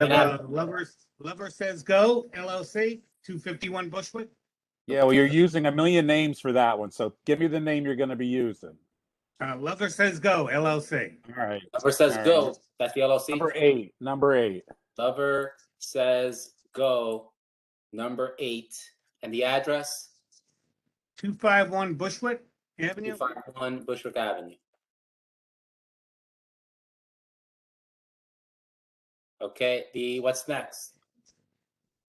Lover Says Go, LLC, 251 Bushwick. Yeah, well, you're using a million names for that one, so give me the name you're going to be using. Lover Says Go, LLC. All right. Lover Says All Go. right. That's the LLC. Number eight. Lover Says Go, number 8. And the address? 251 Bushwick Avenue. 251 Bushwick Avenue. Okay, what's next?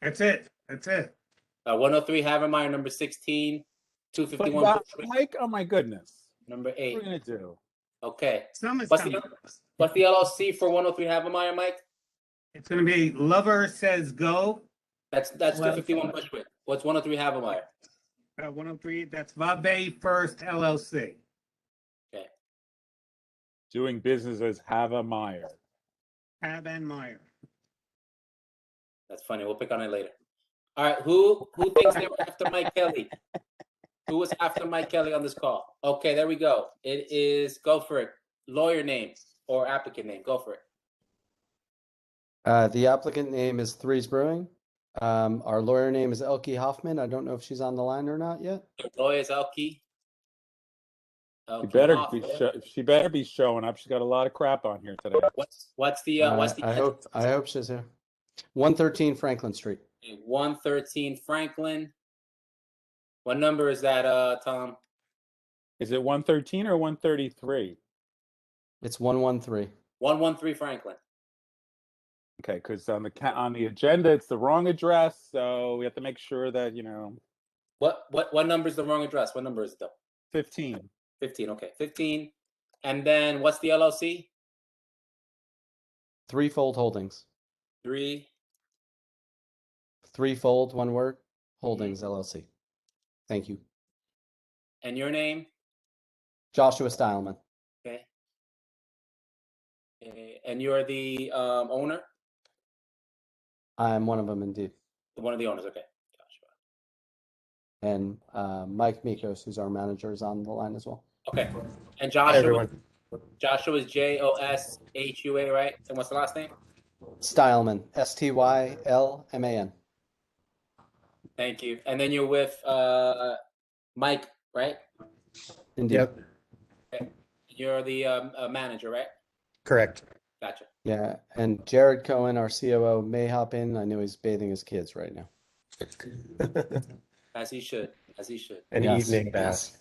That's it. 103 Havermeyer, number 16, 251 Bushwick. Mike, oh my goodness. Number 8. What are we going to do? Okay. Summer's What's coming. the LLC for 103 Havermeyer, Mike? It's going to be Lover Says Go. That's 251 Bushwick. What's 103 Havermeyer? 103, that's Vabe First, LLC. Okay. Doing business as Havermeyer. Havermeyer. That's funny. We'll pick on it later. All right. Who thinks they were after Mike Kelly? Who was after Mike Kelly on this call? Okay, there we go. It is, go for it. Lawyer name or applicant name. Go for it. The applicant name is Threes Brewing. Our lawyer name is Elke Hoffman. I don't know if she's on the line or not yet. Lawyer is Elke. She better be showing up. She's got a lot of crap on here today. What's the I hope she's here. 113 Franklin Street. 113 Franklin. What number is that, Tom? Is it 113 or 133? It's 113. 113 Franklin. Okay, because on the agenda it's the wrong address, so we have to make sure that What number is the wrong address? What number is it though? 15. 15. Okay, 15. And then what's the LLC? Threefold Holdings. Threefold, one word. Holdings LLC. Thank you. And your name? Joshua Stileman. Okay. And you're the owner? I'm one of them indeed. One of the owners. Okay. Joshua. And Mike Mikos, who's our manager, is on the line as well. Okay. And Joshua. Joshua is Joshua, right? And what's the last name? Stileman. Stylman. Thank you. And then you're with Mike, right? Indeed. Yep. Okay. You're the manager, right? Correct. Gotcha. Yeah, and Jared Cohen, our COO, may hop in. I know he's bathing his kids right now. As he should. An Yes. evening bath.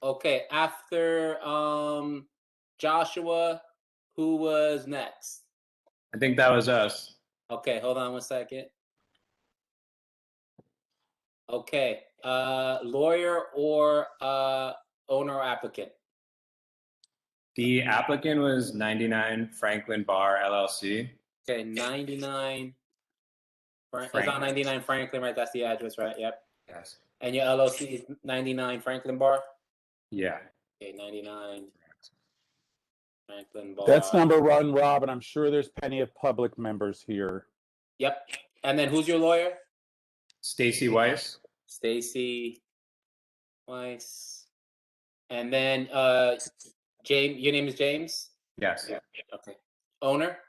Okay, after Joshua, who was next? I think that was us. Okay, hold on one second. Okay, lawyer or owner or applicant? The applicant was 99 Franklin Bar LLC. Okay, 99. It's on 99 Franklin, right? That's the address, right? Yep. Yes. And your LLC is 99 Franklin Bar? Yeah. Okay, 99 Franklin Bar. That's number one, Rob, and I'm sure there's plenty of public members here. Yep. And then who's your lawyer? Stacy Weiss. Stacy Weiss. And then James, your name is James? Yes. Yeah. Okay. Owner?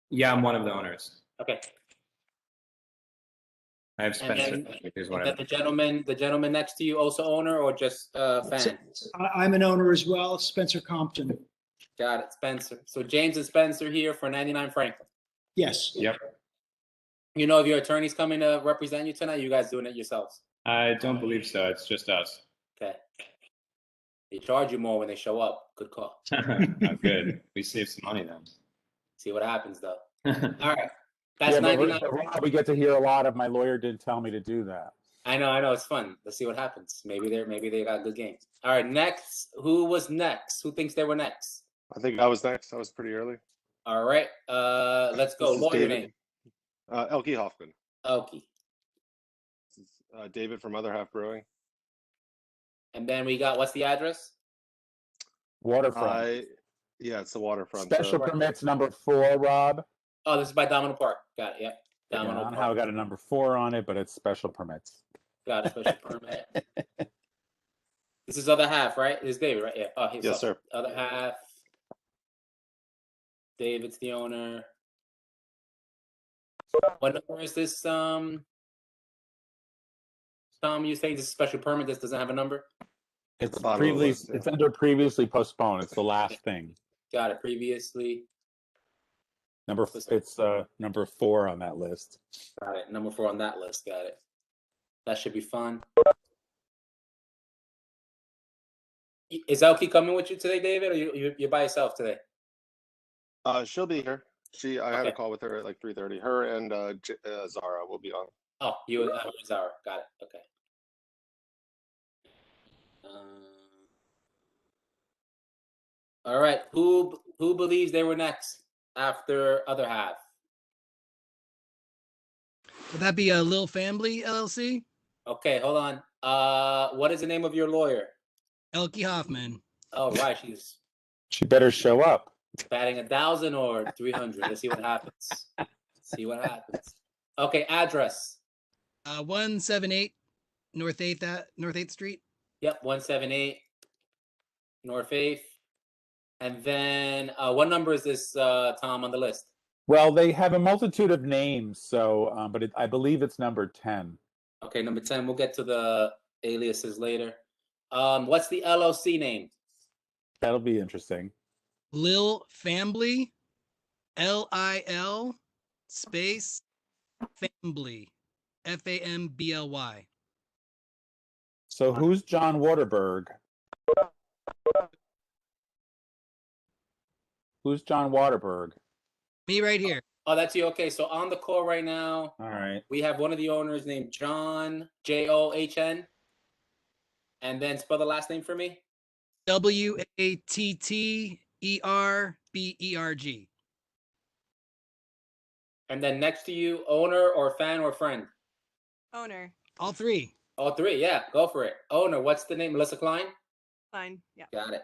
Yeah, I'm one of the owners. Okay. I have Spencer. And then the gentleman next to you also owner or just fan? I'm an owner as well, Spencer Compton. Got it, Spencer. So James and Spencer here for 99 Franklin. Yes. Yep. You know if your attorney's coming to represent you tonight, you guys doing it yourselves? I don't believe so. It's just us. Okay. They charge you more when they show up. Good call. Oh, good. We save some money then. See what happens though. All right. That's Yeah, 99. but we get to hear a lot of my lawyer didn't tell me to do that. I know. It's fun. Let's see what happens. Maybe they got good games. All right. Next. Who was next? Who thinks they were next? I think I was next. I was pretty early. All right. Let's go. This is Lawyer David. name. Elke Hoffman. Elke. This is David from Other Half Brewing. And then we got, what's the address? Waterfront. Yeah, it's the waterfront. Special permits number 4, Rob. Oh, this is by Domino Park. Got it. Yep. I Domino don't know Park. how I got a number 4 on it, but it's special permits. Got a special permit. This is Other Half, right? This is David, right? Yeah. Oh, he's Yes, sir. Other Half. David's the owner. What number is this? Tom, you saying this is a special permit? This doesn't have a number. It's the bottom of the list, it's under previously postponed. It's the last thing. Got it. Previously. It's number 4 on that list. Got it. Number 4 on that list. Got it. That should be fun. Is Elkie coming with you today, David, or you're by yourself today? She'll be here. I had a Okay. call with her at like 3:30. Her and Zara will be on. Oh, you and Zara. Got it. Okay. All right. Who believes they were next after other half? Would that be a Lil Family LLC? Okay, hold on. What is the name of your lawyer? Elkie Hoffman. Oh, right. She's She better show up. batting 1,000 or 300. Let's see what happens. See what happens. Okay, address. 178 North 8th Street. Yep, 178 North 8th. And then what number is this, Tom, on the list? Well, they have a multitude of names, so but I believe it's number 10. Okay, number 10. We'll get to the aliases later. What's the LLC name? That'll be interesting. Lil Family. LIL space Fambly. FAMBLY. So who's John Waterberg? Who's John Waterberg? Me right here. Oh, that's you. Okay, so on the call right now, All right. we have one of the owners named John, John. And then spell the last name for me. WATTERBERG. And then next to you, owner or fan or friend? Owner. All three. All three, yeah, go for it. Owner, what's the name? Melissa Klein? Fine. Yeah. Got it.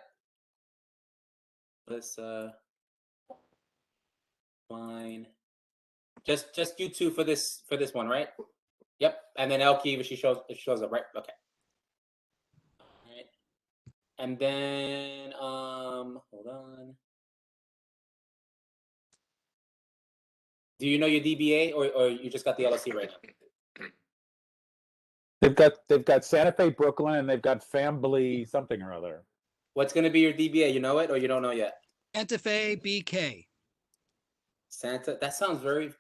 Melissa Klein. Just you two for this one, right? Yep. And then Elkie, she shows up, right? Okay. All right. And then hold on. Do you know your DBA or you just got the LLC right now? They've got Santa Fe, Brooklyn, and they've got Family something or other. What's going to be your DBA? You know it or you don't know yet? Santa Fe BK. Santa. That sounds very.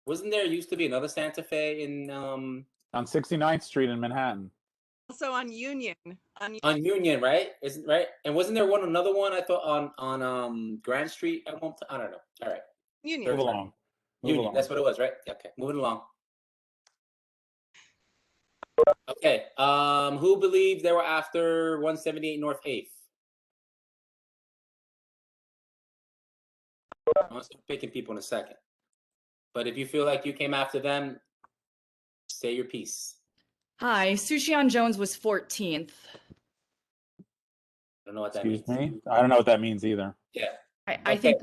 Wasn't there used to be another Santa Fe in On 69th Street in Manhattan. Also on Union. on Union, right? Isn't right? And wasn't there another one I thought on Grand Street at one time? I don't know. All right. Union. Move along. Move Union. along. That's what it was, right? Okay. Moving along. Okay. Who believes they were after 178 North 8th? I'll start picking people in a second. But if you feel like you came after them, say your piece. Hi, Sushion Jones was 14th. I don't know what that Excuse means. me? I don't know what that means either. Yeah. I think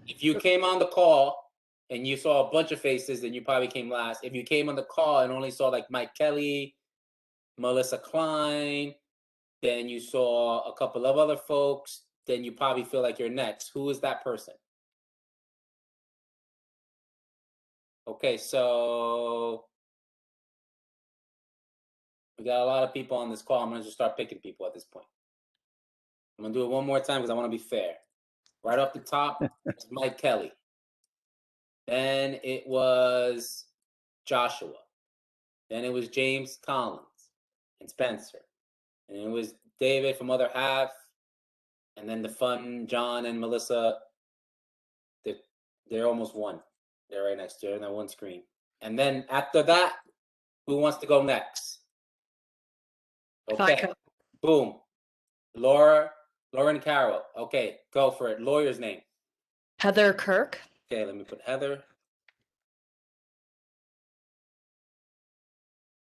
If you came on the call and you saw a bunch of faces, then you probably came last. If you came on the call and only saw like Mike Kelly, Melissa Klein, then you saw a couple of other folks, then you probably feel like you're next. Who is that person? Okay, so we got a lot of people on this call. I'm gonna just start picking people at this point. I'm gonna do it one more time because I want to be fair. Right off the top, it's Mike Kelly. Then it was Joshua. Then it was James Collins and Spencer. And it was David from Other Half. And then the fun John and Melissa. They're almost one. They're right next to her on that one screen. And then after that, who wants to go next? Okay. Boom. Lauren Carroll. Okay, go for it. Lawyer's name. Heather Kirk. Okay, let me put Heather.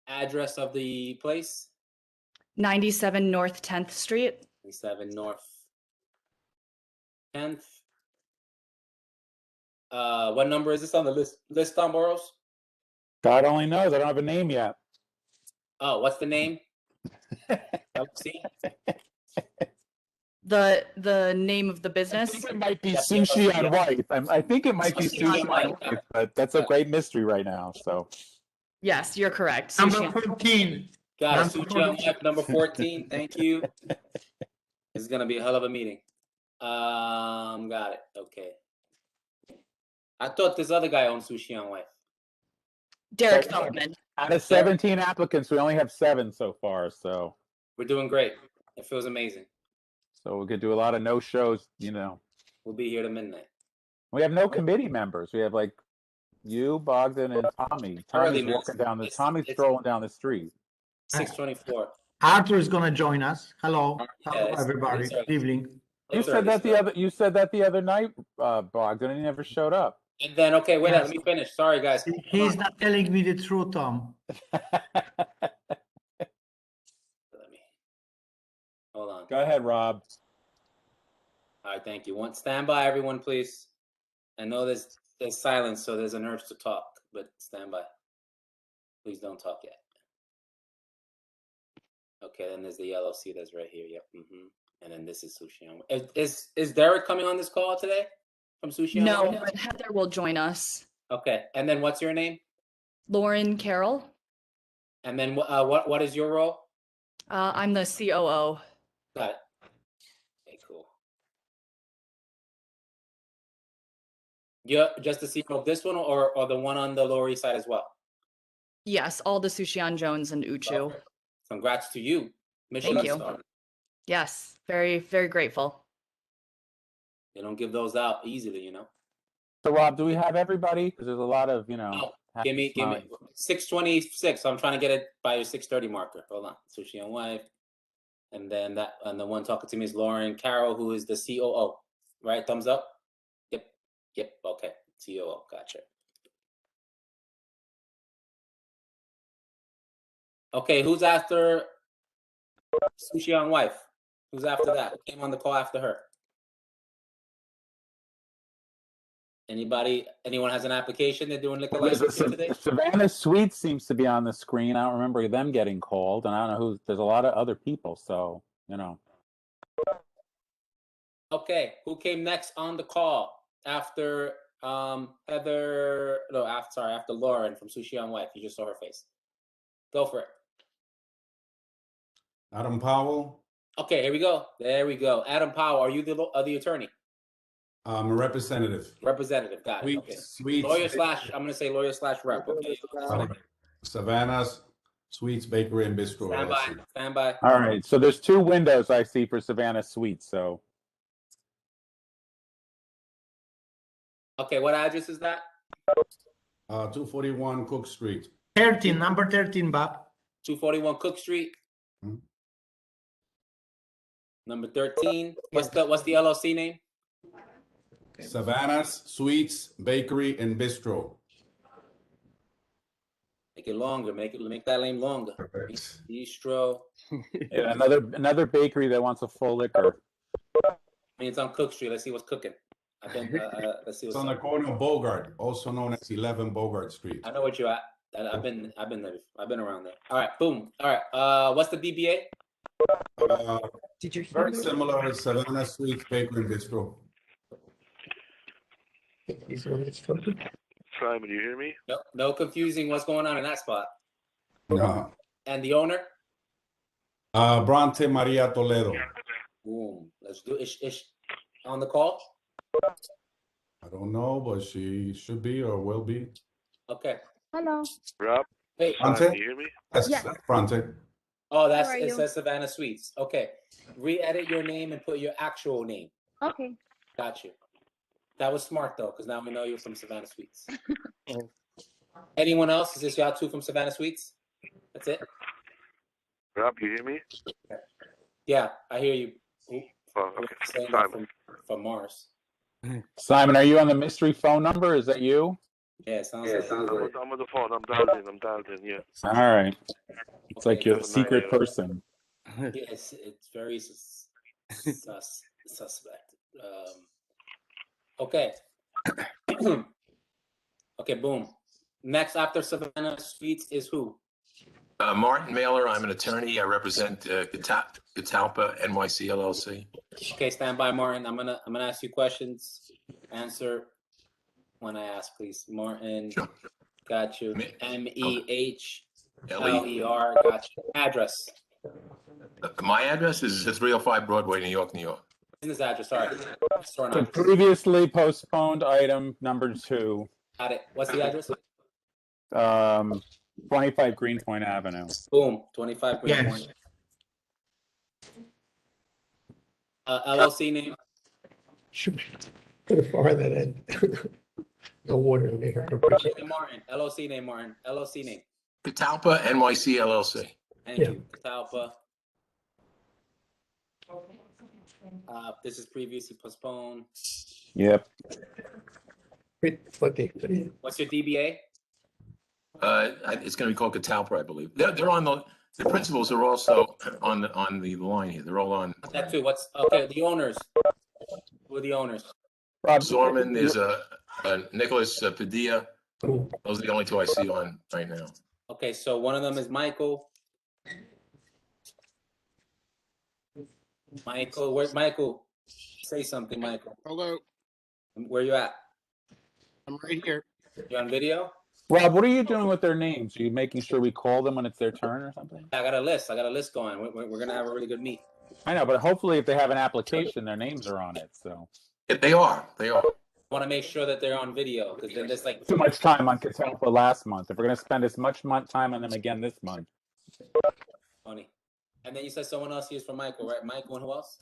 Address of the place? 97 North 10th Street. 7 North 10th. What number is this on the list, Tom Burrows? God only knows. I don't have a name yet. Oh, what's the name? LLC? The name of the I business. think it might be Yep, Sushi yep. on Wife. I think it might be Sushi Sushi on on Wife. Wife, but that's a great mystery right now. So Yes, you're correct. Number Sushi. 14. Got it. Number Sushi on 14. Wife, number 14. Thank you. This is gonna be a hell of a meeting. Got it. Okay. I thought this other guy owned Sushi on Wife. Derek Feldman. out of 17 applicants, we only have 7 so far. So We're doing great. It feels amazing. we could do a lot of no shows. You know, We'll be here to midnight. we have no committee members. We have like you, Bogdan, and Tommy. Tommy's man. walking down the. It's- Tommy's it's- strolling down the street. 6:24. Arthur is going to join us. Hello. Yeah, Hello, it's- everybody. it's early. Good evening. You It's said early that still. the other. You said that the other night, Bogdan, and he never showed up. And then okay, wait. Let me finish. Sorry, guys. He's not telling me the truth, Tom. Let me. Hold on. Go ahead, Rob. All right, thank you. Stand by, everyone, please. I know there's silence, so there's an urge to talk, but stand by. Please don't talk yet. Okay, then there's the yellow C that's right here. Yep. And then this is Sushi on. Is Derek coming on this call today from Sushi on? No, but Heather will join us. Okay, and then what's your name? Lauren Carroll. And then what is your role? I'm the COO. Got it. Okay, cool. Yeah, just the CEO of this one, or the one on the Lower East Side as well. Yes, all the Sushi on Jones and Uchu. Okay. Congrats to you. Michelin you. star. Yes, very, very grateful. They don't give those out easily, you know. So, Rob, do we have everybody? Because there's a lot of, Oh, give me 6:26. I'm trying to get it by your 6:30 marker. Hold on. Sushi on Wife. And then the one talking to me is Lauren Carroll, who is the COO. Right? Thumbs up? Yep. Okay. COO. Gotcha. Okay, who's after Sushi on Wife? Who's after that? Who came on the call after her? Anyone has an application? They're doing liquor license today? Savannah Suites seems to be on the screen. I don't remember them getting called, and I don't know who. There's a lot of other people, so you know. Okay, who came next on the call after Heather? No, after Lauren from Sushi on Wife. You just saw her face. Go for it. Adam Powell. Okay, here we go. There we go. Adam Powell, are you the attorney? I'm a representative. Representative, got it. Okay. Lawyer slash, I'm going to say lawyer slash rep. Okay. Savannah's Sweets Bakery and Bistro. Stand by. All right, so there's 2 windows I see for Savannah Suites. So. Okay, what address is that? 241 Cook Street. 13, number 13, Bob. 241 Cook Street. Hmm. Number 13. What's the LLC name? Savannah's Sweets Bakery and Bistro. Make it longer. Make that name longer. Perfect. Bistro. Yeah, another bakery that wants a full liquor. I mean, it's on Cook Street. Let's see what's cooking. Let's see It's what's on the corner of Bogart, also known as 11 Bogart Street. I know what you're at. I've been there. I've been around there. All right, boom. All right. What's the DBA? Did you Very similar as Savannah Sweets Bakery and Bistro. Simon, you hear me? No confusing what's going on in that spot. No. And the owner? Bronte Maria Toledo. Boom. Let's do it. Is on the call? I don't know, but she should be or will be. Okay. Hello. Rob? Hey. Bronte? Simon, you hear me? Yes, Bronte. Oh, How are it you? says Savannah Suites. Okay. Re-edit your name and put your actual name. Okay. Got you. That was smart though, because now we know you're from Savannah Suites. Anyone else? Is this y'all 2 from Savannah Suites? That's it? Rob, you hear me? Yeah, I hear you. Oh, okay. Saying that Simon. from Mars. Simon, are you on the mystery phone number? Is that you? Yeah, sounds like. I'm on the phone. I'm dialed in, yeah. All right. It's like you're a secret person. Yes, it's very suspect. Okay. Okay, boom. Next after Savannah Suites is who? Martin Mailer, I'm an attorney. I represent Catalpa NYC LLC. Okay, stand by, Martin. I'm gonna ask you questions. Answer when I ask, please. Martin, Sure. got you. MEHLER, L.E. got you. Address. My address is 305 Broadway, New York, New York. Business address, sorry. Store The number. previously postponed item number 2, Got it. What's the address? 25 Greenpoint Avenue. Boom, 25 Greenpoint. LLC name? Should put a far that end. No water in there. Martin. LLC name, Martin. LLC name. Catalpa NYC LLC. Thank you. Catalpa. This is previously postponed. Yep. What's your DBA? It's going to be called Catalpa, I believe. They're on the principals are also on the line here. They're all on. That too. What's okay? The owners. Who are the owners? Rob Zorman. There's a Nicholas Padilla. Those are the only two I see on right now. Okay, so one of them is Michael. Michael, where's Michael? Say something, Michael. Hello, Where you at? I'm right here. You on video? Rob, what are you doing with their names? Are you making sure we call them when it's their turn or something? I got a list. I got a list going. We're gonna have a really good meet. I know, but hopefully if they have an application, their names are on it. So They are. They are. I want to make sure that they're on video because then there's like too much time on Catalpa last month. If we're going to spend as much time on them again this month. funny. And then you said someone else used for Michael, right? Michael and who else?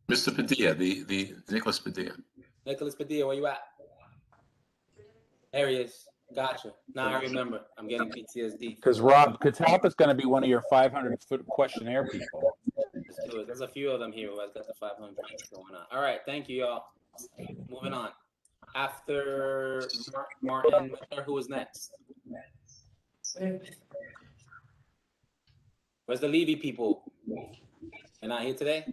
Mr. Padilla, the Nicholas Padilla. Nicholas Padilla, where you at? There he is. Gotcha. Now I remember. I'm getting PTSD. Because Rob, Catalpa's going to be one of your 500-foot questionnaire people. Let's do it. There's a few of them here who has got the 500 going on. All right, thank you, y'all. Moving on. After Martin Miller, who is next? Where's the Levy people? They're not here today?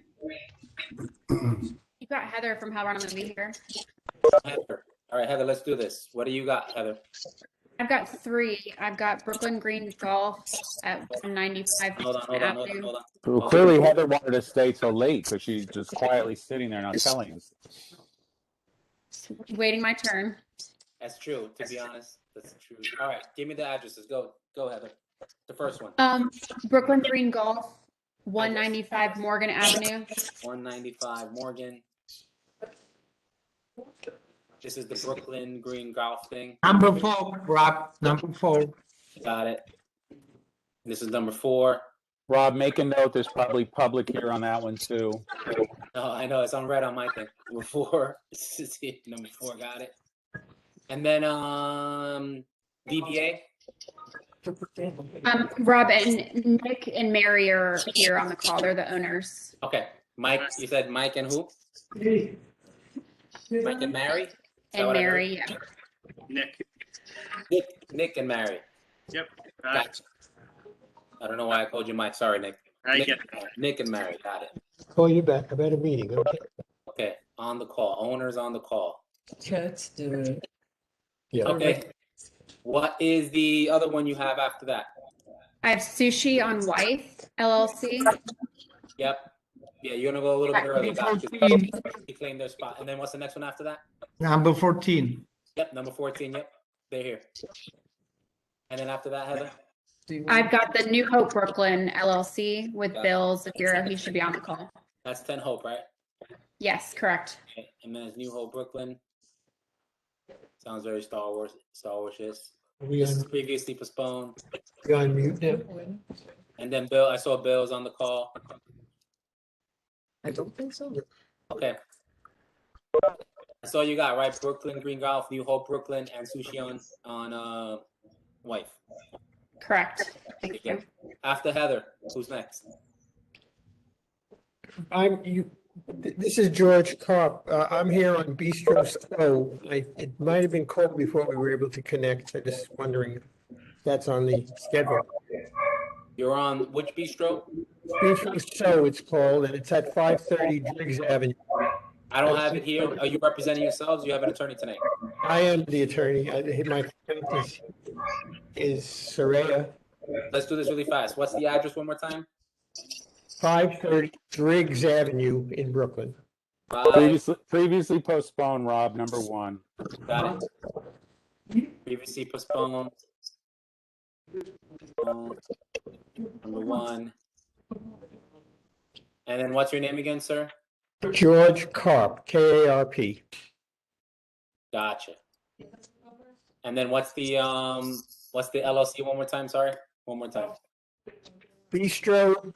You got Heather from How Run on the League here. Heather. All right, Heather, let's do this. What do you got, Heather? I've got 3. I've got Brooklyn Green Golf at 195 Hold on. Well, clearly Heather wanted to stay till late because she's just quietly sitting there not telling us. Waiting my turn. That's true, to be honest. That's true. All right, give me the addresses. Go, Heather. The first one. Brooklyn Green Golf, 195 Morgan Avenue. 195 Morgan. This is the Brooklyn Green Golf thing. Number 4, Rob. Number 4. Got it. This is number 4. Rob, make a note. There's probably public here on that one too. No, I know it's on red on my thing. Number 4. Number 4, got it. And then DBA. Rob and Nick and Mary are here on the call. They're the owners. Okay, Mike. You said Mike and who? Mike and Mary. And Mary, yeah. Nick and Mary. Yep. Gotcha. I don't know why I called you Mike. Sorry, Nick. Nick and Mary. Got it. Call you back. I'm at a meeting. Okay. Okay, on the call. Owners on the call. Let's do it. Yeah. Okay. What is the other one you have after that? I have Sushi on White LLC. Yep. Yeah, you're gonna go a little bit early. You claim their spot. And then what's the next one after that? Number 14. Yep, number 14. Yep, they're here. And then after that, Heather? I've got the New Hope Brooklyn LLC with Bill Zafira. He should be on the call. That's 10 Hope, right? Yes, correct. Okay. And then it's New Hope Brooklyn. Sounds very Star Wars-ish. This is previously postponed. You on mute now? And then Bill, I saw Bill's on the call. I don't think so. Okay. That's all you got, right? Brooklyn Green Golf, New Hope Brooklyn, and Sushi on Wife. Correct. Thank you. After Heather, who's next? This is George Karp. I'm here on Bistro Stowe. It might have been called before we were able to connect. I'm just wondering if that's on the schedule. You're on which bistro? Bistro Stowe, it's called, and it's at 530 Driggs Avenue. I don't have it here. Are you representing yourselves? You have an attorney tonight. I am the attorney. My client is Soraya. let's do this really fast. What's the address one more time? 530 Driggs Avenue in Brooklyn. Previously postponed, Rob, number 1. Got it. Previously postponed. Number 1. And then what's your name again, sir? George Karp, K-A-R-P. Gotcha. And then what's the LLC one more time? Sorry, one more time. Bistro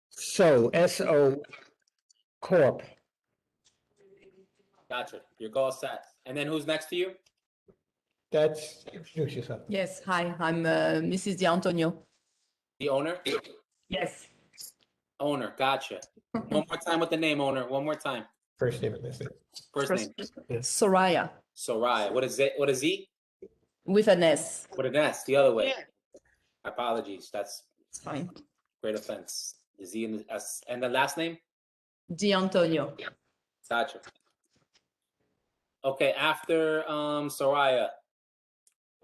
So, S-O Corp. Gotcha. You're all set. And then who's next to you? That's, introduce yourself. Yes, hi, I'm Mrs. D'Antonio. The owner? Yes. Owner. Gotcha. One more time with the name, owner. One more time. First name and last name. First name. Soraya, Soraya. What is it? What is Z? with an S. With an S, the other way. Apologies. That's It's fine. great offense. The Z and the S. And the last name? D'Antonio. Gotcha. Okay, after Soraya,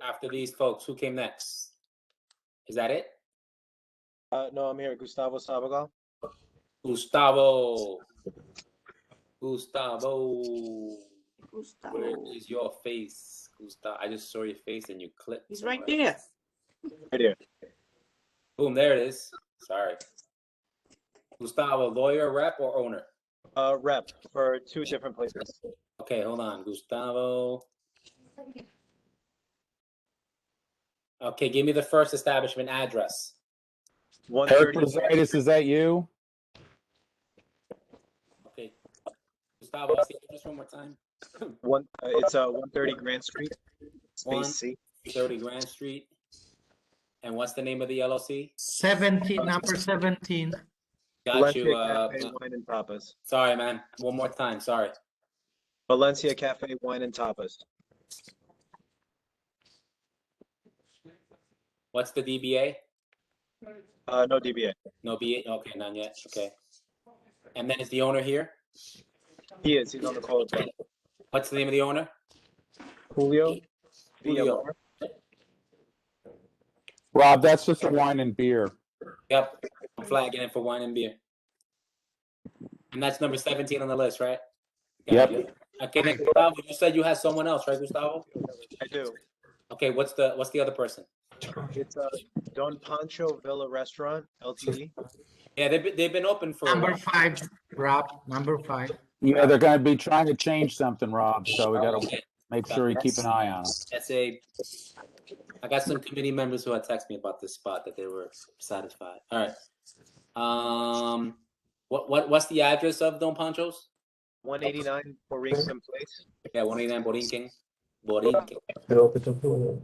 after these folks, who came next? Is that it? No, I'm here. Gustavo Sabagal. Gustavo. Where is your face, Gustavo? I just saw your face and you clicked. He's right there. Right here. Boom, there it is. Sorry. Gustavo, lawyer, rep, or owner? Rep for 2 different places. Okay, hold on. Gustavo. Okay, give me the first establishment address. Eric Rositis, is that you? Okay. Gustavo, say it just one more time. It's 130 Grand Street, space C. 130 Grand Street. And what's the name of the LLC? 17, number 17. Got Valencia you. Cafe, Wine and Tapas. Sorry, man. One more time. Sorry. Valencia Cafe, Wine and Tapas. What's the DBA? No DBA. No BA. Okay, none yet. Okay. And then is the owner here? He is. He's on the call as well. What's the name of the owner? Julio. Julio. Rob, that's just a wine and beer. Yep. I'm flagging it for wine and beer. And that's number 17 on the list, right? Yep. You. Okay, then Gustavo, you said you had someone else, right, Gustavo? I do. Okay, what's the other person? It's Don Pancho Villa Restaurant, LTD. Yeah, they've been open for Number 5, Rob, number 5. Yeah, they're going to be trying to change something, Rob. So we got to make sure you keep an eye on it. I got some committee members who had texted me about this spot that they were satisfied. All right. What's the address of Don Pancho's? 189 Borinquen Place. Yeah, 189 Borinquen. Borinquen. It opens up to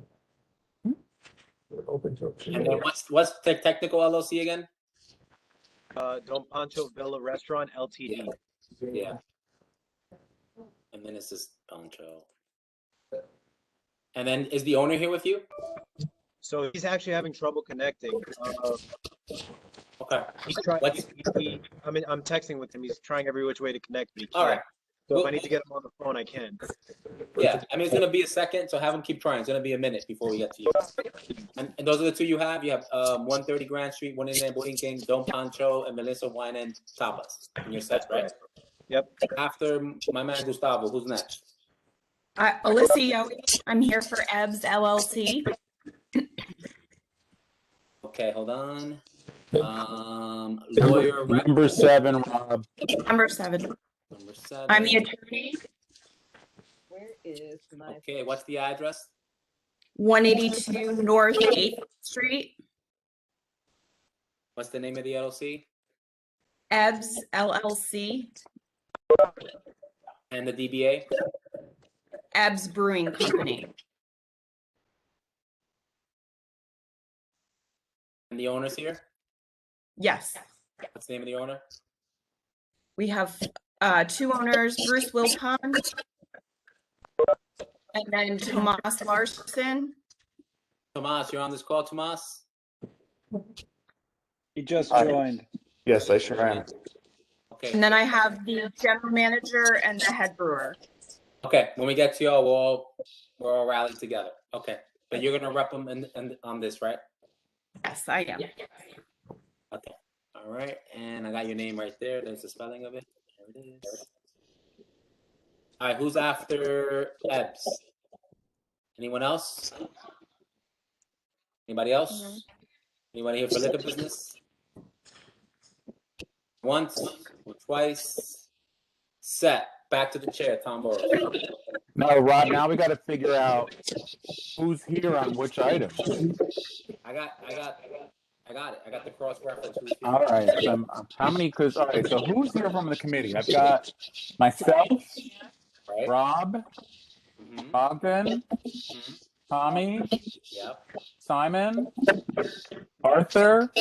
it opens up to And what's the technical LLC again? Don Pancho Villa Restaurant, LTD. Yeah. And then it's just Pancho. And then is the owner here with you? So he's actually having trouble connecting. Okay. He's trying. I'm texting with him. He's trying every which way to connect. But he can't. All right. So if I need to get him on the phone, I can. Yeah, I mean, it's going to be a second, so have him keep trying. It's going to be a minute before we get to you. And those are the two you have. You have 130 Grand Street, 189 Borinquen, Don Pancho, and Melissa Wine and Tapas. And you're set, right? Yep. After my man Gustavo, who's next? Alyssa Yowie, I'm here for EBS LLC. Okay, hold on. Lawyer. Number 7, Rob. Number 7. Number 7. I'm the attorney. Where is my? Okay, what's the address? 182 North 8th Street. What's the name of the LLC? EBS LLC. And the DBA? EBS Brewing Company. And the owner's here? Yes. What's the name of the owner? We have 2 owners, Bruce Wilpon and then Tomas Larson. Tomas, you're on this call, Tomas? He just joined. Yes, I sure am. Okay. And then I have the general manager and the head brewer. Okay, when we get to y'all, we're all rallied together. Okay, but you're gonna rep them and on this, right? Yes, I am. Okay. All right. And I got your name right there. There's the spelling of it. There it is. All right. Who's after Ebbs? Anyone else? Anybody else? Anybody here for liquor business? Once or twice? Set. Back to the chair, Tom Burrows. No, Rob, now we got to figure out who's here on which item. I got it. I got the cross reference. Who's here? All right. So how many? Because all right. So who's here from the committee? I've got myself, Right. Rob, Mhm. Ogden, Tommy, Yep. Simon, Arthur,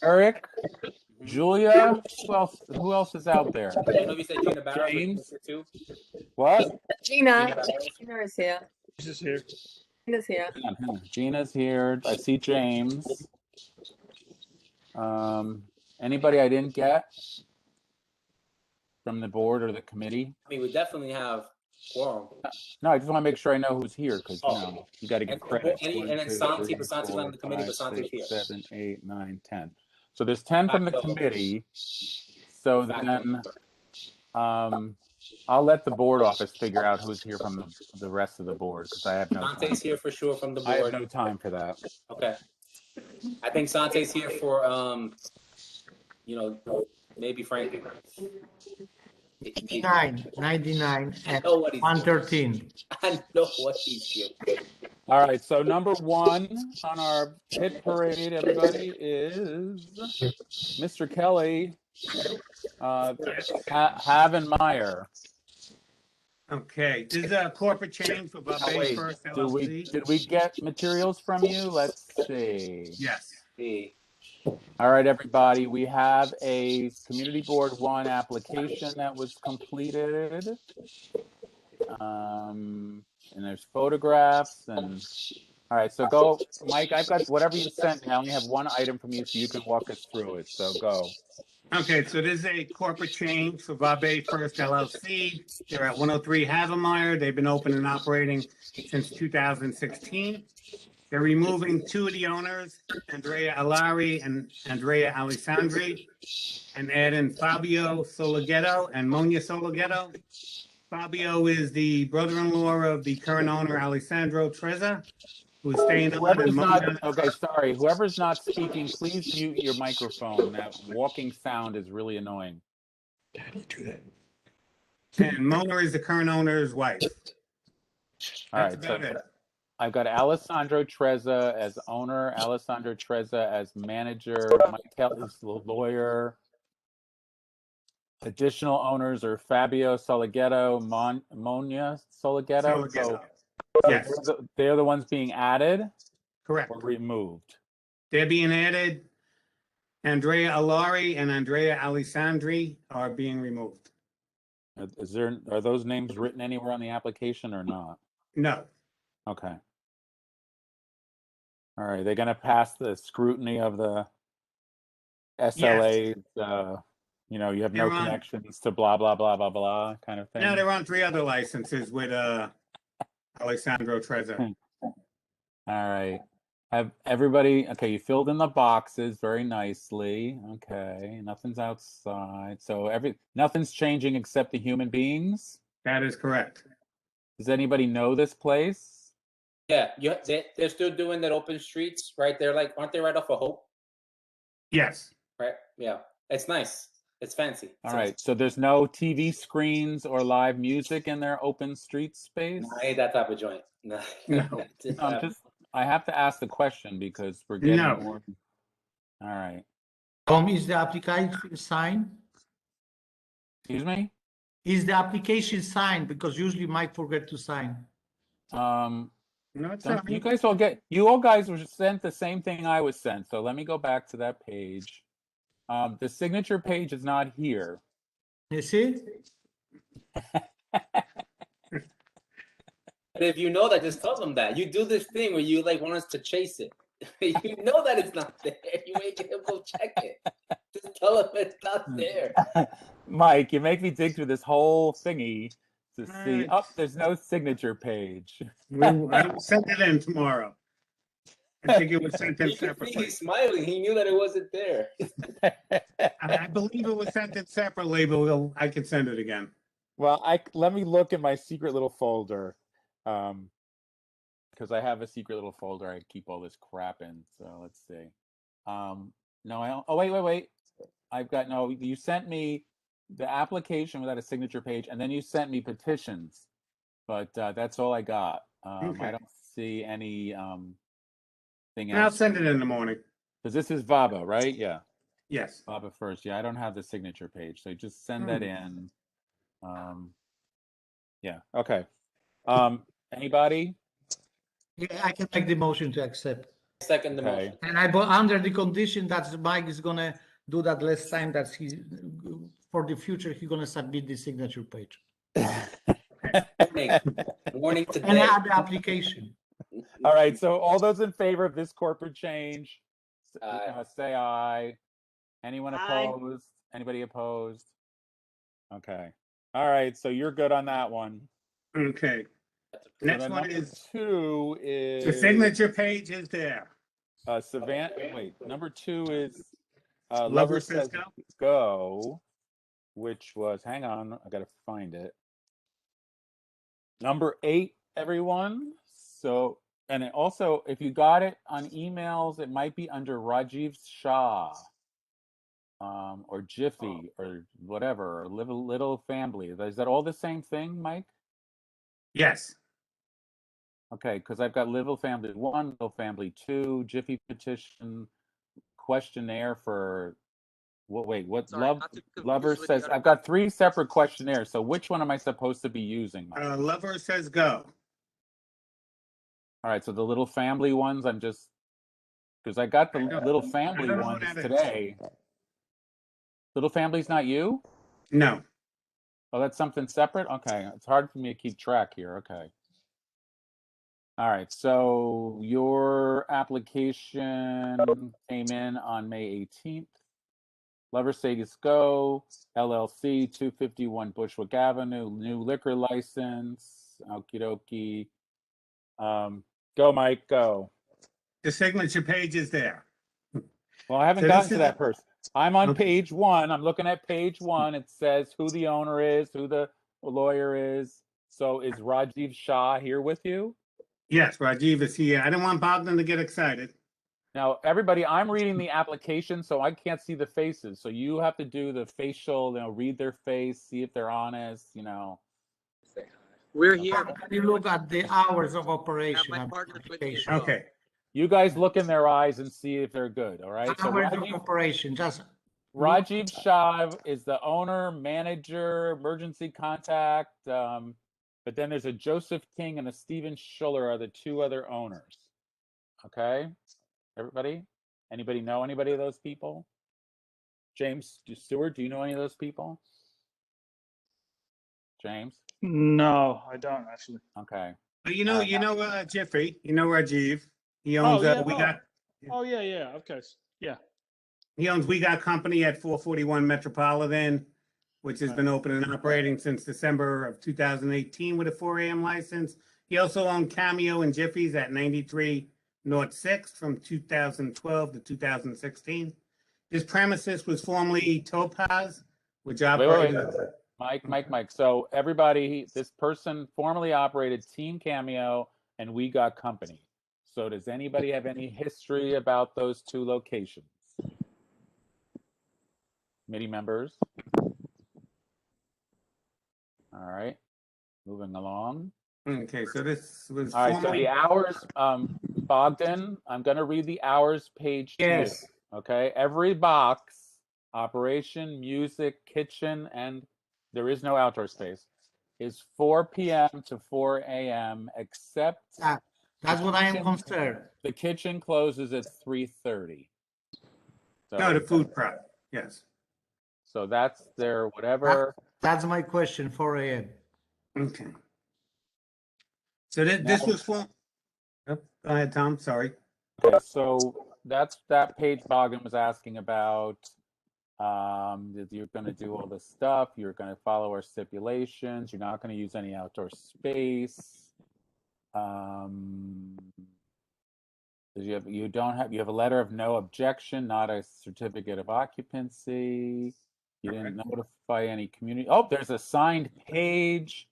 Eric, Julia. Who else is out there? I don't know if you said Gina Barrows. James. Too. What? Gina. Barrows. Gina is here. This is here. Gina's here. Hang on. Gina's here. I see James. Anybody I didn't get from the board or the committee? I mean, we definitely have quorum. No, I just want to make sure I know who's here because you got to get And- credit. and- and then Santi, but Santi's not on the committee, but Santi's here. 7, 8, 9, 10. So there's 10 from the Facto. committee. So then I'll let the board office figure out who's here from the rest of the board because I have no time. Sante's here for sure from the I have board. no time for that. Okay. I think Sante's here for maybe Frank. 99 I at know what he's 113. I know what he's doing. All right, so number 1 on our hit parade, everybody, is Mr. Kelly Havenmeyer. Okay, this is a corporate change for Buffet Wait, First did LLC. we get materials from you? Let's see. Yes. All right, everybody, we have a Community Board 1 application that was completed. And there's photographs and all right, so go, Mike, I've got whatever you sent me. I only have one item from you, so you can walk us through it. So go. Okay, so this is a corporate change for Buffet First LLC. They're at 103 Havenmeyer. They've been open and operating since 2016. They're removing 2 of the owners, Andrea Alari and Andrea Alessandri, and adding Fabio Sologetto and Monia Sologetto. Fabio is the brother-in-law of the current owner, Alessandro Trezza, who is staying on. Whoever's And not, Monia, okay, sorry. Whoever's not speaking, please mute your microphone. That walking sound is really annoying. How do you do that? and Mona is the current owner's wife. All That's right, so about it. I've got Alessandro Trezza as owner, Alessandro Trezza as manager, Mike Kelly's the lawyer. Additional owners are Fabio Sologetto, Monia Sologetto. Sologetto. So Yes. they're the ones being added Correct. or removed. They're being added. Andrea Alari and Andrea Alessandri are being removed. Are those names written anywhere on the application or not? No. Okay. All right, they're gonna pass the scrutiny of the SLA. You have no They're on- connections to blah blah blah blah blah kind of thing. No, they're on 3 other licenses with Alessandro Trezza. All right. Have everybody, okay, you filled in the boxes very nicely. Okay, nothing's outside. So nothing's changing except the human beings. That is correct. Does anybody know this place? Yeah, they're still doing that open streets, right? They're like, aren't they right off of Hope? Yes. Right? Yeah. It's nice. It's fancy. All right, so there's no TV screens or live music in their open street space? I ain't that type of joint. No. No. I have to ask the question because we're getting No. more. All right. Is the application signed? Excuse me? Is the application signed? Because usually Mike forget to sign. No, it's Don't- not. you all guys were sent the same thing I was sent. So let me go back to that page. The signature page is not here. You see? But if you know that, just tell them that. You do this thing where you like want us to chase it. You know that it's not there. You make him go check it. Just tell him it's not there. Mike, you make me dig through this whole thingy to see. right. Oh, there's no signature page. I'll send it in tomorrow. I think it was sent in You can see separately. he's smiling. He knew that it wasn't there. I believe it was sent in separately, but I can send it again. Well, let me look in my secret little folder, because I have a secret little folder I keep all this crap in. So let's see. No, I don't. Oh, wait. I've got no. You sent me the application without a signature page, and then you sent me petitions, but that's all I got. Okay. I don't see any thing And I'll else. send it in the morning. Because this is Vaba, right? Yeah. Yes. Vaba first. Yeah, I don't have the signature page, so just send that in. Yeah. Okay. Anybody? Yeah, I can make the motion to accept. Second the Okay. motion. And under the condition that Mike is gonna do that last time, that he, for the future, he's gonna submit the signature page. Warning And today. add the application. All right. So all those in favor of this corporate change, Aye. say aye. Anyone Aye. opposed? Anybody opposed? Okay. All right. So you're good on that one. Okay. So Next then one number is 2 is the signature page is there. Savannah. Wait, number 2 is Lover Says Go. Go, which was, hang on, I gotta find it. Number 8, everyone. So, and it also, if you got it on emails, it might be under Rajiv Shah, or Jiffy, or whatever, or Little Family. Is that all the same thing, Mike? Yes. Okay, because I've got Little Family 1, Little Family 2, Jiffy petition, questionnaire for what Sorry, love not to confuse lover with the says. other I've got 3 separate questionnaires. So which one am I supposed to be using, Mike? Lover Says Go. All right, so the Little Family ones, I'm just, because I got the Little Family I don't know ones what that is. today. Little Family's not you? No. Oh, that's something separate? Okay, it's hard for me to keep track here. Okay. All right, so your application came in on May 18th. Lover Says Go, LLC, 251 Bushwick Avenue, new liquor license. Okie dokie. Go, Mike, go. The signature page is there. Well, I haven't So this gotten to is- that person. I'm on Okay. page 1. I'm looking at page 1. It says who the owner is, who the lawyer is. So is Rajiv Shah here with you? Yes, Rajiv is here. I didn't want Bogdan to get excited. Now, everybody, I'm reading the application, so I can't see the faces. So you have to do the facial, read their face, see if they're honest, We're here. You look at the hours of operation. my of the partner with me as application. well. Okay. You guys look in their eyes and see if they're good, all right? So Hours of operation, just Rajiv Shah is the owner, manager, emergency contact. But then there's a Joseph King and a Stephen Schuller are the 2 other owners. Okay, everybody? Anybody know anybody of those people? James Stewart, do you know any of those people? James? No, I don't actually. Okay. But you know Jiffy, you know Rajiv. He owns We Got. Oh yeah, of course. Yeah. He owns We Got Company at 441 Metropolitan, which has been open and operating since December of 2018 with a 4 a.m. license. He also owned Cameo and Jiffy's at 93 North 6th from 2012 to 2016. His premises was formerly Topaz, which operated. Mike. So everybody, this person formerly operated Team Cameo and We Got Company. So does anybody have any history about those 2 locations? Committee members? All right, moving along. Okay, so this was all right. So formerly. the hours, Bogdan, I'm going to read the hours page to you. Yes. Okay, every box, operation, music, kitchen, and there is no outdoor space, is 4 p.m. to 4 a.m. except that's what I am concerned. The kitchen closes at 3:30. So, No, the food prep. Yes. So that's their whatever. That's my question. 4 a.m. Okay. So this was for. Oh, go ahead, Tom. Sorry. Okay, so that's that page Bogdan was asking about. You're going to do all this stuff. You're going to follow our stipulations. You're not going to use any outdoor space. Because you have a letter of no objection, not a certificate of occupancy. You didn't notify any community. Oh, there's a signed page.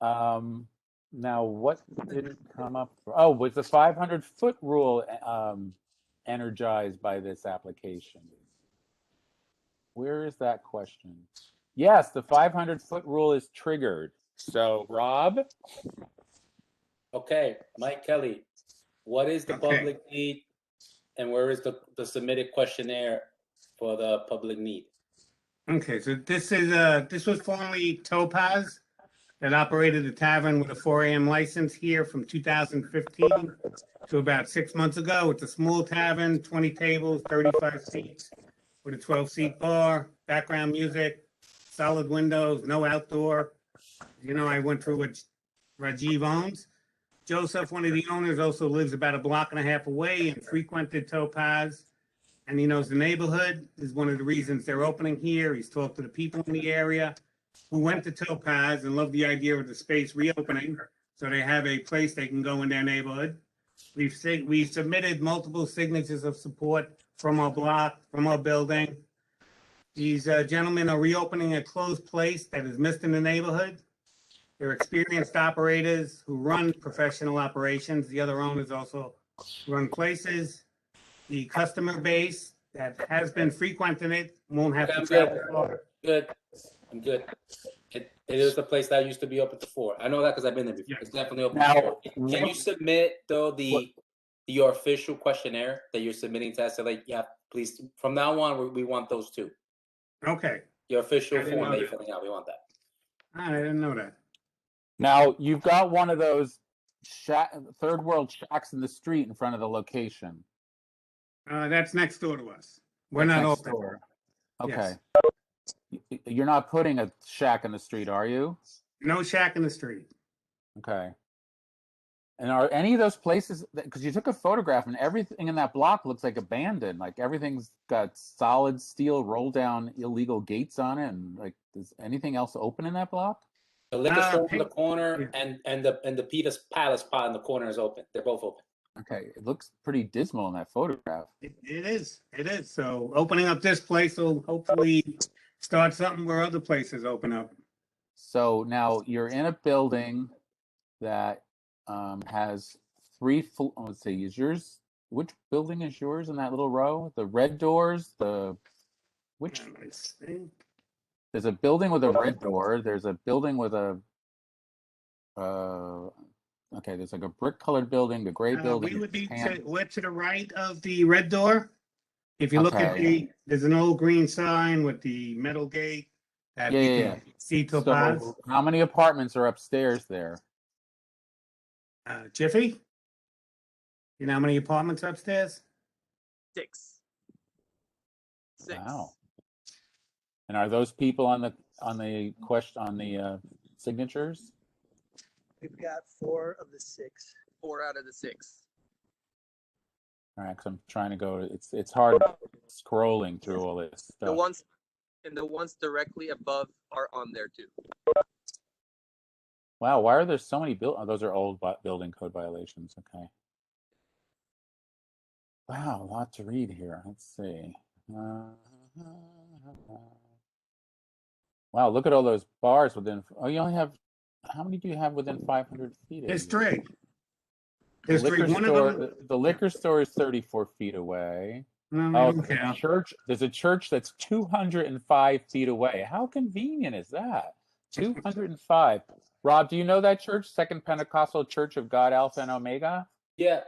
Now what didn't come up? Was the 500-foot rule energized by this application? Where is that question? Yes, the 500-foot rule is triggered. So, Rob? Okay, Mike Kelly, what is the public need and where is the submitted questionnaire for the public need? Okay, so this was formerly Topaz that operated a tavern with a 4 a.m. license here from 2015 to about 6 months ago. It's a small tavern, 20 tables, 35 seats, with a 12-seat bar, background music, solid windows, no outdoor. You know, I went through what Rajiv owns. Joseph, one of the owners, also lives about a block and a half away and frequented Topaz. And he knows the neighborhood. Is one of the reasons they're opening here. He's talked to the people in the area who went to Topaz and loved the idea of the space reopening. So they have a place they can go in their neighborhood. We submitted multiple signatures of support from our block, from our building. These gentlemen are reopening a closed place that is missed in the neighborhood. They're experienced operators who run professional operations. The other owners also run places. The customer base that has been frequenting it won't have to I'm travel good. far. Good. I'm good. It is a place that used to be open before. I know that because I've been there before. It's definitely open Now, before. Can you submit though your official questionnaire that you're submitting to SLA? Yeah, please. From now on, we want those two. Okay. Your official I didn't form know that you're that. filling out. We want that. I didn't know that. Now, you've got one of those third world shacks in the street in front of the location. That's next door to us. We're That's not next open. door. Okay. Yes. You're not putting a shack in the street, are you? No shack in the street. Okay. And are any of those places, because you took a photograph and everything in that block looks like abandoned, like everything's got solid steel roll down illegal gates on it, and like, is anything else open in that block? The liquor store in the corner and the Peter's Palace spot in the corner is open. They're both open. Okay, it looks pretty dismal in that photograph. It is. It is. So opening up this place will hopefully start something where other places open up. So now you're in a building that has 3 floors. Let's see, which building is yours in that little row? The red doors, which? There's a building with a red door. There's a building with a, okay, there's like a brick colored building, the gray building. We would be we're to the right of the red door. If you look at Okay. there's an old green sign with the metal gate that we Yeah. can see Topaz. So how many apartments are upstairs there? Jiffy? You know how many apartments upstairs? 6. Wow. And are those people on the signatures? We've got 4 of the 6. 4 out of the 6. All right, because I'm trying to go. It's hard scrolling through all this stuff. The ones directly above are on there too. Wow, why are there so many those are old building code violations. Okay. Wow, a lot to read here. Let's see. Wow, look at all those bars within. Oh, you only have. How many do you have within 500 feet? There's 3. The There's 3. liquor One store. of them. The liquor store is 34 feet away. No, There's a church. There's a church that's 205 feet away. How convenient is that? 205. Rob, do you know that church? Second Pentecostal Church of God, Alpha and Omega? Yeah.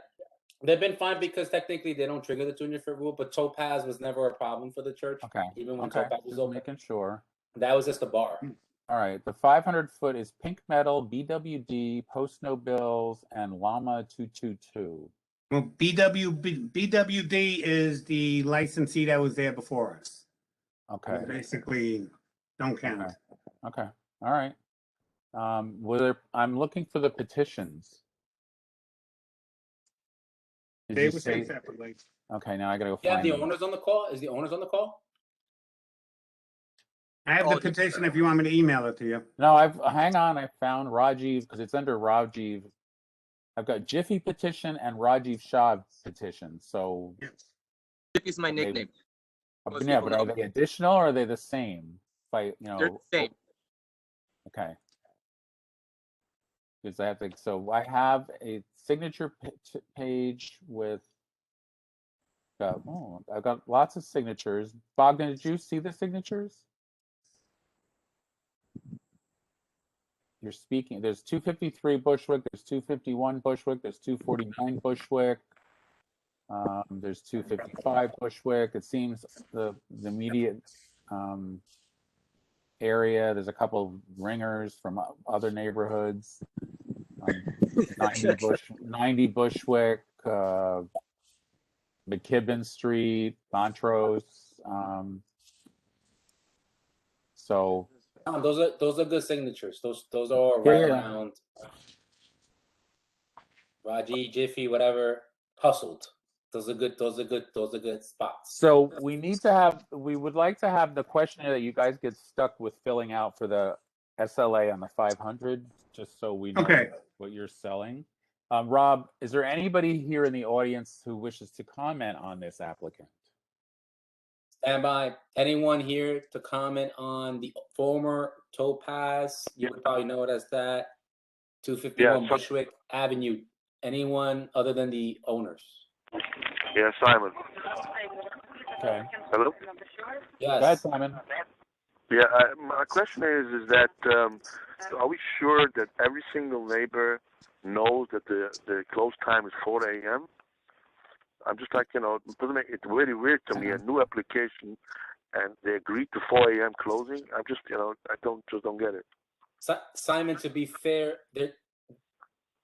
They've been fine because technically they don't trigger the 200-foot rule, but Topaz was never a problem for the church. Okay. Even when Okay. Topaz was Just open. making sure. That was just a bar. All right. The 500-foot is Pink Metal, BWD, Post No Bills, and Llama 222. Well, BWD is the licensee that was there before us. Okay. Basically, don't count. Okay. All right. I'm looking for the petitions. Did They you were say- sent separately. Okay, now I gotta go Yeah, find the them. owners on the call? Is the owners on the call? I have the petition if you want me to email it to you. No, hang on. I found Rajiv because it's under Rajiv I've got Jiffy petition and Rajiv Shah petition. So Jiffy's my are they- nickname. Most yeah, people but are know. they additional or are they the same? By They're the same. Okay. Because I have to, so I have a signature page with. I've got lots of signatures. Bogdan, did you see the signatures? You're speaking. There's 253 Bushwick. There's 251 Bushwick. There's 249 Bushwick. There's 255 Bushwick. It seems the immediate area. There's a couple of ringers from other neighborhoods. 90 Bushwick, McKibben Street, Montrose. So those are good signatures. Those are all Yeah, right yeah. around Raji, Jiffy, whatever. Hustled. Those are good spots. So we would like to have the questionnaire that you guys get stuck with filling out for the SLA on the 500, just so we know Okay. what you're selling. Rob, is there anybody here in the audience who wishes to comment on this applicant? Stand by. Anyone here to comment on the former Topaz? You would probably know it as that. 251 Bushwick Avenue. Anyone other than the owners? Yeah, Simon. Okay. Hello? Yes. Go ahead, Simon. Yeah, my question is that are we sure that every single neighbor knows that the close time is 4 a.m.? I'm just like, it doesn't make it really weird to me, a new application, and they agreed to 4 a.m. closing. I'm just, I don't get it. Simon, to be fair,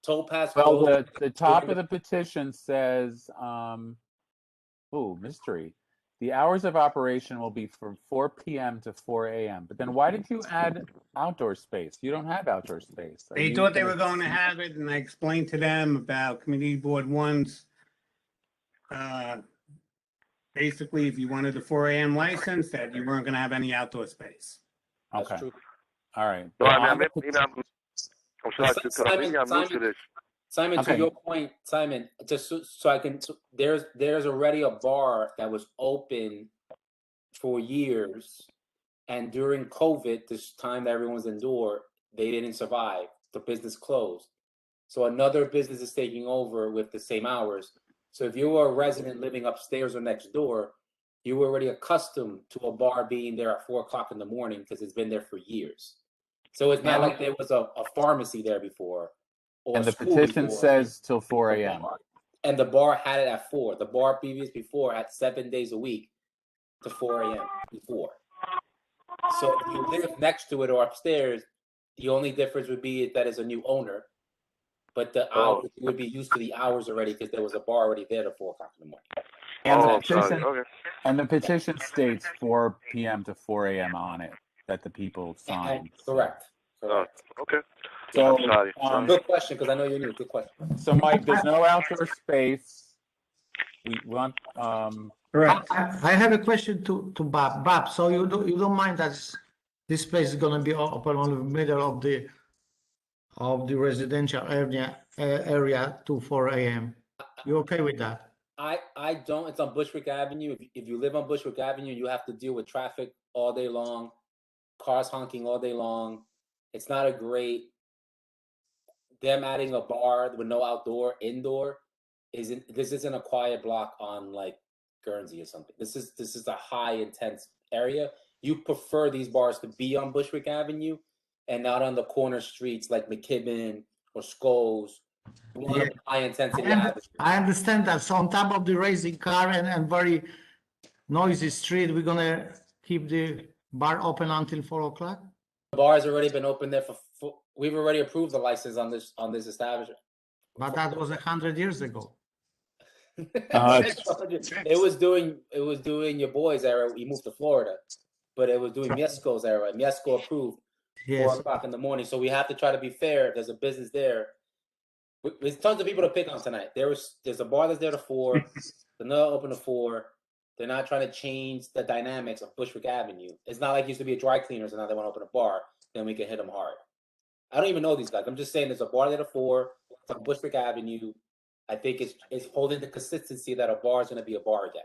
Topaz. Well, the top of the petition says, mystery. The hours of operation will be from 4 p.m. to 4 a.m. But then why did you add outdoor space? You don't have outdoor space. They thought they were going to have it, and I explained to them about Community Board 1's. Basically, if you wanted the 4 a.m. license, that you weren't going to have any outdoor space. Okay. All right. No, I'm sorry to interrupt. Maybe I'm new to this. Simon, to your point, Simon, just so I can, there's already a bar that was open for years, and during COVID, this time that everyone was indoor, they didn't survive. The business closed. So another business is taking over with the same hours. So if you were a resident living upstairs or next door, you were already accustomed to a bar being there at 4 o'clock in the morning because it's been there for years. So it's not like there was a pharmacy there before. And the petition says till 4 a.m. And the bar had it at 4. The bar previous before had 7 days a week to 4 a.m. before. So if you live next to it or upstairs, the only difference would be that it's a new owner. But the hours, you would be used to the hours already because there was a bar already there at 4 o'clock in the morning. And the petition states 4 p.m. to 4 a.m. on it that the people signed. Correct. Okay. So, good question, because I know you knew. Good question. So, Mike, there's no outdoor space. We want. Correct. I have a question to Bob. Bob, so you don't mind that this place is going to be open on the middle of the residential area to 4 a.m. You okay with that? I don't. It's on Bushwick Avenue. If you live on Bushwick Avenue, you have to deal with traffic all day long, cars honking all day long. It's not a great. Them adding a bar with no indoor this isn't a quiet block on like Guernsey or something. This is a high intense area. You prefer these bars to be on Bushwick Avenue and not on the corner streets like McKibben or Scholes. Yeah. High intensity. I understand that. So on top of the racing car and very noisy street, we're gonna keep the bar open until 4 o'clock. The bar's already been open there for. We've already approved the license on this establishment. But that was 100 years ago. It was doing your boy's era. He moved to Florida, but it was doing Miesco's era. Miesco approved 4 o'clock in the morning. So we have to try to be fair. If there's a business there. There's tons of people to pick on tonight. There's a bar that's there to 4. Another open to 4. They're not trying to change the dynamics of Bushwick Avenue. It's not like it used to be a dry cleaners and now they want to open a bar. Then we can hit them hard. I don't even know these guys. I'm just saying there's a bar there to 4. from Bushwick Avenue, I think it's holding the consistency that a bar is going to be a bar again.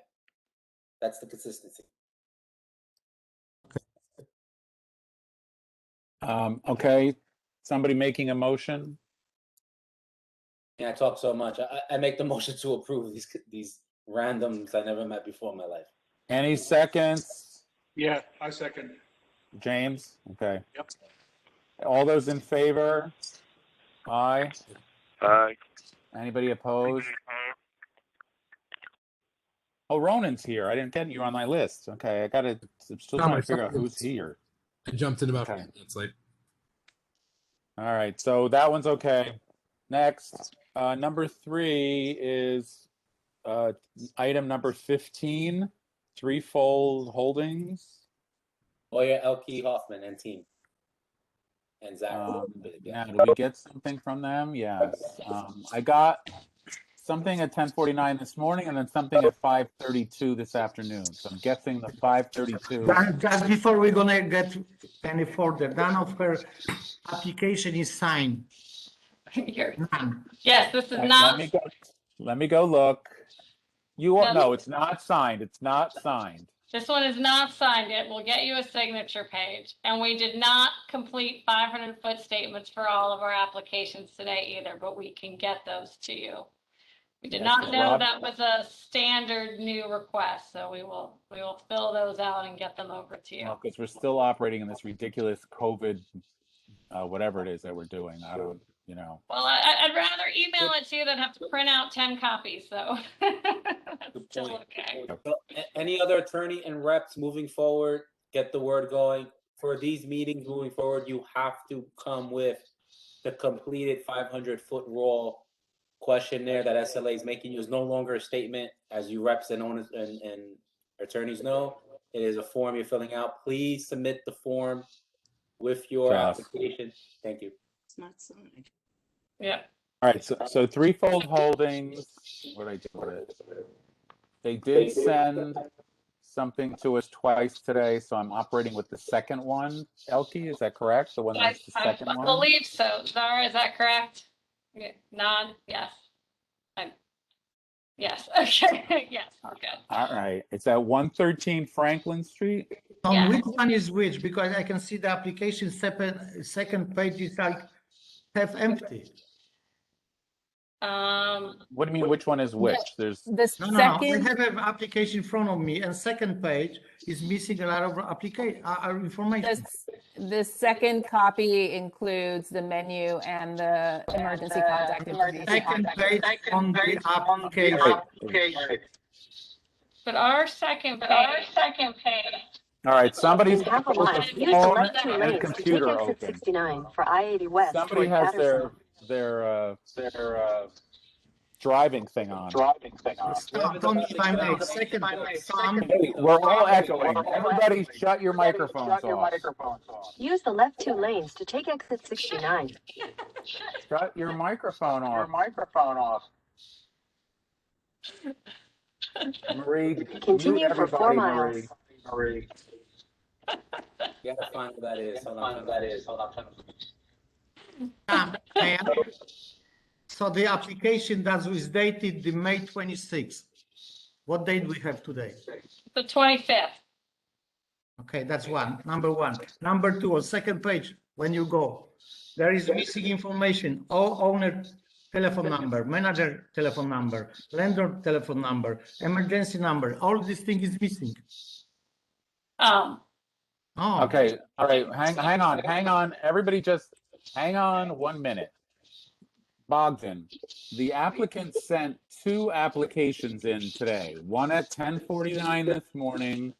That's the consistency. Okay, somebody making a motion? And I talk so much. I make the motion to approve these randoms I never met before in my life. Any seconds? Yeah, I second. James? Okay. Yep. All those in favor? Aye. Aye. Anybody opposed? Oh, Ronan's here. I didn't get you on my list. Okay, I'm still trying to figure out who's here. I jumped in about Okay. 5 minutes late. All right, so that one's okay. Next, number 3 is item number 15, Threefold Holdings. Lawyer Elke Hoffman and team. And Zach. Now, did we get something from them? Yes. I got something at 10:49 this morning and then something at 5:32 this afternoon. So I'm guessing the 5:32. Just before we're gonna get any further, none of her application is signed. None. Yes, this is Let not. Let me go look. No. No, it's not signed. It's not signed. This one is not signed yet. We'll get you a signature page. And we did not complete 500-foot statements for all of our applications today either, but we can get those to you. We did not know that was a standard new request, so we will fill those out and get them over to you. Because we're still operating in this ridiculous COVID, whatever it is that we're doing. I don't, Well, I'd rather email it to you than have to print out 10 copies, so. That's still okay. So, any other attorney and reps moving forward, get the word going. For these meetings moving forward, you have to come with the completed 500-foot roll questionnaire that SLA is making you. Is no longer a statement, as you reps and owners and attorneys know. It is a form you're filling out. Please submit the form with your application. Thank you. It's not signed. Yeah. All right, so Threefold Holdings, what did I do with it? They did send something to us twice today, so I'm operating with the second one. Elke, is that correct? The one that's the second I one? believe so. Zara, is that correct? Yeah. Nod, yes. Yes, okay, yes, we're good. All right, it's at 113 Franklin Street. On which one is which? Because I can see the application second page is like half empty. What do you mean, which one is which? There's No, I have an application in front of me, and second page is missing a lot of information. The second copy includes the menu and the emergency contact information. Second page on the application. But our second page. All right, somebody's In half a mile, with the use the phone left 2 and lanes to take computer exit open. 69 for I-80 West Somebody toward has Patterson. their driving thing on. Don't if I may, second Hey, we're all echoing. Everybody shut your microphones off. Use the left 2 lanes to take exit 69. Shut your microphone off. Marie, Continue mute for 4 everybody, miles. Marie. You gotta find what that is. Hold on. So the application that was dated the May 26th. What date we have today? The 25th. Okay, that's one. Number one. Number two, on second page, when you go, there is missing information. All owner telephone number, manager telephone number, lender telephone number, emergency number. All this thing is missing. Oh. Okay, all right, hang on. Everybody just hang on 1 minute. Bogdan, the applicant sent 2 applications in today, one at 10:49 this morning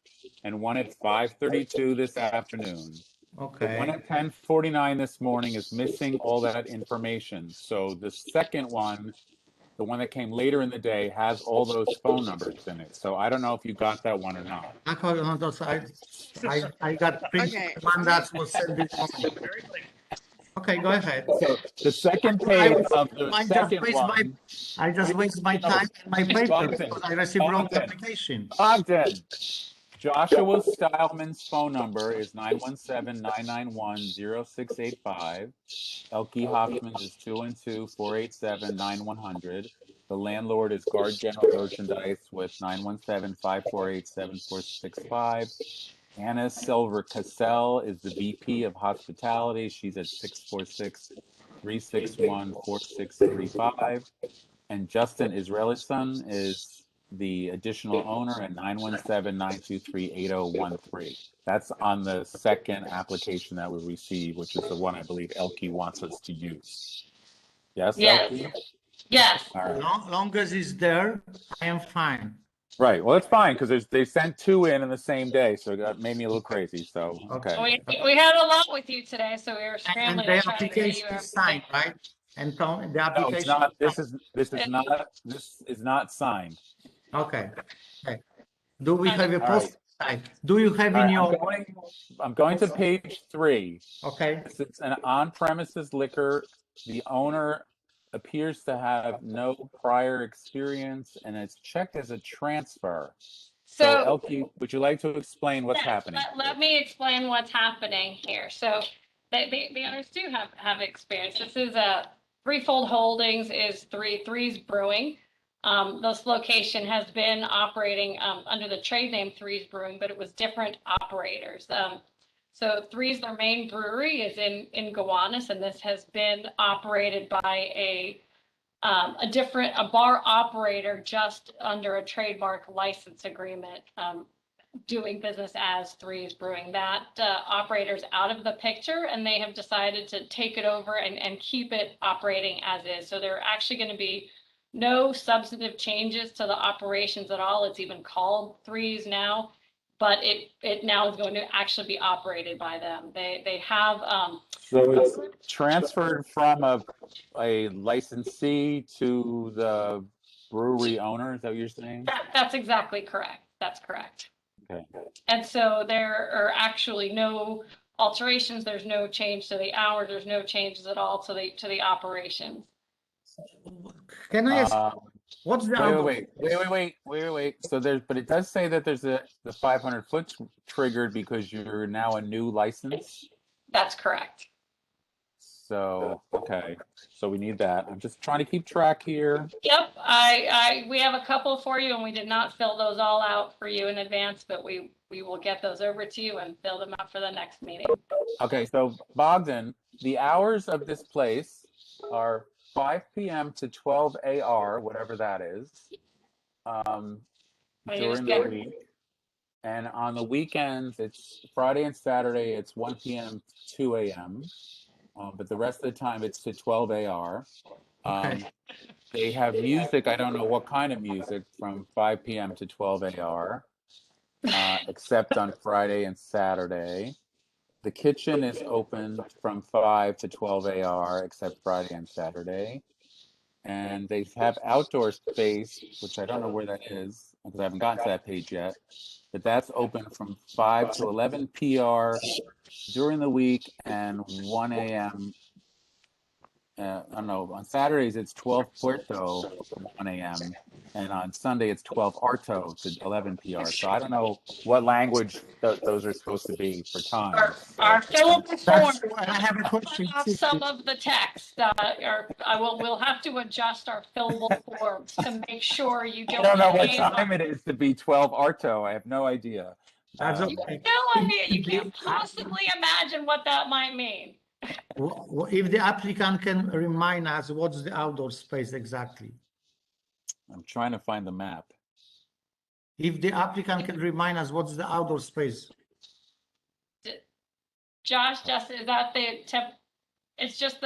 and one at 5:32 this afternoon. Okay. The one at 10:49 this morning is missing all that information. So the second one, the one that came later in the day, has all those phone numbers in it. So I don't know if you got that one or not. I got one that was sent this morning. Okay, go ahead. So the second page of the second one. I just waste my time and my paper because I received wrong application. Bogdan, Joshua Stileman's phone number is 917-991-0685. Elke Hoffman's is 212-487-9100. The landlord is Guard General Merchandise with 917-548-7465. Anna Silver Cassell is the VP of Hospitality. She's at 646-361-4635. And Justin Israelson is the additional owner at 917-923-8013. That's on the second application that we received, which is the one I believe Elke wants us to use. Yes, Yes. Elke? Yes. All right. Long as it's there, I am fine. Right. Well, it's fine because they sent two in the same day, so that made me a little crazy. So okay. We had a lot with you today, so we were And scrambling the to try to get you application is signed, right? And the No, application. it's not. This is not signed. Okay. Okay. Do we have a All right. post site? Do you have All in right, your? I'm going to page 3. Okay. It's an on-premises liquor. The owner appears to have no prior experience, and it's checked as a transfer. So, Elke, would you like to explain what's happening? Let me explain what's happening here. So the owners do have experience. This is a Threefold Holdings is Threes Brewing. This location has been operating under the trade name Threes Brewing, but it was different operators. So Threes, their main brewery is in Gowanus, and this has been operated by a bar operator just under a trademark license agreement, doing business as Threes Brewing. That operator's out of the picture, and they have decided to take it over and keep it operating as is. So there are actually going to be no substantive changes to the operations at all. It's even called Threes now, but it now is going to actually be operated by them. They have So it's transferred from a licensee to the brewery owner. Is that what you're saying? That's exactly correct. That's correct. Okay. And so there are actually no alterations. There's no change to the hours. There's no changes at all to the operations. Can I ask? What's the Wait. So but it does say that there's the 500 foot triggered because you're now a new license. That's correct. So, okay. So we need that. I'm just trying to keep track here. Yep. We have a couple for you, and we did not fill those all out for you in advance, but we will get those over to you and fill them out for the next meeting. Okay. So Bogdan, the hours of this place are 5 p.m. to 12 AR, whatever that is, during the week. And on the weekends, it's Friday and Saturday, it's 1 p.m. to 2 a.m. But the rest of the time, it's to 12 AR. They have music, I don't know what kind of music, from 5 p.m. to 12 AR, except on Friday and Saturday. The kitchen is open from 5 to 12 AR, except Friday and Saturday. And they have outdoor space, which I don't know where that is, because I haven't gotten to that page yet. But that's open from 5 to 11 PR during the week and 1 a.m. I don't know, on Saturdays it's 12 Puerto to 1 a.m. and on Sunday it's 12 Arto to 11 PR. So I don't know what language those are supposed to be for time. Our fillable forms I have a question. have some of the text. We'll have to adjust our fillable forms to make sure you don't. I don't know what time it is to be 12 Arto. I have no idea. That's You have no idea. You can't possibly imagine what that might mean. If the applicant can remind us what's the outdoor space exactly. I'm trying to find the map. If the applicant can remind us what's the outdoor space. Josh, Justin, is that the temp? It's just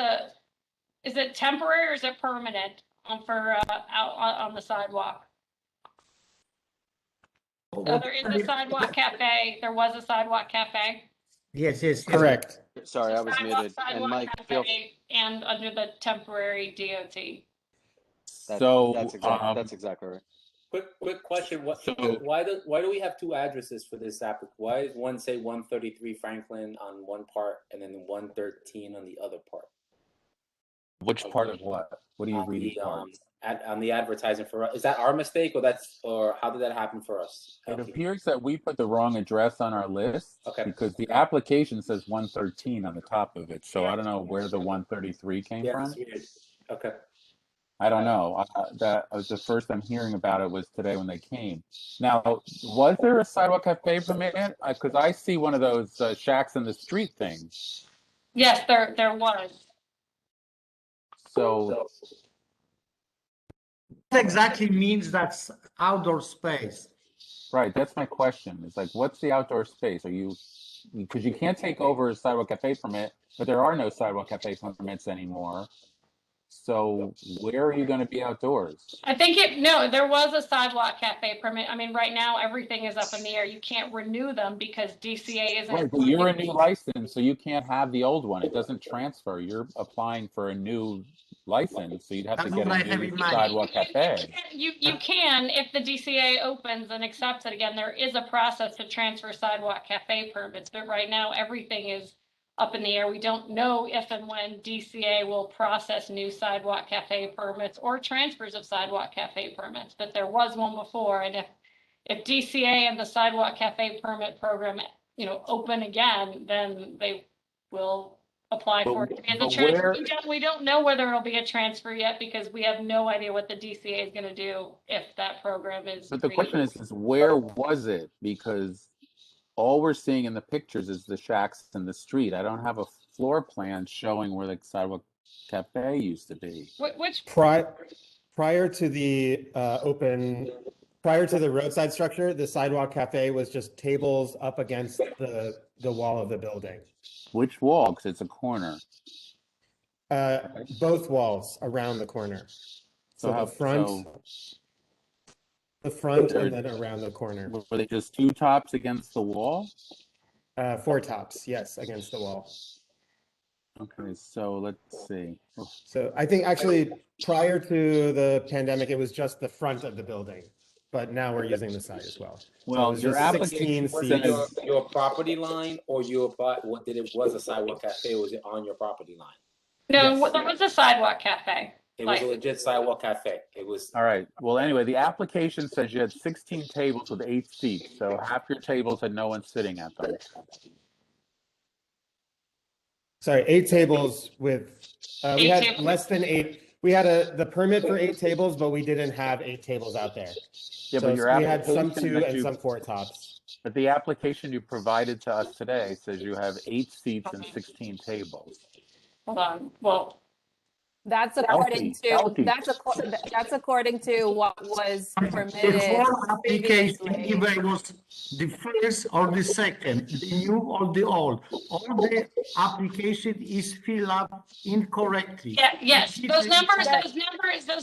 is it temporary or is it permanent for out on the sidewalk? So there is a sidewalk cafe. There was a sidewalk cafe. Yes. Correct. Sorry, I was muted. And Mike, feel and under the temporary DOT. that's exactly right. Quick question. Why do we have two addresses for this app? Why does one say 133 Franklin on one part and then 113 on the other part? Which part of what? What do you read? on the advertising for us. Is that our mistake, or how did that happen for us? It Elkie? appears that we put the wrong address on our list Okay. because the application says 113 on the top of it. So I don't know where the 133 came Yeah, from. that's weird. Okay. I don't know. That was the first I'm hearing about it was today when they came. Now, was there a sidewalk cafe permit? Because I see one of those shacks in the street things. Yes, there was. So What exactly means that's outdoor space? right, that's my question. It's like, what's the outdoor space? Are you, because you can't take over a sidewalk cafe permit, but there are no sidewalk cafe permits anymore. So where are you going to be outdoors? I think there was a sidewalk cafe permit. I mean, right now, everything is up in the air. You can't renew them because DCA isn't. Right, but you're a new license, so you can't have the old one. It doesn't transfer. You're applying for a new license, so you'd have to get a new sidewalk cafe. You can, if the DCA opens and accepts it again, there is a process to transfer sidewalk cafe permits, but right now, everything is up in the air. We don't know if and when DCA will process new sidewalk cafe permits or transfers of sidewalk cafe permits, but there was one before, and if DCA and the sidewalk cafe permit program, open again, then they will apply for it to be a transfer. We don't know whether it'll be a transfer yet because we have no idea what the DCA is going to do if that program is. But the question is where was it? Because all we're seeing in the pictures is the shacks in the street. I don't have a floor plan showing where the sidewalk cafe used to be. Which prior to the prior to the roadside structure, the sidewalk cafe was just tables up against the wall of the building. Which wall? Because it's a corner. Both walls around the corner. So how- the front, and then around the corner. Were they just two tops against the wall? Four tops, yes, against the wall. Okay, so let's see. So I think actually prior to the pandemic, it was just the front of the building, but now we're using the side as well. Well, so your application Was it your property line, or what did it was a sidewalk cafe? Or was it on your property line? No, there was a sidewalk cafe. It was a legit sidewalk cafe. It was. All right. Well, anyway, the application says you had 16 tables with 8 seats. So half your tables had no one sitting at them. Sorry, 8 tables with, we had less than 8. We had the permit for 8 tables, but we didn't have 8 tables out there. Yeah, so but your we had some application 2 that and you- some 4 tops. But the application you provided to us today says you have 8 seats and 16 tables. Hold on. Well, That's according Elkie. that's according to what was The permitted form application, previously. either it was the first or the second, the new or the old, all the application is filled up incorrectly. Yes, those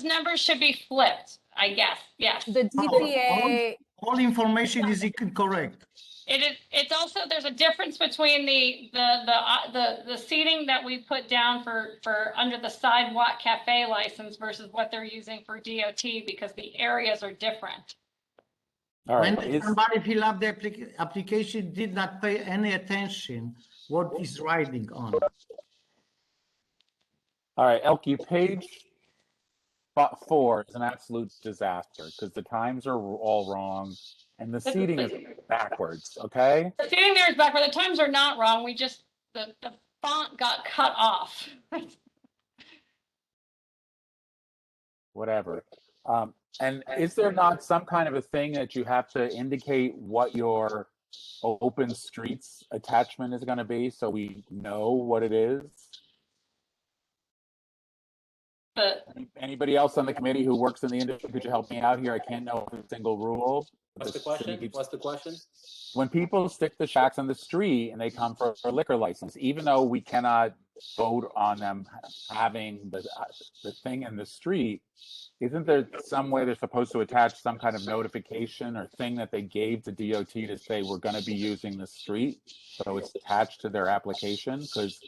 numbers should be flipped, I guess. Yes. The DCA. All information is incorrect. It's also, there's a difference between the seating that we put down for under the sidewalk cafe license versus what they're using for DOT because the areas are different. All right. When somebody fill up the application, did not pay any attention what is writing on. All right, Elkie, page 4 is an absolute disaster because the times are all wrong and the seating is backwards, okay? The seating there is backward. The times are not wrong. We just, the font got cut off. Whatever. And is there not some kind of a thing that you have to indicate what your open streets attachment is going to be so we know what it is? Anybody else on the committee who works in the industry, could you help me out here? I can't know a single rule. What's the question? What's the question? When people stick the shacks on the street and they come for a liquor license, even though we cannot vote on them having the thing in the street, isn't there some way they're supposed to attach some kind of notification or thing that they gave to DOT to say we're going to be using the street? So it's attached to their application? Because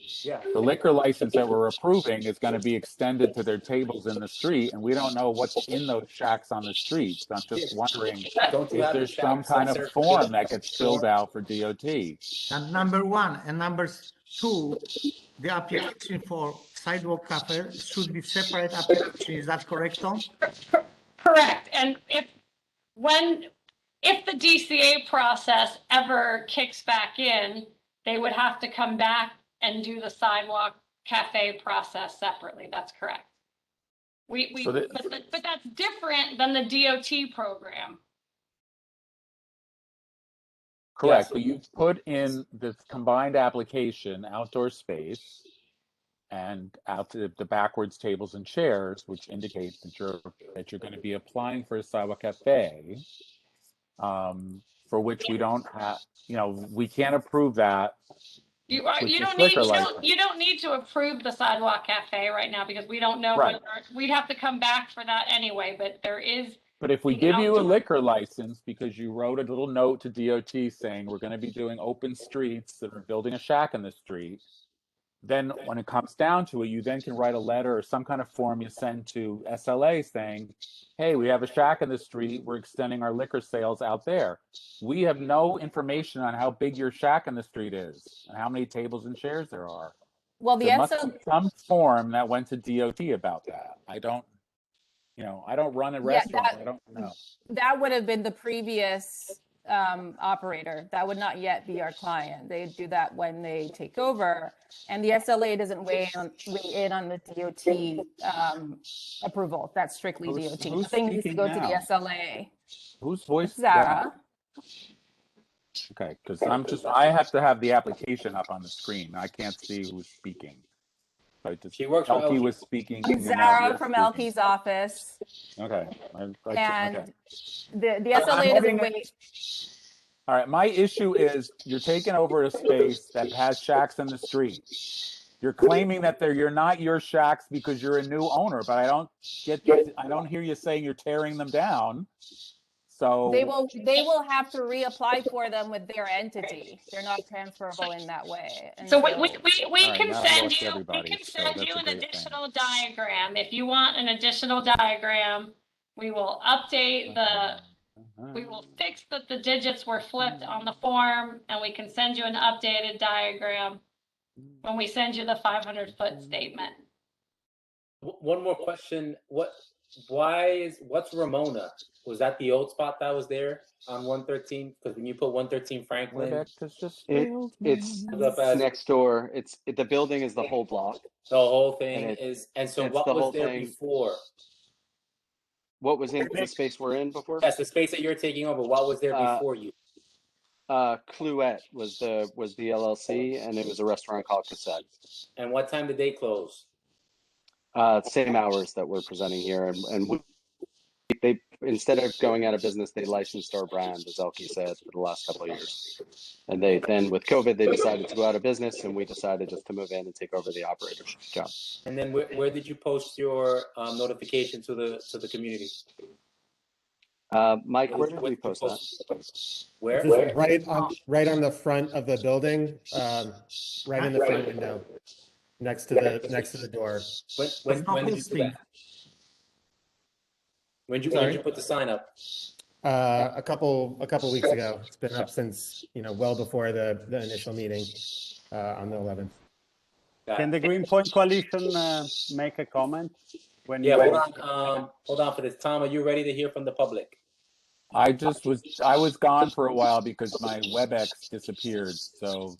the liquor license that we're approving is going to be extended to their tables in the street, and we don't know what's in those shacks on the street. So I'm just wondering if there's some kind of form that gets filled out for DOT. And number one, and number 2, the application for sidewalk cafe should be separate application. Is that correct, Tom? Correct. And if the DCA process ever kicks back in, they would have to come back and do the sidewalk cafe process separately. That's correct. But that's different than the DOT program. Correct, Yes. but you put in this combined application, outdoor space, and out to the backwards tables and chairs, which indicates that you're going to be applying for a sidewalk cafe, for which we don't have, we can't approve that. You with don't this liquor need license. you don't need to approve the sidewalk cafe right now because we don't know Right. we'd have to come back for that anyway. But there is. But if we the give you a outdoor- liquor license because you wrote a little note to DOT saying we're going to be doing open streets that are building a shack in the street, then when it comes down to it, you then can write a letter or some kind of form you send to SLA saying, hey, we have a shack in the street. We're extending our liquor sales out there. We have no information on how big your shack in the street is and how many tables and chairs there are. Well, the There must SLA, be some form that went to DOT about that. I don't run a restaurant. I don't know. that would have been the previous operator. That would not yet be our client. They do that when they take over, and the SLA doesn't weigh in on the DOT approval. That's strictly Who's DOT. Nothing needs to speaking go to the now? SLA. Whose voice? is Zara. that? Okay, because I have to have the application up on the screen. I can't see who's speaking. She works for Elke LG. was speaking. Zara from Elke's office. Okay. And okay. the SLA doesn't wait. All right. My issue is you're taking over a space that has shacks in the street. You're claiming that you're not your shacks because you're a new owner, but I don't hear you saying you're tearing them down. So They will have to reapply for them with their entity. They're not transferable in that way. And So we right, can now I've send lost you everybody, so that's a an great additional diagram. If you want an additional diagram, we will update we will fix that the digits were flipped on the form, and we can send you an updated diagram when we send you the 500-foot statement. One more question. What's Ramona? Was that the old spot that was there on 113? Because when you put 113 Franklin, It's next door. The building is the whole block. the whole thing and so it's what the was whole there thing. before? What was in the space we're in before? Yes, the space that you're taking over. What was there before you? Cluette was the LLC, and it was a restaurant called Cassette. And what time did they close? Same hours that we're presenting here, and they instead of going out of business, they licensed our brand, as Elke said, for the last couple of years. And then with COVID, they decided to go out of business, and we decided just to move in and take over the operator's job. And then where did you post your notification to the community? Mike, where did we post that? Where? Just right on the front of the building, right in the front window, next to the door. When did you do that? When did you put the sign up? A couple weeks ago. It's been up since well before the initial meeting on the 11th. Can the Greenpoint Coalition make a comment? Hold on for this. Tom, are you ready to hear from the public? I was gone for a while because my WebEx disappeared. So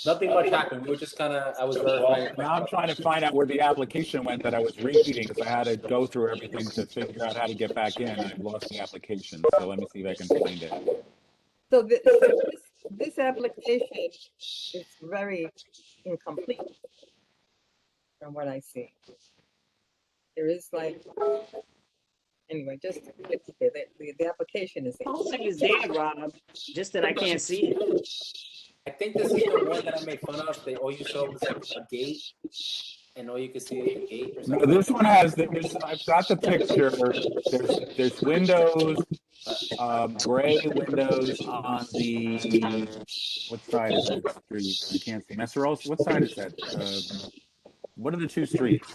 nothing much happened. We were just I was verifying. Now I'm trying to find out where the application went that I was reading because I had to go through everything to figure out how to get back in. I've lost the application. So let me see if I can find it. So this application is very incomplete from what I see. There is anyway, just the application is there. Whole thing is there, Rob. Just that I can't see it. I think this is the one that I made fun of. All you saw was a gate, and all you could see is a gate. Or something. No, this one has. I've got the picture. There's windows, gray windows on the. What side is that street? I can't see. Messeros. What side is that? What are the two streets?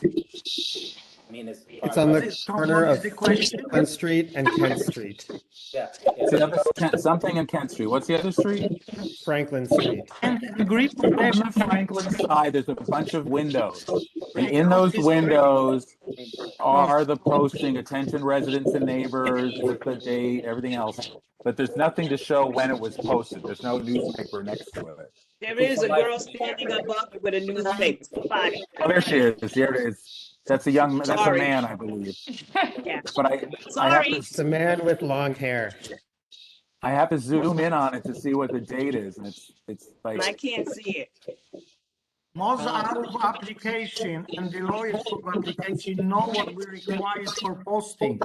It's on the corner of Front Street and Kent Street. Yeah, What's the other, something in Kent Street. What's the other street? Franklin Street. And agree On possession. the Franklin side, there's a bunch of windows. And Take in out those this windows are the posting, attention residents and neighbors with the date, everything else. But there's nothing to show when it was posted. There's no newspaper next to it. There is a girl standing above it with a newspaper. Find it. Oh, there she is. Here it is. That's a Sorry. man, I believe. Yeah. But I have Sorry. It's a man with long hair. I have to zoom in on it to see what the date is, and it's like I can't see it. Most out of application and the lawyers for application know what we require for posting.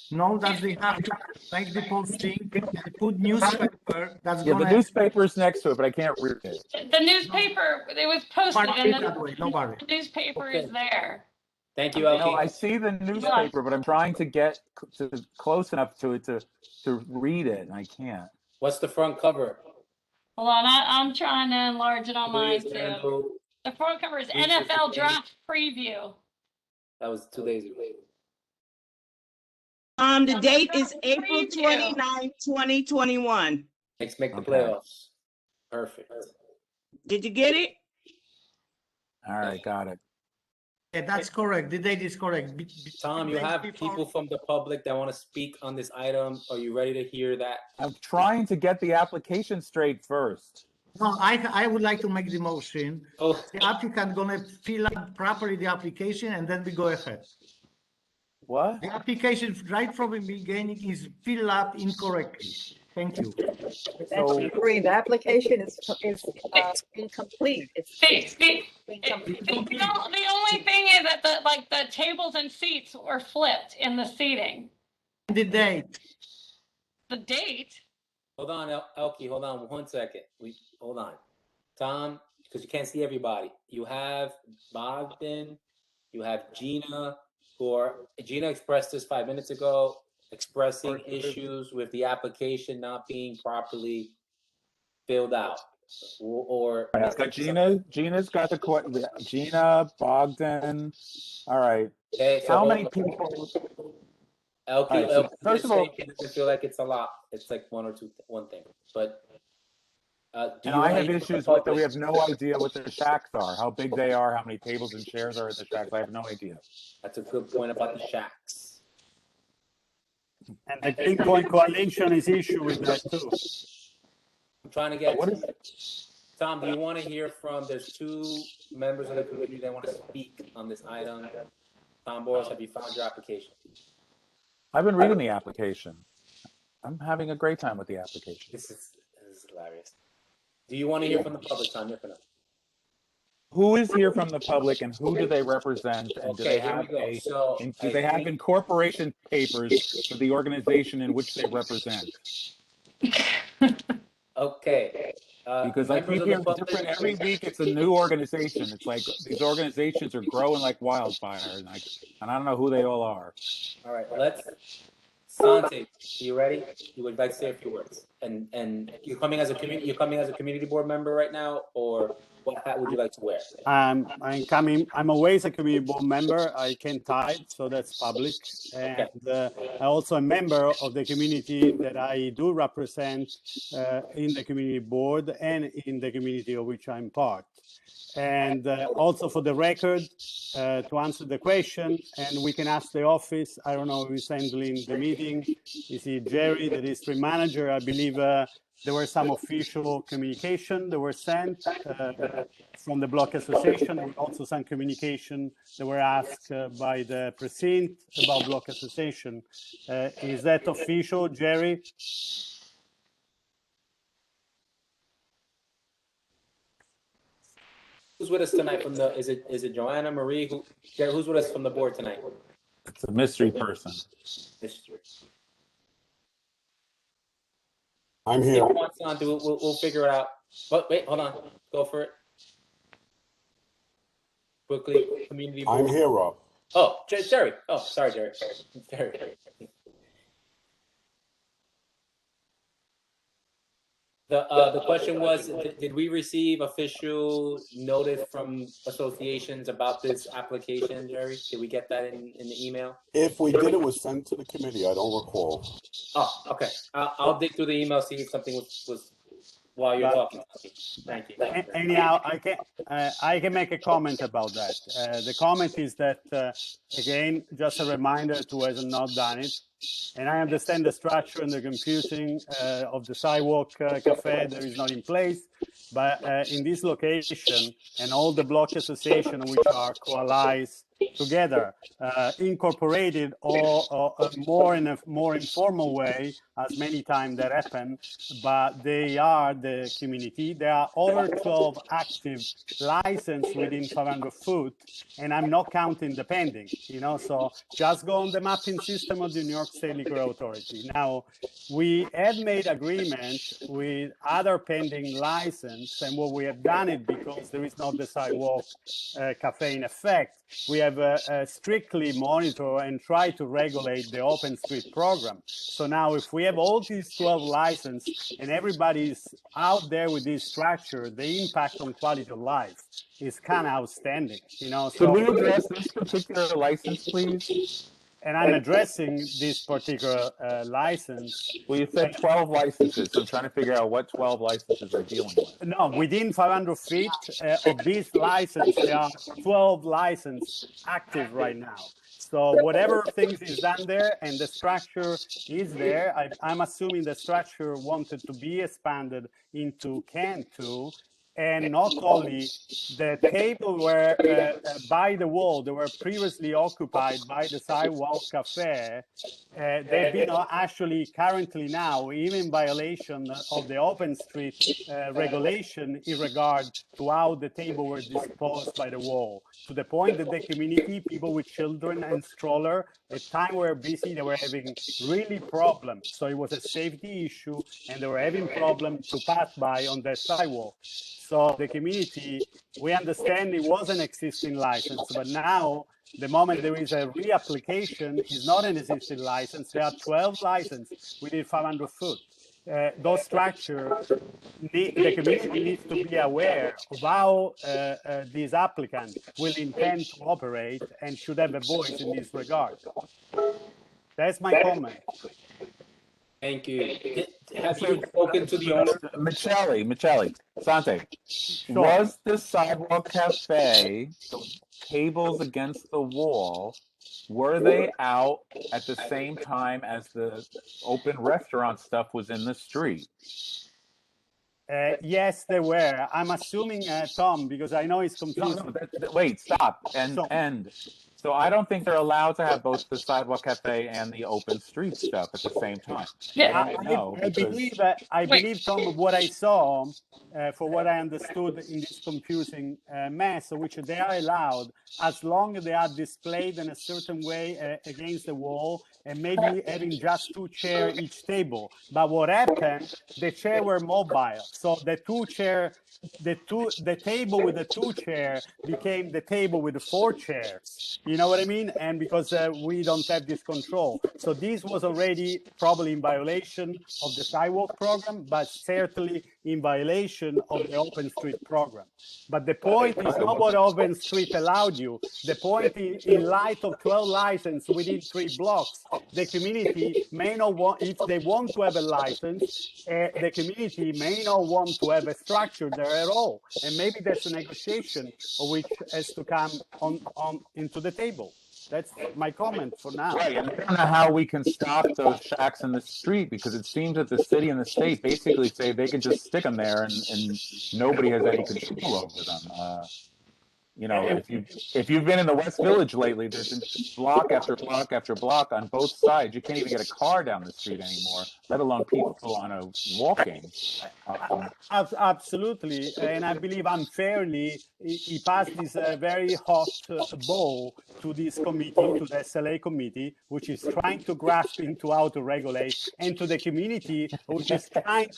Know that they have to make the posting, and put newspaper that's yeah, the gonna. newspaper's next to it, but I can't read it. The newspaper, it was posted Nobody and read that way, nobody. the newspaper is there. Thank you, No, Elkie. I see the newspaper, but I'm trying to get close enough to it to read it, and I can't. What's the front cover? Hold on, I'm trying to enlarge it on mine Please too. handle- The front cover is Please NFL just- draft preview. That was 2 days ago. The date is April 29, 2021. Let's make the Okay. playoffs. Perfect. Did you get it? All right, got it. Yeah, that's correct. The date is correct. Tom, you have people from the public that want to speak on this item. Are you ready to hear that? I'm trying to get the application straight first. No, I would like to make the motion. Oh, The applicant gonna fill out properly the application and then we go ahead. What? The application right from the beginning is filled out incorrectly. Thank you. That's agree. The application is incomplete. It's incomplete. The only thing is that the tables and seats were flipped in the seating. The date. The date, hold on, Elkie. Hold on 1 second. Hold on, Tom, because you can't see everybody. You have Bogdan. You have Gina. Gina expressed this 5 minutes ago, expressing issues with the application not being properly filled out. Or So Gina's got the Gina, Bogdan. All right. Okay, so how many people? Elkie, so first of all, doesn't feel like it's a lot. It's like one thing. But and I have issues with that. We have no idea what the shacks are, how big they are, how many tables and chairs are in the shacks. I have no idea. That's a good point about the shacks. And the Green Point Coalition is issue with that too. I'm trying to get. Tom, do you want to hear from? There's 2 members of the community that want to speak on this item. Tom Boris, have you found your application? I've been reading the application. I'm having a great time with the application. This is hilarious. Do you want to hear from the public, Tom? Yes or no? Who is here from the public, and who do they represent? And do they have do they have incorporation papers for the organization in which they represent? Okay. Because I keep hearing different every week. It's a new organization. It's like these organizations are growing like wildfire, and I don't know who they all are. All right, let's. Sante, you ready? You would like to say a few words, and you're coming as a community board member right now, or what hat would you like to wear? I'm always a community board member. I can type, so that's public. And I also a member of the community that I do represent in the community board and in the community of which I'm part. And also for the record, to answer the question, and we can ask the office, I don't know who's handling the meeting. Is it Jerry, the district manager? I believe there were some official communication that were sent from the block association. There were also some communication that were asked by the precinct about block association. Is that official, Jerry? Who's with us tonight from the? Is it Joanna Marie? Who's with us from the board tonight? It's a mystery person. Mystery. I'm here. If you want to do it, we'll figure it out. But wait, hold on. Go for it. Quickly, community board. I'm here, Rob. Oh, Jerry. Oh, sorry, Jerry. Jerry. The question was, did we receive official notice from associations about this application, Jerry? Did we get that in the email? If we did, it was sent to the committee. I don't recall. Oh, okay. I'll dig through the email, see if something was while you're talking. Thank you. Anyhow, I can make a comment about that. The comment is that, again, just a reminder to who has not done it, and I understand the structure and the confusing of the sidewalk cafe that is not in place, but in this location and all the block association which are coalesced together, incorporated or more in a more informal way, as many times that happen, but they are the community. There are over 12 active licenses within 500 foot, and I'm not counting the pending, so just go on the mapping system of the New York State Liquor Authority. Now, we have made agreement with other pending license, and what we have done it because there is not the sidewalk cafe in effect. We have strictly monitor and try to regulate the open street program. So now if we have all these 12 licenses and everybody's out there with this structure, the impact on quality of life is kind of outstanding, Could we address this particular license, please? And I'm addressing this particular license. Well, you said 12 licenses. So I'm trying to figure out what 12 licenses we're dealing with. No, within 500 feet of this license, there are 12 licenses active right now. So whatever things is done there and the structure is there, I'm assuming the structure wanted to be expanded into Can 2. And not only the table were by the wall, they were previously occupied by the sidewalk cafe. They've been actually currently now even in violation of the open street regulation in regard to how the table were disposed by the wall, to the point that the community, people with children and stroller, at time were busy, they were having really problems. So it was a safety issue and they were having problems to pass by on the sidewalk. So the community, we understand it was an existing license, but now the moment there is a reapplication, is not an existing license. There are 12 licenses within 500 foot. Those structures, the community needs to be aware of how these applicants will intend to operate and should have a voice in this regard. That's my comment. Thank you. Have you spoken to the owner? Michelli, Sante, was the sidewalk cafe, the tables against the wall, were they out at the same time as the open restaurant stuff was in the street? Yes, they were. I'm assuming, Tom, because I know it's confusing. No, wait, stop. So I don't think they're allowed to have both the sidewalk cafe and the open street stuff at the same time. Yeah, I believe, Tom, what I saw, for what I understood in this confusing mess, which they are allowed as long as they are displayed in a certain way against the wall, and maybe having just 2 chairs each table. But what happened, the chairs were mobile. So the table with the 2 chairs became the table with the 4 chairs. You know what I mean? And because we don't have this control. So this was already probably in violation of the sidewalk program, but certainly in violation of the open street program. But the point is not what open street allowed you. The point is, in light of 12 licenses within 3 blocks, the community may not want, if they want to have a license, the community may not want to have a structure there at all. And maybe that's a negotiation which has to come on into the table. That's my comment for now. Right, and I don't know how we can stop those shacks in the street, because it seems that the city and the state basically say they can just stick them there and nobody has any control over them. If you've been in the West Village lately, there's been block after block after block on both sides. You can't even get a car down the street anymore, let alone people on walking. Absolutely, and I believe unfairly, he passed this very hot ball to this committee, to the SLA committee, which is trying to grasp into how to regulate, and to the community, which is trying,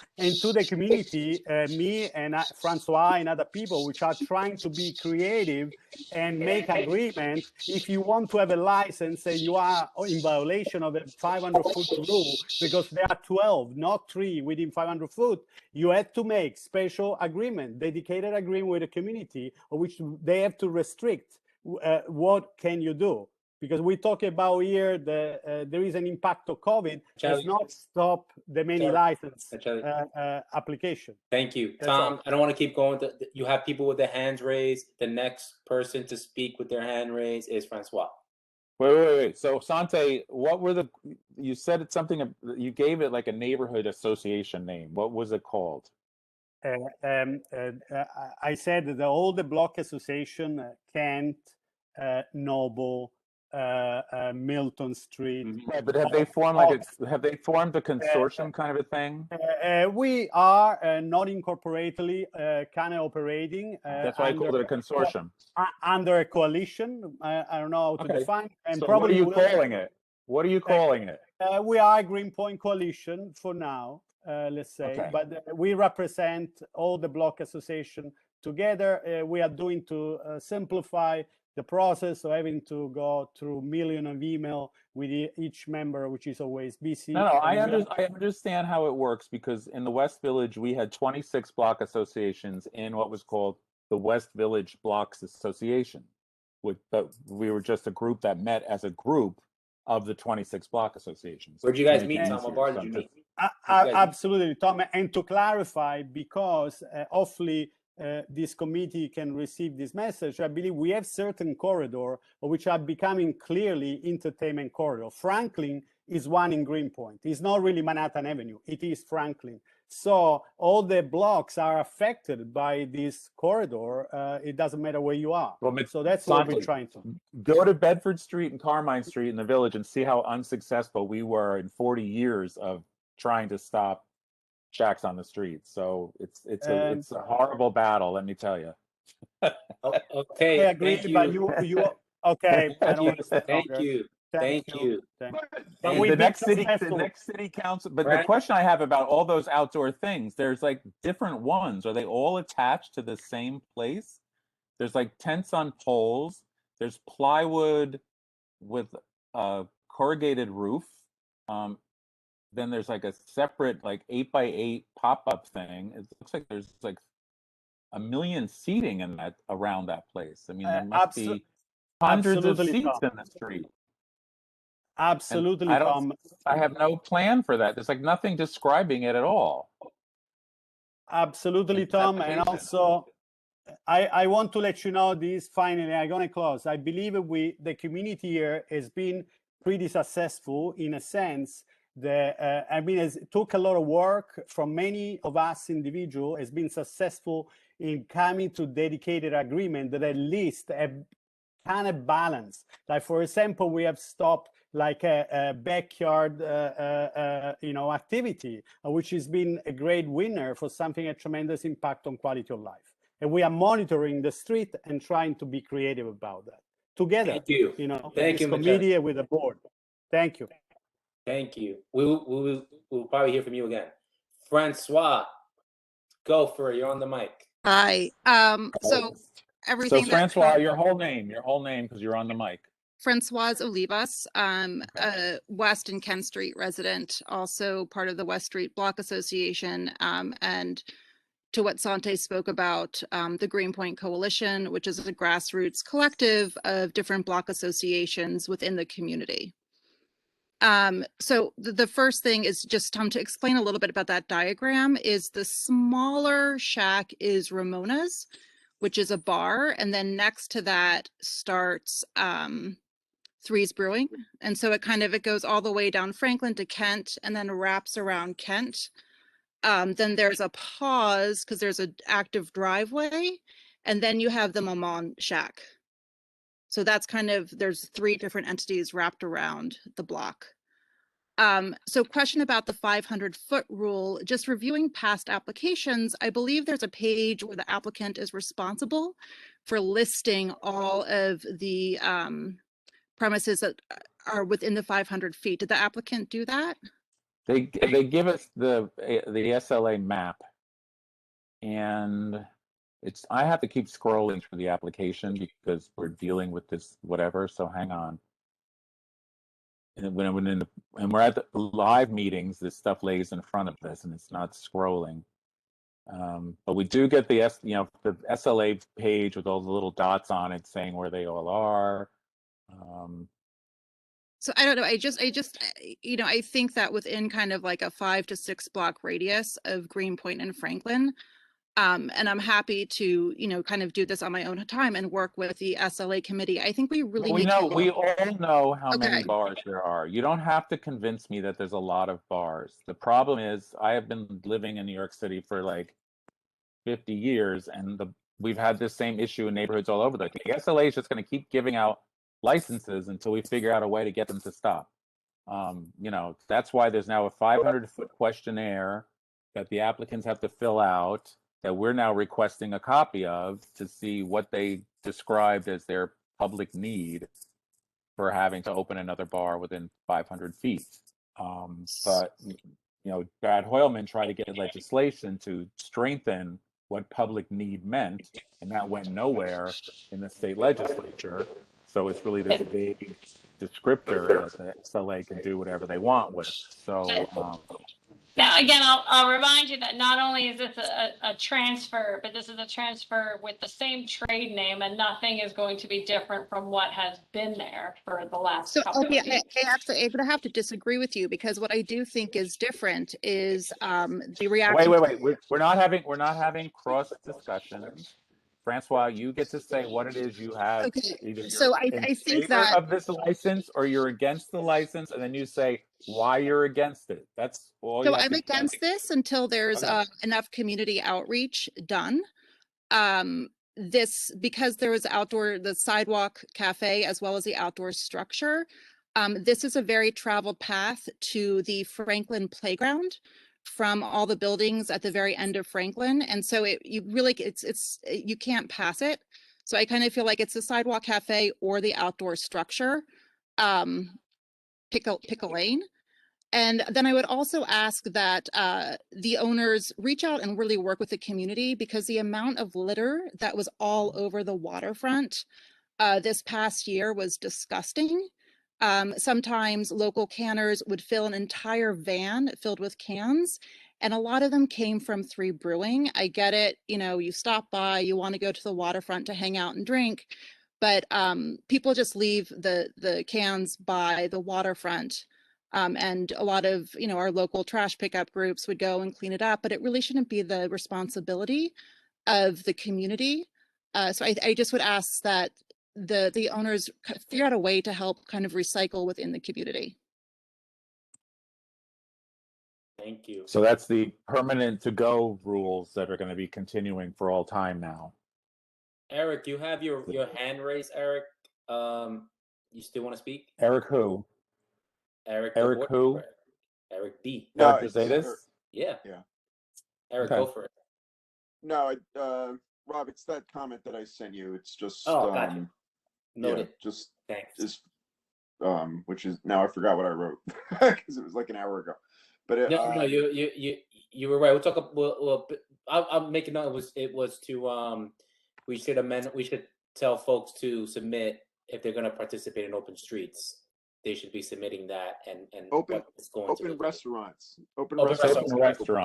me and Francois and other people, which are trying to be creative creative and make agreement. If you want to have a license and you are in violation of a 500-foot rule, because there are 12, not 3 within 500 foot, you have to make special agreement, dedicated agreement with the community, of which they have to restrict what can you do. Because we talk about here, there is an impact of COVID, does not stop the many license application. Thank you. That's Tom, all. I don't want to keep going. You have people with their hands raised. The next person to speak with their hand raised is Francois. Wait. So Sante, what were you said it's something, you gave it like a neighborhood association name. What was it called? I said that all the block association, Kent, Noble, Milton Street. Right, but have they formed have they formed a consortium kind of a thing? We are not incorporatedly kind of operating. That's why I called it a consortium. Under a coalition. I don't know how to define. And so probably what are you calling it? What are you calling it? We are a Greenpoint Coalition for now, let's say, but we represent all the block association together. We are doing to simplify the process of having to go through millions of email with each member, which is always busy. No, I understand how it works, because in the West Village, we had 26 block associations in what was called the West Village Blocks Association. But we were just a group that met as a group of the 26 block associations. Where'd you guys meet, Tom? What bar did you meet? Absolutely, Tom. And to clarify, because hopefully this committee can receive this message, I believe we have certain corridors which are becoming clearly entertainment corridor. Franklin is one in Greenpoint. It's not really Manhattan Avenue. It is Franklin. So all the blocks are affected by this corridor. It doesn't matter where you are. Well, so that's what we're trying to go to Bedford Street and Carmine Street in the Village and see how unsuccessful we were in 40 years of trying to stop shacks on the street. So it's a horrible battle, let me tell you. Okay, I agree, thank you. but you okay. I don't want to stay Thank longer. you. Thank you. But the next city council. But the question I have about all those outdoor things, there's like different ones. Are they all attached to the same place? There's like tents on poles. There's plywood with a corrugated roof. Then there's like a separate like 8x8 pop-up thing. It looks like there's like 1 million seating in that around that place. I mean, there must be hundreds of seats in the street. Absolutely, Tom. I have no plan for that. There's like nothing describing it at all. Absolutely, Tom. And also, I want to let you know this finally. I'm going to close. I believe the community here has been pretty successful in a sense. I mean, it took a lot of work from many of us individuals. Has been successful in coming to dedicated agreement that at least have kind of balance. Like, for example, we have stopped like a backyard, activity, which has been a great winner for something a tremendous impact on quality of life. And we are monitoring the street and trying to be creative about that together. Thank you. Thank you, committee with the board. Thank you. Thank you. We'll probably hear from you again. Francois, go for it. You're on the mic. Hi. So everything. So Francois, your whole name, because you're on the mic. Francoise Olivas, a West and Kent Street resident, also part of the West Street Block Association, and to what Sante spoke about, the Greenpoint Coalition, which is a grassroots collective of different block associations within the community. So the first thing is just to explain a little bit about that diagram. Is the smaller shack is Ramona's, which is a bar, and then next to that starts Three's Brewing. And so it goes all the way down Franklin to Kent and then wraps around Kent. Then there's a pause because there's an active driveway, and then you have the Maman Shack. So that's there's 3 different entities wrapped around the block. So question about the 500-foot rule, just reviewing past applications, I believe there's a page where the applicant is responsible for listing all of the premises that are within the 500 feet. Did the applicant do that? They give us the SLA map, and I have to keep scrolling through the application because we're dealing with this whatever, so hang on. And when we're at the live meetings, this stuff lays in front of us and it's not scrolling. But we do get the the SLA page with all the little dots on it saying where they all are. So I don't know. I just, I think that within kind of like a 5 to 6 block radius of Greenpoint and Franklin, and I'm happy to, kind of do this on my own time and work with the SLA committee. I think we really we need know, to. we all know how many Okay. bars there are. You don't have to convince me that there's a lot of bars. The problem is I have been living in New York City for like 50 years, and we've had this same issue in neighborhoods all over. The SLA is just going to keep giving out licenses until we figure out a way to get them to stop. That's why there's now a 500-foot questionnaire that the applicants have to fill out that we're now requesting a copy of to see what they described as their public need for having to open another bar within 500 feet. But Brad Hoylman tried to get legislation to strengthen what public need meant, and that went nowhere in the state legislature. So it's really this vague descriptor that the SLA can do whatever they want with. So Now, again, I'll remind you that not only is this a transfer, but this is a transfer with the same trade name, and nothing is going to be different from what has been there for the last couple of years. I'm gonna have to disagree with you, because what I do think is different is the reaction. wait. We're not having cross discussions. Francois, you get to say what it is you have. Okay. Either So you're I in think favor that of this license or you're against the license, and then you say why you're against it. That's all you So have I'm to against this until there's Okay. enough community outreach done. Because there was the sidewalk cafe as well as the outdoor structure. This is a very traveled path to the Franklin playground from all the buildings at the very end of Franklin. And so you can't pass it. So I kind of feel like it's the sidewalk cafe or the outdoor structure. Pick a lane. And then I would also ask that the owners reach out and really work with the community, because the amount of litter that was all over the waterfront this past year was disgusting. Sometimes local canners would fill an entire van filled with cans, and a lot of them came from 3 Brewing. I get it, you stop by, you want to go to the waterfront to hang out and drink, but people just leave the cans by the waterfront. And a lot of, our local trash pickup groups would go and clean it up, but it really shouldn't be the responsibility of the community. So I just would ask that the owners figure out a way to help kind of recycle within the community. Thank you. So that's the permanent to-go rules that are going to be continuing for all time now. Eric, you have your hand raised, Eric. You still want to speak? Eric who? Eric who? Eric B. Eric Brisadis? Yeah. Yeah. Eric, Okay. go for it. No, Rob, it's that comment that I sent you. It's just gotcha. Noted. Yeah, just thanks. Which is now I forgot what I wrote because it was like an hour ago. But No, you were right. We'll talk. I'll make a note. It was to we should tell folks to submit if they're going to participate in open streets. They should be submitting that and open what's going open to restaurants. Open restaurants.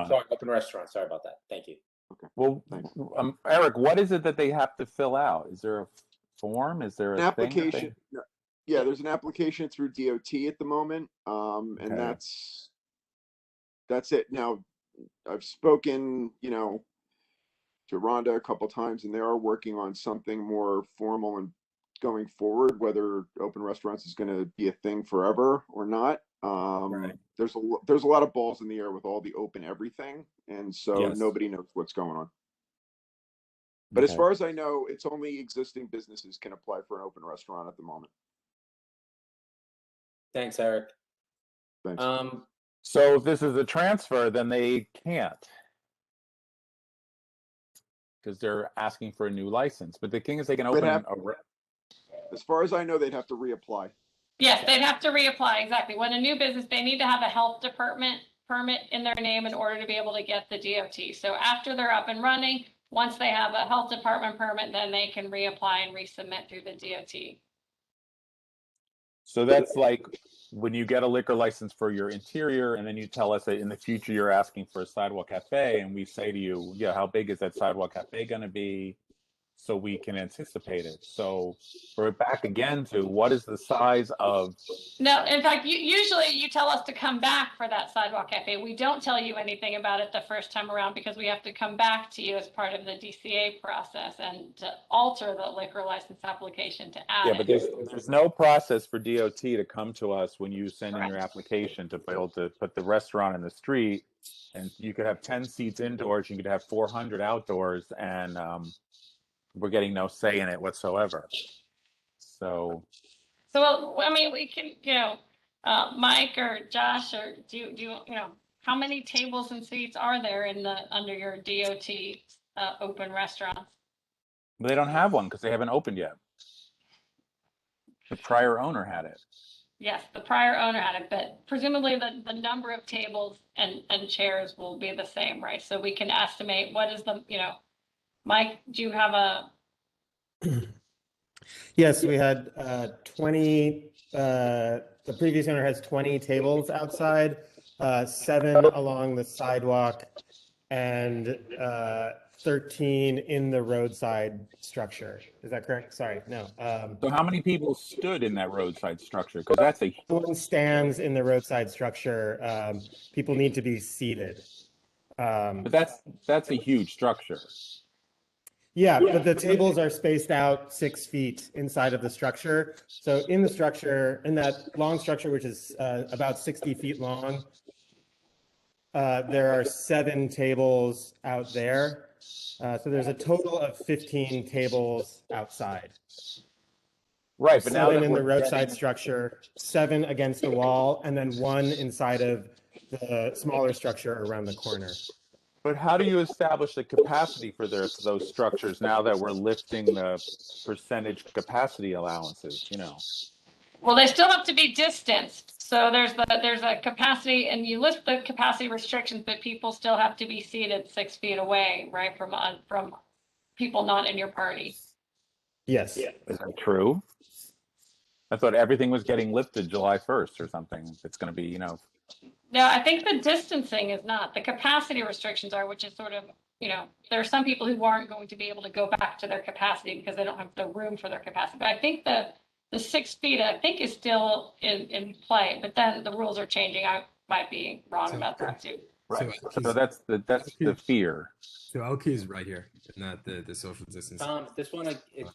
Sorry, open restaurants. Sorry about that. Thank you. Okay. Well, Eric, what is it that they have to fill out? Is there a form? Is there An a application? Yeah, there's an application through DOT at the moment, and Okay. that's it. Now, I've spoken, to Rhonda a couple times, and they are working on something more formal and going forward. Whether open restaurants is going to be a thing forever or not, there's a lot of balls in the air with all the open everything, and so Yes. nobody knows what's going on. But as far as I know, it's only existing businesses can apply for an open restaurant at the moment. Thanks, Eric. Thanks. So if this is a transfer, then they can't, because they're asking for a new license. But the thing is, they can open as far as I know, they'd have to reapply. Yes, they'd have to reapply, exactly. When a new business, they need to have a health department permit in their name in order to be able to get the DOT. So after they're up and running, Once they have a health department permit, then they can reapply and resubmit through the DOT. So that's like when you get a liquor license for your interior, and then you tell us that in the future you're asking for a sidewalk cafe, and we say to you, yeah, how big is that sidewalk cafe going to be? So we can anticipate it. So we're back again to what is the size of. No, in fact, usually you tell us to come back for that sidewalk cafe. We don't tell you anything about it the first time around because we have to come back to you as part of the DCA process and to alter the liquor license application to add Yeah, it. but there's no process for DOT to come to us when you send in your application to be able to put the restaurant in the street, and you could have 10 seats indoors, you could have 400 outdoors, and we're getting no say in it whatsoever. So So, I mean, we can, Mike or Josh, or do you, how many tables and seats are there under your DOT open restaurants? they don't have one because they haven't opened yet. The prior owner had it. Yes, the prior owner had it, but presumably the number of tables and chairs will be the same, right? So we can estimate what is the, Mike, do you have a? Yes, we had 20, the previous owner has 20 tables outside, 7 along the sidewalk, and 13 in the roadside structure. Is that correct? Sorry, no. So how many people stood in that roadside structure? Because that's a One stands in the roadside structure. People need to be seated. but that's a huge structure. Yeah, but the tables are spaced out 6 feet inside of the structure. So in the structure, in that long structure, which is about 60 feet long, there are 7 tables out there. So there's a total of 15 tables outside. Right, but now 7 that in the we're roadside getting- structure, 7 against the wall, and then 1 inside of the smaller structure around the corner. But how do you establish the capacity for those structures now that we're lifting the percentage capacity allowances, Well, they still have to be distanced. So there's a capacity, and you list the capacity restrictions, but people still have to be seated 6 feet away, right, from people not in your party. Yes. Is that true? I thought everything was getting lifted July 1st or something. It's going to be, No, I think the distancing is not. The capacity restrictions are, which is sort of, there are some people who aren't going to be able to go back to their capacity because they don't have the room for their capacity. But I think the 6 feet, I think, is still in play. But then the rules are changing. I might be wrong about that too. right. So that's the fear. So Elkie is right here, not the social distance. Tom, this one,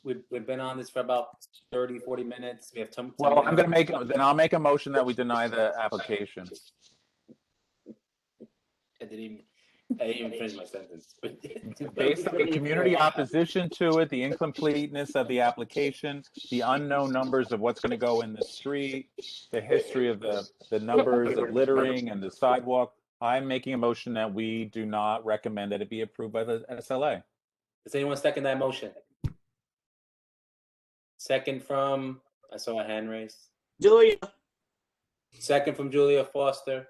we've been on this for about 30, 40 minutes. We have Well, I'll make a motion that we deny the application. I didn't even finish my sentence. Based on the community opposition to it, the incompleteness of the application, the unknown numbers of what's going to go in the street, the history of the numbers of littering and the sidewalk, I'm making a motion that we do not recommend that it be approved by the SLA. Does anyone second that motion? Second from, I saw a hand raised. Julia. Second from Julia Foster.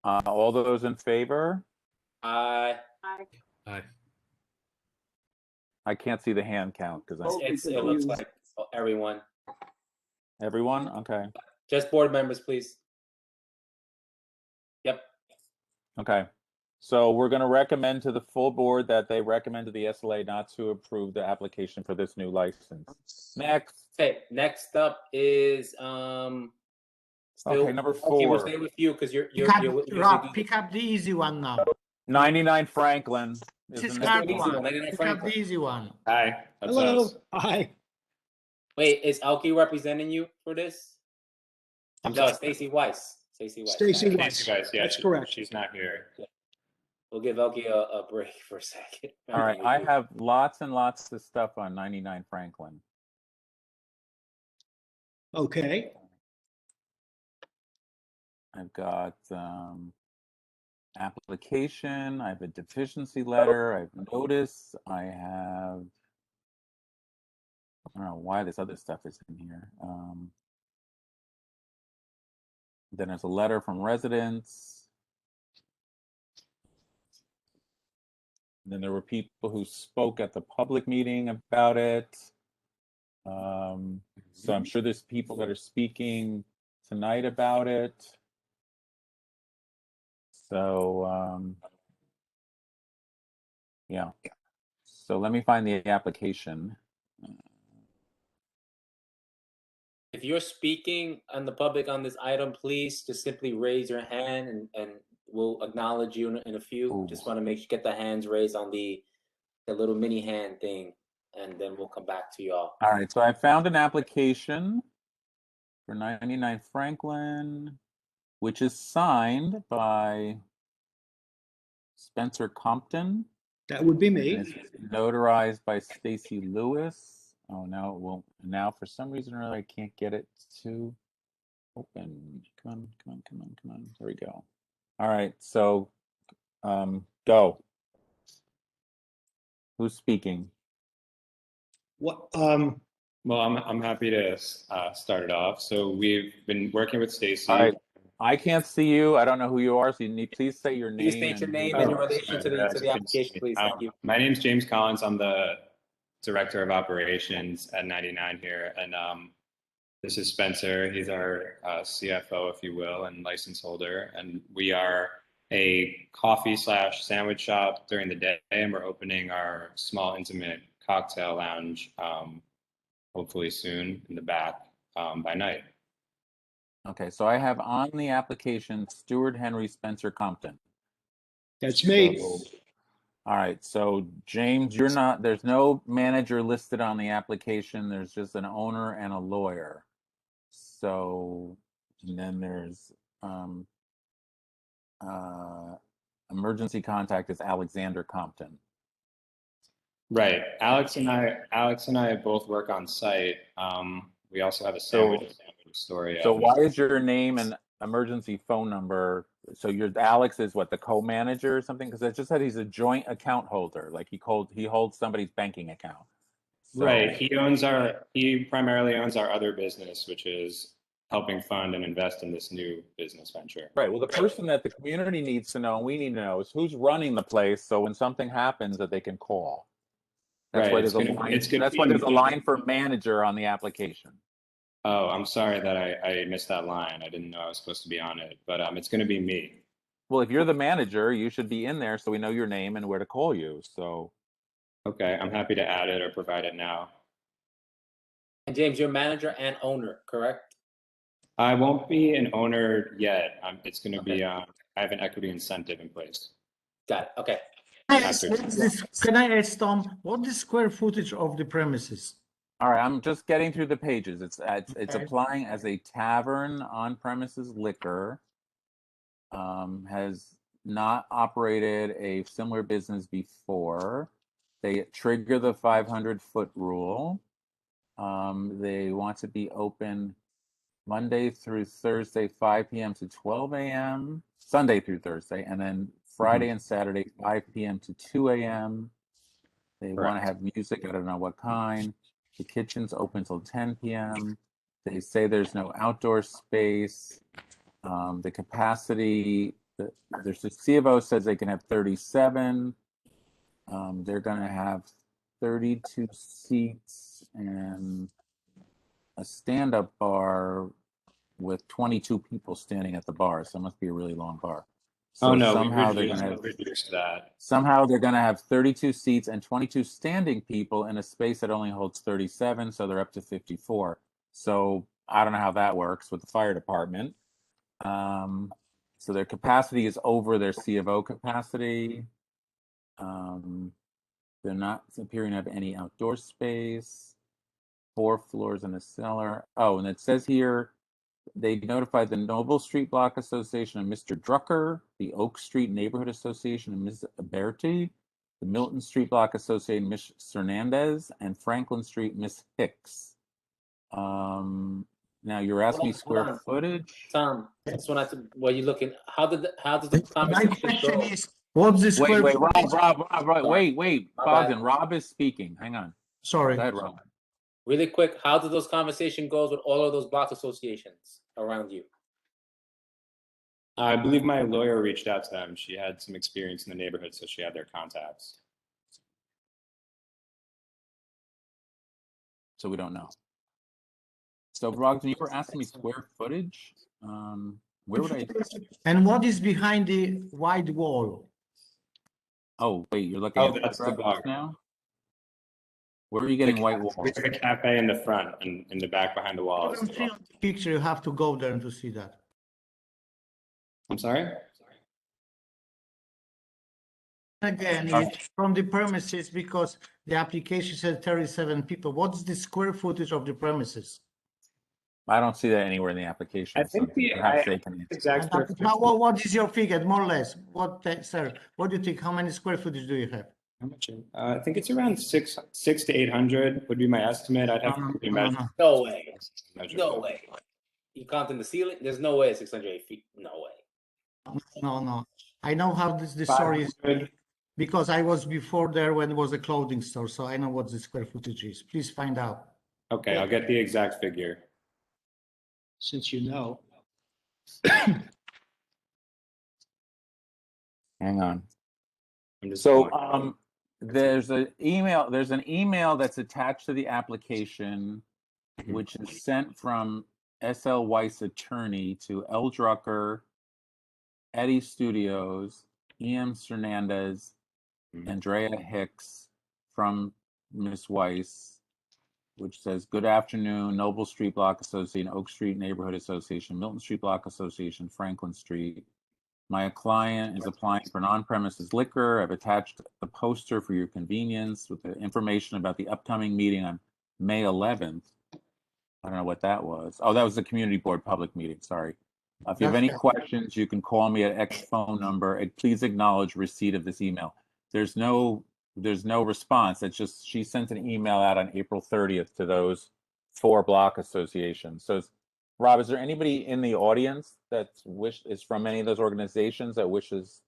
All those in favor? Aye. Aye. I can't see the hand count because It looks like everyone. Everyone? Okay. Just board members, please. Yep. Okay. So we're going to recommend to the full board that they recommend to the SLA not to approve the application for this new license. Next. Okay. Next up is still, okay, number 4. Okay, we'll stay with you because you're Rob, pick up the easy one now. 99 Franklin. This is Isn't it? hard one. 99 Pick up the easy one. Hi. That's Hello. us. Hi. Wait, is Elkie representing you for this? No, Stacy Weiss. Stacy Weiss. Stacy Weiss. Thanks, you guys. Yeah, That's correct. She's not here. We'll give Elkie a break for a second. All right. I have lots and lots of stuff on 99 Franklin. Okay. I've got application, I have a deficiency letter, I have notice, I have, I don't know why this other stuff is in here. Then there's a letter from residents. then there were people who spoke at the public meeting about it. So I'm sure there's people that are speaking tonight about it. So, yeah. So let me find the application. If you're speaking on the public on this item, please just simply raise your hand and we'll acknowledge you in a few. Just want to make sure get the hands raised on the little mini hand thing, and then we'll come back to y'all. All right, so I found an application for 99 Franklin, which is signed by Spencer Compton. That would be me. And it's notarized by Stacy Lewis. Oh, now it won't. Now, for some reason or other, I can't get it to open. Come on, come on, come on, come on. There we go. All right, so go. Who's speaking? What? Well, I'm happy to start it off. So we've been working with Stacy. All right. I can't see you. I don't know who you are. So you need please say your name. Please state your name and your relation to the application, please. Thank you. My name's James Collins. I'm the director of operations at 99 here, and this is Spencer. He's our CFO, if you will, and license holder. And we are a coffee/sandwich shop during the day, and we're opening our small, intimate cocktail lounge hopefully soon in the back by night. Okay, so I have on the application Stuart Henry Spencer Compton. That's me. So, all right, so James, you're not, there's no manager listed on the application. There's just an owner and a lawyer. So, and then there's emergency contact is Alexander Compton. Right. Alex and I both work on site. We also have a sandwich story. So why is your name and emergency phone number? So Alex is what, the co-manager or something? Because it just said he's a joint account holder. Like he holds somebody's banking account. So, right. He primarily owns our other business, which is helping fund and invest in this new business venture. Right. Well, the person that the community needs to know, and we need to know, is who's running the place. So when something happens, that they can call. That's right. why there's a line. That's why there's a line for manager on the application. Oh, I'm sorry that I missed that line. I didn't know I was supposed to be on it, but it's going to be me. Well, if you're the manager, you should be in there so we know your name and where to call you. So. Okay, I'm happy to add it or provide it now. And James, you're manager and owner, correct? I won't be an owner yet. It's going to be. I have an equity incentive in place. Got it. Okay. Can I ask Tom, what is square footage of the premises? All right, I'm just getting through the pages. It's Okay. applying as a tavern on premises liquor. Has not operated a similar business before. They trigger the 500-foot rule. They want to be open Monday through Thursday, 5 p.m. to 12 a.m. Sunday through Thursday, and then Friday and Saturday, 5 p.m. to 2 a.m. They want to have music, I don't know what kind. The kitchen's open till 10 p.m. They say there's no outdoor space. The capacity, there's the C of O says they can have 37. They're going to have 32 seats and a stand-up bar with 22 people standing at the bar. So it must be a really long bar. So somehow they're going to reduce that. Somehow they're going to have 32 seats and 22 standing people in a space that only holds 37. So they're up to 54. So I don't know how that works with the fire department. So their capacity is over their C of O capacity. They're not appearing to have any outdoor space. 4 floors and a cellar. Oh, and it says here they notified the Noble Street Block Association and Mr. Drucker, the Oak Street Neighborhood Association and Ms. Berti, the Milton Street Block Association, Ms. Hernandez, and Franklin Street, Ms. Hicks. Now you're asking square footage. Tom, that's when well, you looking. How does the conversation go? What's the square Wait, footage? Rob, wait, My Bogdan, bad. Rob is speaking. Hang on. Sorry. Go ahead, Rob. Really quick, how do those conversation goes with all of those block associations around you? I believe my lawyer reached out to them. She had some experience in the neighborhood, so she had their contacts. So we don't know. So Brogdon, you were asking me square footage. Where would I? And what is behind the wide wall? Oh wait, you're looking Oh, at that's the bar. now. Where are you getting white walls? There's a cafe in the front and in the back behind the wall. Is the bar. Picture, you have to go there to see that. I'm sorry? Again, it's from the premises because the application said 37 people. What's the square footage of the premises? I don't see that anywhere in the application. I think perhaps they can answer. What is your figure, more or less? Sir, what do you think? How many square footage do you have? How much? I think it's around 600 to 800 would be my estimate. I'd have to measure. No way. No way. You count in the ceiling? There's no way it's 608 feet. No way. No. I know how the story is because I was before there when it was a clothing store, so I know what the square footage is. Please find out. Okay, I'll get the exact figure. Since you know. Hang on. So there's an email. There's an email that's attached to the application, which is sent from SL Weiss attorney to L. Drucker, Eddie Studios, E.M. Hernandez, Andrea Hicks from Miss Weiss, which says, "Good afternoon, Noble Street Block Association, Oak Street Neighborhood Association, Milton Street Block Association, Franklin Street. My client is applying for an on-premises liquor. I've attached the poster for your convenience with the information about the upcoming meeting on May 11th. I don't know what that was. Oh, that was the community board public meeting. Sorry. If you have any questions, you can call me at X phone number. Please acknowledge receipt of this email. There's no response. It's just she sent an email out on April 30th to those 4 block associations. So Rob, is there anybody in the audience that is from any of those organizations that wishes,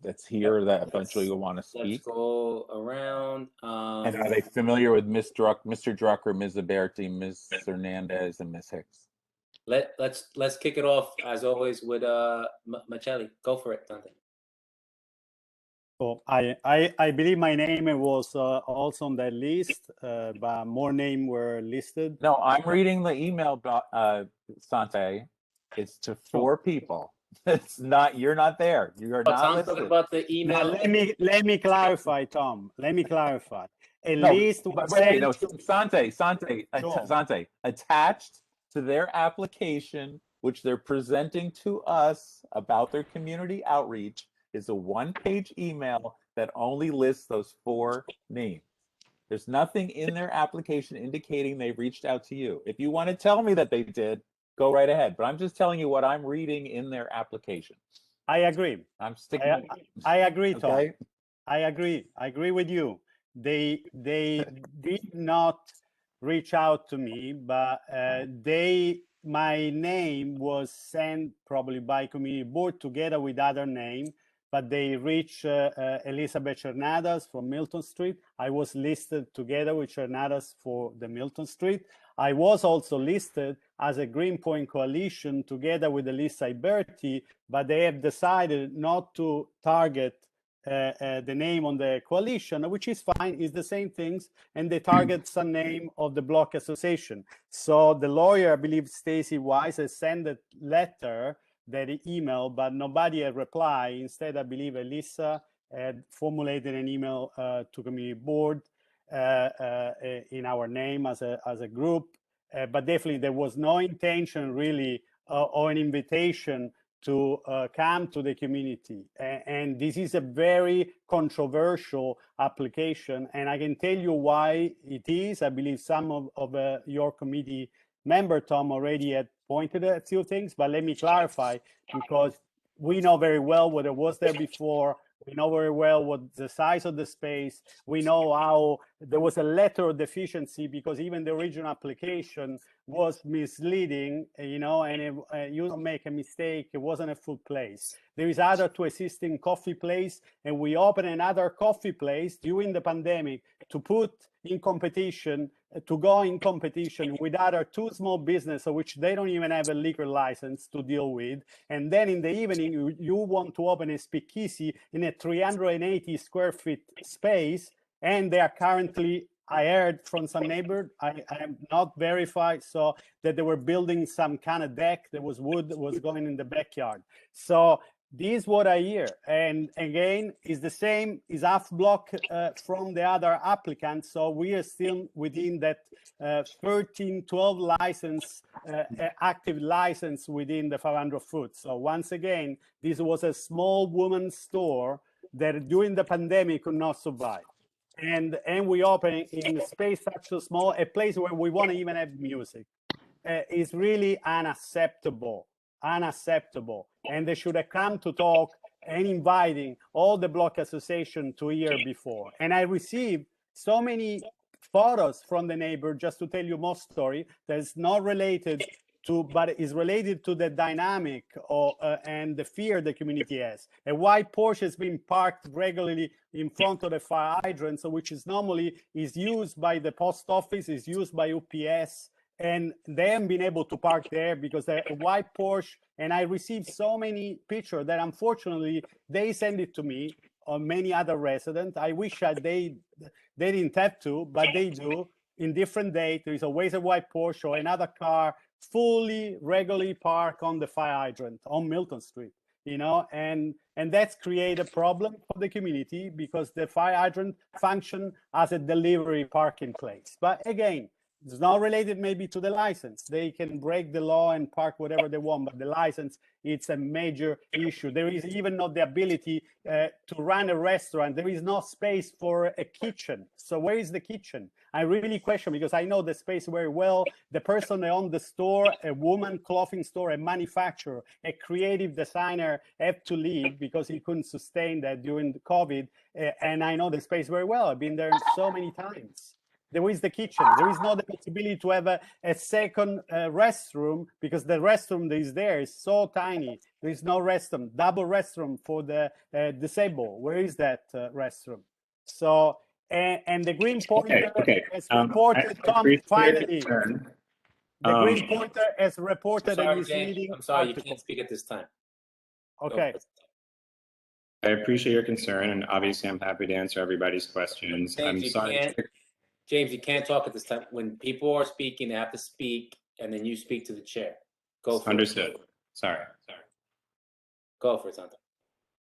that's here that eventually will want to speak? Let's go around. And are they familiar with Mr. Drucker, Ms. Aberti, Ms. Hernandez, and Ms. Hicks? Let's kick it off as always with Machelli. Go for it, Dante. So I believe my name was also on that list, but more names were listed. No, I'm reading the email, Sante. It's to 4 people. It's not. You're not there. You are not listed. About the email. Now, let me clarify, Tom. Let me clarify. Least Sante, attached to their application, which they're presenting to us about their community outreach, is a 1-page email that only lists those 4 names. There's nothing in their application indicating they reached out to you. If you want to tell me that they did, go right ahead. But I'm just telling you what I'm reading in their application. I agree. I'm sticking. I agree, Tom. Okay? I agree with you. They did not reach out to me, but my name was sent probably by community board together with other name, but they reached Elizabeth Hernandez from Milton Street. I was listed together with Hernandez for the Milton Street. I was also listed as a Greenpoint Coalition together with Elisa Iberti, but they have decided not to target the name on the coalition, which is fine, it's the same things, and they target some name of the block association. So the lawyer, I believe Stacy Wise, has sent a letter, that email, but nobody had replied. Instead, I believe Elisa had formulated an email to community board in our name as a group, but definitely there was no intention really or an invitation to come to the community. And this is a very controversial application, and I can tell you why it is. I believe some of your committee member, Tom, already had pointed at a few things, but let me clarify, because we know very well what it was there before. We know very well what the size of the space. We know how there was a letter of deficiency because even the original application was misleading, and you don't make a mistake, it wasn't a full place. There is other 2 existing coffee place, and we opened another coffee place during the pandemic to put in competition, to go in competition with other 2 small businesses, which they don't even have a liquor license to deal with. And then in the evening, you want to open a speakeasy in a 380 square feet space, and they are currently I heard from some neighbor, I am not verified, so that they were building some kind of deck. There was wood that was going in the backyard. So this is what I hear. And again, is the same, is half block from the other applicant. So we are still within that 13, 12 license, active license within the 500 foot. So once again, this was a small woman's store that during the pandemic could not survive. And we open in a space such so small, a place where we want to even have music. Is really unacceptable, and they should have come to talk and inviting all the block association to hear before. And I received so many photos from the neighbor, just to tell you more story that's not related to, but is related to the dynamic and the fear the community has. A white Porsche has been parked regularly in front of the fire hydrant, so which is normally is used by the post office, is used by UPS, and they haven't been able to park there because they're a white Porsche. And I received so many pictures that unfortunately they send it to me or many other residents. I wish they didn't have to, but they do. In different dates, there is always a white Porsche or another car fully regularly parked on the fire hydrant on Milton Street, you know, and that's created a problem for the community because the fire hydrant function as a delivery parking place. But again, it's not related maybe to the license. They can break the law and park whatever they want, but the license, it's a major issue. There is even not the ability to run a restaurant. There is no space for a kitchen. So where is the kitchen? I really question, because I know the space very well. The person that owned the store, a woman clothing store, a manufacturer, a creative designer had to leave because he couldn't sustain that during the COVID. And I know the space very well. I've been there so many times. There is the kitchen. There is not the possibility to have a second restroom because the restroom that is there is so tiny. There is no restroom, double restroom for the disabled. Where is that restroom? So, and the Green Pointer has reported, Tom, finally, the Green Pointer has reported a misleading I'm sorry, you article. can't speak at this time. Okay. I appreciate your concern, and obviously I'm happy to answer everybody's questions. I'm sorry. James, you can't talk at this time. When people are speaking, they have to speak, and then you speak to the chair. Go for Understood. it. Sorry. Go for it, Santa.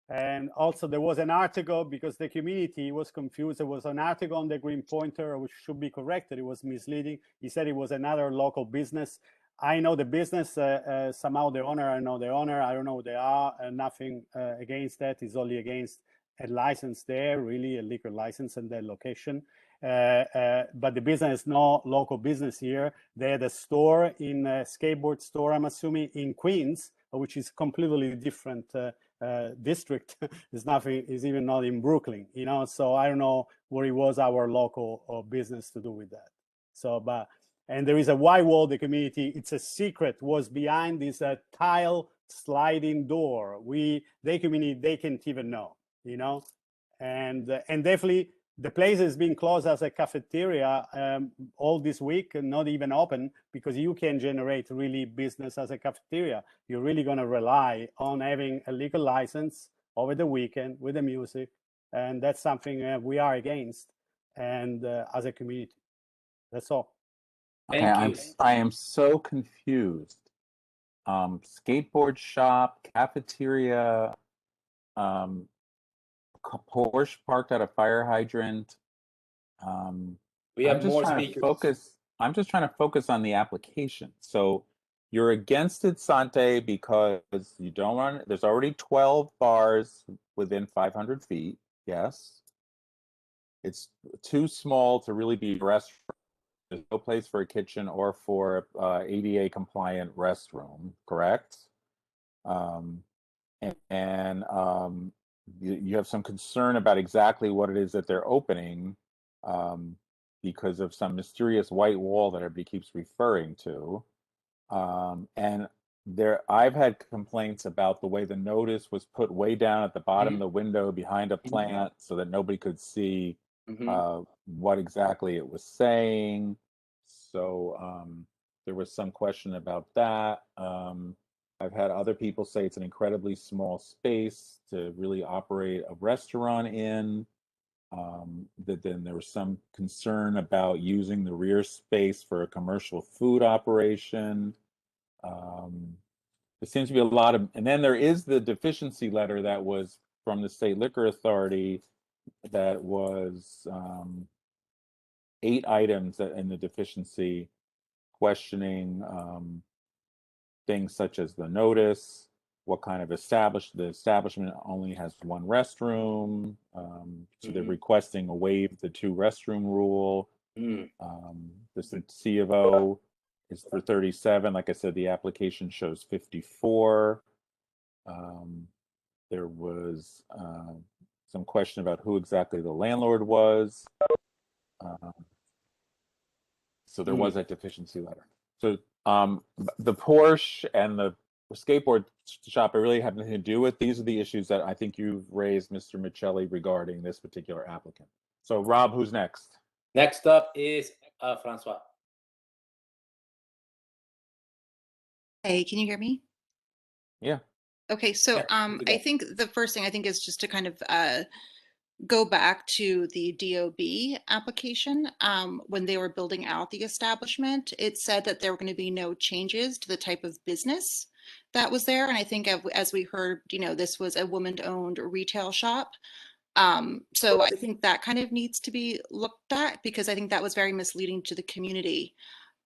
And also there was an article, because the community was confused. There was an article on the Green Pointer, which should be corrected. It was misleading. He said it was another local business. I know the business, somehow the owner, I know the owner. I don't know who they are. Nothing against that. It's only against a license there, really a liquor license in that location. But the business is no local business here. They had a store in a skateboard store, I'm assuming, in Queens, which is completely different district. There's nothing, is even not in Brooklyn, you know. So I don't know what it was our local business to do with that. So, but, and there is a white wall, the community, it's a secret, was behind this tile sliding door. They community, they can't even know, you know. And definitely the place is being closed as a cafeteria all this week and not even open, because you can generate really business as a cafeteria. You're really going to rely on having a legal license over the weekend with the music. And that's something we are against, and as a community. That's all. Okay, I am so confused. Skateboard shop, cafeteria, Porsche parked at a fire hydrant. We have more speakers. I'm just trying to focus on the application. So you're against it, Sante, because you don't run. There's already 12 bars within 500 feet. Yes. It's too small to really be a restaurant. There's no place for a kitchen or for ADA compliant restroom, correct? You have some concern about exactly what it is that they're opening because of some mysterious white wall that everybody keeps referring to. And I've had complaints about the way the notice was put way down at the bottom of the window behind a plant so that nobody could see what exactly it was saying. So there was some question about that. I've had other people say it's an incredibly small space to really operate a restaurant in. That then there was some concern about using the rear space for a commercial food operation. There seems to be a lot of, and then there is the deficiency letter that was from the State Liquor Authority that was 8 items in the deficiency, questioning things such as the notice, what kind of the establishment only has 1 restroom, so they're requesting a waive the 2 restroom rule. The C of O is for 37. Like I said, the application shows 54. There was some question about who exactly the landlord was. So there was that deficiency letter. So the Porsche and the skateboard shop really have nothing to do with. These are the issues that I think you've raised, Mr. Michelli, regarding this particular applicant. So Rob, who's next? Next up is Francois. Hey, can you hear me? Yeah. Okay, so I think the first thing I think is just to kind of go back to the DOB application. When they were building out the establishment, it said that there were going to be no changes to the type of business that was there. And I think as we heard, this was a woman-owned retail shop. So I think that kind of needs to be looked at, because I think that was very misleading to the community.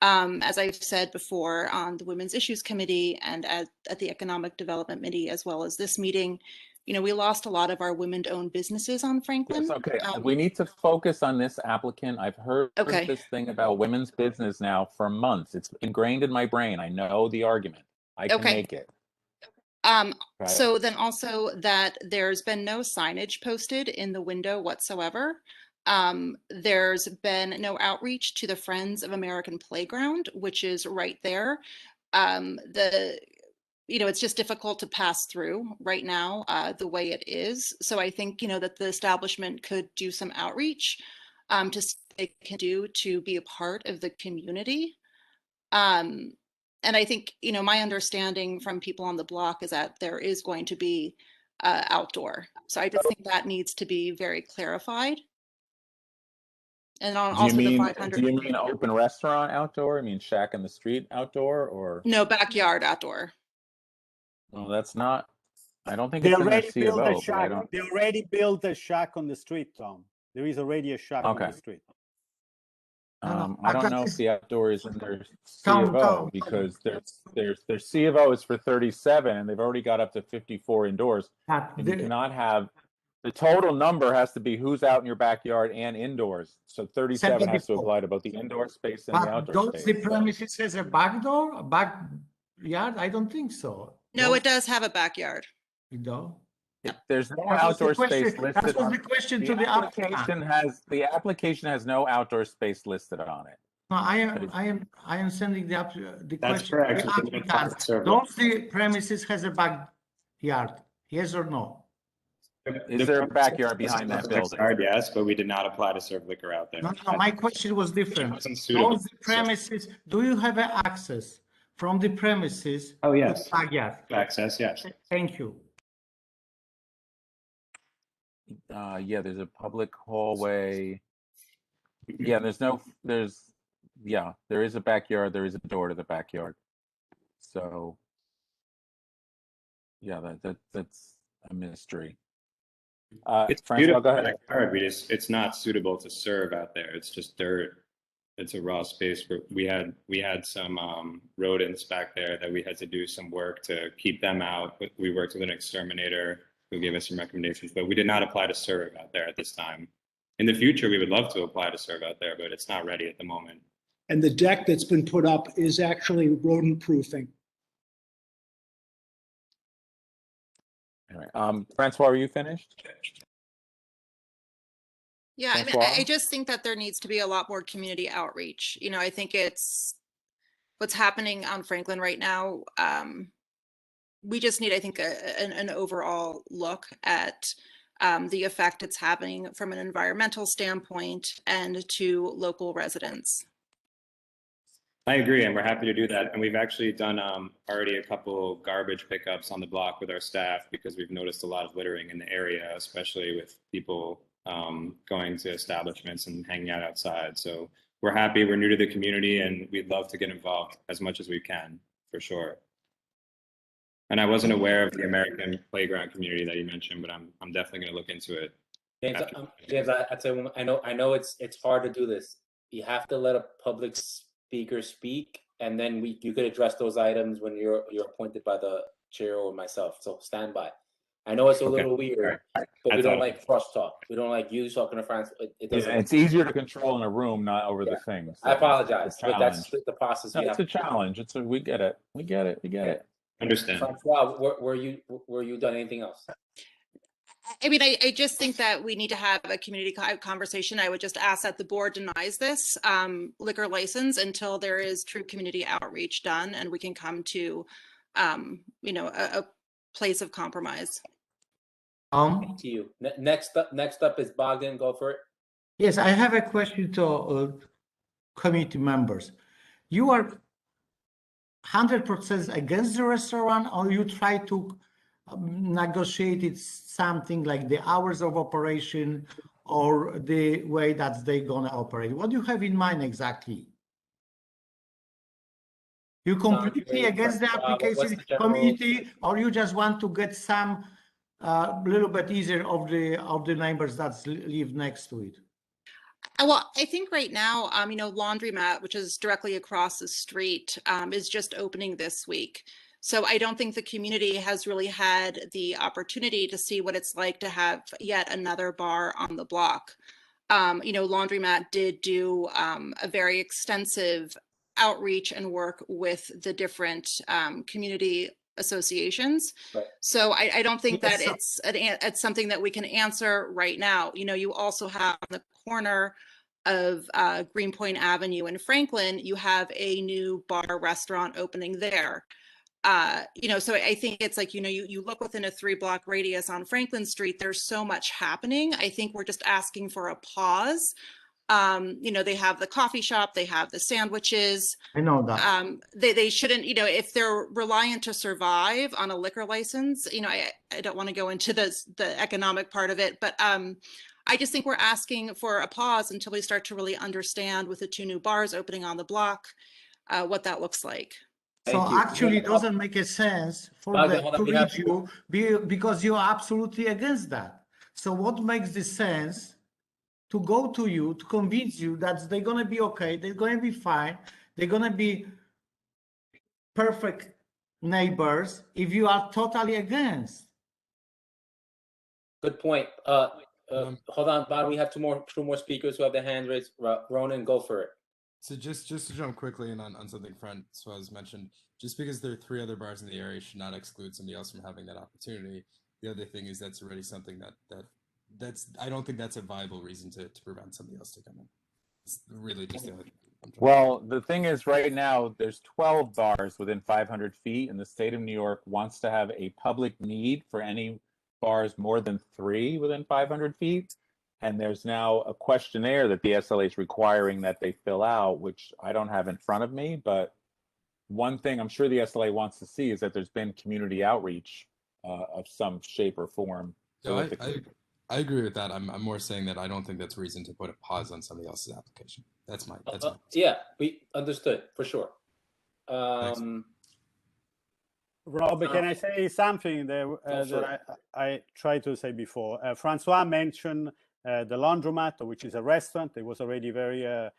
As I've said before on the Women's Issues Committee and at the Economic Development Committee, as well as this meeting, we lost a lot of our women-owned businesses on Franklin. Yes, okay, we need to focus on this applicant. I've heard this thing about women's business now for months. It's ingrained in my brain. I know the argument. I can make it. So then also that there's been no signage posted in the window whatsoever. There's been no outreach to the Friends of American Playground, which is right there. It's just difficult to pass through right now, the way it is. So I think, that the establishment could do some outreach to see what they can do to be a part of the community. And I think, my understanding from people on the block is that there is going to be outdoor. So I just think that needs to be very clarified. And also the 500. Do you mean open restaurant outdoor? I mean shack in the street outdoor, or? No, backyard outdoor. Well, that's not. I don't think They it's in their already C of built a O. shack. They already built a shack on the street, Tom. There is already a shack on the street. I don't know if the outdoor is in their C of O, because their C of O is for 37 and they've already got up to 54 indoors. And you cannot have, the total number has to be who's out in your backyard and indoors. So 37 has to apply to both the indoor space and the outdoor space. The premises has a back door, a backyard? I don't think so. No, it does have a backyard. You know? There's no outdoor space listed. That was the question to the application. The application has no outdoor space listed on it. No, I am sending the That's question. correct. Don't the premises has a backyard? Yes or no? Is there a backyard behind that building? Yes, but we did not apply to serve liquor out there. No, my question was different. Wasn't suitable. Those premises, do you have access from the premises? Oh, yes. To the backyard? Access, yes. Thank you. Yeah, there's a public hallway. Yeah, there is a backyard. There is a door to the backyard. So, yeah, that's a mystery. It's Francois, go ahead. backyard. It's not suitable to serve out there. It's just dirt. It's a raw space where we had some rodents back there that we had to do some work to keep them out. We worked with an exterminator who gave us some recommendations, but we did not apply to serve out there at this time. In the future, we would love to apply to serve out there, but it's not ready at the moment. And the deck that's been put up is actually rodent proofing. Anyway, Francois, are you finished? Yeah, I mean, I just think that there needs to be a lot more community outreach. I think it's what's happening on Franklin right now. We just need, I think, an overall look at the effect it's having from an environmental standpoint and to local residents. I agree, and we're happy to do that. And we've actually done already a couple garbage pickups on the block with our staff, because we've noticed a lot of littering in the area, especially with people going to establishments and hanging out outside. So we're happy. We're new to the community, and we'd love to get involved as much as we can, for sure. And I wasn't aware of the American playground community that you mentioned, but I'm definitely going to look into it. James, I tell you, I know it's hard to do this. You have to let a public speaker speak, and then you could address those items when you're appointed by the chair or myself. So stand by. I know it's a little weird, but we don't like crosstalk. We don't like you talking to friends. It's easier to control in a room, not over the thing. So I apologize, it's a but that's challenge. the process. No, it's a challenge. We get it. We get it. We get it. Understand. Francois, were you done anything else? I mean, I just think that we need to have a community conversation. I would just ask that the board denies this liquor license until there is true community outreach done and we can come to, a place of compromise. To you. Next up is Bogdan. Go for it. Yes, I have a question to committee members. You are 100% against the restaurant, or you try to negotiate it something like the hours of operation or the way that they're gonna operate? What do you have in mind exactly? You completely against the application community, or you just want to get some little bit easier of the neighbors that live next to it? Well, I think right now, Laundromat, which is directly across the street, is just opening this week. So I don't think the community has really had the opportunity to see what it's like to have yet another bar on the block. Laundromat did do a very extensive outreach and work with the different community associations. Right. So I don't think that it's something that we can answer right now. You also have on the corner of Greenpoint Avenue in Franklin, you have a new bar restaurant opening there. So I think it's like, you look within a 3-block radius on Franklin Street, there's so much happening. I think we're just asking for a pause. They have the coffee shop, they have the sandwiches. I know that. They shouldn't, if they're reliant to survive on a liquor license, I don't want to go into the economic part of it, but I just think we're asking for a pause until we start to really understand with the 2 new bars opening on the block, what that looks like. So actually it doesn't make a sense for to read you because you're absolutely against that. So what makes the sense to go to you, to convince you that they're going to be okay, they're going to be fine, they're going to be perfect neighbors if you are totally against? Good point. Hold on, Bob, we have two more speakers who have their hands raised. Ronan, go for it. So just to jump quickly in on something Francois mentioned, just because there are 3 other bars in the area should not exclude somebody else from having that opportunity. The other thing is that's already something that's I don't think that's a viable reason to prevent somebody else to come in. It's really just the other thing. Well, the thing is, right now, there's 12 bars within 500 feet, and the state of New York wants to have a public need for any bars more than 3 within 500 feet. And there's now a questionnaire that the SLA is requiring that they fill out, which I don't have in front of me. But one thing I'm sure the SLA wants to see is that there's been community outreach of some shape or form. So I agree with that. I'm more saying that I don't think that's reason to put a pause on somebody else's application. That's my yeah, we understood for sure. Rob, can I say something that I tried to say before? Francois mentioned the Laundromat, which is a restaurant. It was already very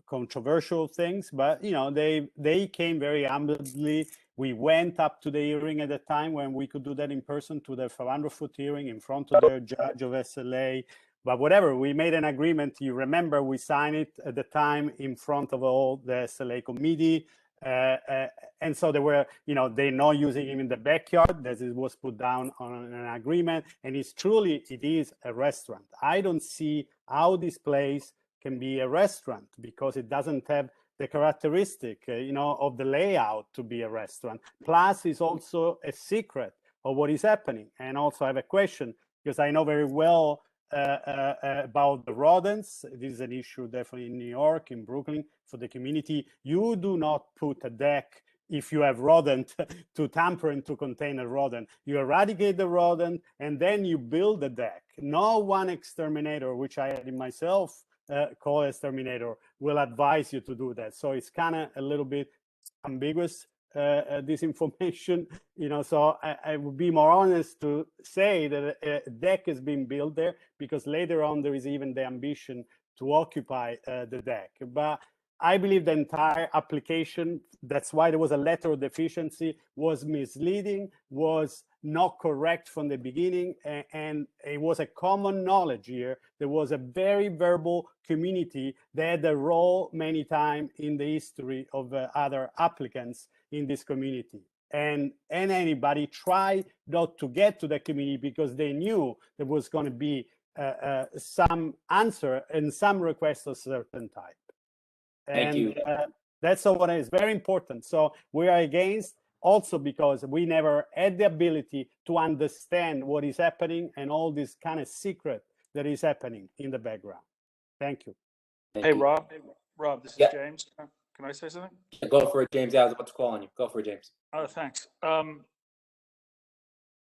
controversial things, but they came very humbly. We went up to the hearing at the time when we could do that in person, to the 500-foot hearing in front of the judge of SLA. But whatever, we made an agreement. You remember we signed it at the time in front of all the SLA committee. And so they were, they're not using him in the backyard. That it was put down on an agreement. And it is a restaurant. I don't see how this place can be a restaurant because it doesn't have the characteristic, of the layout to be a restaurant. Plus, it's also a secret of what is happening. And also I have a question, because I know very well about the rodents. This is an issue definitely in New York, in Brooklyn, for the community. You do not put a deck if you have rodent to tamper and to contain a rodent. You eradicate the rodent and then you build the deck. No one exterminator, which I had in myself call exterminator, will advise you to do that. So it's kind of a little bit ambiguous, this information, you know, so I would be more honest to say that a deck has been built there, because later on there is even the ambition to occupy the deck. But I believe the entire application, that's why there was a letter of deficiency, was misleading, was not correct from the beginning, and it was a common knowledge here. There was a very verbal community that had a role many times in the history of other applicants in this community. And anybody tried not to get to the community because they knew there was going to be some answer and some request of certain type. Thank you. That's what is very important. So we are against, also because we never had the ability to understand what is happening and all this kind of secret that is happening in the background. Thank you. Thank Hey, you. Rob, this is Yeah. James. Can I say something? Yeah, go for it, James. Yeah, I was about to call on you. Go for it, James. Oh, thanks.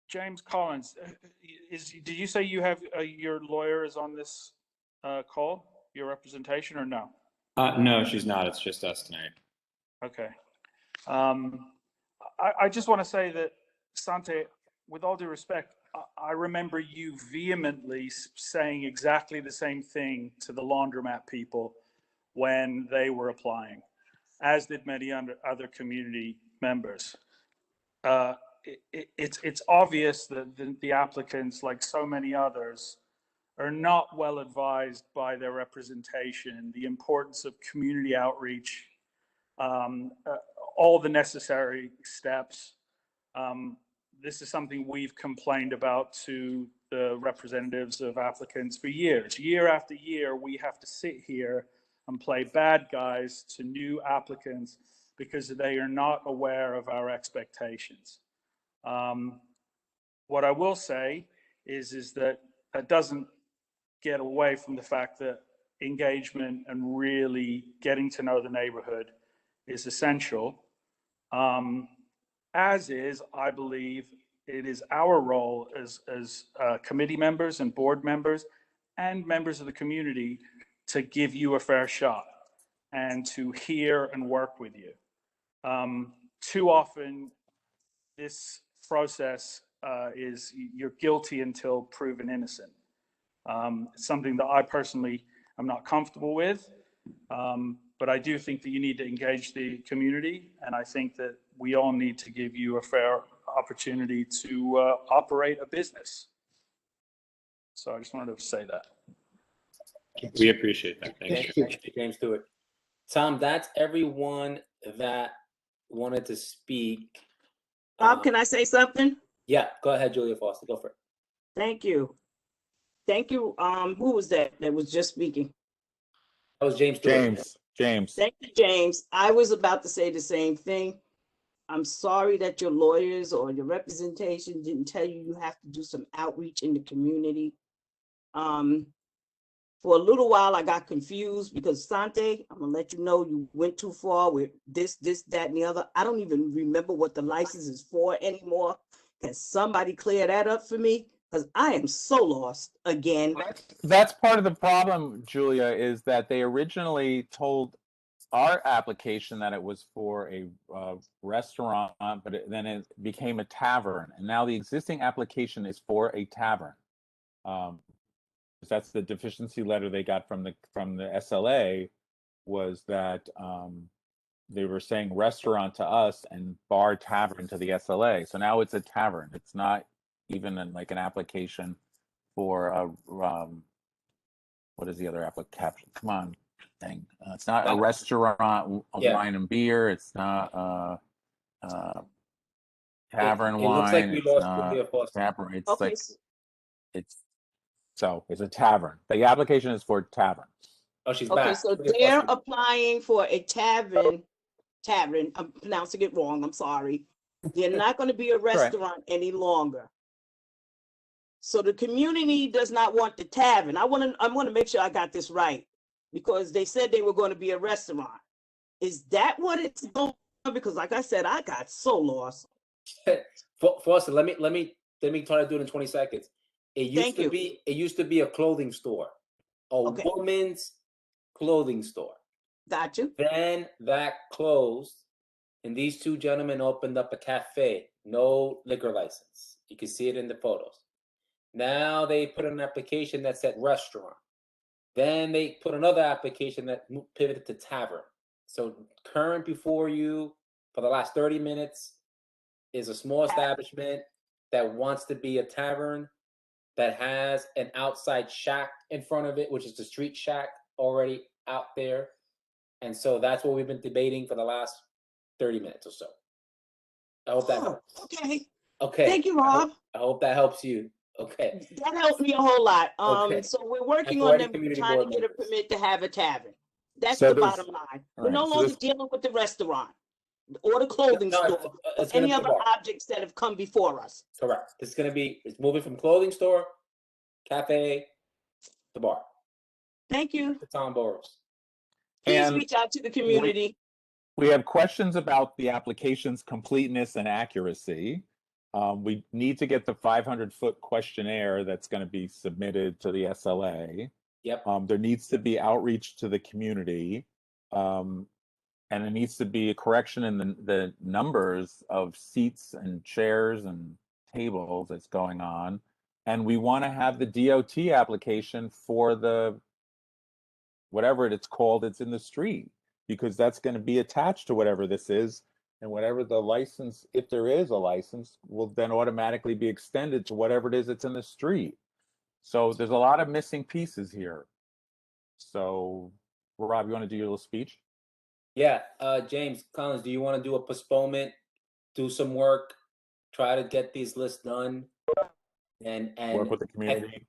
James Collins, did you say you have your lawyer is on this call, your representation, or no? No, she's not. It's just us tonight. Okay. I just want to say that, Sante, with all due respect, I remember you vehemently saying exactly the same thing to the laundromat people when they were applying, as did many other community members. It's obvious that the applicants, like so many others, are not well advised by their representation, the importance of community outreach, all the necessary steps. This is something we've complained about to the representatives of applicants for years. Year after year, we have to sit here and play bad guys to new applicants because they are not aware of our expectations. What I will say is that that doesn't get away from the fact that engagement and really getting to know the neighborhood is essential. As is, I believe, it is our role as committee members and board members and members of the community to give you a fair shot and to hear and work with you. Too often, this process is you're guilty until proven innocent. It's something that I personally am not comfortable with, but I do think that you need to engage the community, and I think that we all need to give you a fair opportunity to operate a business. So I just wanted to say that. We appreciate that. Thank you. Thank you, James Stewart. Tom, that's everyone that wanted to speak. Bob, can I say something? Yeah, go ahead, Julia Foster. Go for it. Thank you. Thank you. Who was that was just speaking? That was James Stewart. James. Thank you, James. I was about to say the same thing. I'm sorry that your lawyers or your representation didn't tell you you have to do some outreach in the community. For a little while, I got confused because Sante, I'm gonna let you know you went too far with this, that, and the other. I don't even remember what the license is for anymore. Can somebody clear that up for me? Because I am so lost again. That's part of the problem, Julia, is that they originally told our application that it was for a restaurant, but then it became a tavern. And now the existing application is for a tavern. That's the deficiency letter they got from the SLA, was that they were saying restaurant to us and bar tavern to the SLA. So now it's a tavern. It's not even like an application for a what is the other application? Come on, thing. It's not a restaurant of wine and beer. It's not tavern wine. Looks like we it's lost not Julia Foster. tavern. It's Okay, like it's a tavern. The application is for tavern. Oh, she's okay, back. so Julia they're Foster. applying for a tavern. I'm pronouncing it wrong. I'm sorry. They're not going to be a restaurant any longer. So the community does not want the tavern. I want to make sure I got this right, because they said they were going to be a restaurant. Is that what it's going because like I said, I got so lost. Foster, let me try to do it in 20 seconds. It used Thank to be a clothing store, a Okay. woman's clothing store. Got you. Then that closed, and these two gentlemen opened up a cafe, no liquor license. You can see it in the photos. Now they put an application that said restaurant. Then they put another application that pivoted to tavern. So current before you for the last 30 minutes is a small establishment that wants to be a tavern that has an outside shack in front of it, which is the street shack already out there. And so that's what we've been debating for the last 30 minutes or so. I hope that helps. Okay. Okay. Thank you, Rob. I hope that helps you. Okay. That helped me a whole lot. Okay. So we're working And for on any them community trying to board get a members. permit to have a tavern. That's So the there's- bottom line. all We're right, no so longer this- dealing with the restaurant or the clothing No, store, it's or any gonna be other bar. objects that have come before us. Correct. It's moving from clothing store, cafe, to bar. Thank you. The Tom Boroughs. Please And reach out to the community. we have questions about the application's completeness and accuracy. We need to get the 500-foot questionnaire that's going to be submitted to the SLA. Yep. There needs to be outreach to the community. And there needs to be a correction in the numbers of seats and chairs and tables that's going on. And we want to have the DOT application for the, whatever it's called, it's in the street, because that's going to be attached to whatever this is. And whatever the license, if there is a license, will then automatically be extended to whatever it is that's in the street. So there's a lot of missing pieces here. So, Rob, you want to do your little speech? Yeah. James Collins, do you want to do a postponement, do some work, try to get these lists done, and Work with the community.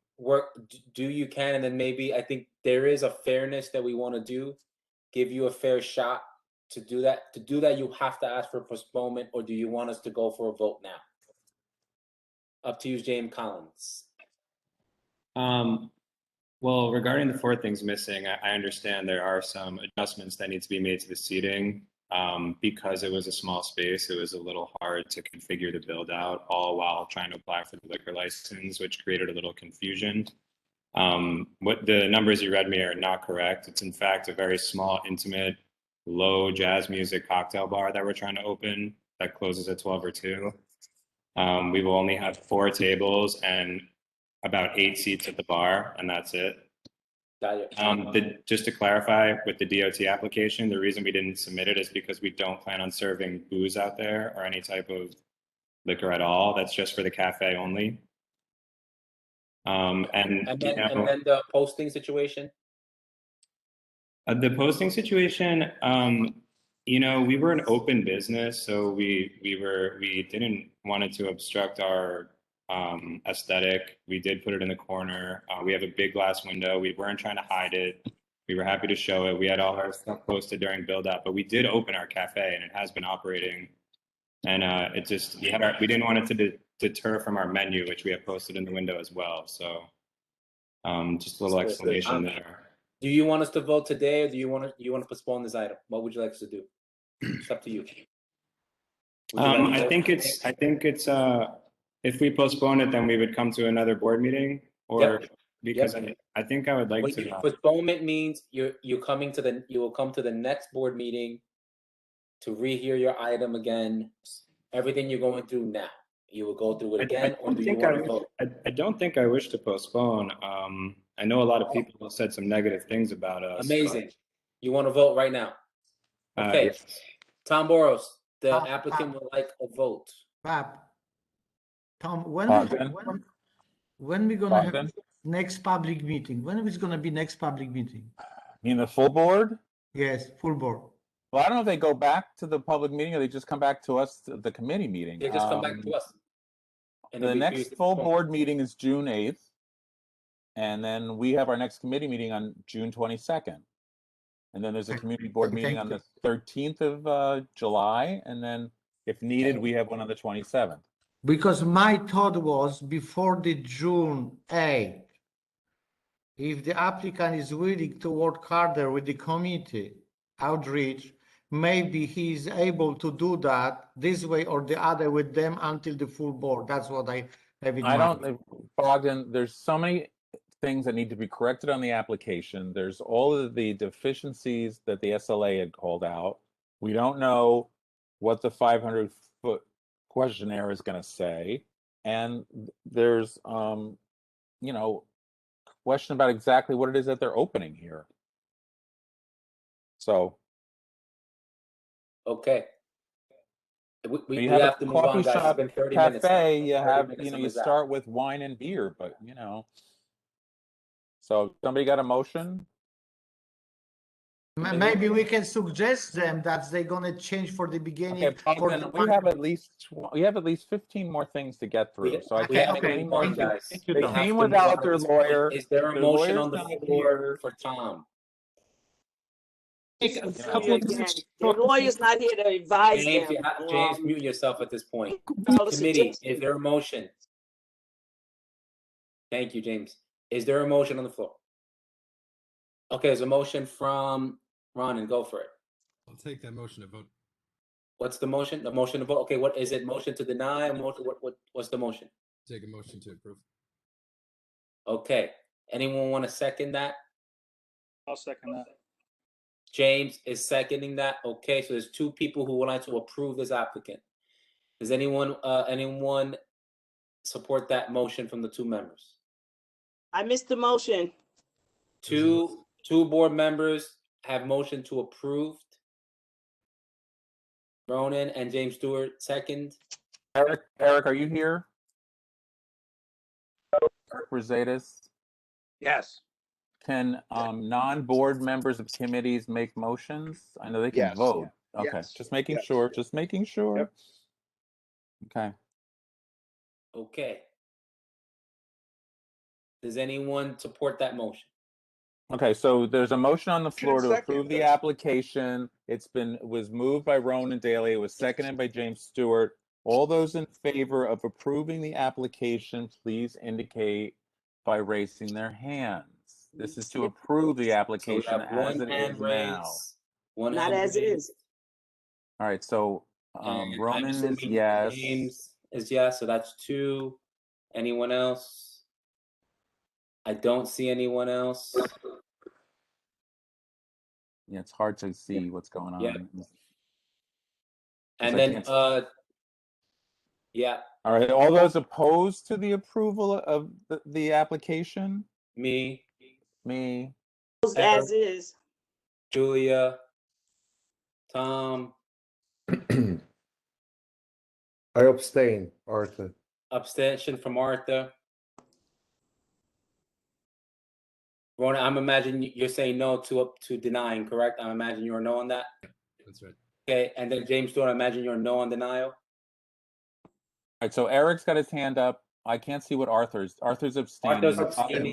Do you can, and then maybe I think there is a fairness that we want to do, give you a fair shot to do that. To do that, you have to ask for postponement, or do you want us to go for a vote now? Up to you, James Collins. Well, regarding the 4 things missing, I understand there are some adjustments that need to be made to the seating. Because it was a small space, it was a little hard to configure the build out, all while trying to apply for the liquor license, which created a little confusion. What the numbers you read me are not correct. It's in fact a very small, intimate, low jazz music cocktail bar that we're trying to open that closes at 12 or 2. We will only have 4 tables and about 8 seats at the bar, and that's it. Just to clarify, with the DOT application, the reason we didn't submit it is because we don't plan on serving booze out there or any type of liquor at all. That's just for the cafe only. And then the posting situation. The posting situation, we were an open business, so we didn't want it to obstruct our aesthetic. We did put it in the corner. We have a big glass window. We weren't trying to hide it. We were happy to show it. We had all our stuff posted during build up, but we did open our cafe and it has been operating. And we didn't want it to deter from our menu, which we have posted in the window as well. So just a little explanation there. Do you want us to vote today, or do you want to postpone this item? What would you like us to do? It's up to you. I think it's if we postpone it, then we would come to another board meeting, or because I think I would like to. Postponement means you will come to the next board meeting to rehear your item again. Everything you're going through now, you will go through it again, or do you want to vote? I don't think I wish to postpone. I know a lot of people have said some negative things about us. Amazing. You want to vote right now? Okay. Yes. Tom Boroughs, the applicant would like a vote. Tom, when we gonna have next public meeting? When is gonna be next public meeting? You mean the full board? Yes, full board. Well, I don't know if they go back to the public meeting or they just come back to us, to the committee meeting. They just come back to us. The next full board meeting is June 8th. And then we have our next committee meeting on June 22nd. And then there's a community board meeting on the 13th of July. And then if needed, we have one on the 27th. Because my thought was before the June 8th, if the applicant is willing to work harder with the committee outreach, maybe he's able to do that this way or the other with them until the full board. That's what I have in I mind. don't, Bogdan, there's so many things that need to be corrected on the application. There's all of the deficiencies that the SLA had called out. We don't know what the 500-foot questionnaire is going to say. And there's, you know, question about exactly what it is that they're opening here. So. Okay. We You have have a to move on, coffee guys. It's shop, been 30 minutes. cafe, now. you 30 have, minutes you know, and you we're out. start with wine and beer, but you know. So somebody got a motion? Maybe we can suggest them that they're gonna change for the beginning. Okay, Bogdan, we have at least 15 more things to get through. So I can't make any more. Guys. They We have came to without move their on. lawyer. Is there a Their motion lawyer's on the not floor here. for Tom? Take a See couple of again. minutes. Their lawyer's not here to advise James, them. James, mute yourself at this point. Follow Committee, suggestions. is there a motion? Thank you, James. Is there a motion on the floor? Okay, there's a motion from Ron, and go for it. I'll take that motion to vote. What's the motion? The motion to vote. Okay, what is it? Motion to deny? A motion? What's the motion? Take a motion to approve. Okay. Anyone want to second that? I'll second that. James is seconding that. Okay, so there's two people who would like to approve this applicant. Does anyone support that motion from the two members? I missed the motion. Two board members have motion to approve. Ronan and James Stewart second. Eric, are you here? Eric Rosatis? Yes. Can non-board members of committees make motions? I know they can Yes. vote. Okay, Yes. just making Yes. sure, just making sure. Yep. Okay. Okay. Does anyone support that motion? Okay, so there's a motion on the floor to Second. approve the application. It was moved by Ronan Daly. It was seconded by James Stewart. All those in favor of approving the application, please indicate by raising their hands. This is to approve the application have as one it hand is now. raised, one Not hand as it raised, is. All right, so and I'm Ronan is assuming yes. James is yes, so that's two. Anyone else? I don't see anyone else. Yeah, it's hard to see what's going on. Yeah. And I then, can't yeah, All right, all those opposed to the approval of the application? me, As is. Julia, Tom, I abstain, Arthur. abstention from Arthur. Rona, I'm imagining you're saying no to denying, correct? I imagine you're a no on that. That's right. Okay, and then James Stewart, I imagine you're a no on denial. All right, so Eric's got his hand up. I can't see what Arthur's abstaining. Arthur's abstaining.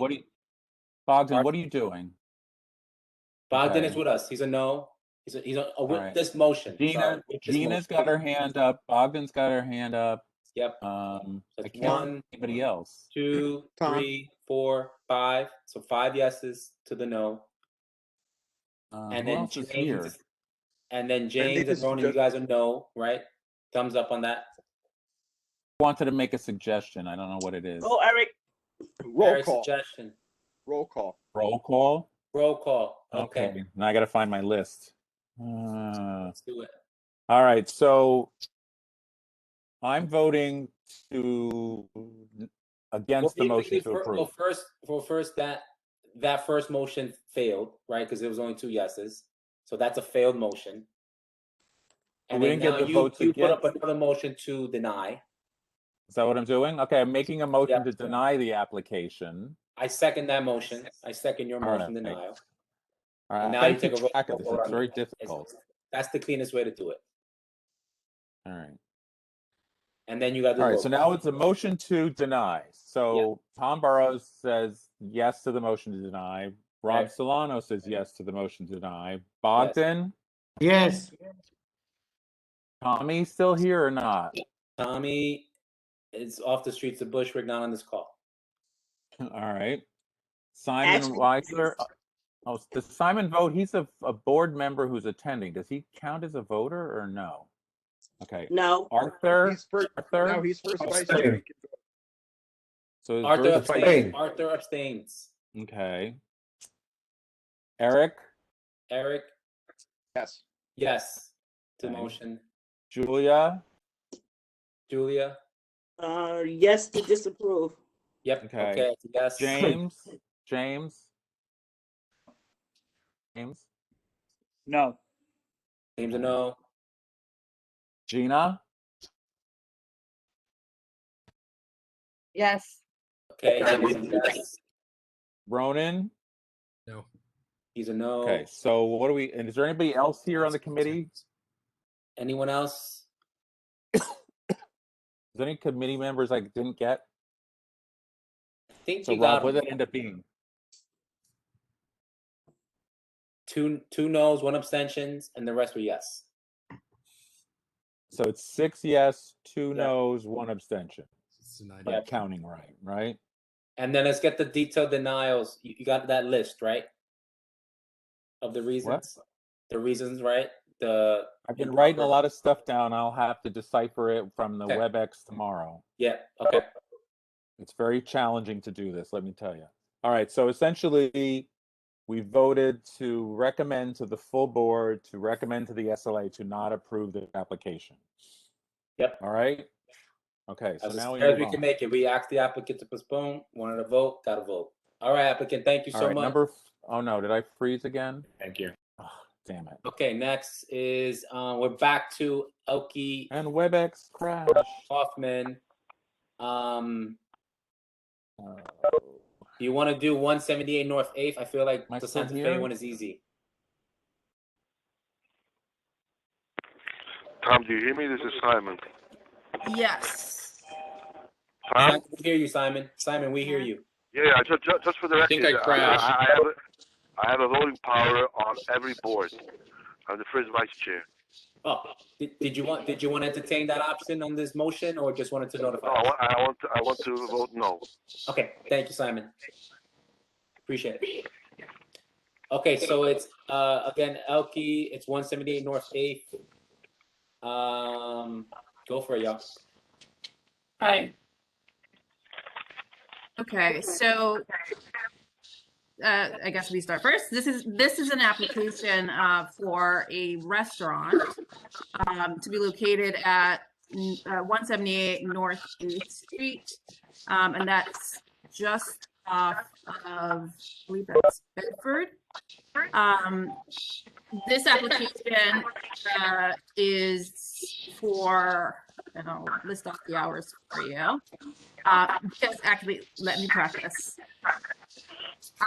Bogdan, what are you doing? Bogdan Okay. is with us. He's a no. He's with right. this motion. Gina's got her hand up. Bogdan's got her hand up. Yep. I That's can't see anybody else. 2, 3, 4, 5. So 5 yeses to the no. And who then else is James, here? and then James and Rona, you guys are no, right? Thumbs up on that. Wanted to make a suggestion. I don't know what it is. Oh, Eric. Roll Eric's call. suggestion. Roll call. Roll call. Roll call. Okay. Now I got to find my list. Let's do it. All right. So I'm voting against the motion to approve. Well, first that first motion failed, right? Because there was only 2 yeses. So that's a failed motion. And we then didn't now get the votes you put up against. another motion to deny. Is that what I'm doing? Okay, I'm making a motion to deny the application. I second that motion. I second your All motion right. denial. All right. And now I you gotta take a keep roll track of this. call It's on very it. difficult. That's the cleanest way to do it. All right. And then you got to All right. So now it's a motion to deny. So Tom Burrows says yes to the motion to deny. Rob Solano says yes to the motion to deny. Bogdan? Yes. Tommy still here or not? Tommy is off the streets of Bushwick, not on this call. All right. Simon Actually, Weigler. Oh, does Simon vote? He's a board member who's attending. Does he count as a voter or no? Okay. No. Arthur? He's first, Arthur? no, he's first vice chair. So is Arthur Bruce abstains. Arthur abstains. Okay. Eric? Eric? Yes. Yes. To Okay. motion. Julia? Julia? Yes to disapprove. Yep. Okay. Okay. Yes. James? James? No. James a no. Gina? Yes. Okay. James, yes. Ronan? No. He's a no. Okay, so what do we, and is there anybody else here on the committee? Anyone else? Is there any committee members I didn't get? I think So you Rob, got what did that end up being? two no's, one abstentions, and the rest were yes. So it's 6 yes, 2 Yeah. no's, 1 abstention. Yeah. Counting right? And then let's get the detailed denials. You got that list, right? Of the reasons? The reasons, right? I've been writing a lot of stuff down. I'll have to decipher it from the Okay. WebEx tomorrow. Yeah, okay. It's very challenging to do this, let me tell you. All right, so essentially, we voted to recommend to the full board, to recommend to the SLA to not approve the application. Yep. All right? Okay, so As now fair as we move can on. make it. We asked the applicant to postpone, wanted to vote, got to vote. All right, applicant, thank you All so right, much. oh no, did I freeze again? Thank you. Oh, damn it. Okay, next is, we're back to Elke And WebEx crash. Hoffman. Do you want to do 178 North 8th? I feel like the still Santa Fe here? one is easy. Tom, do you hear me? This is Simon. Yes. Tom? Simon, we hear you, Simon. Simon, we hear you. Yeah, just for the record, think I crashed. I have a voting power on every board. I'm the first vice chair. Oh, did you want to entertain that option on this motion, or just wanted to notify? No, us? I want to vote no. Okay, thank you, Simon. Appreciate it. Okay, so it's again Elke. It's 178 North 8th. Go for it, y'all. Right. Okay, so I guess we start first. This is an application for a restaurant to be located at 178 North 8th Street, and that's just off of, I believe that's Bedford. This application is for, and I'll list off the hours for you. Because actually, let me practice.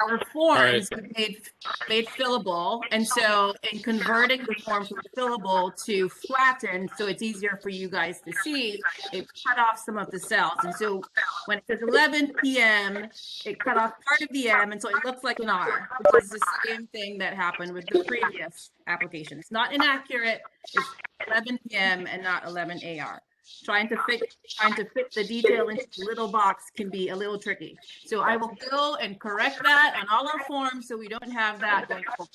Our forms made fillable, and so in converting the form from fillable to flattened, so it's easier for you guys to see, it cut off some of the cells. And so when it says 11 p.m., it cut off part of the M, and so it looks like an R, which is the same thing that happened with the previous application. It's not inaccurate. It's 11 p.m. and not 11 AR. Trying to fit the detail into the little box can be a little tricky. So I will go and correct that on all our forms so we don't have that going forward.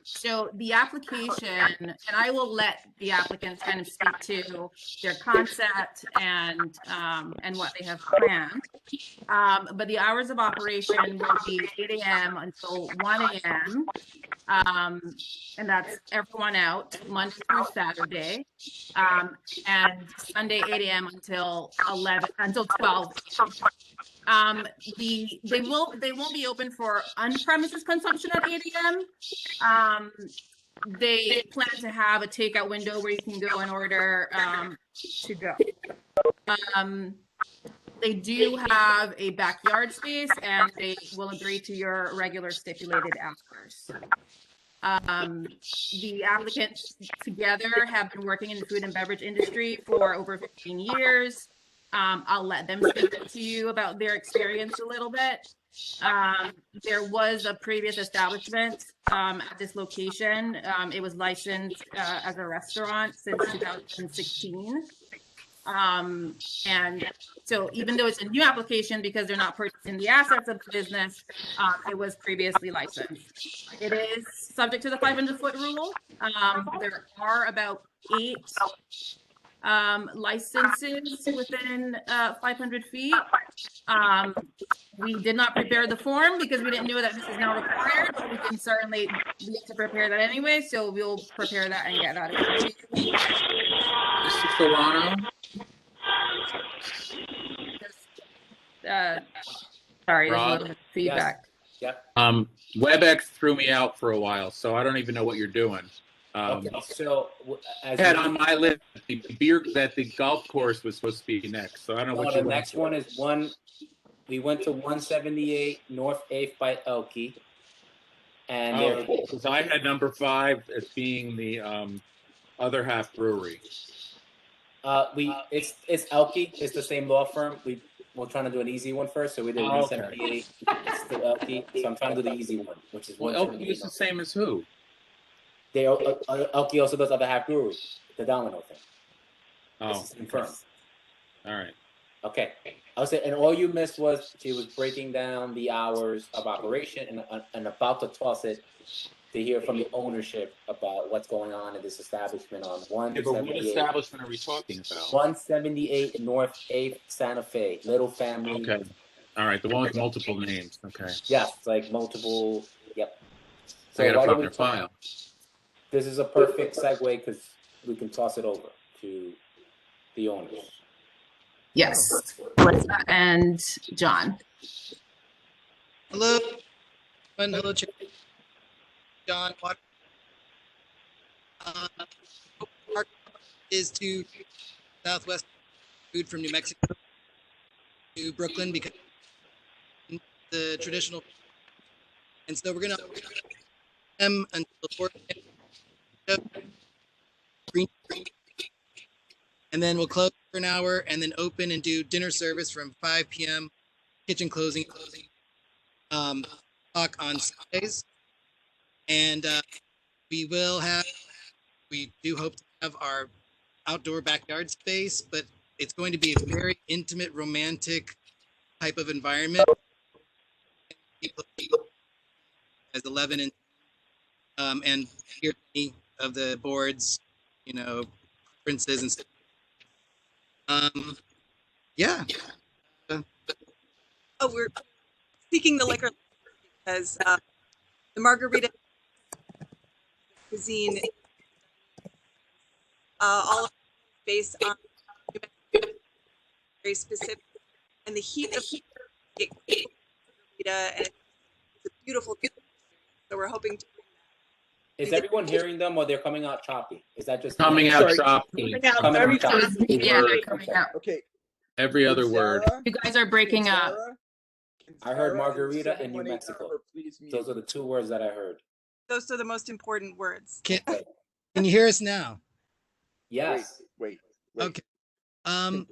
So the application, and I will let the applicants kind of speak to their concept and what they have planned. But the hours of operation will be 8 a.m. until 1 a.m. And that's everyone out Monday through Saturday, and Sunday 8 a.m. until 12. They won't be open for on-premises consumption at 8 a.m. They plan to have a takeout window where you can go and order to go. They do have a backyard space, and they will agree to your regular stipulated hours. The applicants together have been working in the food and beverage industry for over 15 years. I'll let them speak to you about their experience a little bit. There was a previous establishment at this location. It was licensed as a restaurant since 2016. And so even though it's a new application, because they're not purchasing the assets of the business, it was previously licensed. It is subject to the 500-foot rule. There are about 8 licenses within 500 feet. We did not prepare the form because we didn't know that this is now required, but we can certainly, we have to prepare that anyway, so we'll prepare that and get that over to you. Mr. Solano? Sorry, there's a Rob? little bit of feedback. Yep. WebEx threw me out for a while, so I don't even know what you're doing. Okay, so as I had you- on my list that the golf course was supposed to be next, so I don't know No, what the you next one is we went to 178 North 8th by Elkie. And there, because I had number 5 as being the other half brewery. it's Elkie. It's the same law firm. We're trying to do an easy one first, so we did 178. It's still Elkie, so I'm trying to do the easy one, which is Well, Elkie is the same as who? They Elkie also does other half brewery, the Domino thing. Oh, It's the same firm. All right. Okay. I would say, and all you missed was she was breaking down the hours of operation and about to toss it to hear from the ownership about what's going on in this establishment on Yeah, but what 178. establishment are we talking about? 178 North 8th Santa Fe, little family. Okay. All right, the one with multiple names. Okay. Yes, like multiple. Yep. I gotta why find don't their file. This is a perfect segue because we can toss it over to the owners. Yes, Melissa and John. Hello, hello, John. Our is to Southwest food from New Mexico to Brooklyn because the traditional, and so we're gonna them until 4 p.m. And then we'll close for an hour and then open and do dinner service from 5 p.m. kitchen closing. Talk on Sundays, and we do hope to have our outdoor backyard space, but it's going to be a very intimate, romantic type of environment. As 11 and here many of the boards, conferences and stuff. Yeah. We're seeking the liquor because the margarita cuisine, all of based on very specific, and the heat of margarita, and it's a beautiful. So we're hoping to. Is everyone hearing them, or they're coming out choppy? Is that just Coming out choppy. Coming out choppy. Yeah, they're coming out. Okay. Every other word. You guys are breaking up. I heard margarita and New Mexico. Those are the 2 words that I heard. Those are the most important words. Can you hear us now? Yes. Wait. Okay. Wait. All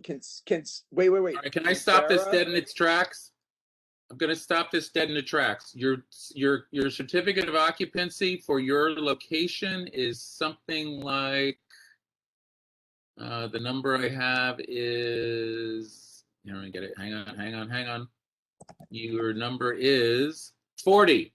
right, can I stop this dead in its tracks? I'm going to stop this dead in its tracks. Your certificate of occupancy for your location is something like the number I have is. Let me get it. Hang on. Your number is 40.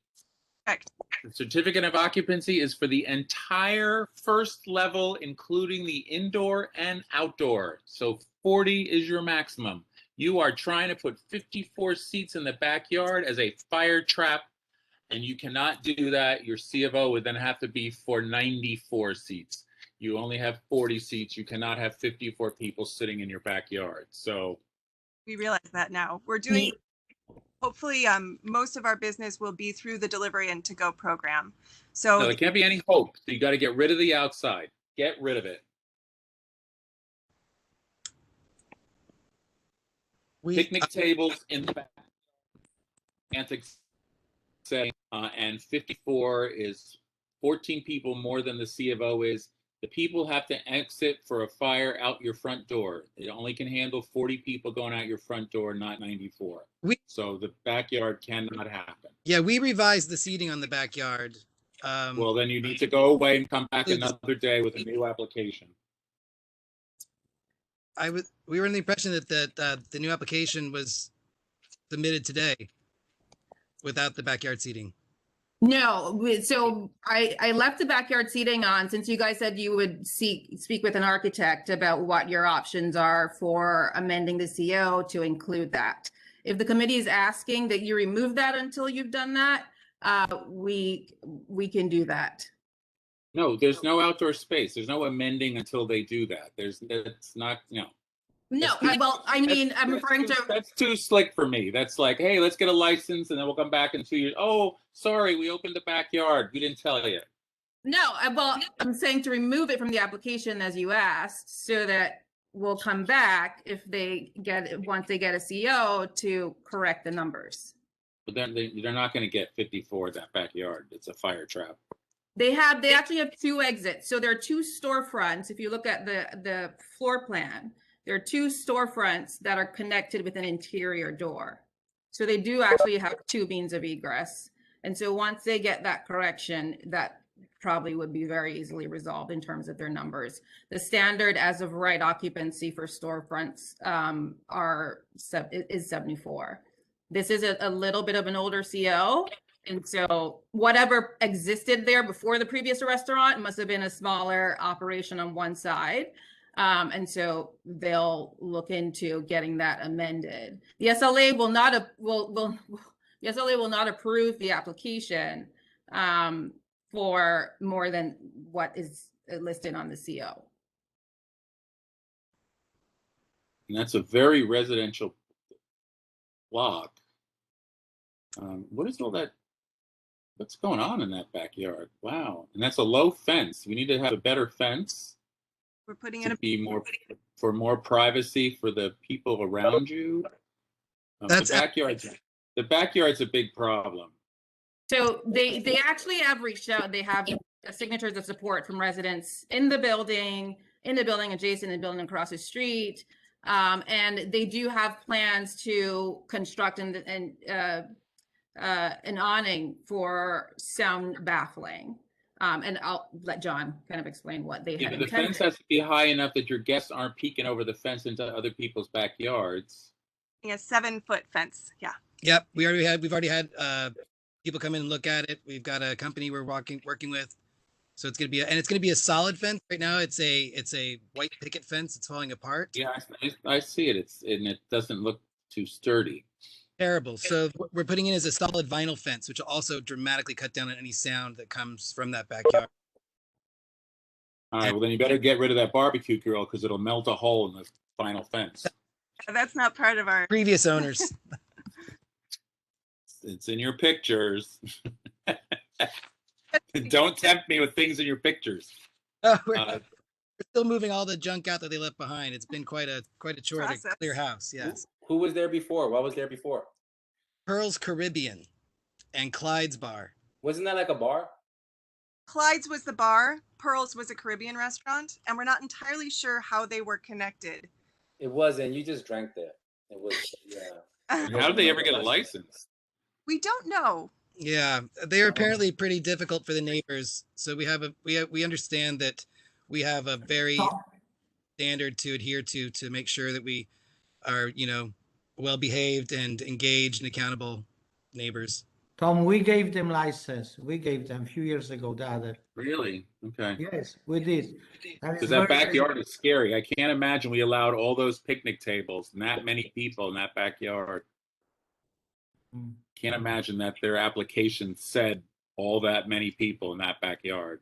Correct. The certificate of occupancy is for the entire first level, including the indoor and outdoor. So 40 is your maximum. You are trying to put 54 seats in the backyard as a fire trap, and you cannot do that. Your C of O would then have to be for 94 seats. You only have 40 seats. You cannot have 54 people sitting in your backyard. So We realize that now. We're doing. Hopefully, most of our business will be through the delivery and to-go program. So no, there can't be any hope. So you got to get rid of the outside. Get rid of it. Picnic tables in the back. Antics say, and 54 is 14 people more than the C of O is. The people have to exit for a fire out your front door. It only can handle 40 people going out your front door, not 94. So the backyard cannot happen. Yeah, we revised the seating on the backyard. Well, then you need to go away and come back another day with a new application. we were in the impression that the new application was submitted today without the backyard seating. No, so I left the backyard seating on since you guys said you would speak with an architect about what your options are for amending the CO to include that. If the committee is asking that you remove that until you've done that, we can do that. No, there's no outdoor space. There's no amending until they do that. That's not, No, I mean, I'm referring to. That's too slick for me. That's like, hey, let's get a license and then we'll come back in 2 years. Oh, sorry, we opened the backyard. We didn't tell you. No, I'm saying to remove it from the application as you asked, so that we'll come back if they once they get a CO to correct the numbers. But then they're not going to get 54 in that backyard. It's a fire trap. They actually have 2 exits. So there are 2 storefronts. If you look at the floor plan, there are 2 storefronts that are connected with an interior door. So they do actually have 2 means of egress. And so once they get that correction, that probably would be very easily resolved in terms of their numbers. The standard as of right occupancy for storefronts is 74. This is a little bit of an older CO. And so whatever existed there before the previous restaurant must have been a smaller operation on one side. And so they'll look into getting that amended. The SLA will not the SLA will not approve the application for more than what is listed on the CO. And that's a very residential block. What is all that? What's going on in that backyard? Wow. And that's a low fence. We need to have a better fence. We're putting to be more privacy for the people around you. The backyard's a big problem. So they actually have reached out. They have signatures of support from residents in the building adjacent and building across the street. And they do have plans to construct an awning for sound baffling. And I'll let John kind of explain what they have The fence has to be high enough that your guests aren't peeking over the fence into other people's backyards. A 7-foot fence. Yeah. Yep, we've already had people come in and look at it. We've got a company we're working with, so it's gonna be a solid fence. Right now, it's a white picket fence. It's falling apart. Yeah, I see it. And it doesn't look too sturdy. Terrible. So what we're putting in is a solid vinyl fence, which will also dramatically cut down on any sound that comes from that backyard. All right, well then you better get rid of that barbecue grill because it'll melt a hole in the vinyl fence. That's not part of our previous owners. It's in your pictures. Don't tempt me with things in your pictures. Oh, we're still moving all the junk out that they left behind. It's been quite a chore to clear house. Yes. Who was there before? What was there before? Pearl's Caribbean and Clyde's Bar. Wasn't that like a bar? Clyde's was the bar, Pearl's was a Caribbean restaurant, and we're not entirely sure how they were connected. It wasn't. You just drank there. It was, yeah. How did they ever get a license? We don't know. Yeah, they are apparently pretty difficult for the neighbors. So we understand that we have a very standard to adhere to make sure that we are, well behaved and engaged and accountable neighbors. Tom, we gave them license. We gave them a few years ago, the other. Really? Okay. Yes, we did. Because that backyard is scary. I can't imagine we allowed all those picnic tables and that many people in that backyard. Can't imagine that their application said all that many people in that backyard.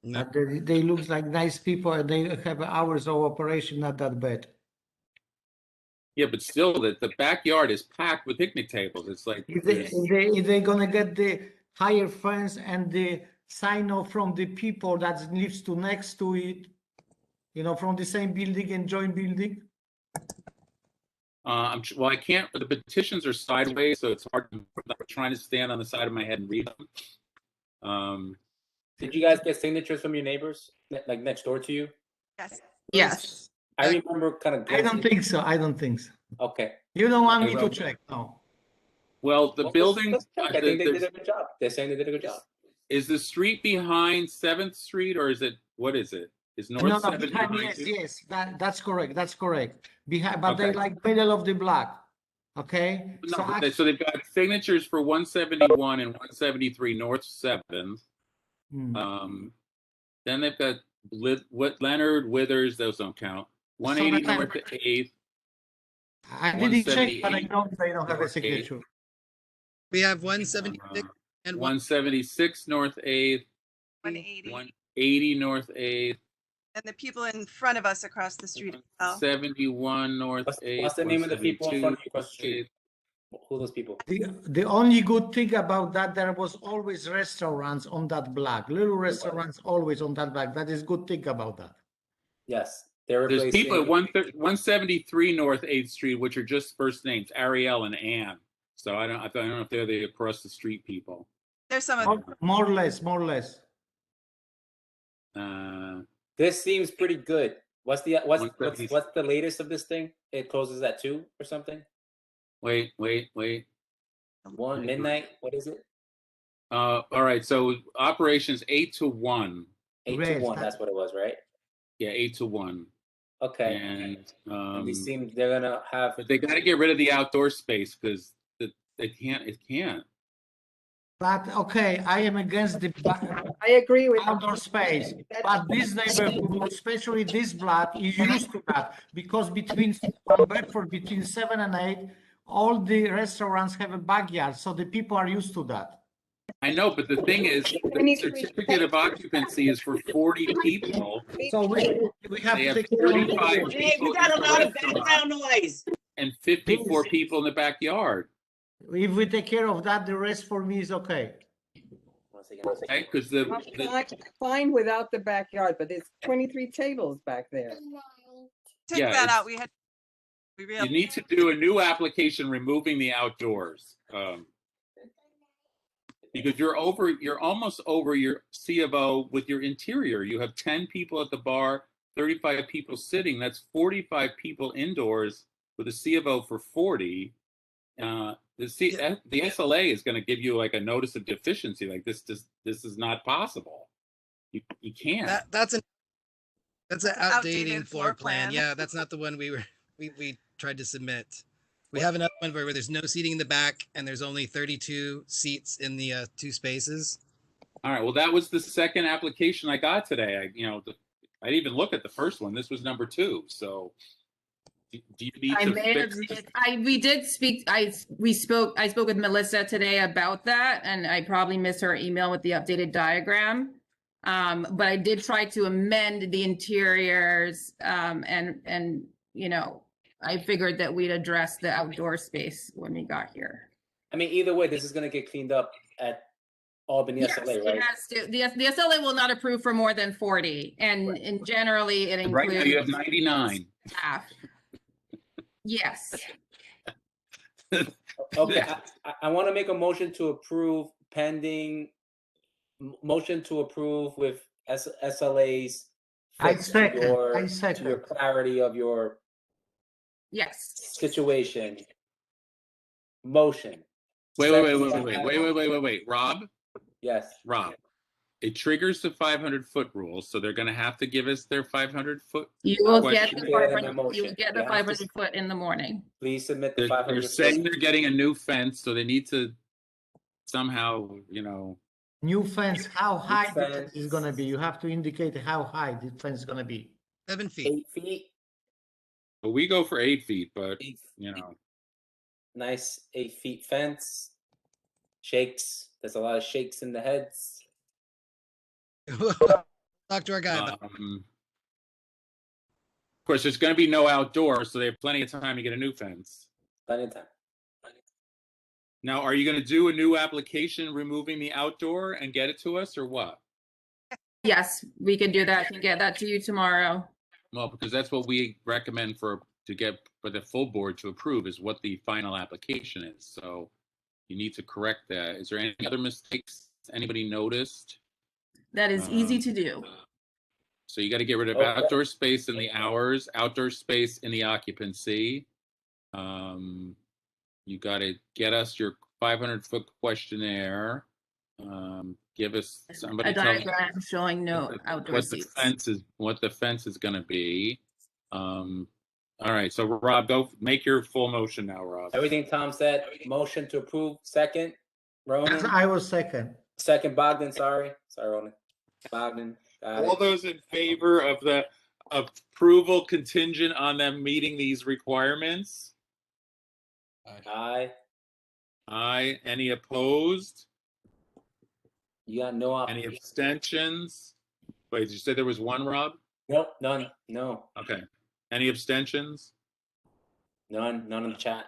But they look like nice people and they have hours of operation, not that bad. Yeah, but still, the backyard is packed with picnic tables. It's like if they're gonna get the higher fence and the sign off from the people that lives to next to it, from the same building and joint building. Well, I can't. The petitions are sideways, so it's hard. I'm trying to stand on the side of my head and read them. Did you guys get signatures from your neighbors, like next door to you? Yes. Yes. I remember kind of. I don't think so. Okay. You don't want me to check? No. Well, the building. I think they did a good job. They're saying they did a good job. Is the street behind 7th Street, or is it? What is it? Is No, North no, 7 behind, behind yes, you? yes, that's correct, that's correct. Behind, but they Okay. like middle of the block, okay? No, So but so they've got signatures for 171 and 173 North 7th. Then they've got Leonard, Withers, those don't count. 180 North 8th. I didn't check, but I 178 know they don't have a North 8th. signature. We have 176 and 176 North 8th. 180. 180 North 8th. And the people in front of us across the street as well. 71 North 8th. What's the name of the people in front of you across the street? 8th. Who are those people? The only good thing about that, there was always restaurants on that block, little restaurants always on that block. That is good thing about that. Yes, they're There's replacing. people at 173 North 8th Street, which are just first names, Ariel and Ann. So I don't know if they're the across the street people. There's some of More or less, more or less. This seems pretty good. What's the latest of this thing? It closes at 2 or something. Wait. 1 midnight. What is it? All right. So operations 8 to 1. 8 to 1. That's what it was, right? Yeah, 8 to 1. Okay. And they seem they're gonna have. But they got to get rid of the outdoor space because it can't. But okay, I am against the I agree with outdoor space. But this neighborhood, especially this block, is used to that because between Bedford, between 7 and 8, all the restaurants have a backyard, so the people are used to that. I know, but the thing is, the certificate of occupancy is for 40 people. So we have They to have take care of 35 it. Hey, people we got a in the lot of restaurant background noise. and 54 people in the backyard. If we take care of that, the rest for me is okay. Okay, because Fine without the backyard, but there's 23 tables back there. took Yeah, that it's- out. We you need to do a new application removing the outdoors. Because you're almost over your C of O with your interior. You have 10 people at the bar, 35 people sitting. That's 45 people indoors with a C of O for 40. The SLA is going to give you like a notice of deficiency. Like this is not possible. You can't. That's an outdating Outdated floor floor plan. plan. Yeah, that's not the one we tried to submit. We have another one where there's no seating in the back and there's only 32 seats in the 2 spaces. All right. Well, that was the second application I got today. I didn't even look at the first one. This was number 2. So do you need I to may have, fix? I spoke with Melissa today about that, and I probably missed her email with the updated diagram. But I did try to amend the interiors, and I figured that we'd address the outdoor space when we got here. I mean, either way, this is gonna get cleaned up at Albany Yes, SLA, it right? has to. The SLA will not approve for more than 40, and generally it Right includes now you have 99. staff. Yes. Okay, I want to make a motion to approve pending motion to approve with SLA's I fix to second. your I to second. your clarity of your Yes. situation. Motion. Wait. Rob? Yes. Rob. It triggers the 500-foot rule, so they're going to have to give us their 500-foot. You will get question. the Yeah, 500, motion. you will get the They have to 500 foot in the morning. Please submit the They're 500. saying they're getting a new fence, so they need to somehow, New fence, how high the fence. fence is gonna be? You have to indicate how high the fence is gonna be. 7 feet. 8 feet. But we go for 8 feet, but 8 Nice 8 feet fence. Shakes. There's a lot of shakes in the heads. Talk to our guy about Of course, there's going to be no outdoor, so they have plenty of time to get a new fence. Plenty of time. Now, are you going to do a new application removing the outdoor and get it to us, or what? Yes, we can do that. I can get that to you tomorrow. Well, because that's what we recommend for the full board to approve is what the final application is. So you need to correct that. Is there any other mistakes anybody noticed? That is easy to do. So you got to get rid of Okay. outdoor space in the hours, outdoor space in the occupancy. You got to get us your 500-foot questionnaire. give us, A somebody tell me diagram showing no outdoor what the seats. fence is going to be. All right, so Rob, go make your full motion now, Rob. Everything Tom said, motion to approve, second, Ronan? Yes, I was second. Second, Bogdan, sorry, Ronan. Bogdan, got All it. those in favor of the approval contingent on them meeting these requirements? Aye. Aye. Any opposed? You got no Any option. abstentions? Wait, did you say there was one, Rob? Nope, none, no, Okay. Any abstentions? none in the chat.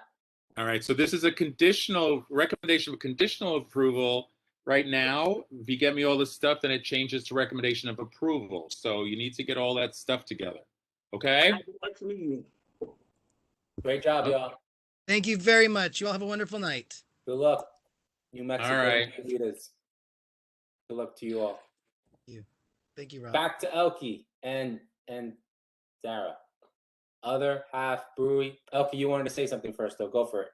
All right, so this is a conditional recommendation of conditional approval. Right now, if you get me all this stuff, then it changes to recommendation of approval. So you need to get all that stuff together. Okay? Next meeting. Great job, y'all. Thank you very much. You all have a wonderful night. Good luck, New Mexico All right. leaders. Good luck to you all. Thank you, Rob. Back to Elke and Dara. Other half brewery. Elke, you wanted to say something first, though. Go for it.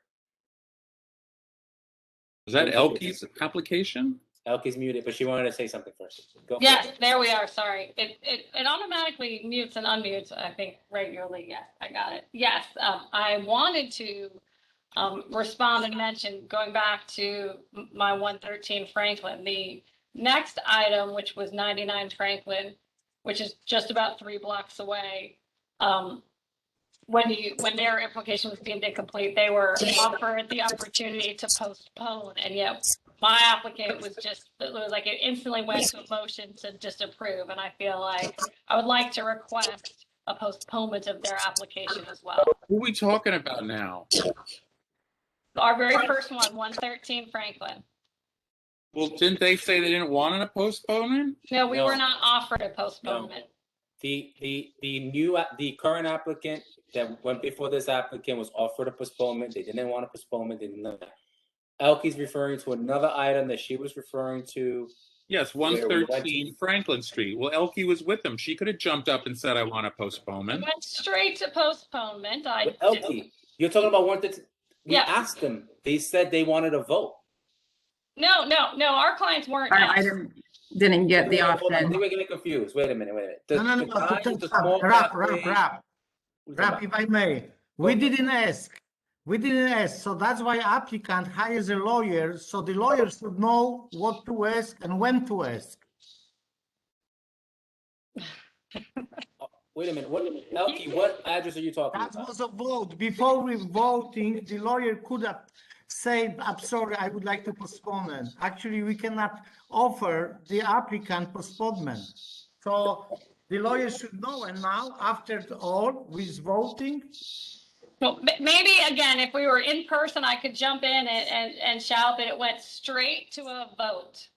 Was that Elke's application? Elke's muted, but she wanted to say something first. Go for Yes, it. there we are. Sorry. It automatically mutes and unmutes, I think, regularly. Yes, I got it. Yes, I wanted to respond and mention, going back to my 113 Franklin, the next item, which was 99 Franklin, which is just about 3 blocks away. When their application was deemed incomplete, they were offered the opportunity to postpone, and yet my applicant was it was like it instantly went to a motion to disapprove, and I feel like I would like to request a postponement of their application as well. Who are we talking about now? Our very first one, 113 Franklin. Well, didn't they say they didn't want a postponement? No, we No. were not offered a postponement. The current applicant that went before this applicant was offered a postponement. They didn't want a postponement. They didn't. Elke's referring to another item that she was referring to. Yes, 113 Franklin Street. Well, Elke was with them. She could have jumped up and said, I want a postponement. Went straight to postponement. Elke, you're talking about 113. We Yeah. asked them. They said they wanted a vote. No. Our clients weren't. I asked. didn't get the Hold on, option. we're getting confused. Wait a minute. No. Rap, if I may. We didn't ask. So that's why applicant hires a lawyer, so the lawyer should know what to ask and when to ask. Wait a minute. Elke, what address are you talking That about? was a vote. Before we voting, the lawyer could have said, I'm sorry, I would like to postpone it. Actually, we cannot offer the applicant postponement. So the lawyer should know, and now, after all, with voting, Well, maybe again, if we were in person, I could jump in and shout that it went straight to a vote.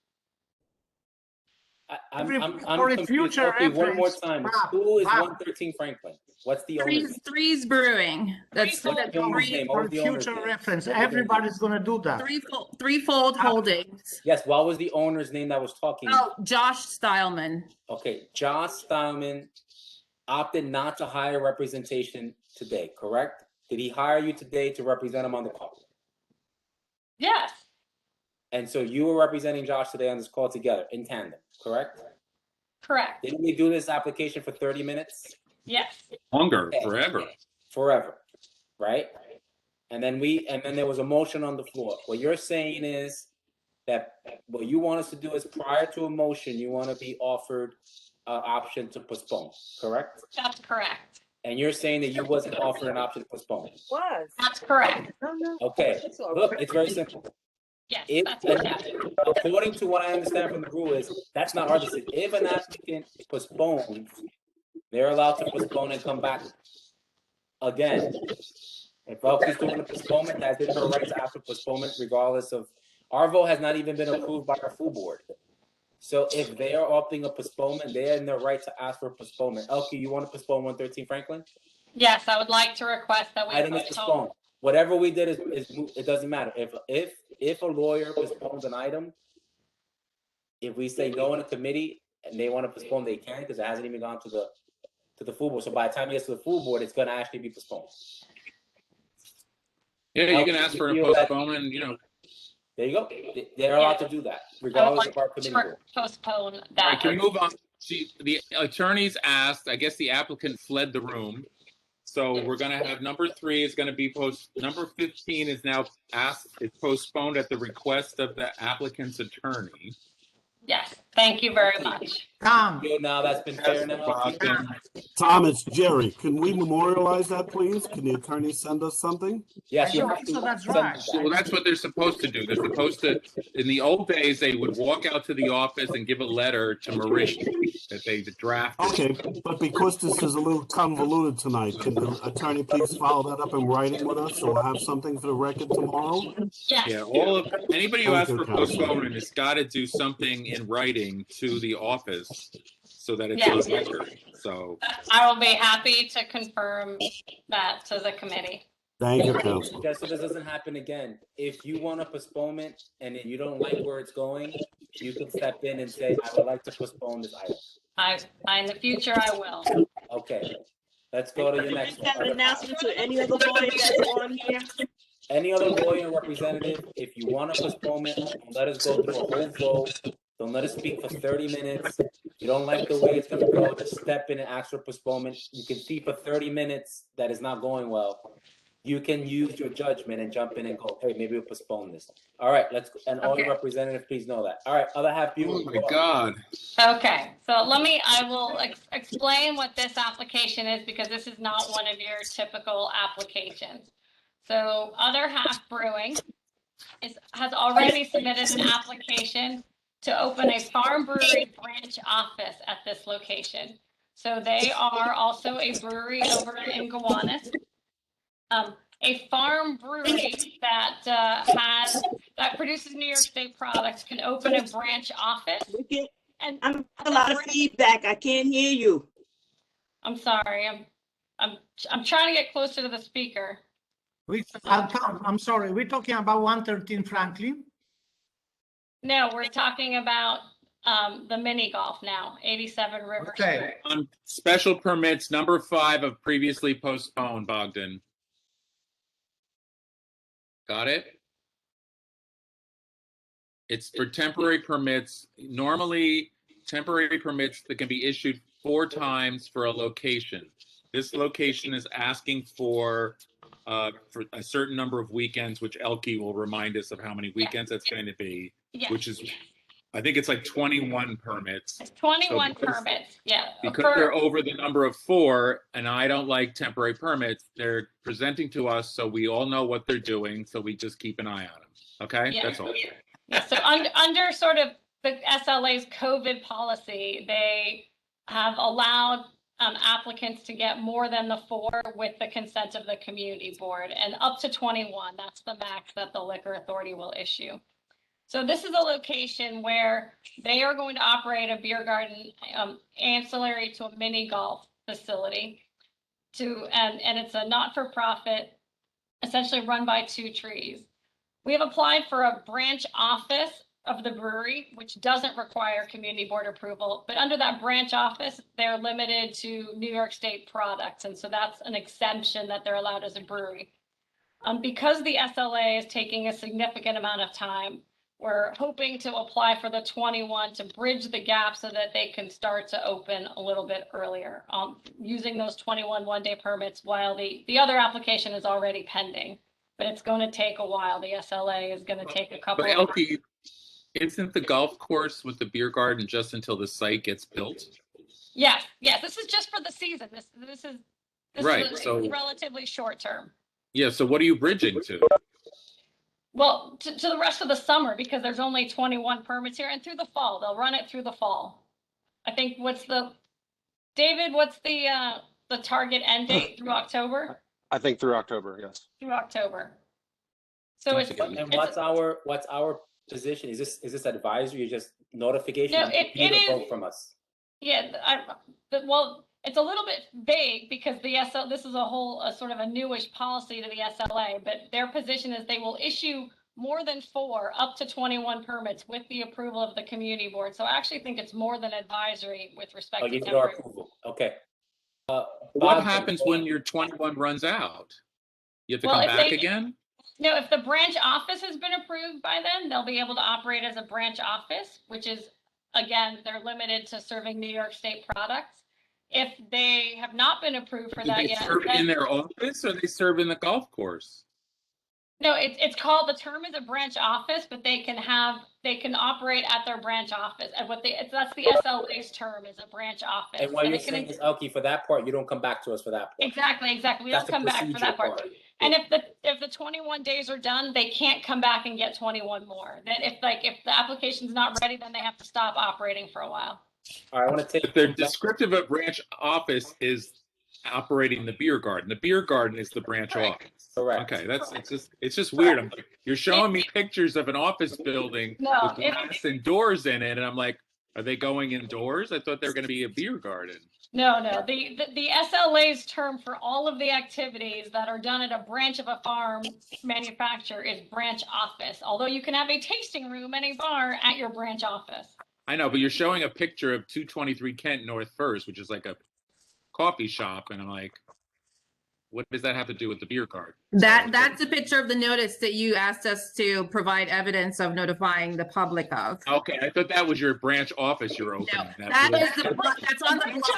I'm for a confused. future Okay, one more reference, time. Rob, Who is Rob. 113 Franklin? What's the owner's name? Three's Brewing. That's What's the owner's name? What for was the owner's future name? reference, What was the owner's everybody's gonna do that. Threefold Holdings. Yes, what was the owner's name that was talking? Oh, Josh Stileman. Okay, Josh Steinman opted not to hire representation today, correct? Did he hire you today to represent him on the call? Yes. And so you were representing Josh today on this call together in tandem, correct? Correct. Didn't we do this application for 30 minutes? Yes. Longer, Okay. Forever, right? And then there was a motion on the floor. What you're saying is that what you want us to do is prior to a motion, you want to be offered an option to postpone, correct? That's correct. And you're saying that you wasn't offered an option to postpone. Was. That's correct. No. Okay, That's all look, right. it's very simple. Yes. If, That's correct. according to what I understand from the rule is, that's not our decision. If an applicant postpones, they're allowed to postpone and come back again. If Elke's doing a postponement, that's in her right to ask for postponement regardless of, our vote has not even been approved by our full board. So if they are opting a postponement, they're in their right to ask for a postponement. Elke, you want to postpone 113 Franklin? Yes, I would like to request that we Item is postponed. Whatever we did is it doesn't matter. If a lawyer postpones an item, if we say no in a committee and they want to postpone, they can, because it hasn't even gone to the full board. So by the time it gets to the full board, it's going to actually be postponed. Yeah, you can ask for a postponement, There you go. They're allowed to do that, regardless of our committee board. Postpone All that. right, can we move on? The attorneys asked, I guess the applicant fled the room. So we're gonna have number 3 is gonna be number 15 is now postponed at the request of the applicant's attorney. Yes, thank you very much. Tom. Now that's been fair now. Tom, it's Jerry. Can we memorialize that, please? Can the attorney send us something? Yes, I think so, that's right. Well, that's what they're supposed to do. They're supposed to, in the old days, they would walk out to the office and give a letter to Marie that they drafted. Okay, but because this is a little convoluted tonight, can the attorney please follow that up in writing with us, so we'll have something for the record tomorrow? Yeah, anybody who asks for postponement has got to do something in writing to the office so that it's on record. So I will be happy to confirm that to the committee. Thank you, Council. Just so this doesn't happen again, if you want a postponement and you don't like where it's going, you can step in and say, I would like to postpone this item. In the future, I will. Okay, let's go to your next Have an one. announcement to any other lawyer that's on here. Any other lawyer representative, if you want a postponement, let us go through a whole vote. Don't let us speak for 30 minutes. If you don't like the way it's going to go, just step in and ask for postponement. You can see for 30 minutes that is not going well. You can use your judgment and jump in and go, hey, maybe we'll postpone this. All right, let's go. And all your representatives, please know that. All right, other half view. oh my God. Okay, so I will explain what this application is because this is not one of your typical applications. So Other Half Brewing has already submitted an application to open a farm brewery branch office at this location. So they are also a brewery over in Gowanus. A farm brewery that produces New York State products can open a branch office. And I'm a lot of feedback. I can't hear you. I'm sorry. I'm trying to get closer to the speaker. Tom, I'm sorry. We're talking about 113 Franklin. No, we're talking about the mini golf now, 87 River Street. On special permits, number 5 of previously postponed, Bogdan. Got it? It's for temporary permits. Normally, temporary permits that can be issued 4 times for a location. This location is asking for a certain number of weekends, which Elke will remind us of how many weekends that's going to be, which is, I think it's like 21 permits. It's 21 permits, yeah. Because they're over the number of 4, and I don't like temporary permits, they're presenting to us so we all know what they're doing, so we just keep an eye on them. Okay, that's all. Yeah, so under sort of the SLA's COVID policy, they have allowed applicants to get more than the 4 with the consent of the community board, and up to 21. That's the max that the liquor authority will issue. So this is a location where they are going to operate a beer garden ancillary to a mini golf facility, and it's a not-for-profit, essentially run by 2 trees. We have applied for a branch office of the brewery, which doesn't require community board approval, but under that branch office, they're limited to New York State products, and so that's an exemption that they're allowed as a brewery. Because the SLA is taking a significant amount of time, we're hoping to apply for the 21 to bridge the gap so that they can start to open a little bit earlier, using those 21 one-day permits while the other application is already pending. But it's going to take a while. The SLA is going to take a couple But of Elke, isn't the golf course with the beer garden just until the site gets built? Yes. This is just for the season. This is Right, is so- relatively short term. Yeah, so what are you bridging to? Well, to the rest of the summer, because there's only 21 permits here, and through the fall, they'll run it through the fall. I think David, what's the target end date through October? I think through October, yes. Through October. So And what's our position? Is this advisory or just notification? No, it is vote from us. Yeah, well, it's a little bit vague because this is a sort of a newish policy to the SLA, but their position is they will issue more than 4 up to 21 permits with the approval of the community board. So I actually think it's more than advisory with respect to You need our temporary. approval. Okay. What happens when your 21 runs out? You have to come back again? No, if the branch office has been approved by them, they'll be able to operate as a branch office, which is, again, they're limited to serving New York State products. If they have not been approved for Do that they yet, serve then- in their office or they serve in the golf course? no, it's called, the term is a branch office, but they can operate at their branch office. And that's the SLA's term, is a branch office. And what And you're it can saying is, Elkie, for that part, you don't come back to us for that part. Exactly. We That's don't the come back for procedure that part. part. And if the 21 days are done, they can't come back and get 21 more. Then if the application's not ready, then they have to stop operating for a while. All right, I want to take. But their descriptive of branch office is operating the beer garden. The beer garden is the branch office. Correct. Okay, it's just weird. I'm like, you're showing me pictures of an office building No, with glass and doors in it, and I'm like, are they going indoors? I thought they were going to be a beer garden. No. The SLA's term for all of the activities that are done at a branch of a farm manufacturer is branch office. Although you can have a tasting room and a bar at your branch office. I know, but you're showing a picture of 223 Kent North First, which is like a coffee shop, and I'm like, what does that have to do with the beer garden? That's a picture of the notice that you asked us to provide evidence of notifying the public of. Okay, I thought that was your branch office you're opening. That's on the branch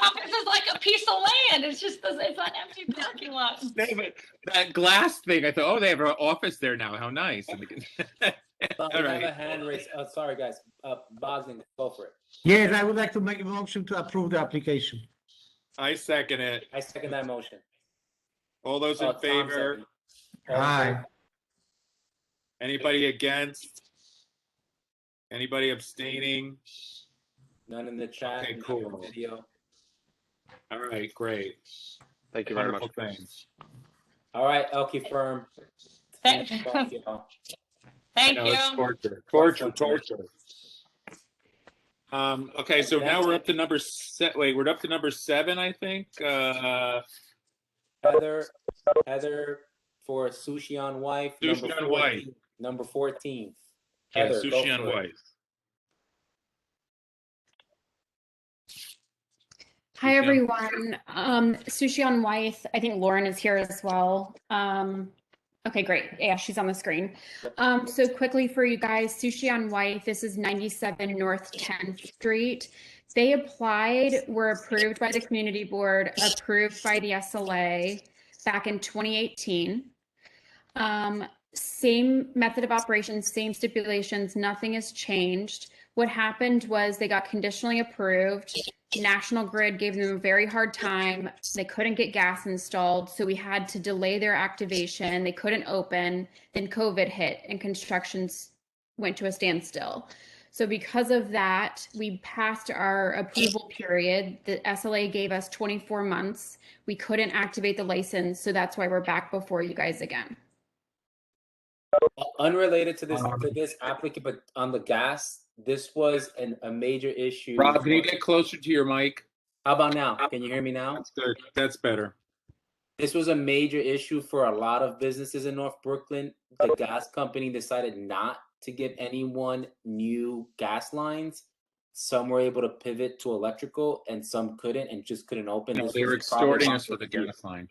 office is like a piece of land. It's an empty parking lot. That glass thing, I thought, oh, they have an office there now. How nice. We All have right. a hand raised. Sorry, guys. Boston, go for it. Yes, I would like to make a motion to approve the application. I second it. I second that motion. All those in Tom favor? second. Aye. Anybody against? Anybody abstaining? None in the chat. Okay, none cool. in the video. All right, great. Thank you very much. Wonderful things. All right, Elkie Firm. Thank you. Thank I know, you. it's torture. Okay, so now we're up to number we're up to number 7, I think. Heather for Sushi on Wife. Sushi on Wife. Number 14. Okay, Heather, go Sushi on for it. Wife. Hi, everyone. Sushi on Wythe. I think Lauren is here as well. Okay, great. Yeah, she's on the screen. So quickly for you guys, Sushi on Wythe, this is 97 North 10th Street. They applied, were approved by the community board, approved by the SLA back in 2018. Same method of operation, same stipulations, nothing has changed. What happened was they got conditionally approved. National Grid gave them a very hard time. They couldn't get gas installed, so we had to delay their activation. They couldn't open. Then COVID hit and constructions went to a standstill. So because of that, we passed our approval period. The SLA gave us 24 months. We couldn't activate the license, so that's why we're back before you guys again. Unrelated to this applicant, but on the gas, this was a major issue. Rob, can you get closer to your mic? How about now? Can you hear me now? That's good. That's better. This was a major issue for a lot of businesses in North Brooklyn. The gas company decided not to give anyone new gas lines. Some were able to pivot to electrical and some couldn't and just couldn't open. No, This they was were a problem extorting us with a gas line.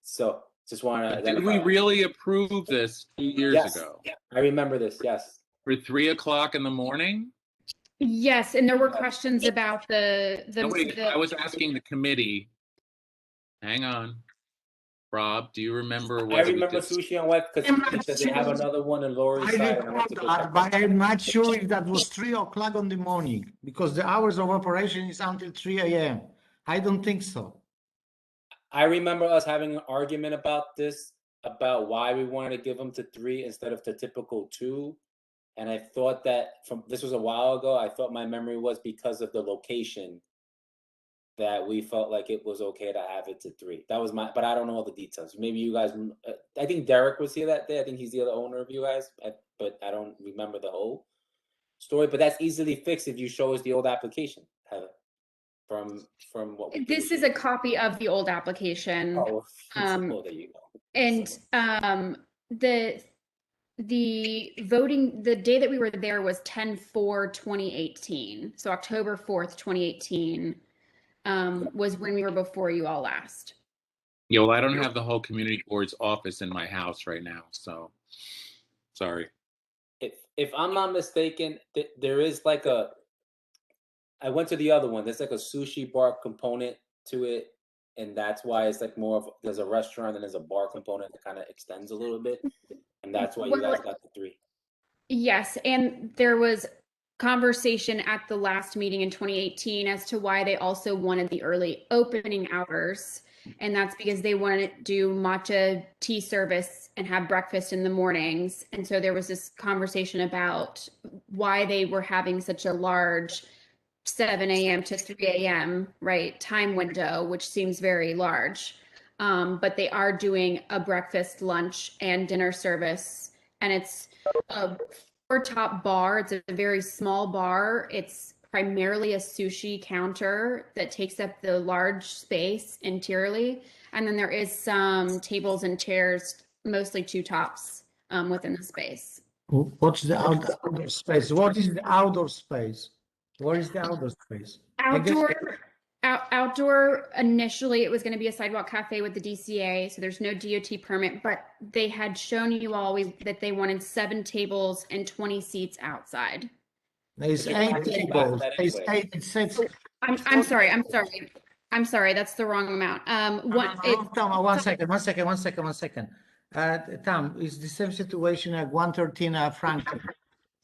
So just want to. Did we really approve this 2 years ago? I remember this. Yes. For 3 o'clock in the morning? Yes, and there were questions about No, wait, I was asking the committee. Hang on. Rob, do you remember I what remember Sushi on Web because they have another one in Lower East Side. And I went to go check But I'm not sure if that was 3 o'clock in the morning, because the hours of operation is until 3 a.m. I don't think so. I remember us having an argument about this, about why we wanted to give them to 3 instead of the typical 2. And I thought that this was a while ago. I thought my memory was because of the location that we felt like it was okay to have it to 3. That was but I don't know all the details. Maybe you guys, I think Derek was here that day. I think he's the other owner of you guys, but I don't remember the whole story. But that's easily fixed if you show us the old application, Heather, from what we This is a copy of the old application. Oh, there you go. And the voting, the day that we were there was 10/4/2018. So October 4th, 2018 was when we were before you all last. Yeah, well, I don't have the whole community board's office in my house right now, so sorry. If I'm not mistaken, there is like a. I went to the other one. There's like a sushi bar component to it, and that's why it's like more of there's a restaurant and there's a bar component that kind of extends a little bit, and that's why you guys got the 3. Yes, and there was conversation at the last meeting in 2018 as to why they also wanted the early opening hours. And that's because they wanted to do matcha tea service and have breakfast in the mornings. And so there was this conversation about why they were having such a large 7 a.m. to 3 a.m. right time window, which seems very large. But they are doing a breakfast, lunch, and dinner service, and it's a 4-top bar. It's a very small bar. It's primarily a sushi counter that takes up the large space interiorly, and then there is some tables and chairs, mostly 2 tops within the space. What's the outdoor space? What is the outdoor space? Where is the outdoor space? Outdoor, initially it was going to be a sidewalk cafe with the DCA, so there's no DOT permit, but they had shown you all that they wanted 7 tables and 20 seats outside. There's 8 tables. There's 8. It says. I'm sorry. That's the wrong amount. Tom, one second. Tom, it's the same situation at 113 Franklin.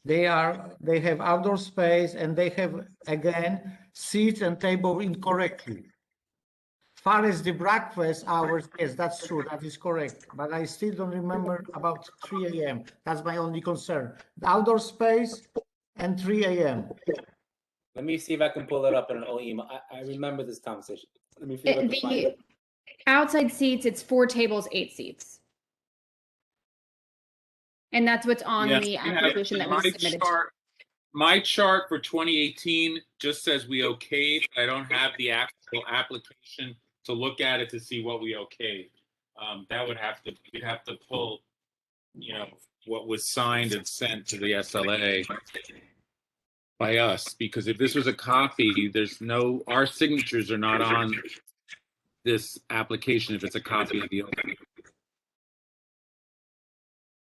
They have outdoor space and they have again seats and table incorrectly. Far as the breakfast hours, yes, that's true. That is correct. But I still don't remember about 3 a.m. That's my only concern. The outdoor space and 3 a.m. Let me see if I can pull it up in an old email. I remember this conversation. Let me see if I can find it. Outside seats, it's 4 tables, 8 seats. And that's what's on the application that was submitted. My chart for 2018 just says we okayed. I don't have the actual application to look at it to see what we okayed. We'd have to pull, what was signed and sent to the SLA by us, because if this was a copy, our signatures are not on this application if it's a copy of the open.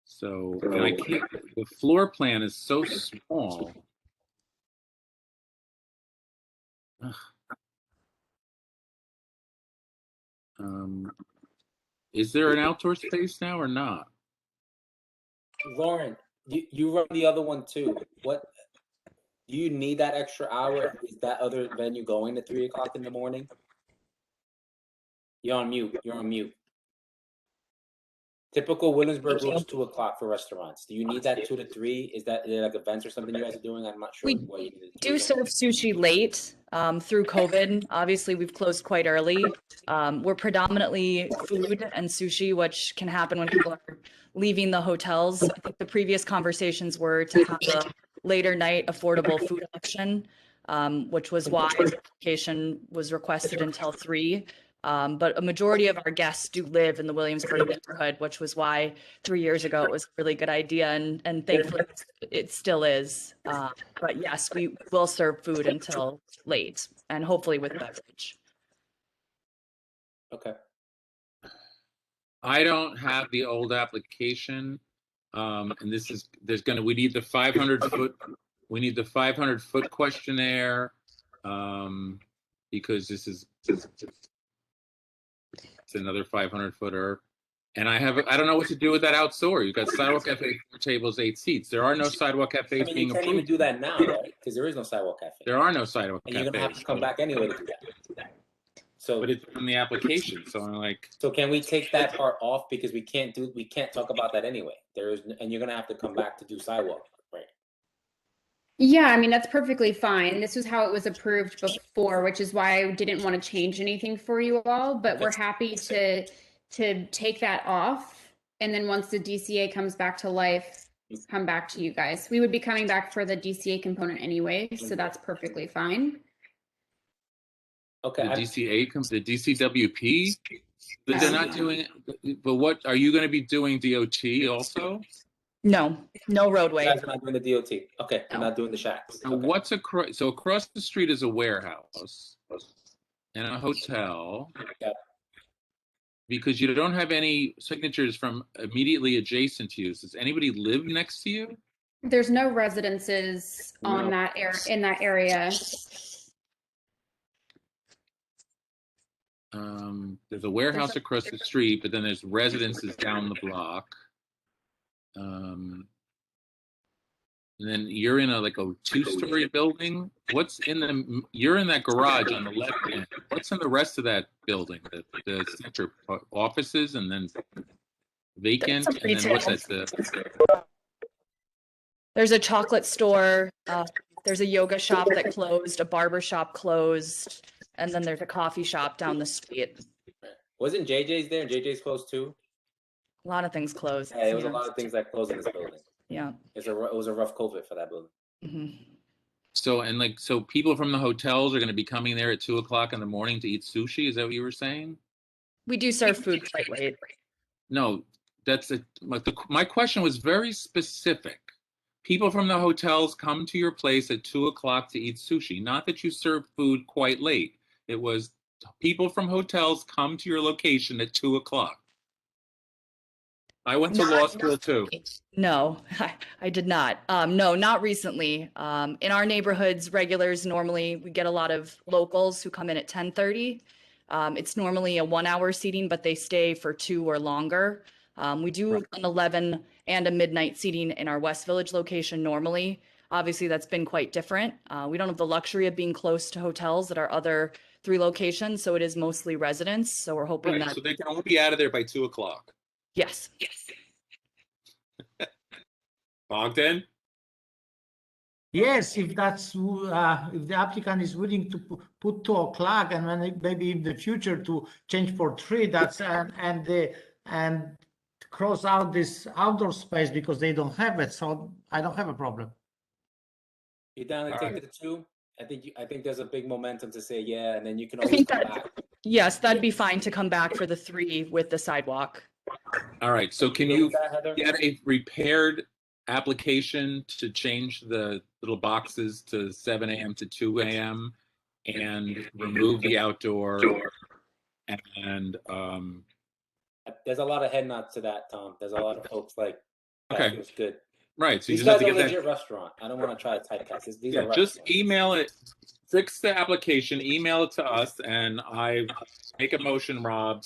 So, and I can't, the floor plan is so small. Is there an outdoor space now or not? Lauren, you run the other one too. What do you need that extra hour? Is that other venue going to 3 o'clock in the morning? You're on mute. Typical Williamsburg rules 2 o'clock for restaurants. Do you need that 2 to 3? Is that like events or something you guys are doing? I'm not sure. We do serve sushi late through COVID. Obviously, we've closed quite early. We're predominantly food and sushi, which can happen when people are leaving the hotels. I think the previous conversations were to have a later night affordable food option, which was why the application was requested until 3. But a majority of our guests do live in the Williamsburg neighborhood, which was why 3 years ago it was a really good idea, and thankfully it still is. But yes, we will serve food until late, and hopefully with beverage. Okay. I don't have the old application, and we need the 500 foot questionnaire, because it's another 500 footer, and I don't know what to do with that outdoor. You've got sidewalk cafe, 4 tables, 8 seats. There are no sidewalk cafes being you can't approved. even do that now, right? Because there is no sidewalk cafe. There are no sidewalk and cafes. You're gonna have to come back anyway to do that. So, but it's on the application. So I'm like, so can we take that part off because we can't talk about that anyway. And you're gonna have to come back to do sidewalk, right? Yeah, I mean, that's perfectly fine. This was how it was approved before, which is why I didn't want to change anything for you all, but we're happy to take that off. And then once the DCA comes back to life, come back to you guys. We would be coming back for the DCA component anyway, so that's perfectly fine. Okay. The DCA comes, the DCWP, but they're not doing it. But what are you going to be doing? DOT also? No roadway. You guys are not doing the DOT. Okay, I'm not doing the shacks. Now, okay. So across the street is a warehouse and a hotel. Yep. because you don't have any signatures from immediately adjacent to you. Does anybody live next to you? There's no residences on that in that area. There's a warehouse across the street, but then there's residences down the block. And then you're in a like a 2-story building. What's in the? You're in that garage on the left end. What's in the rest of that building? The center offices, and then vacant, and then what's that? There's a chocolate store. There's a yoga shop that closed, a barber shop closed, and then there's a coffee shop down the street. Wasn't JJ's there? And JJ's closed too. A lot of things closed. Yeah, there was a lot of things that closed in this building. Yeah. It was a rough COVID for that building. Mm-hmm. So people from the hotels are going to be coming there at 2:00 in the morning to eat sushi. Is that what you were saying? We do serve food quite late. No, my question was very specific. People from the hotels come to your place at 2:00 to eat sushi. Not that you serve food quite late. It was people from hotels come to your location at 2:00. I went to law school too. No, I did not. No, not recently. In our neighborhoods, regulars normally we get a lot of locals who come in at 10:30. It's normally a 1-hour seating, but they stay for 2 or longer. We do an 11 and a midnight seating in our West Village location normally. Obviously, that's been quite different. We don't have the luxury of being close to hotels at our other 3 locations, so it is mostly residents. So we're hoping that. So they can all be out of there by 2:00. Yes. Bogdan? Yes, if that's if the applicant is willing to put 2:00 and then maybe in the future to change for 3, that's and cross out this outdoor space because they don't have it. So I don't have a problem. You down to take it to 2? I think there's a big momentum to say yeah, and then you can I always think come that back. yes, that'd be fine to come back for the 3 with the sidewalk. All right. So can You you with that, Heather? get a repaired application to change the little boxes to 7 a.m. to 2 a.m. and remove the outdoor and There's a lot of head nods to that, Tom. There's a lot of folks like that Okay. feels good. right. So you These just have guys to are get legit that. restaurant. I don't want to try to typecast this. These Yeah, are just restaurants. email it, fix the application, email it to us, and I make a motion, Rob.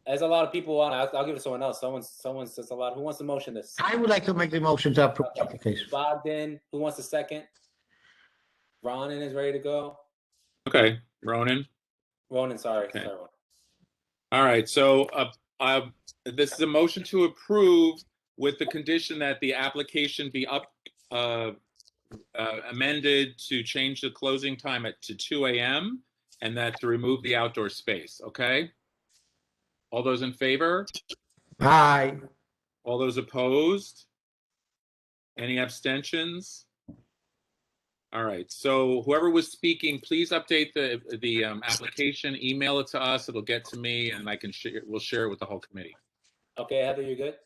There's a lot of people on. I'll give it to someone else. Someone says a lot. Who wants to motion this? I would like to make the motion to approve the application. Bogdan. Who wants a second? Ronan is ready to go. Okay, Ronan. Ronan, sorry. Okay. Sorry, Ronan. All right. So this is a motion to approve with the condition that the application be amended to change the closing time to 2 a.m. and that to remove the outdoor space. Okay. All those in favor? Aye. All those opposed? Any abstentions? All right. So whoever was speaking, please update the application. Email it to us. It'll get to me, and we'll share it with the whole committee. Okay, Heather, you good?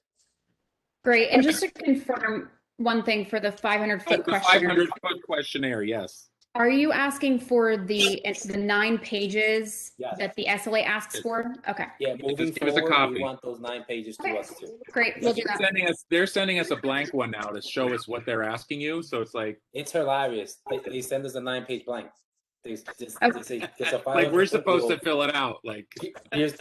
Great. And just to confirm one thing for the 500-foot The questionnaire, 500-foot questionnaire. Yes. are you asking for the 9 pages Yes. that the SLA asks for? Okay. Yeah, moving Just give us a forward, copy. we want those 9 pages to us too. Great. We'll do that. They're sending us a blank one now to show us what they're asking you. So it's like It's hilarious. They send us a 9-page blank. They say there's a like we're 500-foot supposed to goal. fill it out. Like Here's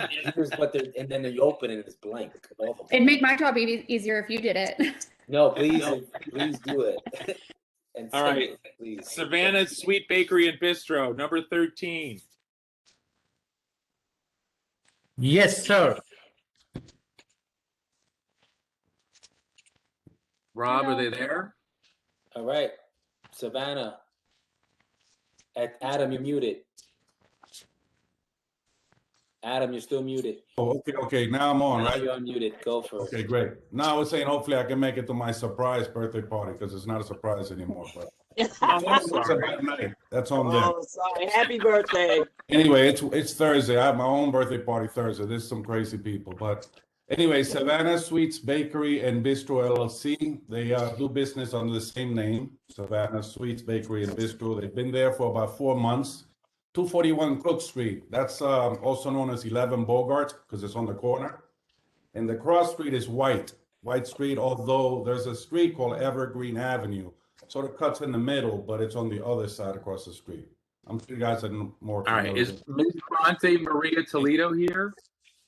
what they're, and then you open it and it's blank. All of them. It'd make my job easier if you did it. No, please do it. And all send right, it, please. Savannah Sweet Bakery and Bistro, number 13. Yes, sir. Rob, are they there? All right, Savannah. Adam, you're muted. Adam, you're still muted. Oh, okay. Now I'm on, Now right? you're unmuted. Go for it. Okay, great. Now I was saying hopefully I can make it to my surprise birthday party because it's not a surprise anymore. But it's a bad night. That's on there. Oh, sorry. Happy birthday. Anyway, it's Thursday. I have my own birthday party Thursday. There's some crazy people, but anyway, Savannah Sweets Bakery and Bistro LLC. They do business under the same name, Savannah Sweets Bakery and Bistro. They've been there for about 4 months. 241 Cook Street. That's also known as 11 Bogart because it's on the corner. And the cross street is White Street, although there's a street called Evergreen Avenue. Sort of cuts in the middle, but it's on the other side across the street. I'm sure you guys are more All right, familiar. is Ms. Bronte Maria Toledo here?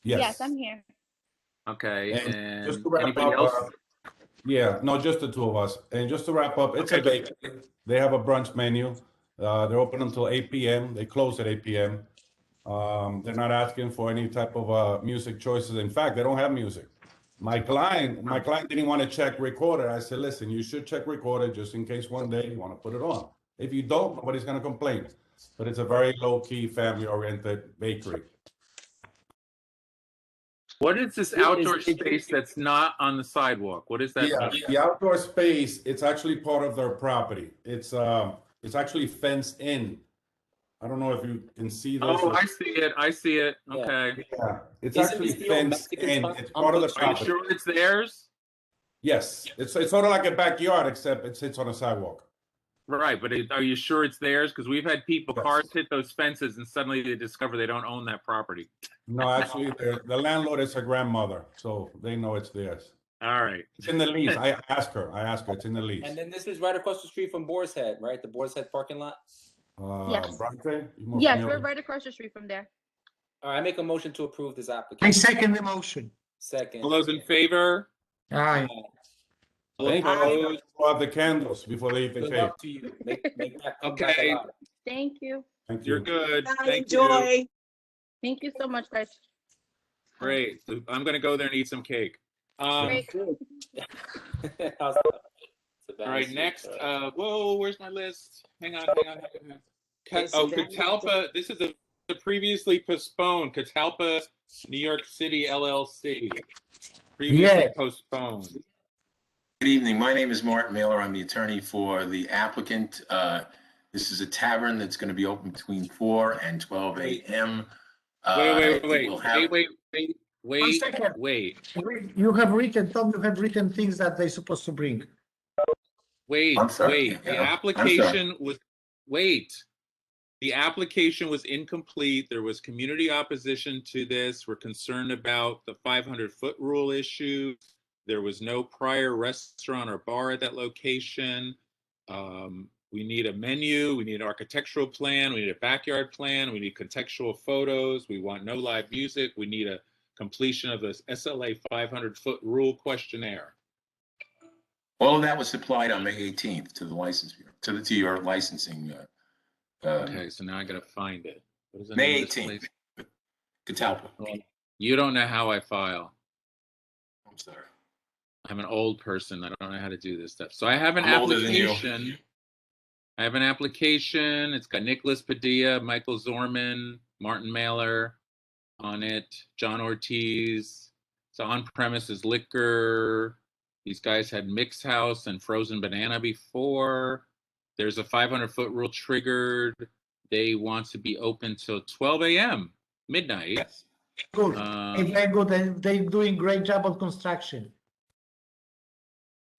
Yes. I'm here. Okay, And and just to wrap anybody up, else? yeah, no, just the two of us. And just to wrap up, it's a bakery. They have a brunch menu. They're open until 8 p.m. They close at 8 p.m. They're not asking for any type of music choices. In fact, they don't have music. My client didn't want to check recorder. I said, listen, you should check recorder just in case one day you want to put it on. If you don't, nobody's going to complain. But it's a very low-key, family-oriented bakery. What is this outdoor space that's not on the sidewalk? What is that? Yeah, mean? the outdoor space, it's actually part of their property. It's actually fenced in. I don't know if you can see this. Oh, I see it. I see it. Yeah. Okay. Yeah, it's Isn't actually this the old fenced Mexican in. spot It's on part of the Cook Street? Are you property. sure it's theirs? Yes, it's sort of like a backyard, except it sits on a sidewalk. Right, but are you sure it's theirs? Because we've had people, Yes. cars hit those fences, and suddenly they discover they don't own that property. No, actually, the landlord is her grandmother, so they know it's theirs. All right. It's in the lease. I asked her. It's in the lease. And then this is right across the street from Boar's Head, right? The Boar's Head parking lot. Yes. Bronte, you more Yes, familiar? we're right across the street from there. All right, I make a motion to approve this I application. second the motion. Second. All those in favor? Aye. All Thank you. opposed? For the candles before they eat the Good cake. luck to you. Make that come back Okay. alive. Thank you. Thank You're you. good. Thank you. Enjoy. Thank you so much, guys. Great. I'm going to go there and eat some cake. Great. How's that? All right, next. Whoa, where's my list? Hang on. Catalpa. This is a previously postponed Catalpa, New York City LLC. Previously Yeah. postponed. Good evening. My name is Martin Mailer. I'm the attorney for the applicant. This is a tavern that's going to be open between 4 and 12 a.m. Wait. second. Wait. You have written, Tom, you have written things that they're supposed to bring. Wait. I'm sorry. Wait. The Yeah, I'm application was. Wait. The application was incomplete. There was community opposition to this. We're concerned about the 500-foot rule issue. There was no prior restaurant or bar at that location. We need a menu. We need an architectural plan. We need a backyard plan. We need contextual photos. We want no live music. We need a completion of this SLA 500-foot rule questionnaire. All of that was supplied on May 18th to the license bureau, to your licensing. Okay, so now I got to find it. What is the May name of this 18th. place? Catalpa. Well, you don't know how I file. I'm sorry. I'm an old person. I don't know how to do this stuff. So I have an I'm older than you. application. I have an application. It's got Nicholas Padilla, Michael Zorman, Martin Mailer on it, John Ortiz. It's on premises liquor. These guys had Mix House and Frozen Banana before. There's a 500-foot rule triggered. They want to be open till 12 a.m. midnight. Yes. Good. Very good. They're doing great job on construction.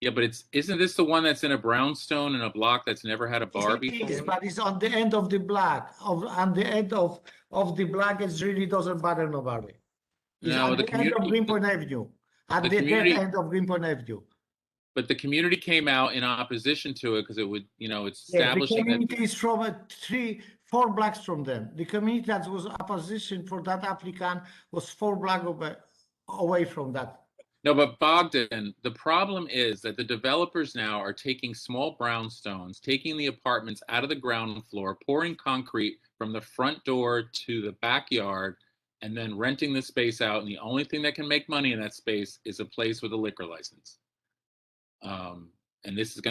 Yeah, but isn't this the one that's in a brownstone in a block that's never had a bar It is, before? but it's on the end of the block. On the end of the block, it really doesn't bother nobody. It's No, at the the end of community, Greenpoint Avenue. At the the dead community, end of Greenpoint Avenue. but the community came out in opposition to it because it would, it's Yeah, the establishing that. community is from 4 blocks from them. The community that was opposition for that applicant was 4 blocks away from that. No, but Bogdan, the problem is that the developers now are taking small brownstones, taking the apartments out of the ground floor, pouring concrete from the front door to the backyard, and then renting the space out. And the only thing that can make money in that space is a place with a liquor license. And this is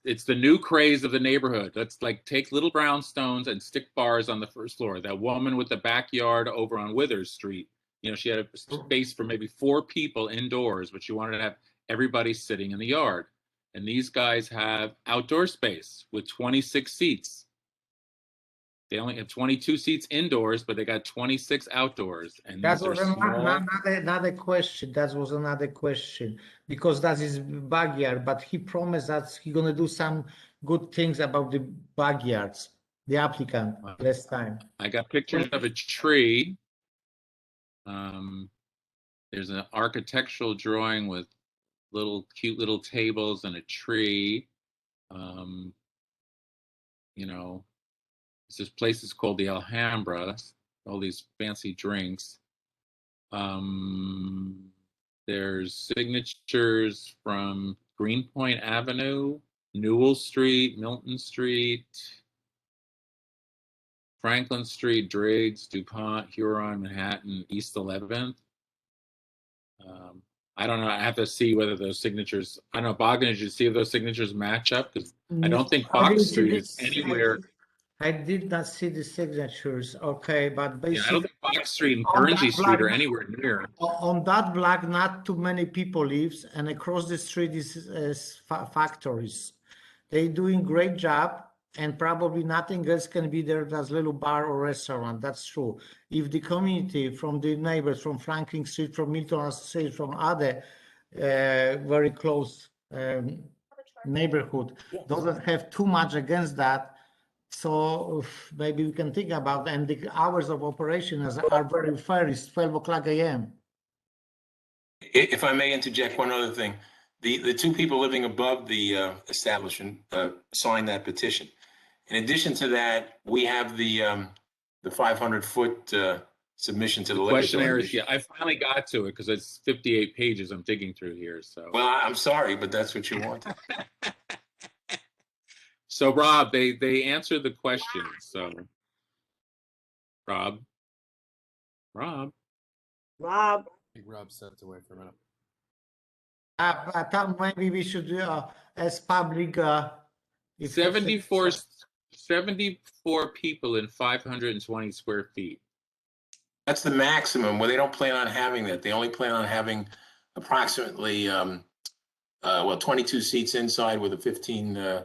it's the new craze of the neighborhood. Let's take little brownstones and stick bars on the first floor. That woman with the backyard over on Withers Street, she had a space for maybe 4 people indoors, but she wanted to have everybody sitting in the yard. And these guys have outdoor space with 26 seats. They only have 22 seats indoors, but they got 26 outdoors. And That these are was small. another question. That was another question because that is backyard. But he promised that he's gonna do some good things about the backyards. the applicant last time. I got pictures of a tree. There's an architectural drawing with cute little tables and a tree. You know, this place is called the Alhambra. All these fancy drinks. There's signatures from Greenpoint Avenue, Newell Street, Milton Street, Franklin Street, Driggs, DuPont, Huron, Manhattan, East 11th. I don't know. I have to see whether those signatures. I don't know, Bogdan, did you see if those signatures match up? Because I don't think Fox Street is anywhere. I did not see the signatures. Okay, but Yeah, basically, I don't think Fox Street and on Guernsey that Street are block- anywhere near. on that block, not too many people lives, and across the street is factories. They're doing great job, and probably nothing else can be there. That's little bar or restaurant. That's true. If the community from the neighbors, from Franklin Street, from Milton Street, from other very close neighborhood, doesn't have too much against that. So maybe we can think about, and the hours of operation are very fair. It's 12 o'clock a.m. If I may interject one other thing, the two people living above the establishment signed that petition. In addition to that, we have the 500-foot submission to the liquor Questionnaire is, authority. yeah, I finally got to it because it's 58 pages I'm digging through here. So, Well, I'm sorry, but that's what you wanted. so Rob, they answered the question. So, Rob, Rob, I think Rob stepped away for a minute. I thought maybe we should as public. If 74 people in 520 square feet. That's the maximum. Well, they don't plan on having that. They only plan on having approximately 22 seats inside with a 15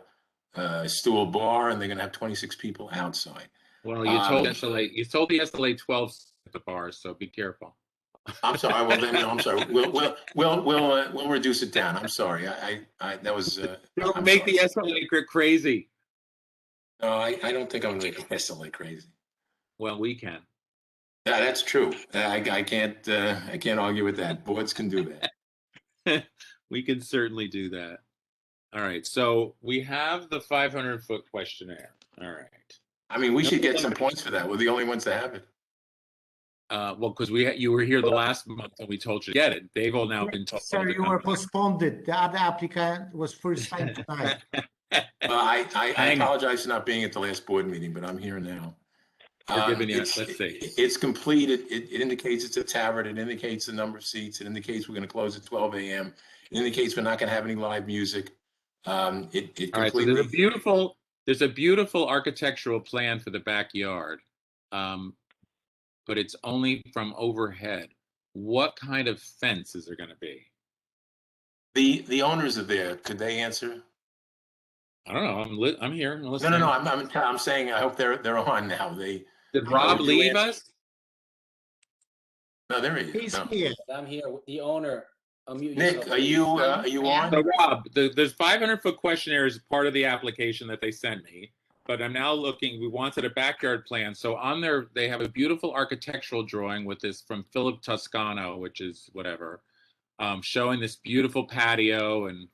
stool bar, and they're going to have 26 people outside. Well, you told he has to lay 12 at the bar, so be careful. I'm sorry. Well, then, no, I'm sorry. We'll reduce it down. I'm sorry. That was. Don't make the SLA crazy. No, I don't think I'm going to make the SLA crazy. Well, we can. Yeah, that's true. I can't argue with that. Boards can do that. We can certainly do that. All right. So we have the 500-foot questionnaire. All right. I mean, we should get some points for that. We're the only ones that have it. Well, because you were here the last month and we told you to get it. They've all now been told. Sir, you were postponed. The other applicant was first time tonight. I apologize for not being at the last board meeting, but I'm here now. Let's see. It's complete. It indicates it's a tavern. It indicates the number of seats. It indicates we're going to close at 12 a.m. It indicates we're not going to have any live music. All right. So there's a beautiful architectural plan for the backyard, but it's only from overhead. What kind of fence is there going to be? The owners are there. Could they answer? I don't know. I'm here. I'm No. listening. I'm saying I hope they're on now. Did Rob leave us? No, there he is. No. Here. I'm here. The owner. Unmute Nick, yourself, are please. you on? So Rob, there's 500-foot questionnaire is part of the application that they sent me, but I'm now looking. We wanted a backyard plan, so on there they have a beautiful architectural drawing with this from Philip Toscano, which is whatever, showing this beautiful patio and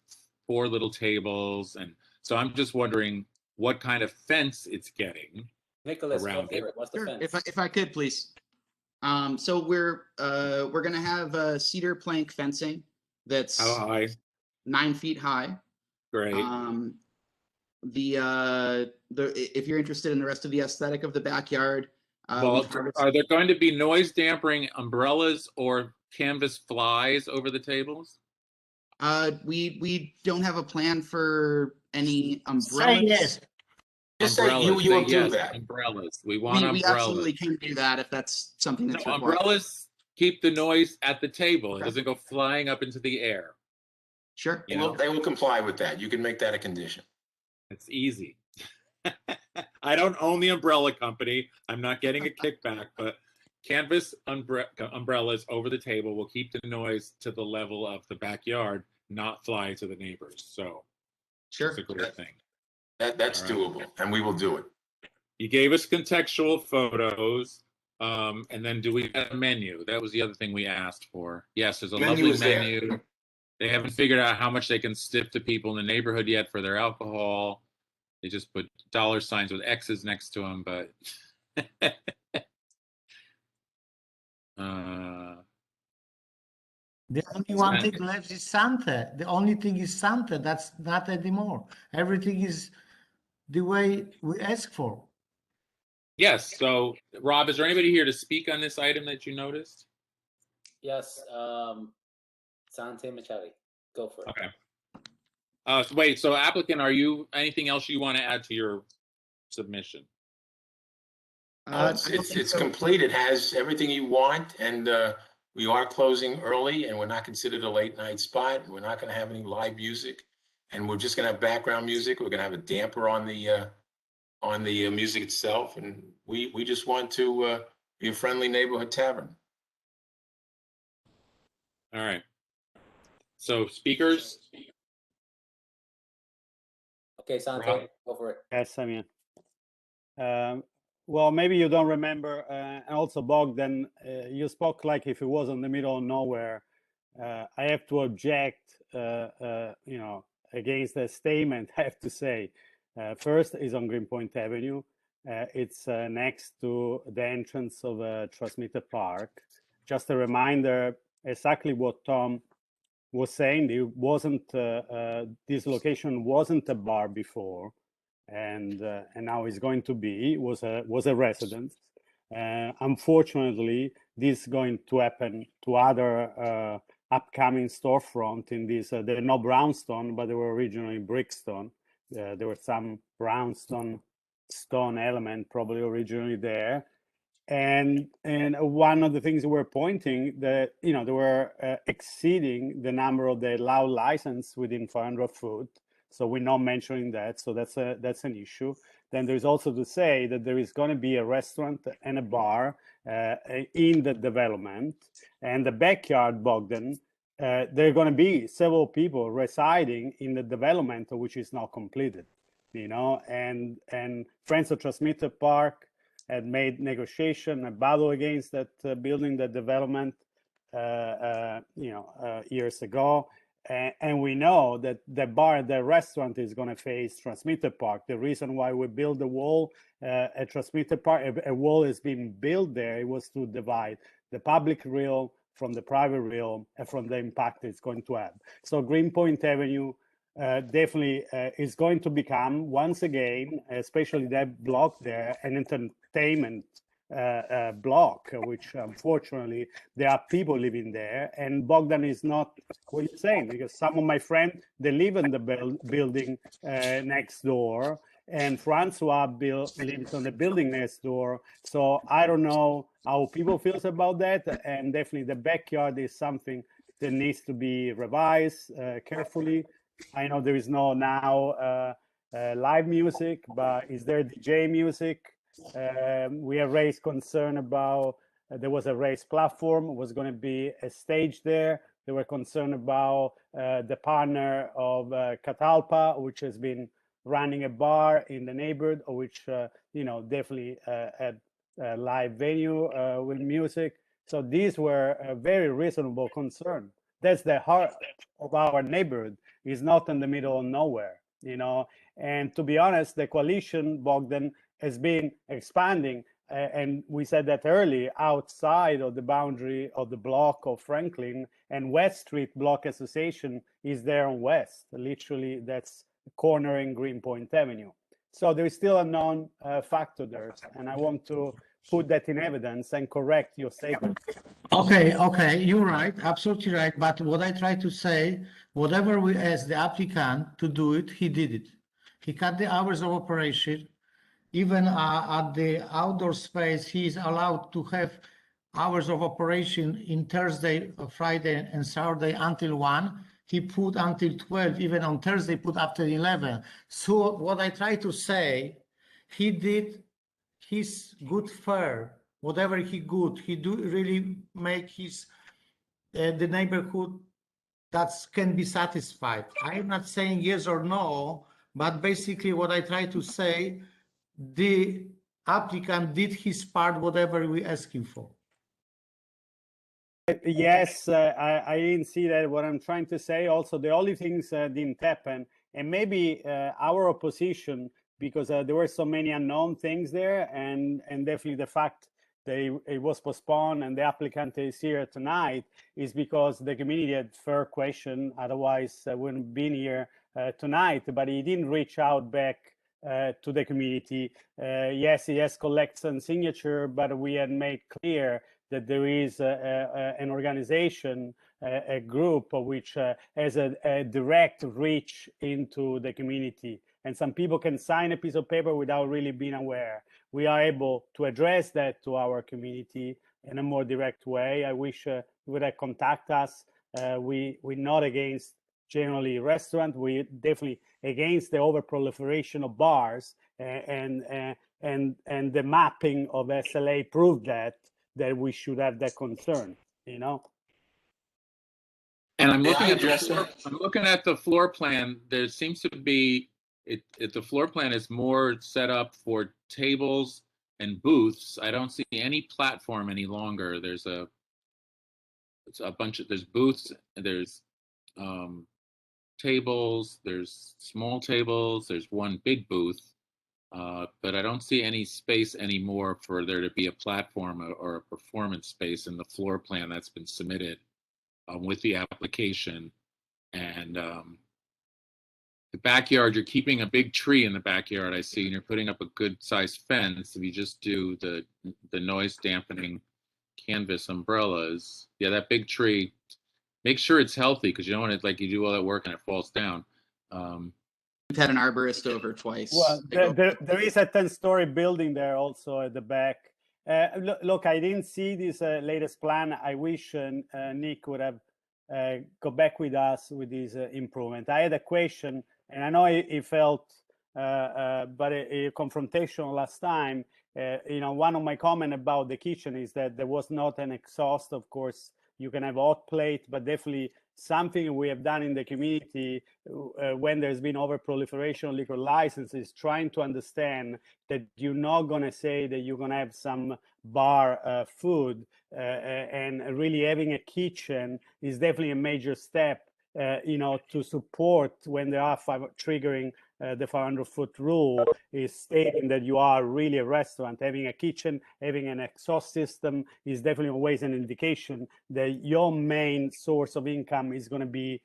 4 little tables, and so I'm just wondering what kind of fence it's getting. Nicholas, around go for it. What's the fence? If I could, please. So we're gonna have cedar plank fencing that's How high? 9 feet high. Great. If you're interested in the rest of the aesthetic of the backyard, Well, are there going to be noise dampening umbrellas or canvas flies over the tables? we don't have a plan for any umbrellas. yes. Just say you will do that. Umbrellas. We want We umbrellas. absolutely can do that if that's something that's required. Umbrellas keep the noise at the table. It doesn't go flying up into the air. Sure. You know? They will comply with that. You can make that a condition. It's easy. I don't own the umbrella company. I'm not getting a kickback, but canvas umbrellas over the table will keep the noise to the level of the backyard, not fly to the neighbors. So sure, it's a great thing. That's All right. doable, and we will do it. You gave us contextual photos. And then do we have a menu? That was the other thing we asked for. Yes, there's a Menu lovely is there. menu. They haven't figured out how much they can stiff to people in the neighborhood yet for their alcohol. They just put dollar signs with X's next to them, but The only one thing left is Santa. The only thing is Santa. That's not anymore. Everything is the way we ask for. yes. So, Rob, is there anybody here to speak on this item that you noticed? Yes, Sante Machado, go for it. Okay. Wait, so applicant, are you, anything else you want to add to your submission? It's complete. It has everything you want, and we are closing early, and we're not considered a late night spot. We're not going to have any live music, and we're just going to have background music. We're going to have a damper on the music itself, and we just want to be a friendly neighborhood tavern. All right. So speakers. Okay, Sante, go for it. Yes, I mean, well, maybe you don't remember, and also Bogdan, you spoke like if it was in the middle of nowhere. I have to object, you know, against the statement. I have to say, first is on Greenpoint Avenue. It's next to the entrance of Transmitter Park. Just a reminder, exactly what Tom was saying. It wasn't this location wasn't a bar before, and now it's going to be. It was a residence. Unfortunately, this is going to happen to other upcoming storefront in this. They're not brownstone, but they were originally brickstone. There were some brownstone stone element probably originally there. And one of the things we're pointing that, you know, they were exceeding the number of the allowed license within 400 foot. So we're not mentioning that. So that's an issue. Then there's also to say that there is going to be a restaurant and a bar in the development, and the backyard, Bogdan. There are going to be several people residing in the development which is not completed, you know, and Friends of Transmitter Park had made negotiation, a battle against that building, that development, you know, years ago. And we know that the bar, the restaurant is going to face Transmitter Park. The reason why we built the wall at Transmitter Park, a wall is being built there, it was to divide the public realm from the private realm and from the impact it's going to have. So Greenpoint Avenue definitely is going to become, once again, especially that block there, an entertainment block, which unfortunately there are people living there. And Bogdan is not what you're saying, because some of my friends, they live in the building next door, and Francois lives on the building next door. So I don't know how people feel about that. And definitely the backyard is something that needs to be revised carefully. I know there is no now live music, but is there DJ music? We have raised concern about, there was a raised platform, was going to be a stage there. They were concerned about the partner of Catalpa, which has been running a bar in the neighborhood, which, you know, definitely had a live venue with music. So these were a very reasonable concern. That's the heart of our neighborhood. Is not in the middle of nowhere, you know. And to be honest, the coalition, Bogdan, has been expanding, and we said that early, outside of the boundary of the block of Franklin, and West Street Block Association is there on West. Literally, that's cornering Greenpoint Avenue. So there is still a known factor there, and I want to put that in evidence and correct your statement. Okay, you're right, absolutely right. But what I try to say, whatever we asked the applicant to do it, he did it. He cut the hours of operation. Even at the outdoor space, he is allowed to have hours of operation in Thursday, Friday, and Saturday until 1. He put until 12, even on Thursday, put up to 11. So what I try to say, he did his good fare, whatever he good, he do really make his the neighborhood that can be satisfied. I'm not saying yes or no, but basically what I try to say, the applicant did his part, whatever we asked him for. Yes, I didn't see that. What I'm trying to say also, the only things didn't happen, and maybe our opposition, because there were so many unknown things there, and definitely the fact that it was postponed and the applicant is here tonight is because the community had fair question. Otherwise, I wouldn't have been here tonight. But he didn't reach out back to the community. Yes, he has collected some signature, but we had made clear that there is an organization, a group which has a direct reach into the community. And some people can sign a piece of paper without really being aware. We are able to address that to our community in a more direct way. I wish you would have contacted us. We're not against generally restaurant. We're definitely against the overproliferation of bars, and the mapping of SLA proved that we should have that concern, you know. And I'm May looking I at address that? I'm looking at the floor plan. There seems to be the floor plan is more set up for tables and booths. I don't see any platform any longer. There's a bunch of there's booths, there's tables, there's small tables, there's one big booth, but I don't see any space anymore for there to be a platform or a performance space in the floor plan that's been submitted with the application. And the backyard, you're keeping a big tree in the backyard, I see, and you're putting up a good sized fence. If you just do the noise dampening canvas umbrellas, yeah, that big tree, make sure it's healthy, because you don't want it like you do all that work and it falls down. We've had an arborist over twice. Well, there is a 10-story building there also at the back. Look, I didn't see this latest plan. I wish Nick would have go back with us with this improvement. I had a question, and I know he felt but a confrontation last time. You know, one of my comment about the kitchen is that there was not an exhaust. Of course, you can have hot plate, but definitely something we have done in the community when there's been overproliferation of liquor licenses, trying to understand that you're not going to say that you're going to have some bar food, and really having a kitchen is definitely a major step, you know, to support when there are triggering the 500-foot rule, is stating that you are really a restaurant. Having a kitchen, having an exhaust system is definitely always an indication that your main source of income is going to be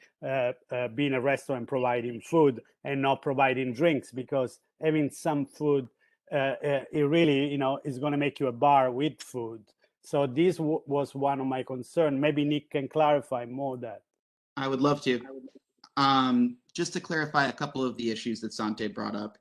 being a restaurant, providing food and not providing drinks, because having some food, it really, you know, is going to make you a bar with food. So this was one of my concerns. Maybe Nick can clarify more that. I would love to. Just to clarify a couple of the issues that Sante brought up.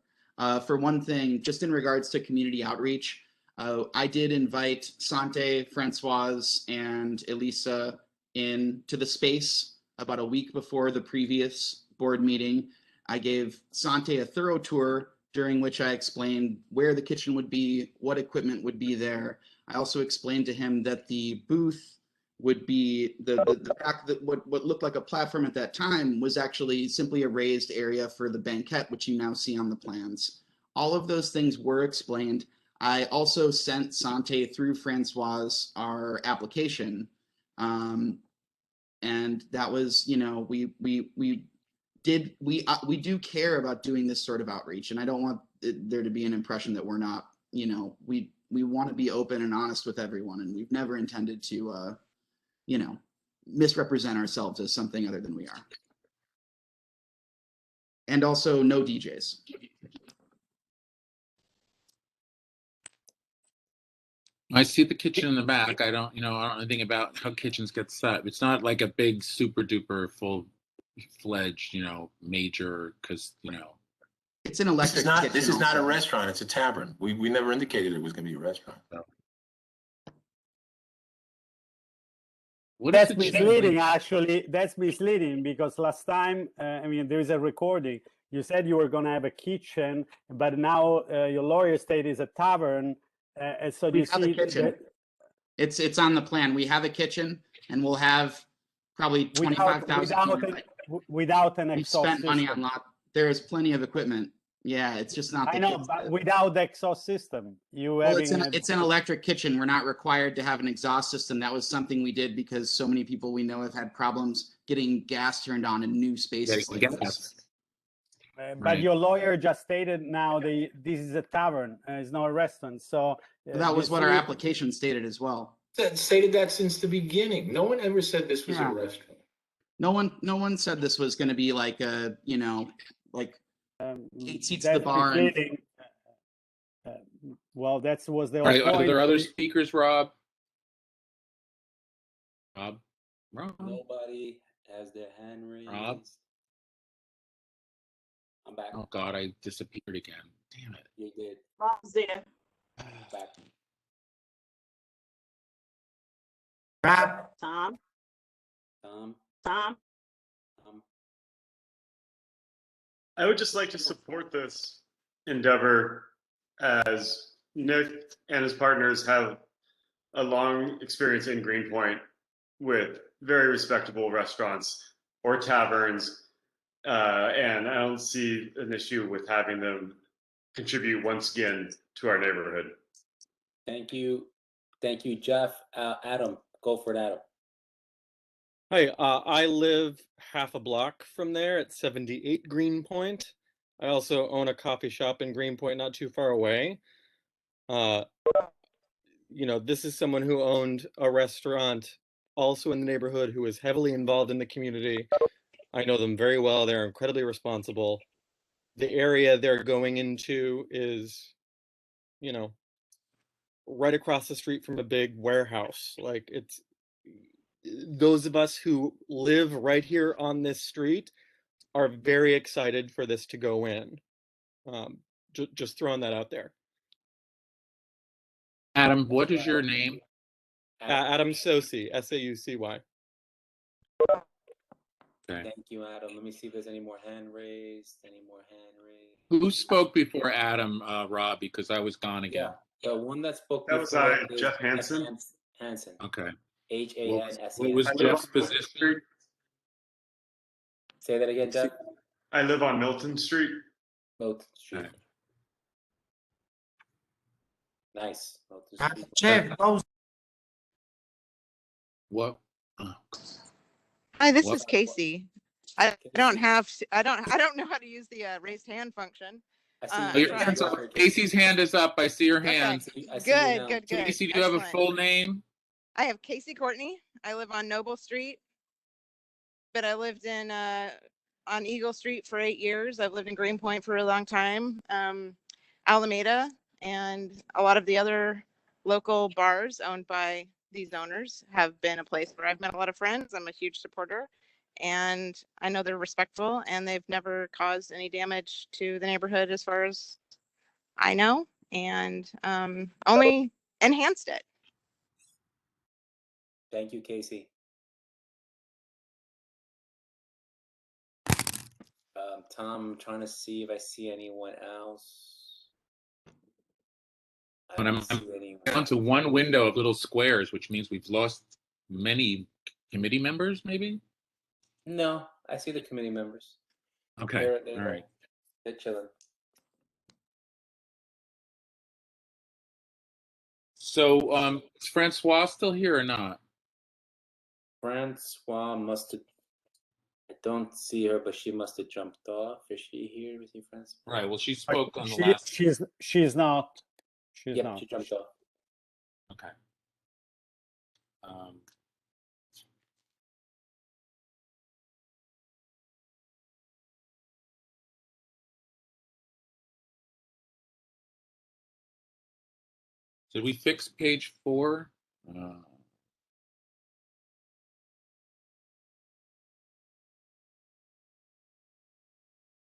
For one thing, just in regards to community outreach, I did invite Sante, Francoise, and Elisa into the space about a week before the previous board meeting. I gave Sante a thorough tour, during which I explained where the kitchen would be, what equipment would be there. I also explained to him that the booth would be the fact that what looked like a platform at that time was actually simply a raised area for the banquette, which you now see on the plans. All of those things were explained. I also sent Sante through Francoise our application, and that was, you know, we do care about doing this sort of outreach, and I don't want there to be an impression that we're not, you know, we want to be open and honest with everyone, and we've never intended to you know, misrepresent ourselves as something other than we are. And also no DJs. I see the kitchen in the back. I don't know anything about how kitchens get set. It's not like a big super duper full-fledged, you know, major, because, you know. It's an electric kitchen. This is not a restaurant. It's a tavern. We never indicated it was going to be a restaurant. So. That's misleading, actually. That's misleading, because last time, I mean, there is a recording. You said you were going to have a kitchen, but now your lawyer state is a tavern. So We you have a see, kitchen. It's on the plan. We have a kitchen, and we'll have probably 25,000. without an We've exhaust spent money system. on lot. There's plenty of equipment Yeah, it's just not the I know, case. but without the exhaust system, you Well, having it's an electric kitchen. We're not required to have an exhaust system. That was something we did because so many people we know have had problems getting gas turned on in new spaces like this. But Right. your lawyer just stated now this is a tavern, it's not a restaurant. So That was this what our is- application stated as well. Stated that since the beginning. No one ever said this was Yeah. a restaurant. No one said this was going to be like a, like Kate seats at the that's bar and misleading. Well, that was the All whole right, point. are there other speakers, Rob? Rob? Nobody has their hand raised. Rob? I'm back. Oh God, I disappeared again. Damn it. You did. Rob's there. Back. Rob, Tom, Tom. Tom. I would just like to support this endeavor as Nick and his partners have a long experience in Greenpoint with very respectable restaurants or taverns. And I don't see an issue with having them contribute once again to our neighborhood. Thank you. Thank you, Jeff. Adam, go for it, Adam. Hi, I live half a block from there at 78 Greenpoint. I also own a coffee shop in Greenpoint, not too far away. This is someone who owned a restaurant also in the neighborhood who is heavily involved in the community. I know them very well. They're incredibly responsible. The area they're going into is, right across the street from a big warehouse. Like, it's those of us who live right here on this street are very excited for this to go in. Just throwing that out there. Adam, what is your name? Adam Socy, Saucy. Okay. Thank you, Adam. Let me see if there's any more hand raised. Who spoke before Adam, Rob? Because I was gone again. The one that spoke That was before I, is Jeff Hansen. Hansen. Okay. Hansen. What was Jeff's position? Say that again, Jeff. I live on Milton Street. Milton Street. Nice. Milton Street. Jeff, those What? Hi, this What? is Casey. I don't know how to use the raised hand function. Oh, your hand's up. Casey's hand is up. I see your hand. Good. Casey, do you have a Excellent. full name? I have Casey Courtney. I live on Noble Street, but I lived in on Eagle Street for 8 years. I've lived in Greenpoint for a long time, Alameda, and a lot of the other local bars owned by these owners have been a place where I've met a lot of friends. I'm a huge supporter, and I know they're respectful, and they've never caused any damage to the neighborhood as far as I know, and only enhanced it. Thank you, Casey. Tom, I'm trying to see if I see anyone else. I And I'm don't see anyone. down to one window of little squares, which means we've lost many committee members, maybe? No, I see the committee members. Okay, They're all right. They're chilling. So, is Francois still here or not? Francois must have. I don't see her, but she must have jumped off. Is she here with you, Francois? Right. Well, she spoke on the She- last. she's not. She's Yep, not. she jumped off. Okay. Did we fix page 4?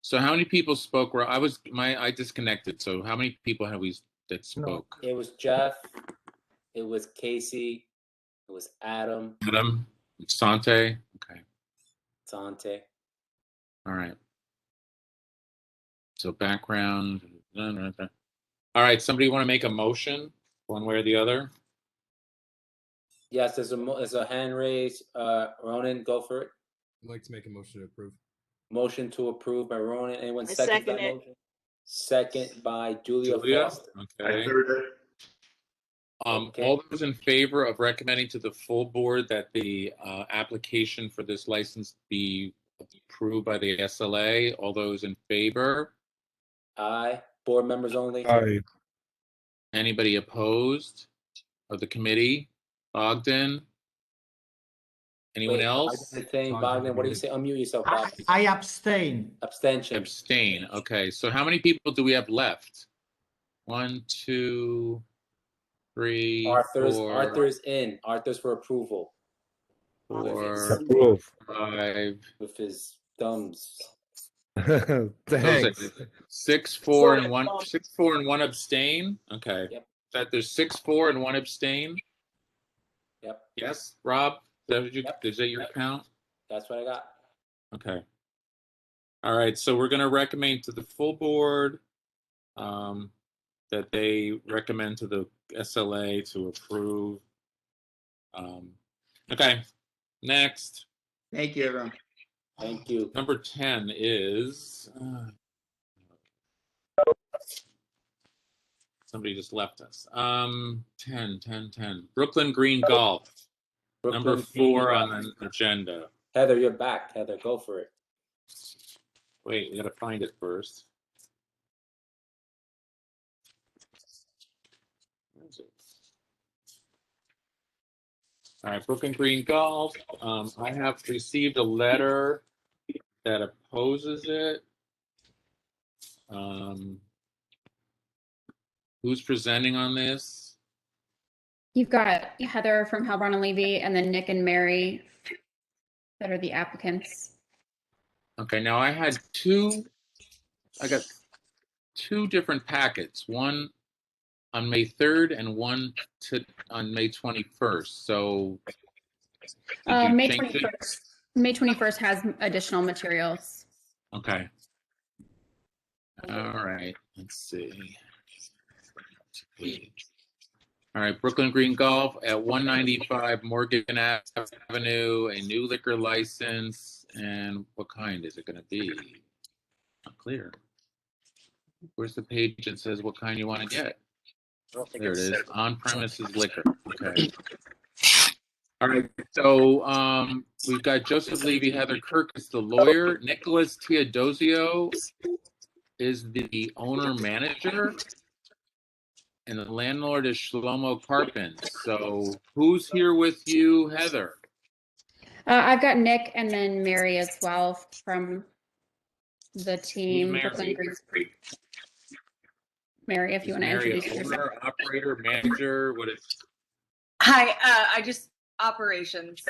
So how many people spoke? I disconnected. So how many people have we that spoke? It was Jeff. It was Casey. It was Adam. Adam, Sante. Okay. Sante. All right. So background. All right. Somebody want to make a motion, one way or the other? Yes, there's a hand raised. Ronan, go for it. I'd like to make a motion to approve. Motion to approve by Ronan. Anyone I second that second it. motion? second by Julia Julia? Foster. Okay. Okay. All those in favor of recommending to the full board that the application for this license be approved by the SLA? All those in favor? Aye. Board members only. Aye. Anybody opposed of the committee? Ogden? Anyone Wait, else? Bogdan, what do you say? Unmute yourself, Bob. I abstain. Abstention. Abstain. Okay, so how many people do we have left? 1, 2, 3, Arthur's 4, in. Arthur's for approval 4, Approve. 5. with his thumbs. Thanks. 6, 4, and 1. 6, 4, and 1 abstain. Okay. Yep. That there's 6, 4, and 1 abstain. Yep. Yes, Rob. Is that what you? Yep. Is that your count? That's what I got. Okay. All right. So we're going to recommend to the full board that they recommend to the SLA to approve. Okay. Next. Thank you, everyone. Thank you. Number 10 is. Somebody just left us. 10. Brooklyn Green Golf. Number 4 on the agenda. Heather, you're back. Heather, go for it. Wait, we got to find it first. Where is it? All right, Brooklyn Green Golf. I have received a letter that opposes it. Who's presenting on this? You've got Heather from Halbron and Levy, and then Nick and Mary that are the applicants. Okay, now I got two different packets, one on May 3rd and one on May 21st. So did you May change it? 21st. May 21st has additional materials. Okay. All right, let's see. All right, Brooklyn Green Golf at 195 Morgan Avenue, a new liquor license. And what kind is it going to be? Not clear. Where's the page that says what kind you want to get? There it is, on-premises liquor. Okay. All right, so we've got Joseph Levy, Heather Kirk is the lawyer. Nicholas Teodosio is the owner-manager. And the landlord is Shlomo Karpin. So who's here with you, Heather? I've got Nick and then Mary as well from the team. Brooklyn Green. Mary, if you want to introduce yourself. Owner, operator, manager, what is? Hi, I just operations,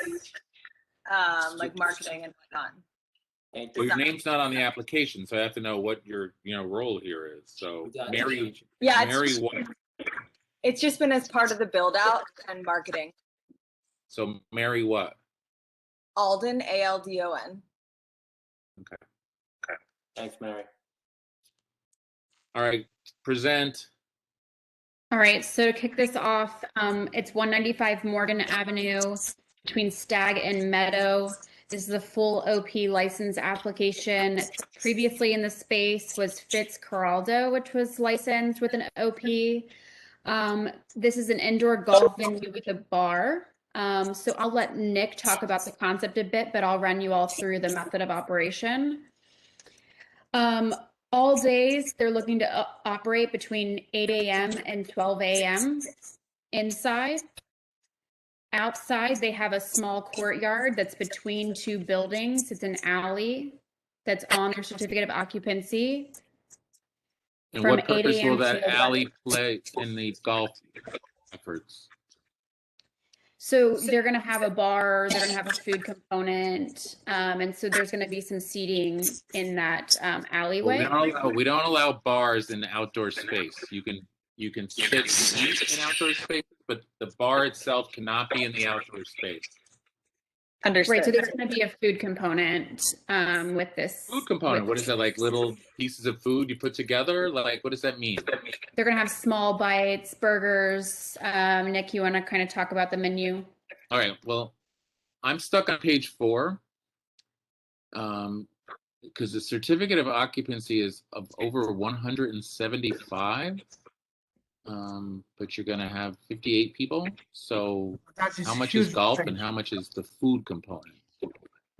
like marketing and whatnot. Well, your name's not on the application, so I have to know what your role here is. So Mary, Yeah, Mary, what? It's just been as part of the build out and marketing. So Mary, what? Alden, Aldon. Okay. Thanks, Mary. All right, present. All right, so to kick this off, it's 195 Morgan Avenue between Stag and Meadow. This is a full OP license application. Previously in the space was Fitz Coraldo, which was licensed with an OP. This is an indoor golf venue with a bar. So I'll let Nick talk about the concept a bit, but I'll run you all through the method of operation. All days, they're looking to operate between 8 a.m. and 12 a.m. inside. Outside, they have a small courtyard that's between two buildings. It's an alley that's on their certificate of occupancy. And From what purpose 8 will a.m. that to alley play in the golf efforts? So they're going to have a bar, they're going to have a food component, and so there's going to be some seating in that alleyway. Well, we don't allow bars in the outdoor space. You can sit and eat in outdoor space, but the bar itself cannot be in the outdoor space. Understood. Right, so there's going to be a food component with this. Food component. What is that, like little pieces of food you put together? Like, what does that mean? They're going to have small bites, burgers. Nick, you want to kind of talk about the menu? All right. Well, I'm stuck on page 4. because the certificate of occupancy is of over 175. But you're gonna have 58 people. So That is how much is huge golf and change. how much is the food component?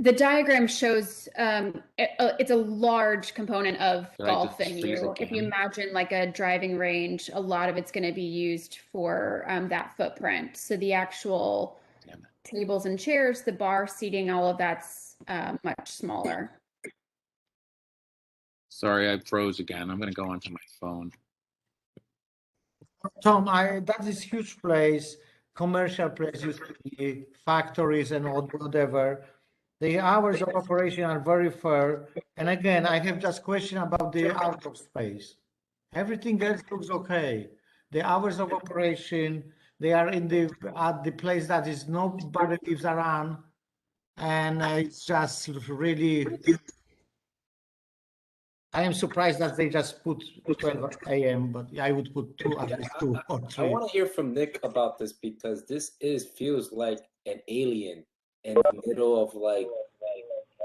The diagram shows it's a large component of Did I golf just freeze venue. If you again? imagine like a driving range, a lot of it's going to be used for that footprint. So the actual tables and chairs, the bar seating, all of that's much smaller. Sorry, I froze again. I'm gonna go onto my phone. Tom, that is huge place, commercial place, used to be factories and whatever. The hours of operation are very fair. And again, I have just question about the outdoor space. Everything else looks okay. The hours of operation, they are at the place that is nobody lives around, and it's just really. I am surprised that they just put 12 a.m., but I would put at least 2 or 3. I want to hear from Nick about this because this feels like an alien in the middle of like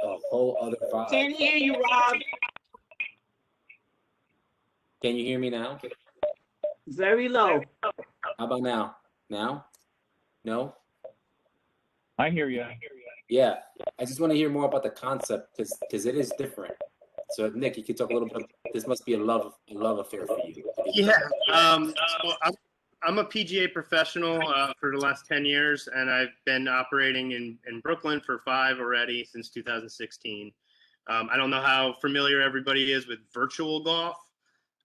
a whole other vibe. Can't hear you, Rob. Can you hear me now? Very low. How about now? Now? No? I hear you. Yeah. I just want to hear more about the concept because it is different. So Nick, you could talk a little bit. This must be a love affair for you. Yeah. So I'm a PGA professional for the last 10 years, and I've been operating in Brooklyn for 5 already since 2016. I don't know how familiar everybody is with virtual golf,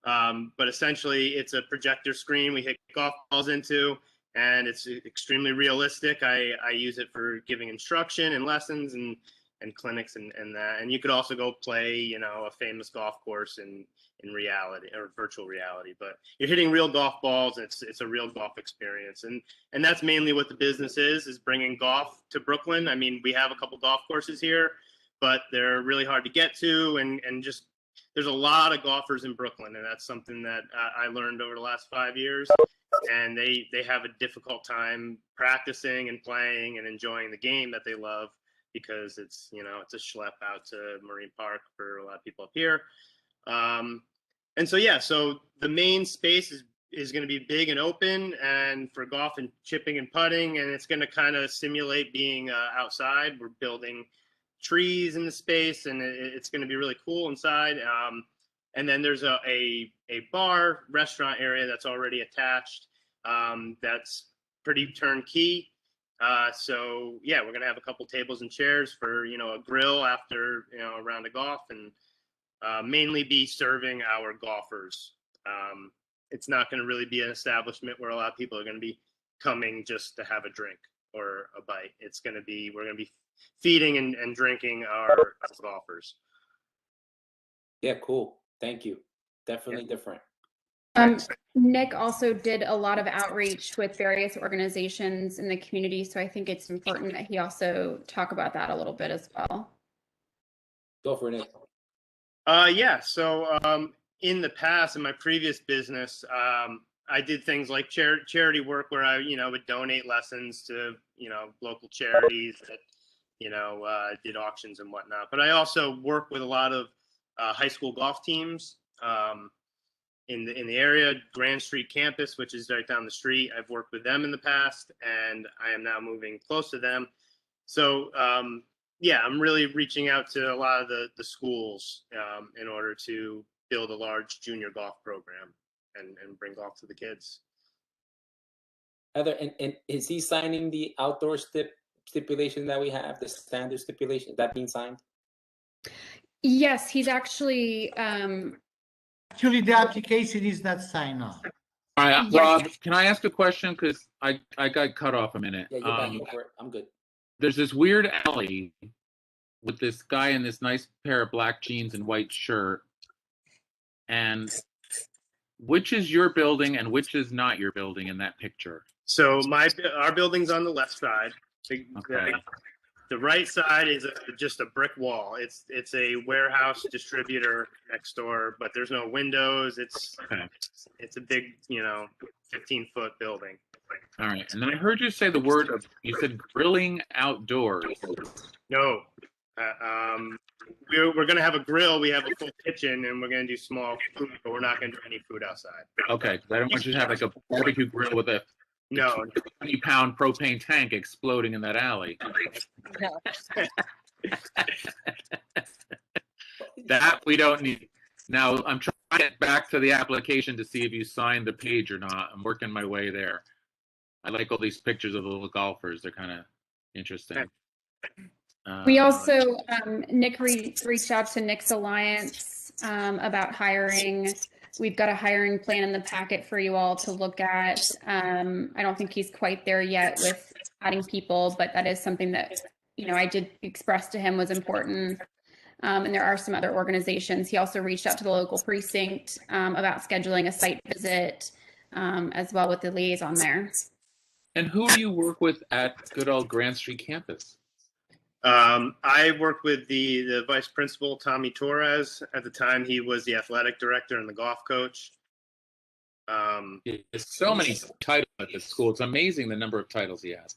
but essentially it's a projector screen we hit golf balls into, and it's extremely realistic. I use it for giving instruction and lessons and clinics and that. And you could also go play, a famous golf course in reality or virtual reality, but you're hitting real golf balls. It's a real golf experience. And that's mainly what the business is bringing golf to Brooklyn. I mean, we have a couple golf courses here, but they're really hard to get to. And just, there's a lot of golfers in Brooklyn. And that's something that I learned over the last 5 years. And they have a difficult time practicing and playing and enjoying the game that they love, because it's a schlep out to Marine Park for a lot of people up here. And so, yeah, so the main space is going to be big and open and for golf and chipping and putting, and it's going to kind of simulate being outside. We're building trees in the space, and it's going to be really cool inside. And then there's a bar restaurant area that's already attached. That's pretty turnkey. So yeah, we're gonna have a couple tables and chairs for a grill after a round of golf, and mainly be serving our golfers. It's not going to really be an establishment where a lot of people are going to be coming just to have a drink or a bite. We're going to be feeding and drinking our golfers. Yeah, cool. Thank you. Definitely different. Nick also did a lot of outreach with various organizations in the community, so I think it's important that he also talk about that a little bit as well. Go for it, Nick. Yeah. So in the past, in my previous business, I did things like charity work where I, would donate lessons to, local charities that, did auctions and whatnot. But I also work with a lot of high school golf teams in the area. Grand Street campus, which is right down the street. I've worked with them in the past, and I am now moving close to them. So yeah, I'm really reaching out to a lot of the schools in order to build a large junior golf program and bring golf to the kids. Heather, and is he signing the outdoor stipulation that we have, the standard stipulation? Is that being signed? Yes, he's actually. Actually, the application is not signed off. All right, Rob, can I ask a question? Because I got cut off a minute. Yeah, you're back over it. I'm good. There's this weird alley with this guy in this nice pair of black jeans and white shirt. And which is your building and which is not your building in that picture? So our building's on the left side. The right side is just a brick wall. It's a warehouse distributor next door, but there's no windows. It's a big, 15-foot building. All right. And then I heard you say you said grilling outdoors. No. we're gonna have a grill. We have a full kitchen, and we're gonna do small food, but we're not gonna do any food outside. Okay, 'cause I don't want you to have like a barbecue grill with a No. 20-pound propane tank exploding in that alley. No. That we don't need. Now, I'm trying to get back to the application to see if you signed the page or not. I'm working my way there. I like all these pictures of the little golfers. They're kind of interesting. We also, Nick reached out to Nick's Alliance about hiring. We've got a hiring plan in the packet for you all to look at. I don't think he's quite there yet with adding people, but that is something that, you know, I did express to him was important. And there are some other organizations. He also reached out to the local precinct about scheduling a site visit as well with the liaison there. And who do you work with at good old Grand Street campus? I worked with the vice principal, Tommy Torres. At the time, he was the athletic director and the golf coach. There's so many titles at this school. It's amazing the number of titles he has.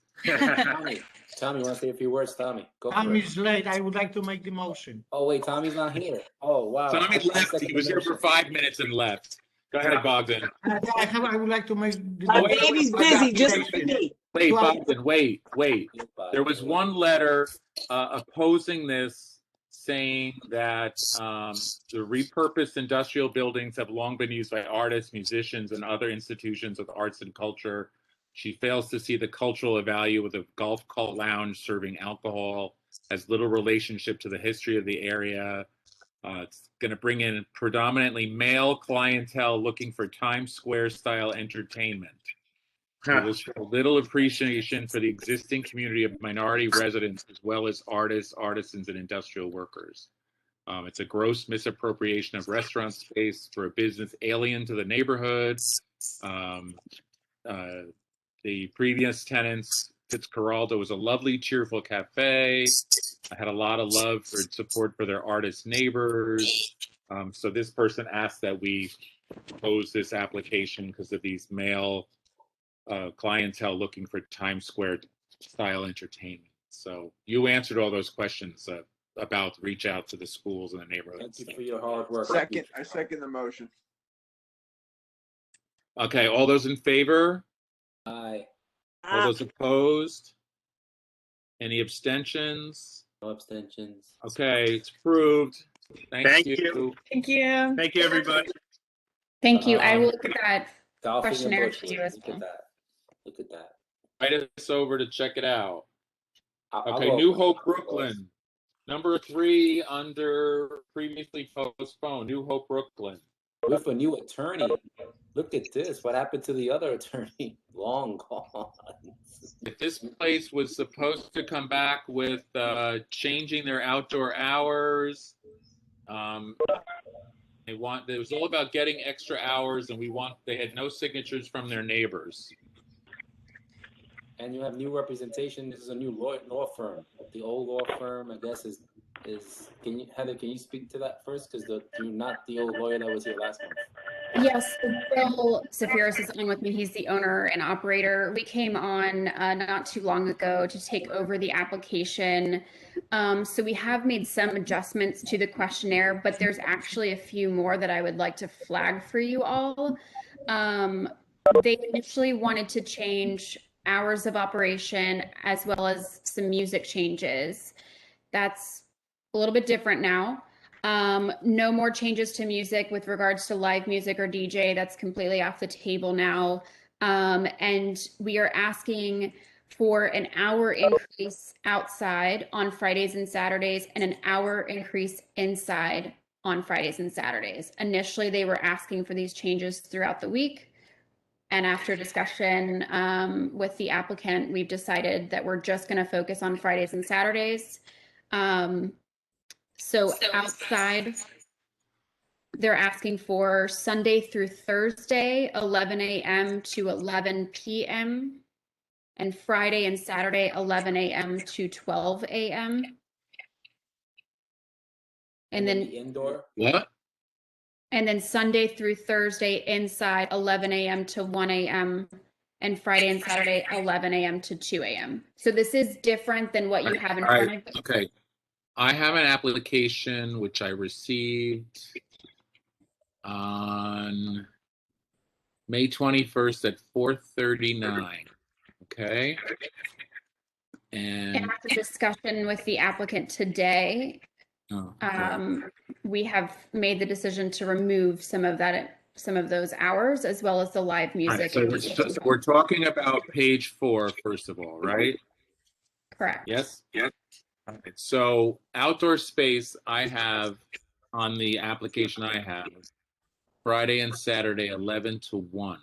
Tommy, want to say a few words? Tommy, go for it. Tommy's late. I would like to make the motion. Oh wait, Tommy's not here. Oh wow. Tommy left. He was here for 5 minutes and left. Go ahead, Bogdan. I would like to make. My baby's busy, just for me. Wait, Bogdan, wait. There was one letter opposing this, saying that the repurposed industrial buildings have long been used by artists, musicians, and other institutions of arts and culture. She fails to see the cultural value of the golf call lounge serving alcohol, has little relationship to the history of the area. It's going to bring in predominantly male clientele looking for Times Square style entertainment. It will show little appreciation for the existing community of minority residents, as well as artists, artisans, and industrial workers. It's a gross misappropriation of restaurant space for a business alien to the neighborhood. The previous tenants, Fitzcarraldo, was a lovely, cheerful cafe. I had a lot of love for support for their artist neighbors. So this person asked that we propose this application because of these male clientele looking for Times Square style entertainment. So you answered all those questions about reach out to the schools and the neighborhoods. Thank you for your hard work. I second the motion. Okay, all those in favor? Aye. All those opposed? Any abstentions? No abstentions. Okay, it's approved. Thank you. Thank you. Thank you, everybody. Thank you. I will look at that Golfing and questionnaire bushes. for you as Look well. at that. Look at that. Write us over to check it out. I'll Okay, go New for it. Hope, Brooklyn. Number 3 under previously postponed, New Hope, Brooklyn. With a new attorney. Look at this. What happened to the other attorney? Long gone. If this place was supposed to come back with changing their outdoor hours, it was all about getting extra hours, and they had no signatures from their neighbors. And you have new representation. This is a new law firm. The old law firm, I guess, is Heather, can you speak to that first? Because you're not the old lawyer that was here last month. Yes, Bill Safiris is on with me. He's the owner and operator. We came on not too long ago to take over the application. So we have made some adjustments to the questionnaire, but there's actually a few more that I would like to flag for you all. They initially wanted to change hours of operation as well as some music changes. That's a little bit different now. No more changes to music with regards to live music or DJ. That's completely off the table now. And we are asking for an hour increase outside on Fridays and Saturdays and an hour increase inside on Fridays and Saturdays. Initially, they were asking for these changes throughout the week. And after discussion with the applicant, we've decided that we're just going to focus on Fridays and Saturdays. So outside, they're asking for Sunday through Thursday, 11 a.m. to 11 p.m. and Friday and Saturday, 11 a.m. to 12 a.m. And then indoor. What? And then Sunday through Thursday inside, 11 a.m. to 1 a.m. and Friday and Saturday, 11 a.m. to 2 a.m. So this is different than what you have in front of you. Okay. I have an application which I received on May 21st at 4:39. Okay. And after discussion with the applicant today, we have made the decision to remove some of those hours as well as the live music. So we're talking about page 4, first of all, right? Correct. Yes. Yes. All right. So outdoor space, I have on the application I have Friday and Saturday, 11 to 1.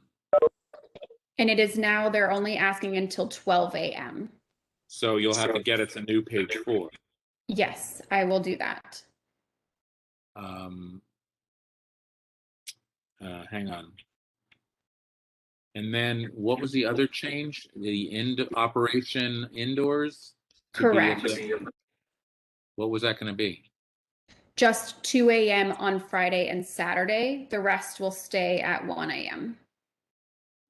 And it is now, they're only asking until 12 a.m. So you'll have to get it to new page 4. Yes, I will do that. Hang on. And then what was the other change? The operation indoors? Correct. What was that going to be? Just 2 a.m. on Friday and Saturday. The rest will stay at 1 a.m.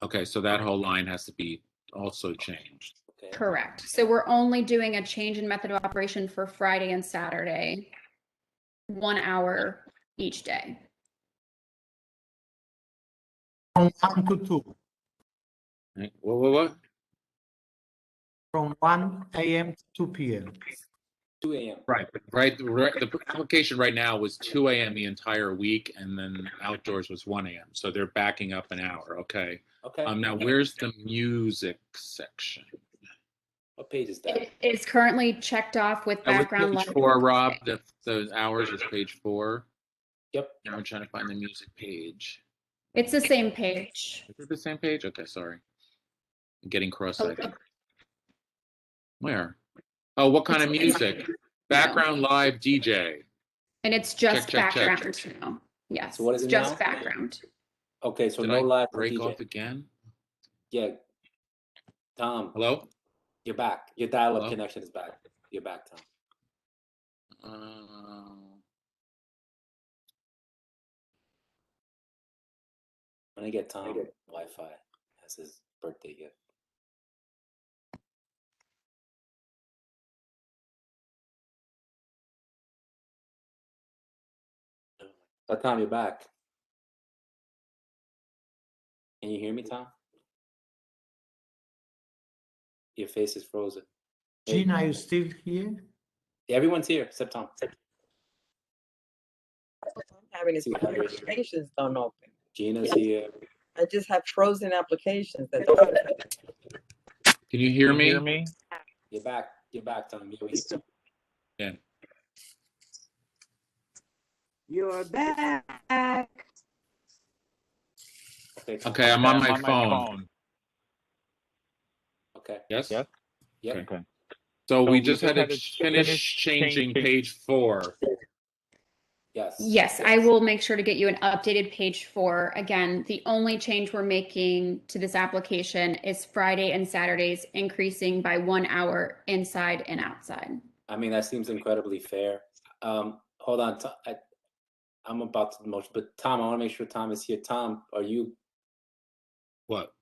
Okay, so that whole line has to be also changed. Correct. So we're only doing a change in method of operation for Friday and Saturday, 1 hour each day. From 1 to 2. What? From 1 a.m. to 2 p.m. 2 a.m. Right. The application right now was 2 a.m. the entire week, and then outdoors was 1 a.m. So they're backing up an hour. Okay. Okay. Now, where's the music section? What page is that? It is currently checked off with That was background page light. 4, Rob. The hours was page 4. Yep. Now I'm trying to find the music page. It's the same page. Is it the same page? Okay, sorry. I'm getting cross-eyed. Okay. Where? Oh, what kind of music? Background live DJ. And it's just Check. background now. Yes. So what is it's it just now? background. Okay, so Did no I live break DJ. off again? Yeah. Tom. Hello? You're back. Your dial-up Hello? connection is back. You're back, Tom. I'm gonna get Tom Wi-Fi. That's his birthday gift. Oh, Tom, you're back. Can you hear me, Tom? Your face is frozen. Hey. Gina, are you still here? Yeah, everyone's here except Tom. Having his applications don't open. Gina's here. I just have frozen applications that don't open. Can you hear me? You're back. You're back, Tom. Yeah. You're back. Okay, I'm on my phone. Okay. Yes? Yep. Okay. So we just had to finish changing page 4. Yes. Yes, I will make sure to get you an updated page 4. Again, the only change we're making to this application is Friday and Saturdays increasing by 1 hour inside and outside. I mean, that seems incredibly fair. Hold on. I'm about to motion, but Tom, I want to make sure Tom is here. Tom, are you? What?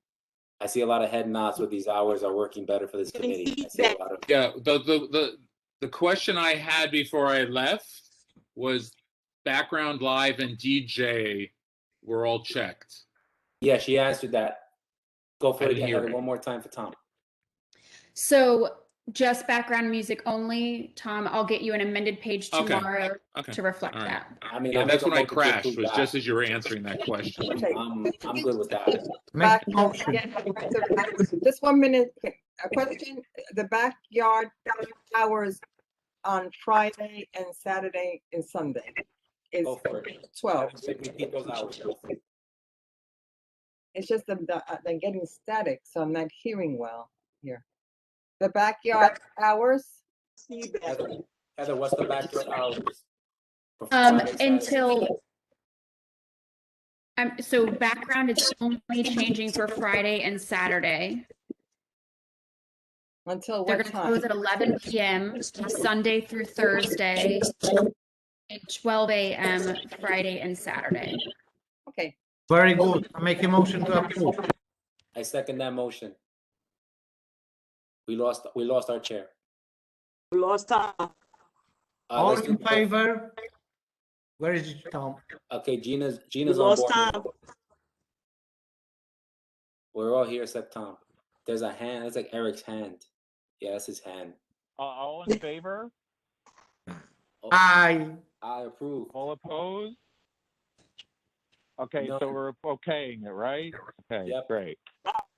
I see a lot of head nods with these hours are working better for this committee. I see a lot of. Yeah, the question I had before I left was background live and DJ were all checked. Yeah, she answered that. Go for I it didn't again, hear Heather, it. one more time for Tom. So just background music only. Tom, I'll get you an amended page tomorrow to reflect All right. that. I mean, Yeah, I'll that's make a when I motion to crashed, approve was that. just as you were answering that question. I'm good with that. Back, just 1 minute. A question. The backyard hours on Friday and Saturday and Sunday is Go for it. 12. Repeat those hours. It's just I'm getting static, so I'm not hearing well here. The backyard hours. Heather, what's the backyard hours? for Friday, Saturday? Until so background is only changing for Friday and Saturday. Until They're what going to time? close at 11 p.m. Sunday through Thursday, and 12 a.m. Friday and Saturday. Okay. Very good. I make a motion to approve. I second that motion. We lost our chair. We lost Tom. All let's in do both. favor? Where is it, Tom? Okay, Gina's We on lost board. time. We're all here except Tom. There's a hand. It's like Eric's hand. Yeah, that's his hand. All in favor? Aye. I approve. All opposed? Okay, No. so we're okaying it, right? Okay, Yep. great.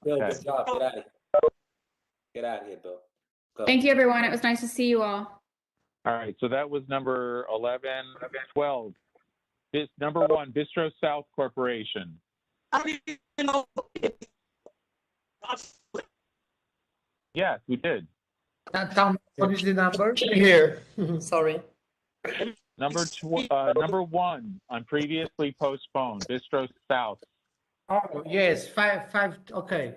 Bill, Okay. good job. Get out of here. Get out of here, Bill. Go. Thank you, everyone. It was nice to see you all. All right, so that was number 11, 12. Number 1, Bistro South Corporation. I didn't know. Yes, we did. Tom, what is the number? Here. Sorry. Number 1 on previously postponed, Bistro South. Oh, yes, okay.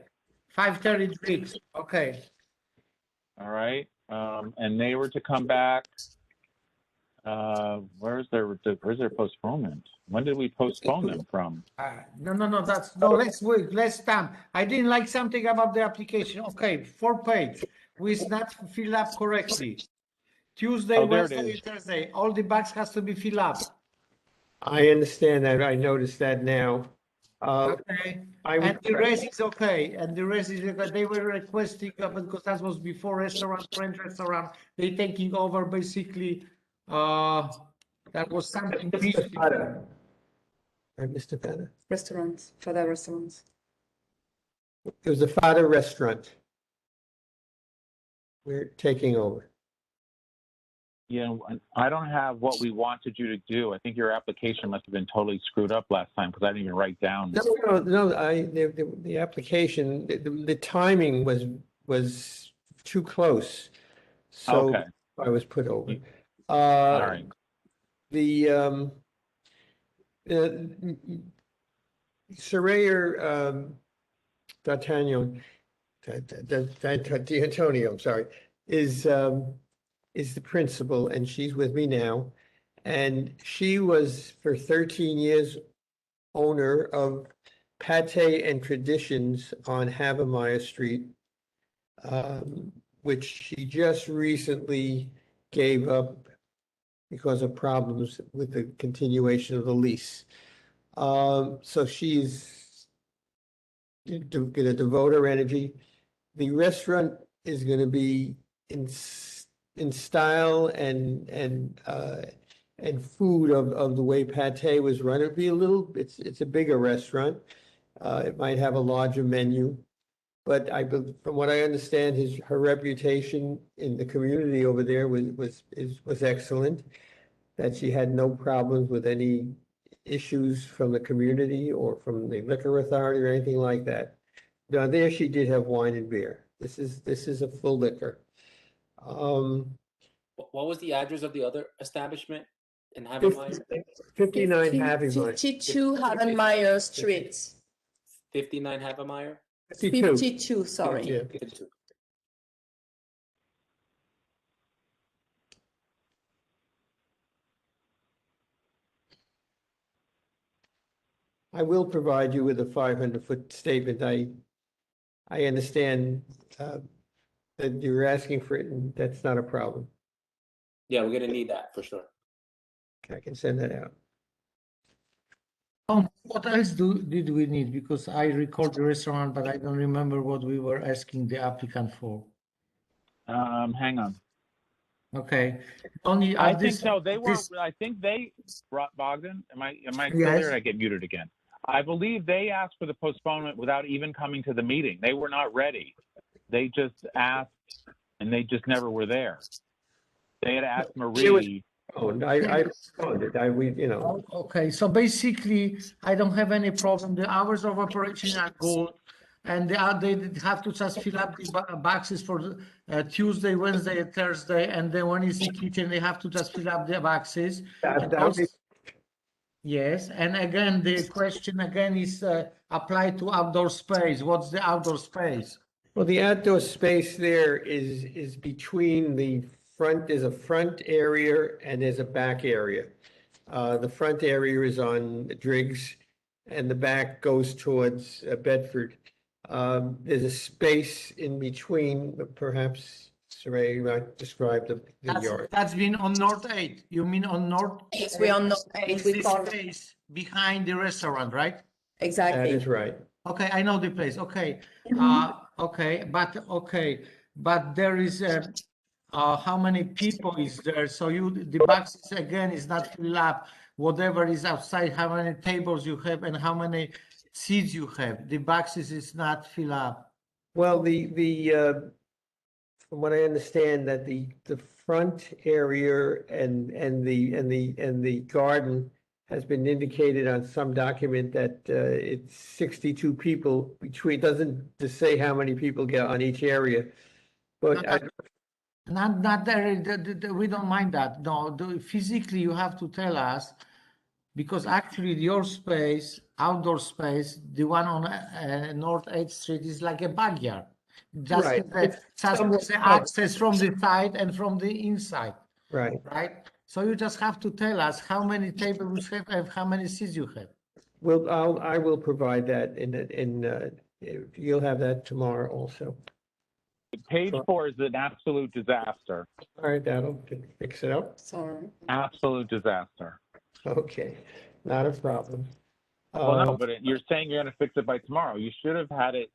5:33, okay. All right, and they were to come back. Where's their postponement? When did we postpone them from? No, let's wait, let's time. I didn't like something about the application. Okay, 4 page, was not filled up correctly. Tuesday, Oh, there it Wednesday, is. Thursday, all the box has to be filled up. I understand that. I noticed that now. Okay, and the rest is okay, they were requesting, because that was before French restaurant, they taking over basically, that was something. Mr. Fada. Restaurants, for the restaurants. It was the Fada restaurant. We're taking over. You know, I don't have what we wanted you to do. I think your application must have been totally screwed up last time because I didn't even write down. No. The application, the timing was too close. So Okay. I was put over. All right. Surveyor D'Antonio, I'm sorry, is the principal, and she's with me now. And she was for 13 years owner of Pate and Traditions on Havemeyer Street, which she just recently gave up because of problems with the continuation of the lease. So she's going to devote her energy. The restaurant is going to be in style and food of the way Pate was run. It'd be it's a bigger restaurant. It might have a larger menu, but from what I understand, her reputation in the community over there was excellent. That she had no problems with any issues from the community or from the liquor authority or anything like that. Now there she did have wine and beer. This is a full liquor. What was the address of the other establishment in Havemeyer? 59 Havemeyer. 52 Havemeyer Street. 59 Havemeyer? 52, sorry. Yeah. 52. I will provide you with a 500-foot statement. I understand that you're asking for it, and that's not a problem. Yeah, we're gonna need that for sure. I can send that out. What else did we need? Because I recall the restaurant, but I don't remember what we were asking the applicant for. Hang on. Okay. Only I think so. I think they brought Bogdan. Am I still Yes. there? Or I get muted again. I believe they asked for the postponement without even coming to the meeting. They were not ready. They just asked, and they just never were there. They had asked Marie. I responded. Okay, so basically, I don't have any problem. The hours of operation are good, and they have to just fill up the boxes for Tuesday, Wednesday, and Thursday, and then when it's the kitchen, they have to just fill up the boxes. Yes, and again, the question again is applied to outdoor space. What's the outdoor space? Well, the outdoor space there is between the front. There's a front area and there's a back area. The front area is on Driggs, and the back goes towards Bedford. There's a space in between, perhaps Ray might describe the yard. That's been on North 8. You mean on North? Yes, we're on North 8. It's We this call space behind the restaurant, right? That exactly. is right. Okay, I know the place. Okay. Okay, but there is how many people is there? So the boxes again is not filled up. Whatever is outside, how many tables you have and how many seats you have. The boxes is not filled up. Well, from what I understand, that the front area and the garden has been indicated on some document that it's 62 people between, doesn't just say how many people get on each area. But Not there. We don't mind that. No, physically you have to tell us, because actually your space, outdoor space, the one on North 8th Street is like a backyard. Just Right. the access from the side and from the inside. Right. Right. So you just have to tell us how many tables you have and how many seats you have. Well, I will provide that you'll have that tomorrow also. Page 4 is an absolute disaster. All right, that'll fix it up. Sorry. Absolute disaster. Okay, not a problem. Well, no, but you're saying you're going to fix it by tomorrow. You should have had it.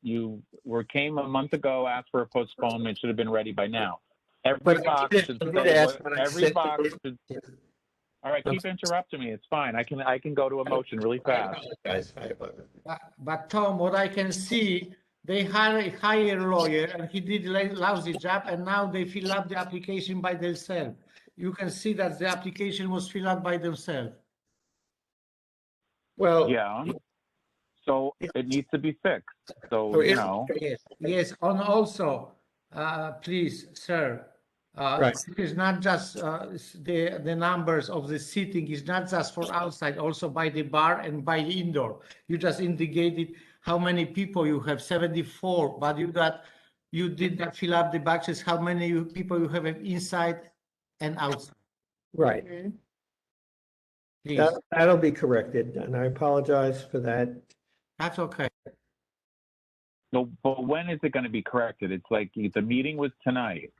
Came a month ago, asked for a postponement. It should have been ready by now. Every box should every box should. All right, keep interrupting me. It's fine. I can go to a motion really fast. But Tom, what I can see, they hire a lawyer and he did a lousy job, and now they fill up the application by themselves. You can see that the application was filled out by themselves. Well, yeah. So it needs to be fixed. So Yes. And also, please, sir. Right. It's not just the numbers of the seating is not just for outside, also by the bar and by the indoor. You just indicated how many people you have, 74, but you did not fill up the boxes, how many people you have inside and outside. Right. Please. That'll be corrected, and I apologize for that. That's okay. No, but when is it going to be corrected? It's like the meeting was tonight.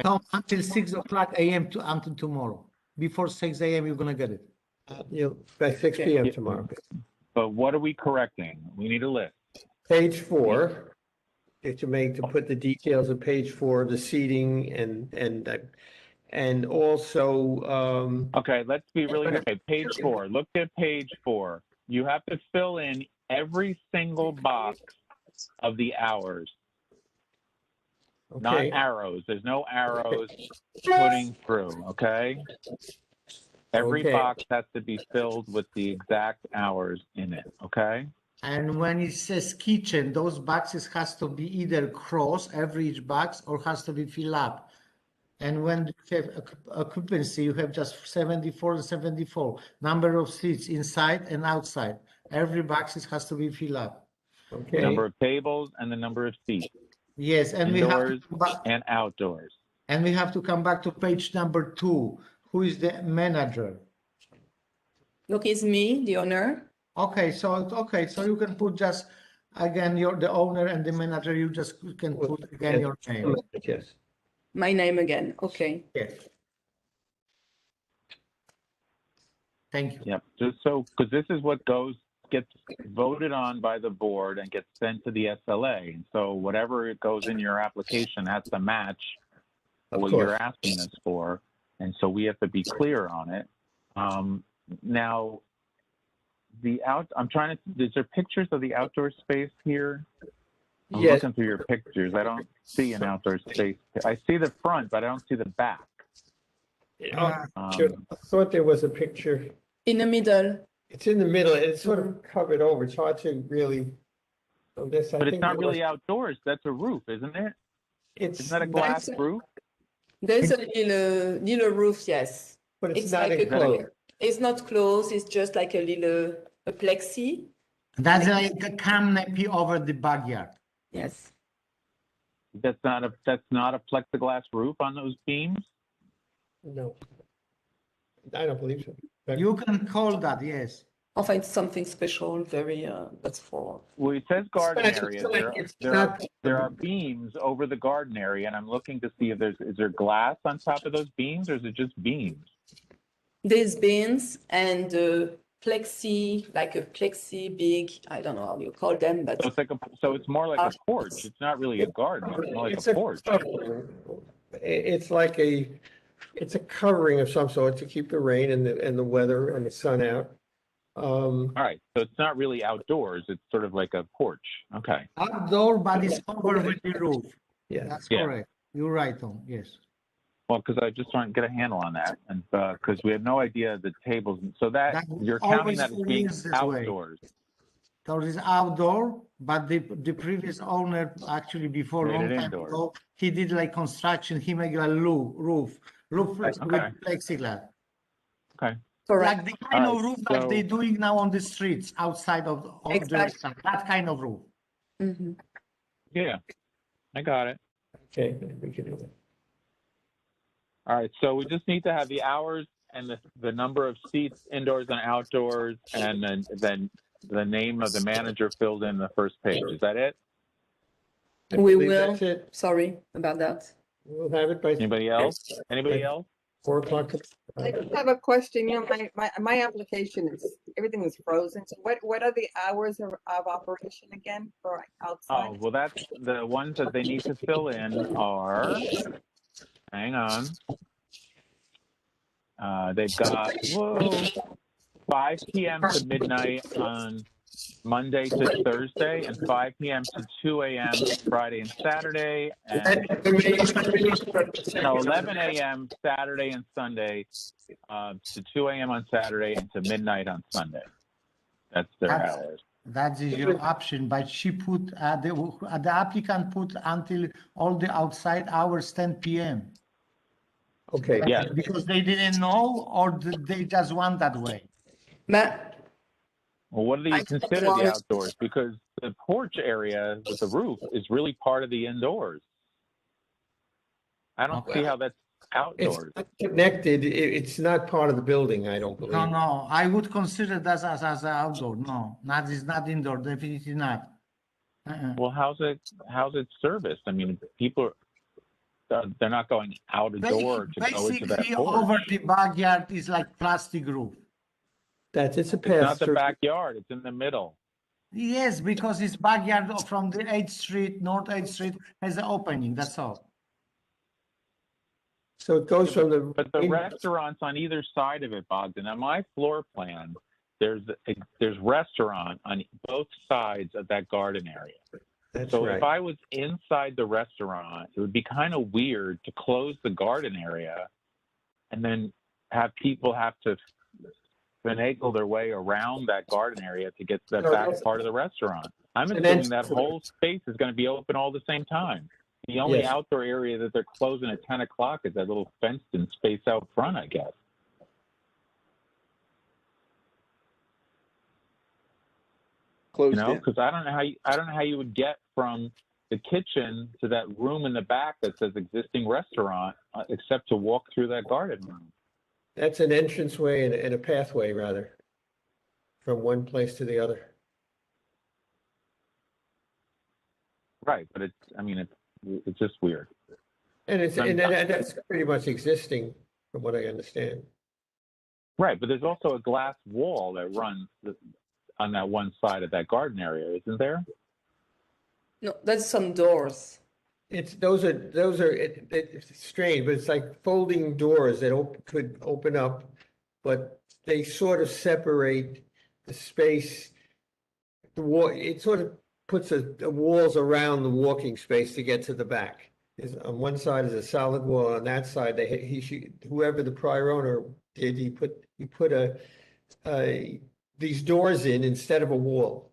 No, until 6 o'clock a.m. until tomorrow. Before 6 a.m. you're gonna get it. By 6 p.m. tomorrow. But what are we correcting? We need a list. Page 4, to put the details of page 4, the seating and also. Okay, let's be really okay. Page 4. Look at page 4. You have to fill in every single box of the hours. Okay. Not arrows. There's no arrows putting through, okay? Every box has to be filled with the exact hours in it, okay? And when it says kitchen, those boxes has to be either cross every each box or has to be filled up. And when you have occupancy, you have just 74 and 74. Number of seats inside and outside. Every box has to be filled up. Okay. Number of tables and the number of seats. Yes, and indoors and outdoors. And we have to come back to page number 2. Who is the manager? Look, it's me, the owner. Okay, so you can put just again you're the owner and the manager. You just can put again your name. Yes. My name again. Okay. Yes. Thank you. Yep. Just so, because this is what gets voted on by the board and gets sent to the SLA. And so whatever it goes in your application has to match what you're asking us for. And so we have to be clear on it. Now, I'm trying to, is there pictures of the outdoor space here? I'm looking through your pictures. I don't see an outdoor space. I see the front, but I don't see the back. I thought there was a picture. In the middle. It's in the middle. It's sort of covered over. It's hard to really. But it's not really outdoors. That's a roof, isn't it? Isn't that a glass roof? There's a little roof, yes. But it's not like enclosed. It's not closed. It's just like a plexi. That's like a canopy over the backyard. Yes. That's not a plexiglass roof on those beams? No. I don't believe so. You can call that, yes. I'll find something special, very, that's for. Well, it says garden Special, area. so it's There not- are beams over the garden area, and I'm looking to see if is there glass on top of those beams, or is it just beams? There's bins and plexi, like a plexi big, I don't know how you call them, but. So it's more like a porch. It's not really a garden. It's more like It's a porch. It's like it's a covering of some sort to keep the rain and the weather and the sun out. All right, so it's not really outdoors. It's sort of like a porch. Okay. Outdoor, but it's covered with the roof. Yeah. That's Yeah. correct. You're right, Tom. Yes. Well, because I just want to get a handle on that, and because we have no idea the tables. So that That you're counting always that as being is this way. outdoors. There is outdoor, but the previous owner, actually before Made long it time indoors. ago, he did like construction. He made a roof with Okay. plexiglass. Okay. Like the kind All of right, roof like so- they're doing now on the streets outside of the restaurant. That kind of roof. Yeah, I got it. Okay, we can do that. All right, so we just need to have the hours and the number of seats indoors and outdoors, and then the name of the manager filled in the first page. Is that it? We believe will, that's it. sorry about that. We'll have it by. Anybody else? Anybody Yeah. else? 4 o'clock. I just have a question, you know, my application is, everything is frozen, so what are the hours of operation again for outside? Oh, well, that's the ones that they need to fill in are, hang on. They've got, 5 p.m. to midnight on Monday to Thursday, and 5 p.m. to 2 a.m. Friday and Saturday, and 11 a.m. Saturday and Sunday, to 2 a.m. on Saturday, and to midnight on Sunday. That's their hours. That is your option, but she put the applicant put until all the outside hours 10 p.m. Okay. Yeah. Because they didn't know, or they just want that way. Well, what do you consider the outdoors? Because the porch area with the roof is really part of the indoors. I don't see how that's outdoors. It's connected. It's not part of the building, I don't believe. No, I would consider that as outdoor. No, it's not indoor, definitely not. Well, how's it serviced? I mean, people they're not going out a door to go into that Basically, porch. over the backyard is like plastic roof. It's a It's pass not the through. backyard. It's in the middle. Yes, because it's backyard from the 8th Street, North 8th Street has an opening. That's all. So it goes from the. But the restaurants on either side of it, Bogdan. On my floor plan, there's restaurant on both sides of that garden area. That's So right. if I was inside the restaurant, it would be kind of weird to close the garden area and then have people have to finagle their way around that garden area to get to the No, back that's- part of the restaurant. I'm And then- assuming that whole space is going to be open all the same time. The only Yes. outdoor area that they're closing at 10 o'clock is that little fenced-in space out front, I guess. Closed You know, in. because I don't know how you would get from the kitchen to that room in the back that says existing restaurant, except to walk through that garden room. That's an entranceway and a pathway, rather, from one place to the other. Right, but it's just weird. And I'm- that's pretty much existing, from what I understand. Right, but there's also a glass wall that runs on that one side of that garden area, isn't there? No, that's some doors. Those are it's strange, but it's like folding doors that could open up, but they sort of separate the space. The wall, it sort of puts the walls around the walking space to get to the back. On one side is a solid wall. On that side, whoever the prior owner did, he put these doors in instead of a wall.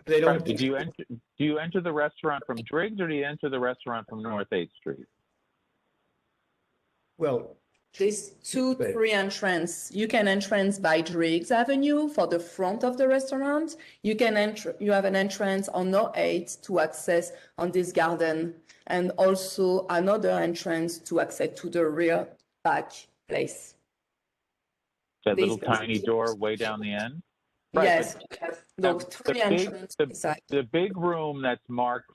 They don't. Right, do you enter the restaurant from Driggs, or do you enter the restaurant from North 8th Street? Well, There's three entrance. You can entrance by Driggs Avenue for the front of the restaurant. You can you have an entrance on North 8 to access on this garden, and also another entrance to access to the rear back place. That This- little tiny door way down the end? Right, Yes, but those three entrances inside. the big room that's marked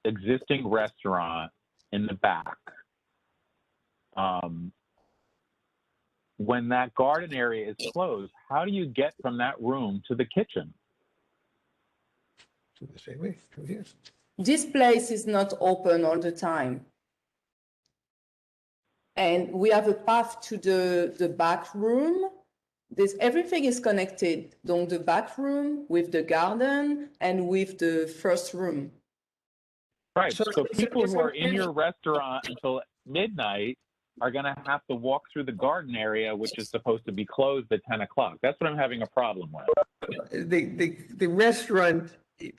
existing restaurant in the back. When that garden area is closed, how do you get from that room to the kitchen? The same way, through here. This place is not open all the time. And we have a path to the back room. Everything is connected. Donc the back room with the garden and with the first room. Right. So people who are in your restaurant until midnight are going to have to walk through the garden area, which is supposed to be closed at 10 o'clock. That's what I'm having a problem with. The restaurant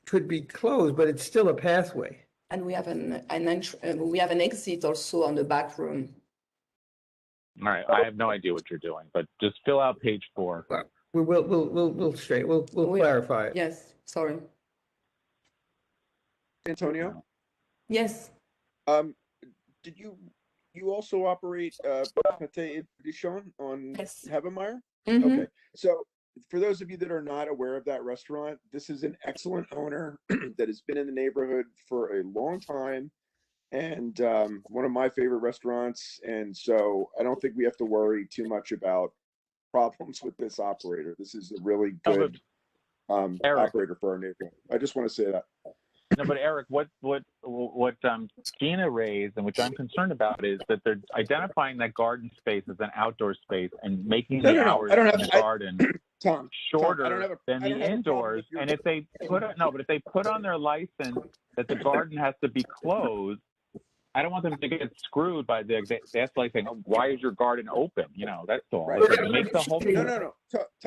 could be closed, but it's still a pathway. And we have we have an exit also on the back room. All right. I have no idea what you're doing, but just fill out page 4. We'll clarify it. Yes, sorry. Antonio? Yes. Did you also operate Pâté Edition on Havemeyer? Mhm. Okay. So for those of you that are not aware of that restaurant, this is an excellent owner that has been in the neighborhood for a long time and one of my favorite restaurants. And so I don't think we have to worry too much about problems with this operator. This is a really good operator for our neighborhood. I just want to say that. No, but Eric, what Gina raised, and which I'm concerned about, is that they're identifying that garden space as an outdoor space and making the hours in the garden shorter than the indoors. And if they put on their license that the garden has to be closed, I don't want them to get screwed by the SLA saying, "Oh, why is your garden open?" You know, that's all. Right. Like, make the whole thing. No.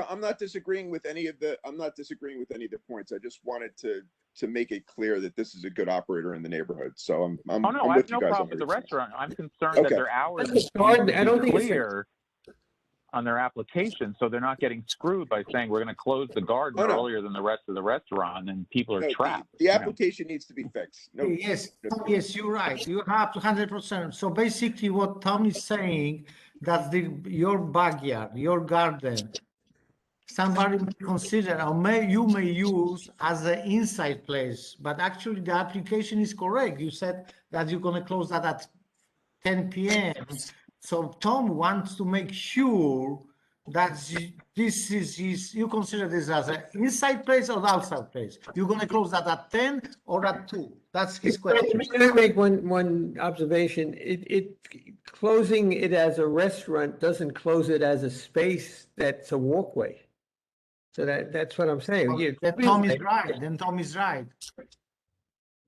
I'm not disagreeing with any of the. I'm not disagreeing with any of the points. I just wanted to make it clear that this is a good operator in the neighborhood. So I'm Oh no, I'm I with have no you guys problem with the restaurant. I'm concerned that their hours need to be clear on their application, so they're not getting screwed by saying we're going to close the garden earlier than the rest of the restaurant, and people are trapped. The application needs to be fixed. No. Yes, you're right. You have 100%. So basically, what Tom is saying, that your backyard, your garden, somebody may consider, or you may use as an inside place, but actually the application is correct. You said that you're going to close that at 10 p.m. So Tom wants to make sure that this is you consider this as an inside place or outside place. You're going to close that at 10 or at 2. That's his question. Can I make one observation? It closing it as a restaurant doesn't close it as a space that's a walkway. So that's what I'm saying. Then Tom is right. Then Tom is right.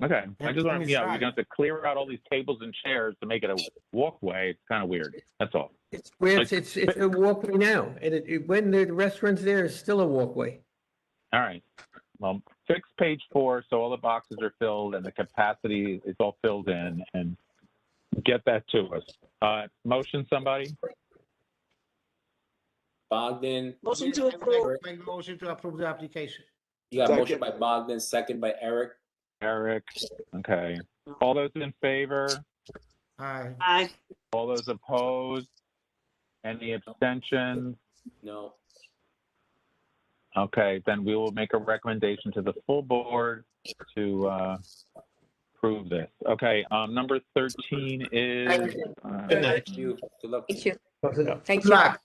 Okay, I just want Tom to, is we're right. going to have to clear out all these tables and chairs to make it a walkway. It's kind of weird. That's all. It's where it's a walkway now, and when the restaurant's there, it's still a walkway. All right. Well, fix page 4 so all the boxes are filled and the capacity is all filled in, and get that to us. Motion, somebody? Bogdan. Motion to approve. Make motion to approve the application. You got a motion by Bogdan, second by Eric. Eric. Okay. All those in favor? Aye. Aye. All those opposed? Any abstentions? No. Okay, then we will make a recommendation to the full board to approve this. Okay, number 13 is. Thank you. Good luck. Thank you. Thank you. Thanks a lot.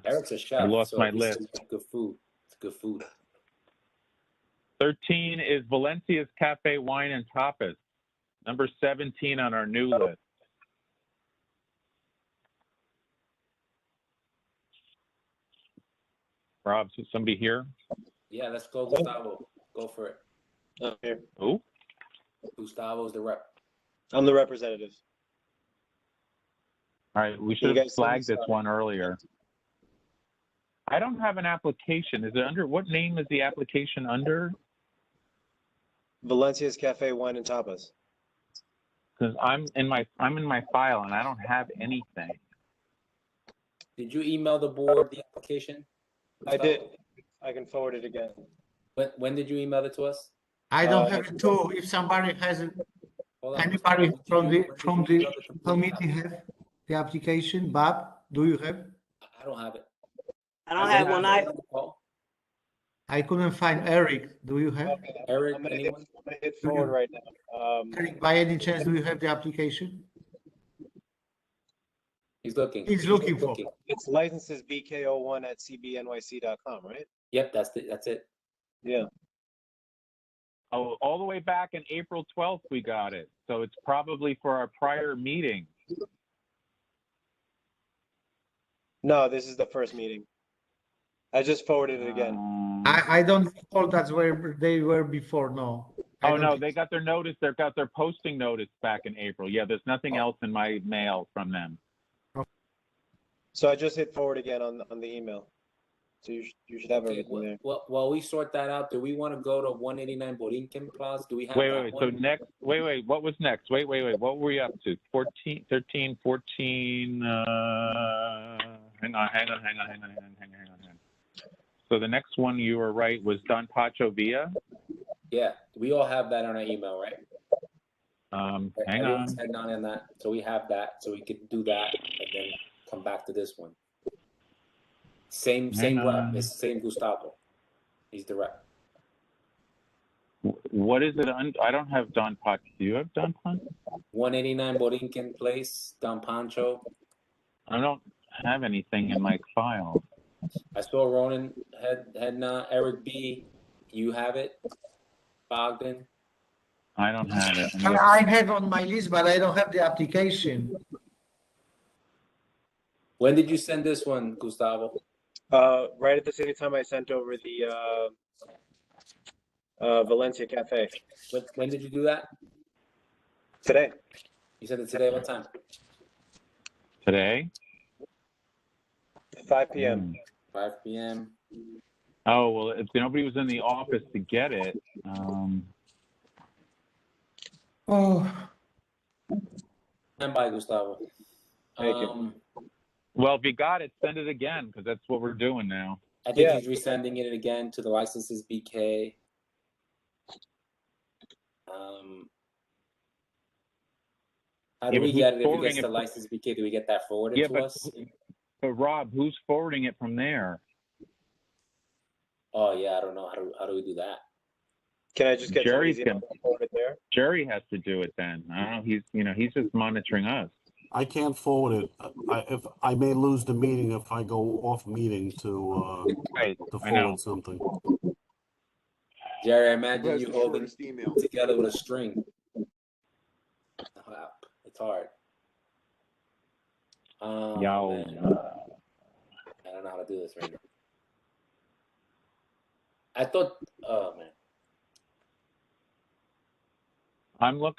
Eric's a chef. I lost so my this list. is Good food. It's good food. 13 is Valencia's Cafe Wine and Tapas. Number 17 on our new list. Rob, is somebody here? Yeah, let's go, Gustavo. Go for it. Okay. Who? Gustavo's the rep. I'm the representative. All right, we Can should you have guys see flagged this? this one earlier. I don't have an application. Is it under, what name is the application under? Valencia's Cafe Wine and Tapas. Because I'm in my file and I don't have anything. Did you email the board the application? I did. I can forward it again. When did you email it to us? I don't have it too. If somebody has it, Hold on. anybody from the committee have the application? Bob, do you have? I don't have it. I don't have one either. I couldn't find Eric. Do you have? Okay, Eric, I'm gonna anyone? hit forward right now. Eric, by any chance, do you have the application? He's looking. He's looking for. It's licenses bko1@cbnyc.com, right? Yep, that's it. Yeah. Oh, all the way back in April 12th, we got it. So it's probably for our prior meeting. No, this is the first meeting. I just forwarded it again. I don't recall that's where they were before. No. Oh no, they got their notice. They got their posting notice back in April. Yeah, there's nothing else in my mail from them. So I just hit forward again on the email. So you should have Okay, everything there. well, while we sort that out, do we want to go to 189 Borinquen Plaza? Do we have Wait. that So one? next, wait. What was next? Wait. What were we up to? 14, 13, 14. Hang on. So the next one, you were right, was Don Pacho Villa. Yeah, we all have that on our email, right? Hang Everyone's on. heading on in that, so we have that, so we could do that and then come back to this one. Same Hang rep. on. It's same Gustavo. He's the rep. What is it? I don't have Don Pacho. Do you have Don Pacho? 189 Borinquen Place, Don Pancho. I don't have anything in my file. I saw Ronan had Eric B. You have it, Bogdan. I don't have it. I have on my list, but I don't have the application. When did you send this one, Gustavo? Right at the same time I sent over the Valencia Cafe. When did you do that? Today. You sent it today. What time? Today? 5 p.m. 5 p.m. Oh, well, if nobody was in the office to get it, Stand by, Gustavo. Thank you. Well, if you got it, send it again, because that's what we're doing now. I think he's resending it again to the licenses BK. How do we get it if it gets to license BK? Do we get that forwarded to us? But Rob, who's forwarding it from there? Oh yeah, I don't know. How do we do that? Can I just get Jerry's somebody's email forwarded there? Jerry has to do it then. I don't know. He's just monitoring us. I can't forward it. If I may lose the meeting if I go off meeting to forward something. Jerry, I imagine Who has you the holding shortest email? together with a string. Wow, it's hard. Man. I don't know how to do this right now. I thought, oh man.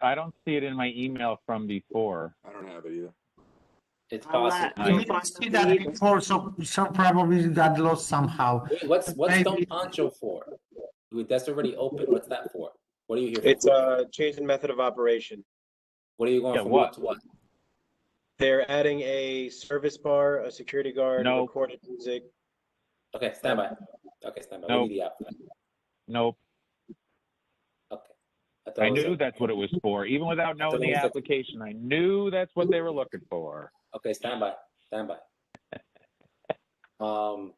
I don't see it in my email from before. I don't have it either. It's possible. I didn't see that before, so probably got lost somehow. Wait, what's Don Pancho for? Wait, that's already open. What's that for? What are you here for? It's a change in method of operation. What are you going from what to what? They're adding a service bar, a security guard, Nope. recorded music. Okay, stand by. Okay, stand by. Nope. We need the app for that. Nope. Okay. I knew that's what it was for. Even without knowing the application, I knew that's what they were looking for. Okay, stand by. Stand by. How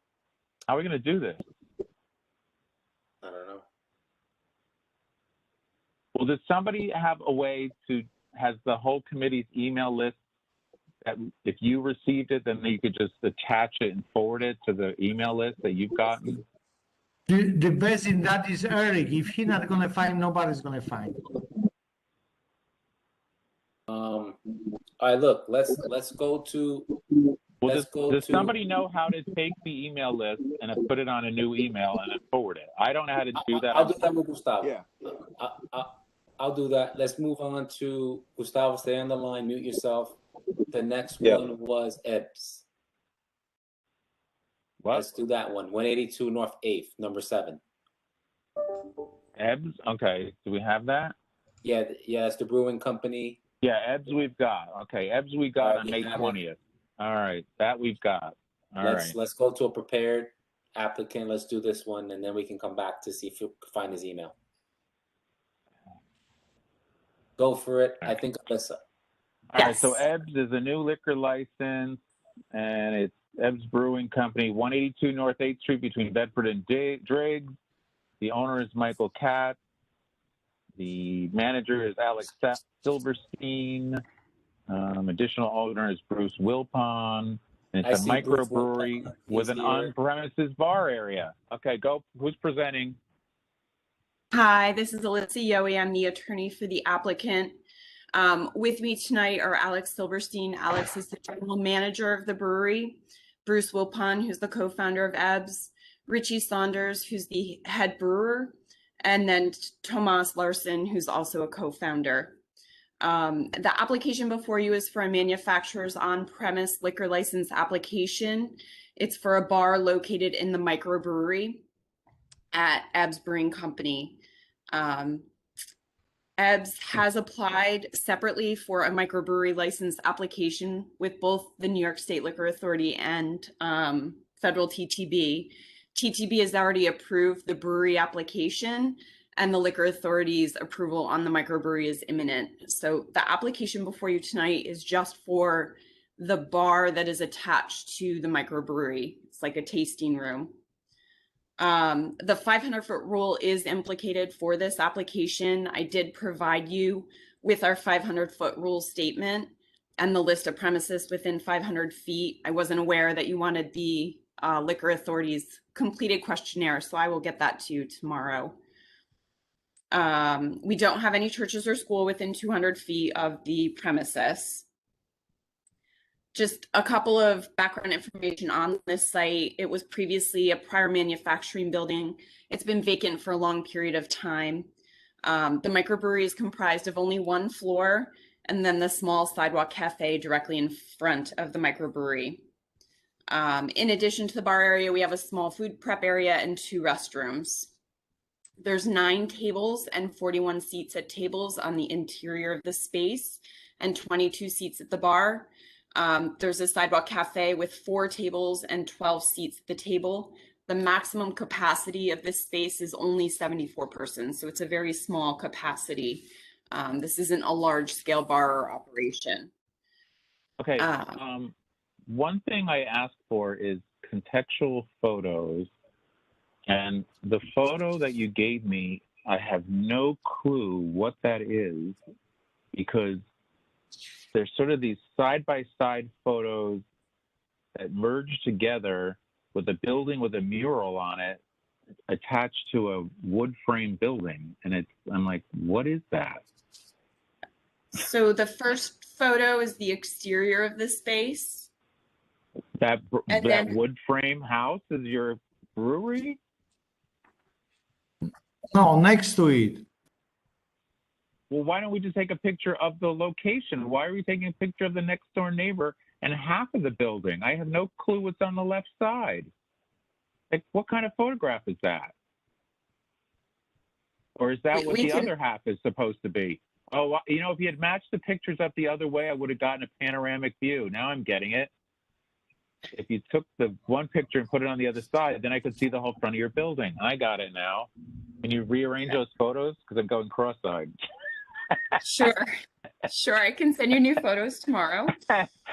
are we going to do this? I don't know. Well, does somebody have a way has the whole committee's email list that if you received it, then you could just attach it and forward it to the email list that you've gotten? The best in that is Eric. If he's not gonna find, nobody's gonna find. All right, look, let's go to. Well, does somebody know how to take the email list and put it on a new email and then forward it? I don't know how to do that. I'll do that with Gustavo. Yeah. I'll do that. Let's move on to Gustavo. Stay on the line. Mute yourself. The next one was EBS. What? Let's do that one. 182 North 8th, number 7. EBS? Okay. Do we have that? Yeah, it's the brewing company. Yeah, EBS we've got. Okay, EBS we got on May 20th. All right, that we've got. Let's go to a prepared applicant. Let's do this one, and then we can come back to see if you can find his email. Go for it. I think Alyssa. All right, so Ebbs is a new liquor license, and it's Ebbs Brewing Company, 182 North 8th Street between Bedford and Driggs. The owner is Michael Katz. The manager is Alex Silverstein. Additional owner is Bruce Wilpon. And I it's a see Bruce microbrewery Wilpon. with He's an here. on-premises bar area. Okay, go. Who's presenting? Hi, this is Alyssa Yohe. I'm the attorney for the applicant. With me tonight are Alex Silverstein. Alex is the general manager of the brewery. Bruce Wilpon, who's the co-founder of Ebbs. Richie Saunders, who's the head brewer. And then Tomas Larson, who's also a co-founder. The application before you is for a manufacturer's on-premise liquor license application. It's for a bar located in the microbrewery at Ebbs Brewing Company. Ebbs has applied separately for a microbrewery license application with both the New York State Liquor Authority and federal TTB. TTB has already approved the brewery application, and the liquor authority's approval on the microbrewery is imminent. So the application before you tonight is just for the bar that is attached to the microbrewery. It's like a tasting room. The 500-foot rule is implicated for this application. I did provide you with our 500-foot rule statement and the list of premises within 500 feet. I wasn't aware that you wanted the liquor authority's completed questionnaire, so I will get that to you tomorrow. We don't have any churches or school within 200 feet of the premises. Just a couple of background information on this site. It was previously a prior manufacturing building. It's been vacant for a long period of time. The microbrewery is comprised of only one floor and then the small sidewalk cafe directly in front of the microbrewery. In addition to the bar area, we have a small food prep area and 2 restrooms. There's 9 tables and 41 seats at tables on the interior of the space and 22 seats at the bar. There's a sidewalk cafe with 4 tables and 12 seats at the table. The maximum capacity of this space is only 74 persons, so it's a very small capacity. This isn't a large scale bar or operation. Okay, one thing I asked for is contextual photos. And the photo that you gave me, I have no clue what that is, because there's sort of these side-by-side photos that merge together with a building with a mural on it attached to a wood frame building. And I'm like, what is that? So the first photo is the exterior of the space. That then- wood frame house is your brewery? No, next to it. Well, why don't we just take a picture of the location? Why are we taking a picture of the next door neighbor and half of the building? I have no clue what's on the left side. Like, what kind of photograph is that? Or is that what the other half is supposed to be? Oh, you know, if you had matched the pictures up the other way, I would have gotten a panoramic view. Now I'm getting it. If you took the one picture and put it on the other side, then I could see the whole front of your building. I got it now. Can you rearrange those photos? Because I'm going cross-eyed. Sure. Sure, I can send you new photos tomorrow.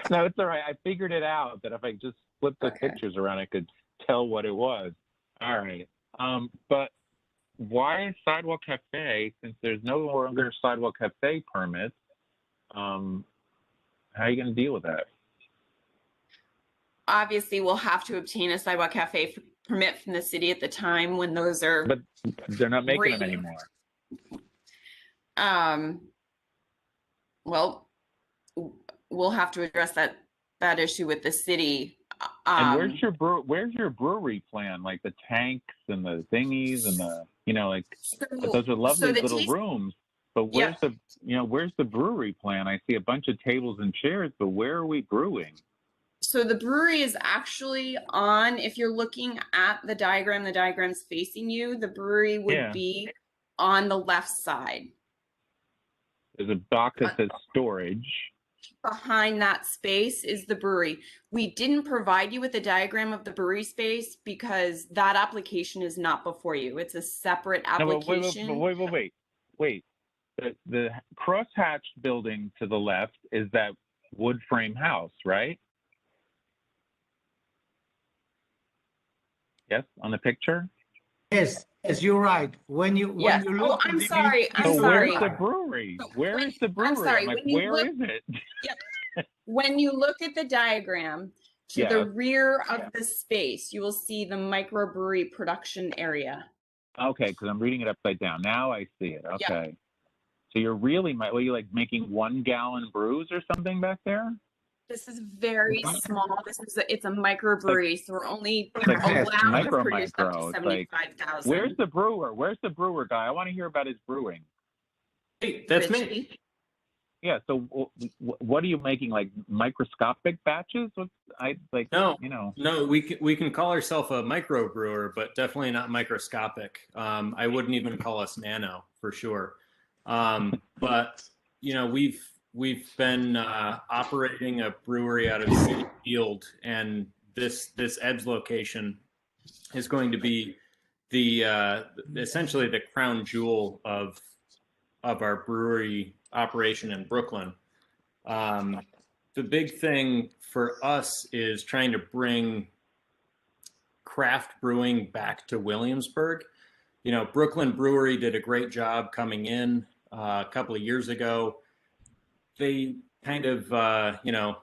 No, it's all right. I figured it out that if I just flipped the pictures around, I could tell what it was. All right. But why a sidewalk cafe, since there's no longer sidewalk cafe permits? How are you going to deal with that? Obviously, we'll have to obtain a sidewalk cafe permit from the city at the time when those are. But they're not making them anymore. Well, we'll have to address that issue with the city. And where's your brewery plan? Like the tanks and the thingies and the, you know, like those are lovely little rooms. But where's where's the brewery plan? I see a bunch of tables and chairs, but where are we brewing? So the brewery is actually on, if you're looking at the diagram's facing you, the brewery would be on the left side. There's a box that says storage. Behind that space is the brewery. We didn't provide you with a diagram of the brewery space because that application is not before you. It's a separate application. No, but wait. the cross-hatched building to the left is that wood frame house, right? Yes, on the picture? Yes, you're right. When you Yes. when you Oh, look I'm at sorry. I'm So sorry. where's the brewery? Where is the I'm brewery? sorry. I'm like, When you where look, is it? yep. When you look at the diagram, to the Yes. rear of the space, you will see the microbrewery production area. Okay, because I'm reading it upside down. Now I see it. Okay. So you're really, what are you like making 1 gallon brews or something back there? This is very small. It's a microbrewery, so we're only It's like allowed to micro. produce up to It's like, 75,000. where's the brewer? Where's the brewer guy? I want to hear about his brewing. Hey, that's me. Yeah. So what are you making? Like microscopic batches? No, you know. no, we can call ourselves a microbrewer, but definitely not microscopic. I wouldn't even call us nano for sure. But you know, we've been operating a brewery out of City Field, and this Ebbs location is going to be the essentially the crown jewel of our brewery operation in Brooklyn. The big thing for us is trying to bring craft brewing back to Williamsburg. You know, Brooklyn Brewery did a great job coming in a couple of years ago. They kind of, you know,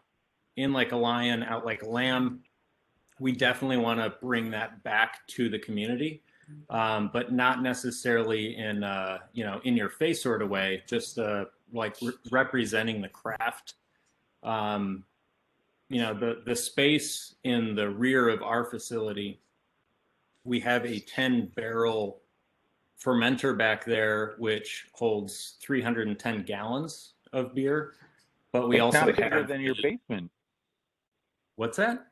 in like a lion, out like a lamb. We definitely want to bring that back to the community, but not necessarily in, you know, in your face sort of way, just like representing the craft. You know, the space in the rear of our facility, we have a 10-barrel fermenter back there, which holds 310 gallons of beer. But we It's also not bigger have than your basement. What's that?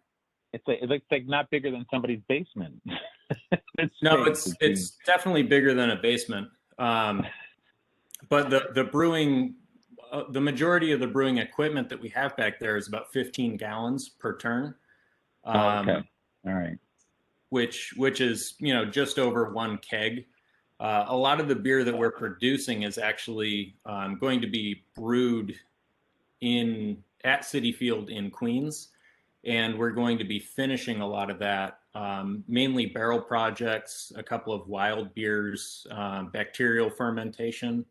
It looks like not bigger than somebody's basement. No, it's definitely bigger than a basement. But the brewing, the majority of the brewing equipment that we have back there is about 15 gallons per turn. Okay. All right. Which is, you know, just over 1 keg. A lot of the beer that we're producing is actually going to be brewed at City Field in Queens, and we're going to be finishing a lot of that, mainly barrel projects, a couple of wild beers, bacterial fermentation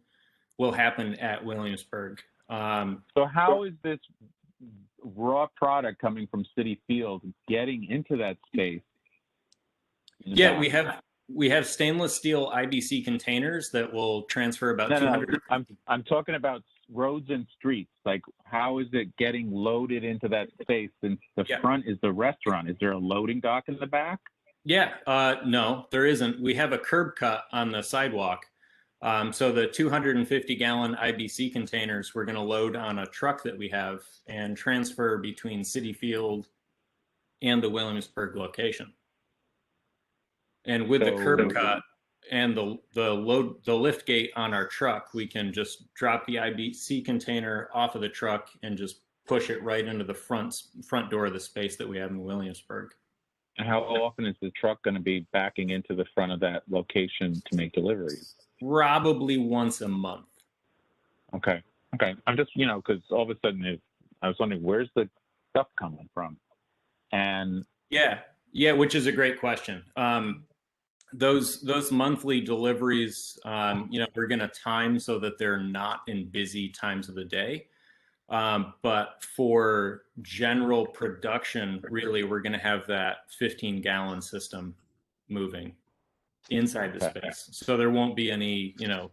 will happen at Williamsburg. So how is this raw product coming from City Field getting into that space? Yeah, we have stainless steel IBC containers that will transfer about 200. No, I'm talking about roads and streets. Like, how is it getting loaded into that space? Since the front is the restaurant, is there a loading dock in the back? Yeah, no, there isn't. We have a curb cut on the sidewalk. So the 250-gallon IBC containers we're going to load on a truck that we have and transfer between City Field and the Williamsburg location. And with the curb cut and the lift gate on our truck, we can just drop the IBC container off of the truck and just push it right into the front door of the space that we have in Williamsburg. And how often is the truck going to be backing into the front of that location to make deliveries? Probably once a month. Okay. I'm just, you know, because all of a sudden I was wondering, where's the stuff coming from? And yeah, which is a great question. Those monthly deliveries, you know, we're going to time so that they're not in busy times of the day. But for general production, really, we're going to have that 15-gallon system moving inside the space. So there won't be any, you know,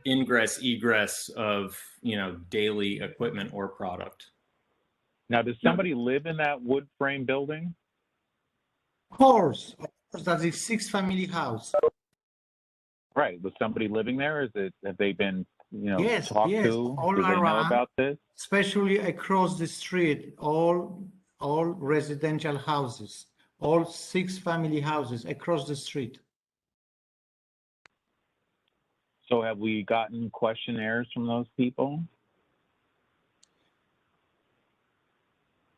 ingress, egress of, you know, daily equipment or product. Now, does somebody live in that wood frame building? Of course, that is 6-family house. Right. Was somebody living there? Have they been, you know, Yes, talked to? all Do they know around, about this? especially across the street, all residential houses, all 6-family houses across the street. So have we gotten questionnaires from those people?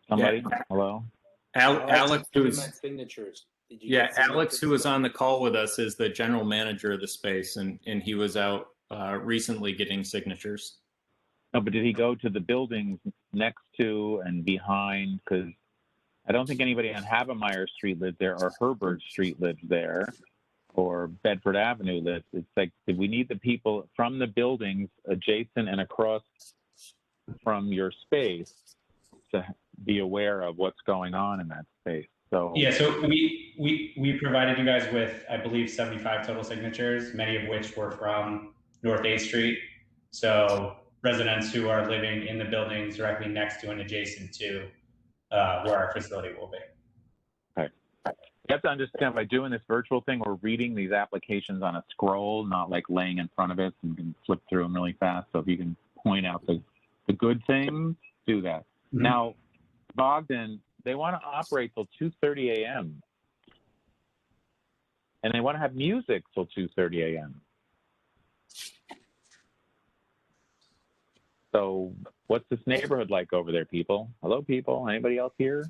Somebody? Yeah. Hello? Alex, who was signatures. Alex, who was on the call with us, is the general manager of the space, and he was out recently getting signatures. No, but did he go to the buildings next to and behind? Because I don't think anybody on Havemeyer Street lives there, or Herbert Street lives there, or Bedford Avenue lives. It's like, we need the people from the buildings adjacent and across from your space to be aware of what's going on in that space. So yeah, so we provided you guys with, I believe, 75 total signatures, many of which were from North 8th Street. So residents who are living in the buildings directly next to and adjacent to where our facility will be. okay. You have to understand, by doing this virtual thing, we're reading these applications on a scroll, not like laying in front of it, and you can flip through them really fast. So if you can point out the good things, do that. Mm-hmm. Now, Bogdan, they want to operate till 2:30 a.m. and they want to have music till 2:30 a.m. So what's this neighborhood like over there, people? Hello, people. Anybody else here?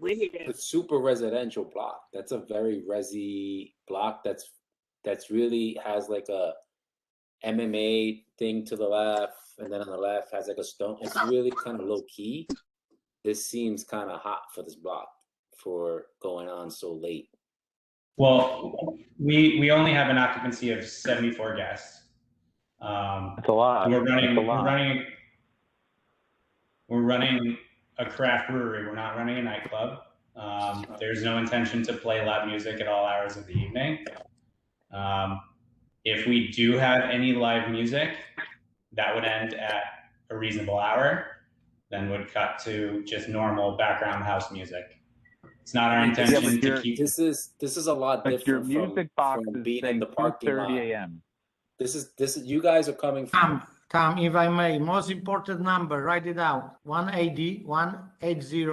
It's super residential block. That's a very resi block. That's really has like a MMA thing to the left, and then on the left has like a stone. It's really kind of low key. This seems kind of hot for this block for going on so late. Well, we only have an occupancy of 74 guests. That's a lot. We're running. That's a lot. We're running a craft brewery. We're not running a nightclub. There's no intention to play loud music at all hours of the evening. If we do have any live music, that would end at a reasonable hour, then would cut to just normal background house music. It's not our intention to keep. This is a lot But your different music box from is being in saying the parking lot. 2:30 a.m. This is you guys are coming from. Tom, if I may, most important number, write it down. 180, 180,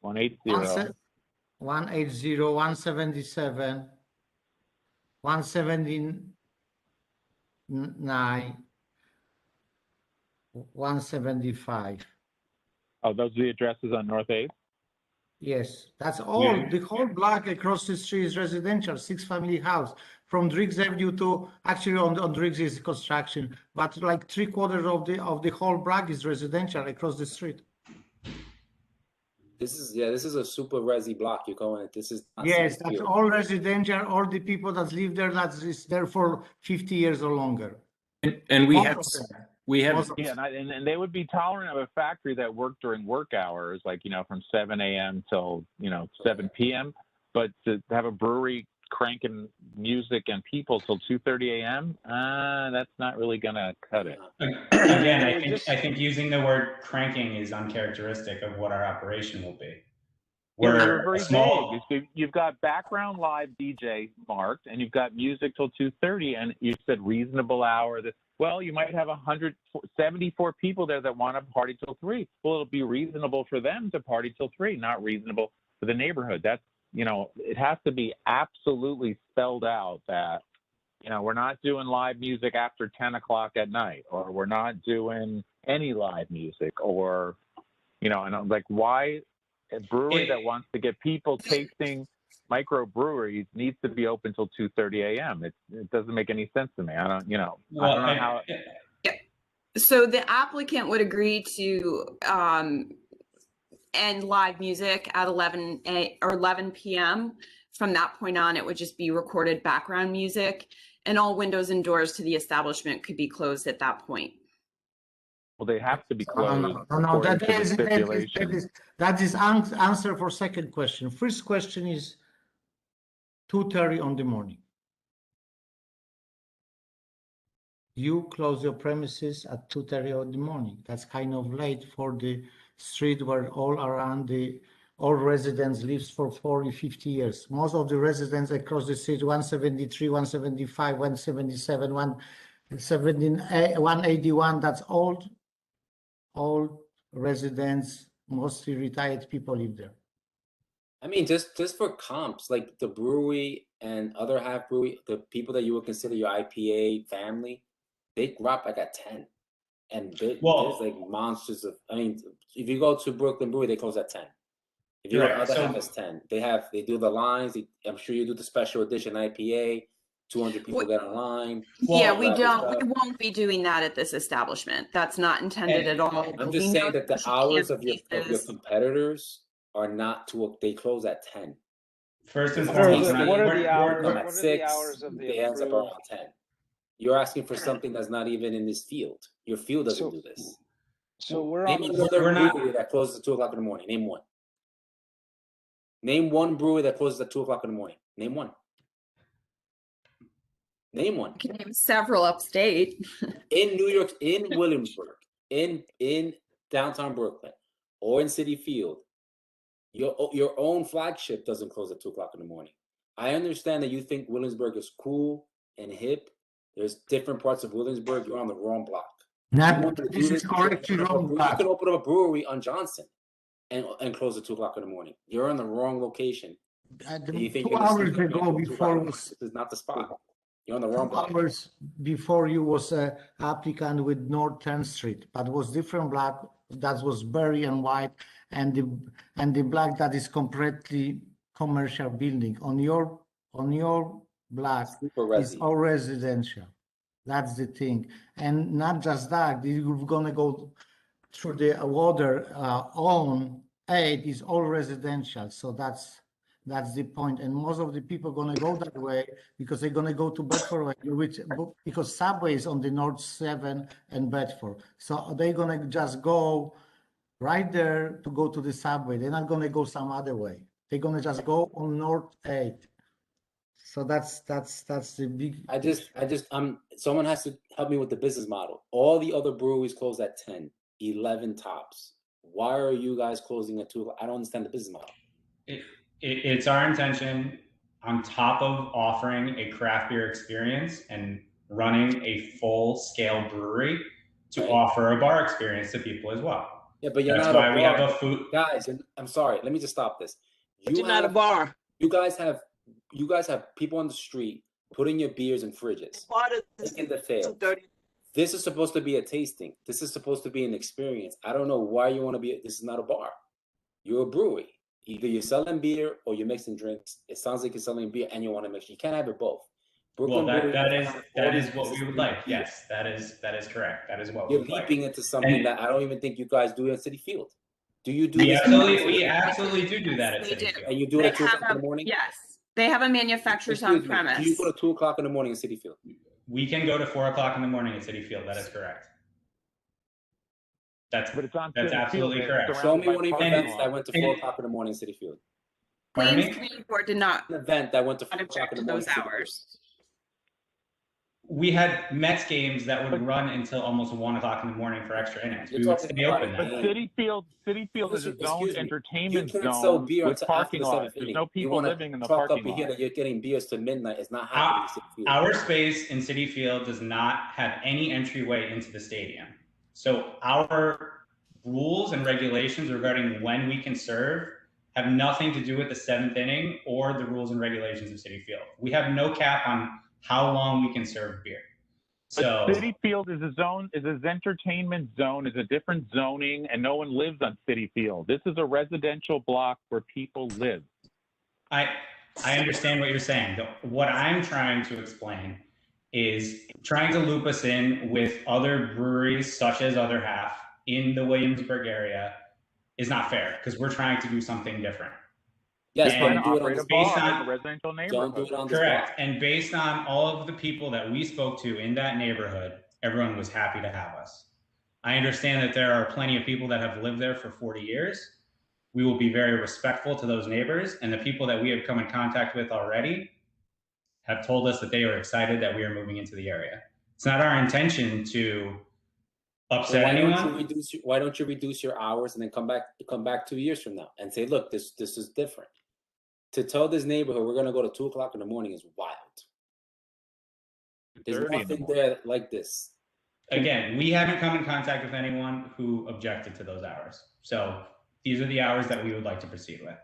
180. 180, 177, 179, 175. Oh, those are the addresses on North 8th? Yes, that's all. Yeah. The whole block across the street is residential, 6-family house. From Driggs Avenue to, actually on Driggs is construction, but like 3/4 of the whole block is residential across the street. This is a super resi block. You're going. This is not Yes, secure. that's all residential. All the people that live there, that's there for 50 years or longer. And we Most have of them. Yeah, and they would be tolerant of a factory that worked during work hours, like, from 7 a.m. till, 7 p.m. But to have a brewery cranking music and people till 2:30 a.m., that's not really going to cut it. Again, I think using the word cranking is uncharacteristic of what our operation will be. We're very vague. You've got background live DJ marked, and you've got music till 2:30, and you said reasonable hour. Well, you might have 174 people there that want to party till 3. Well, it'll be reasonable for them to party till 3, not reasonable for the neighborhood. That's, it has to be absolutely spelled out that, we're not doing live music after 10 o'clock at night, or we're not doing any live music, or, and I'm like, why a brewery that wants to get people tasting microbreweries needs to be open till 2:30 a.m. It doesn't make any sense to me. I don't know how. So the applicant would agree to end live music at 11 p.m. From that point on, it would just be recorded background music, and all windows and doors to the establishment could be closed at that point. Well, they have to be closed. No, Stipulation. that is answer for second question. First question is 2:30 on the morning. You close your premises at 2:30 in the morning. That's kind of late for the street where all residents lives for 40, 50 years. Most of the residents across the street, 173, 175, 177, 181, that's old residents, mostly retired people live there. I mean, just for comps, like the brewery and other half brewery, the people that you would consider your IPA family, they grew up like at 10. And there's like monsters of, I mean, if you go to Brooklyn Brewery, they close at 10. If you go to Right, other so- half, it's 10. They do the lines. I'm sure you do the special edition IPA. 200 people get online. Yeah, we grab your stuff. won't be doing that at this establishment. That's not intended at all. I'm We just know saying that the she hours can't of your places. competitors are not they close at 10. First and It's foremost, tasty. what are the hours? Come What at are the 6, hours of the it ends up approved? around 10. You're asking for something that's not even in this field. Your field doesn't do this. So we're Name on another we're not- brewery that closes at 2 o'clock in the morning. Name one. Name one brewery that closes at 2 o'clock in the morning. Name one. Name one. I can name several upstate. In New York, in Williamsburg, in downtown Brooklyn, or in City Field, your own flagship doesn't close at 2 o'clock in the morning. I understand that you think Williamsburg is cool and hip. There's different parts of Williamsburg. You're on the wrong block. This is correctly wrong. You can open up a brewery on Johnson and close at 2 o'clock in the morning. You're on the wrong location. You think 2 you're gonna hours sneak up ago, at 2 o'clock before in the was morning. This is not the spot. You're on the wrong 2 block. hours before you was a applicant with North 10th Street, but was different black. That was berry and white, and the black that is completely commercial building. On your black Super is resi. all residential. That's the thing, and not just that. You're gonna go through the water on 8 is all residential. So that's the point. And most of the people gonna go that way because they're gonna go to Bedford, because subway is on the North 7 and Bedford. So they're gonna just go right there to go to the subway. They're not gonna go some other way. They're gonna just go on North 8. So that's the big. Someone has to help me with the business model. All the other breweries close at 10, 11 tops. Why are you guys closing at 2 o'clock? I don't understand the business model. It's our intention, on top of offering a craft beer experience and running a full-scale brewery, to offer a bar experience to people as well. Yeah, but you're That's not why a bar. we have a food. Guys, I'm sorry. Let me just stop this. You're not a bar. You guys have people on the street putting your beers in fridges. Making the sale. This is supposed to be a tasting. This is supposed to be an experience. I don't know why you want to be. This is not a bar. You're a brewery. Either you're selling beer or you're mixing drinks. It sounds like you're selling beer and you want to mix. You can't have it both. Well, Brooklyn that is what we would like. Yes, that is correct. That is what you're we would like. leaping into something that I don't even think you guys do at City Field. Do you do We this? absolutely do that at They City do. Field. And you do it at 2 o'clock in the morning? Yes, they have a manufacturer's on premise. Do you go to 2 o'clock in the morning in City Field? We can go to 4 o'clock in the morning at City Field. That is correct. That's absolutely correct. Show me one of your events that went to 4 o'clock in the morning in City Field. Queens Community Board did not An event that went to 4 o'clock object in to the morning. those hours. We had Mets games that would run until almost 1 o'clock in the morning for extra innings. We would stay open that But late. City Field is a zoned entertainment You can't sell zone beer with until after parking the lots. seventh There's inning. no You people wanna living in the talk parking up here lot. that you're getting beers to midnight. It's not happening in City Field. Our space in City Field does not have any entryway into the stadium. So our rules and regulations regarding when we can serve have nothing to do with the 7th inning or the rules and regulations of City Field. We have no cap on how long we can serve beer. So But City Field is a zone, is an entertainment zone, is a different zoning, and no one lives on City Field. This is a residential block where people live. I understand what you're saying. What I'm trying to explain is trying to loop us in with other breweries, such as Other Half, in the Williamsburg area is not fair because we're trying to do something different. Yes, And but do it on this based block. on a residential Don't do neighborhood. it on this correct, block. and based on all of the people that we spoke to in that neighborhood, everyone was happy to have us. I understand that there are plenty of people that have lived there for 40 years. We will be very respectful to those neighbors, and the people that we have come in contact with already have told us that they are excited that we are moving into the area. It's not our intention to upset anyone. Why don't you reduce your hours and then come back 2 years from now and say, look, this is different. To tell this neighborhood we're gonna go to 2 o'clock in the morning is wild. There's nothing there like this. Again, we haven't come in contact with anyone who objected to those hours. So these are the hours that we would like to proceed with.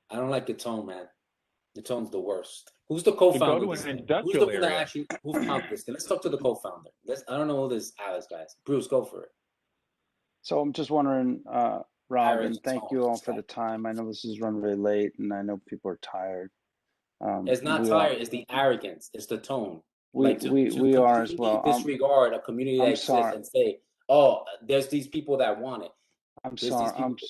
I don't like your tone, man. Your tone's the worst. Who's the co-founder? Go of to an this thing? Who's the industrial one that area. actually who founded this thing? Let's talk to the co-founder. I don't know who this Alex guys. Bruce, go for it. So I'm just wondering, Robin, Arrogance thank tone you all is for the time. I know this is run really late and I know people are tired. It's not tired. It's the arrogance. It's the tone. We are as completely well. disregard a community that I'm exists sorry. and say, "Oh, there's these people that want it." I'm There's sorry. these people.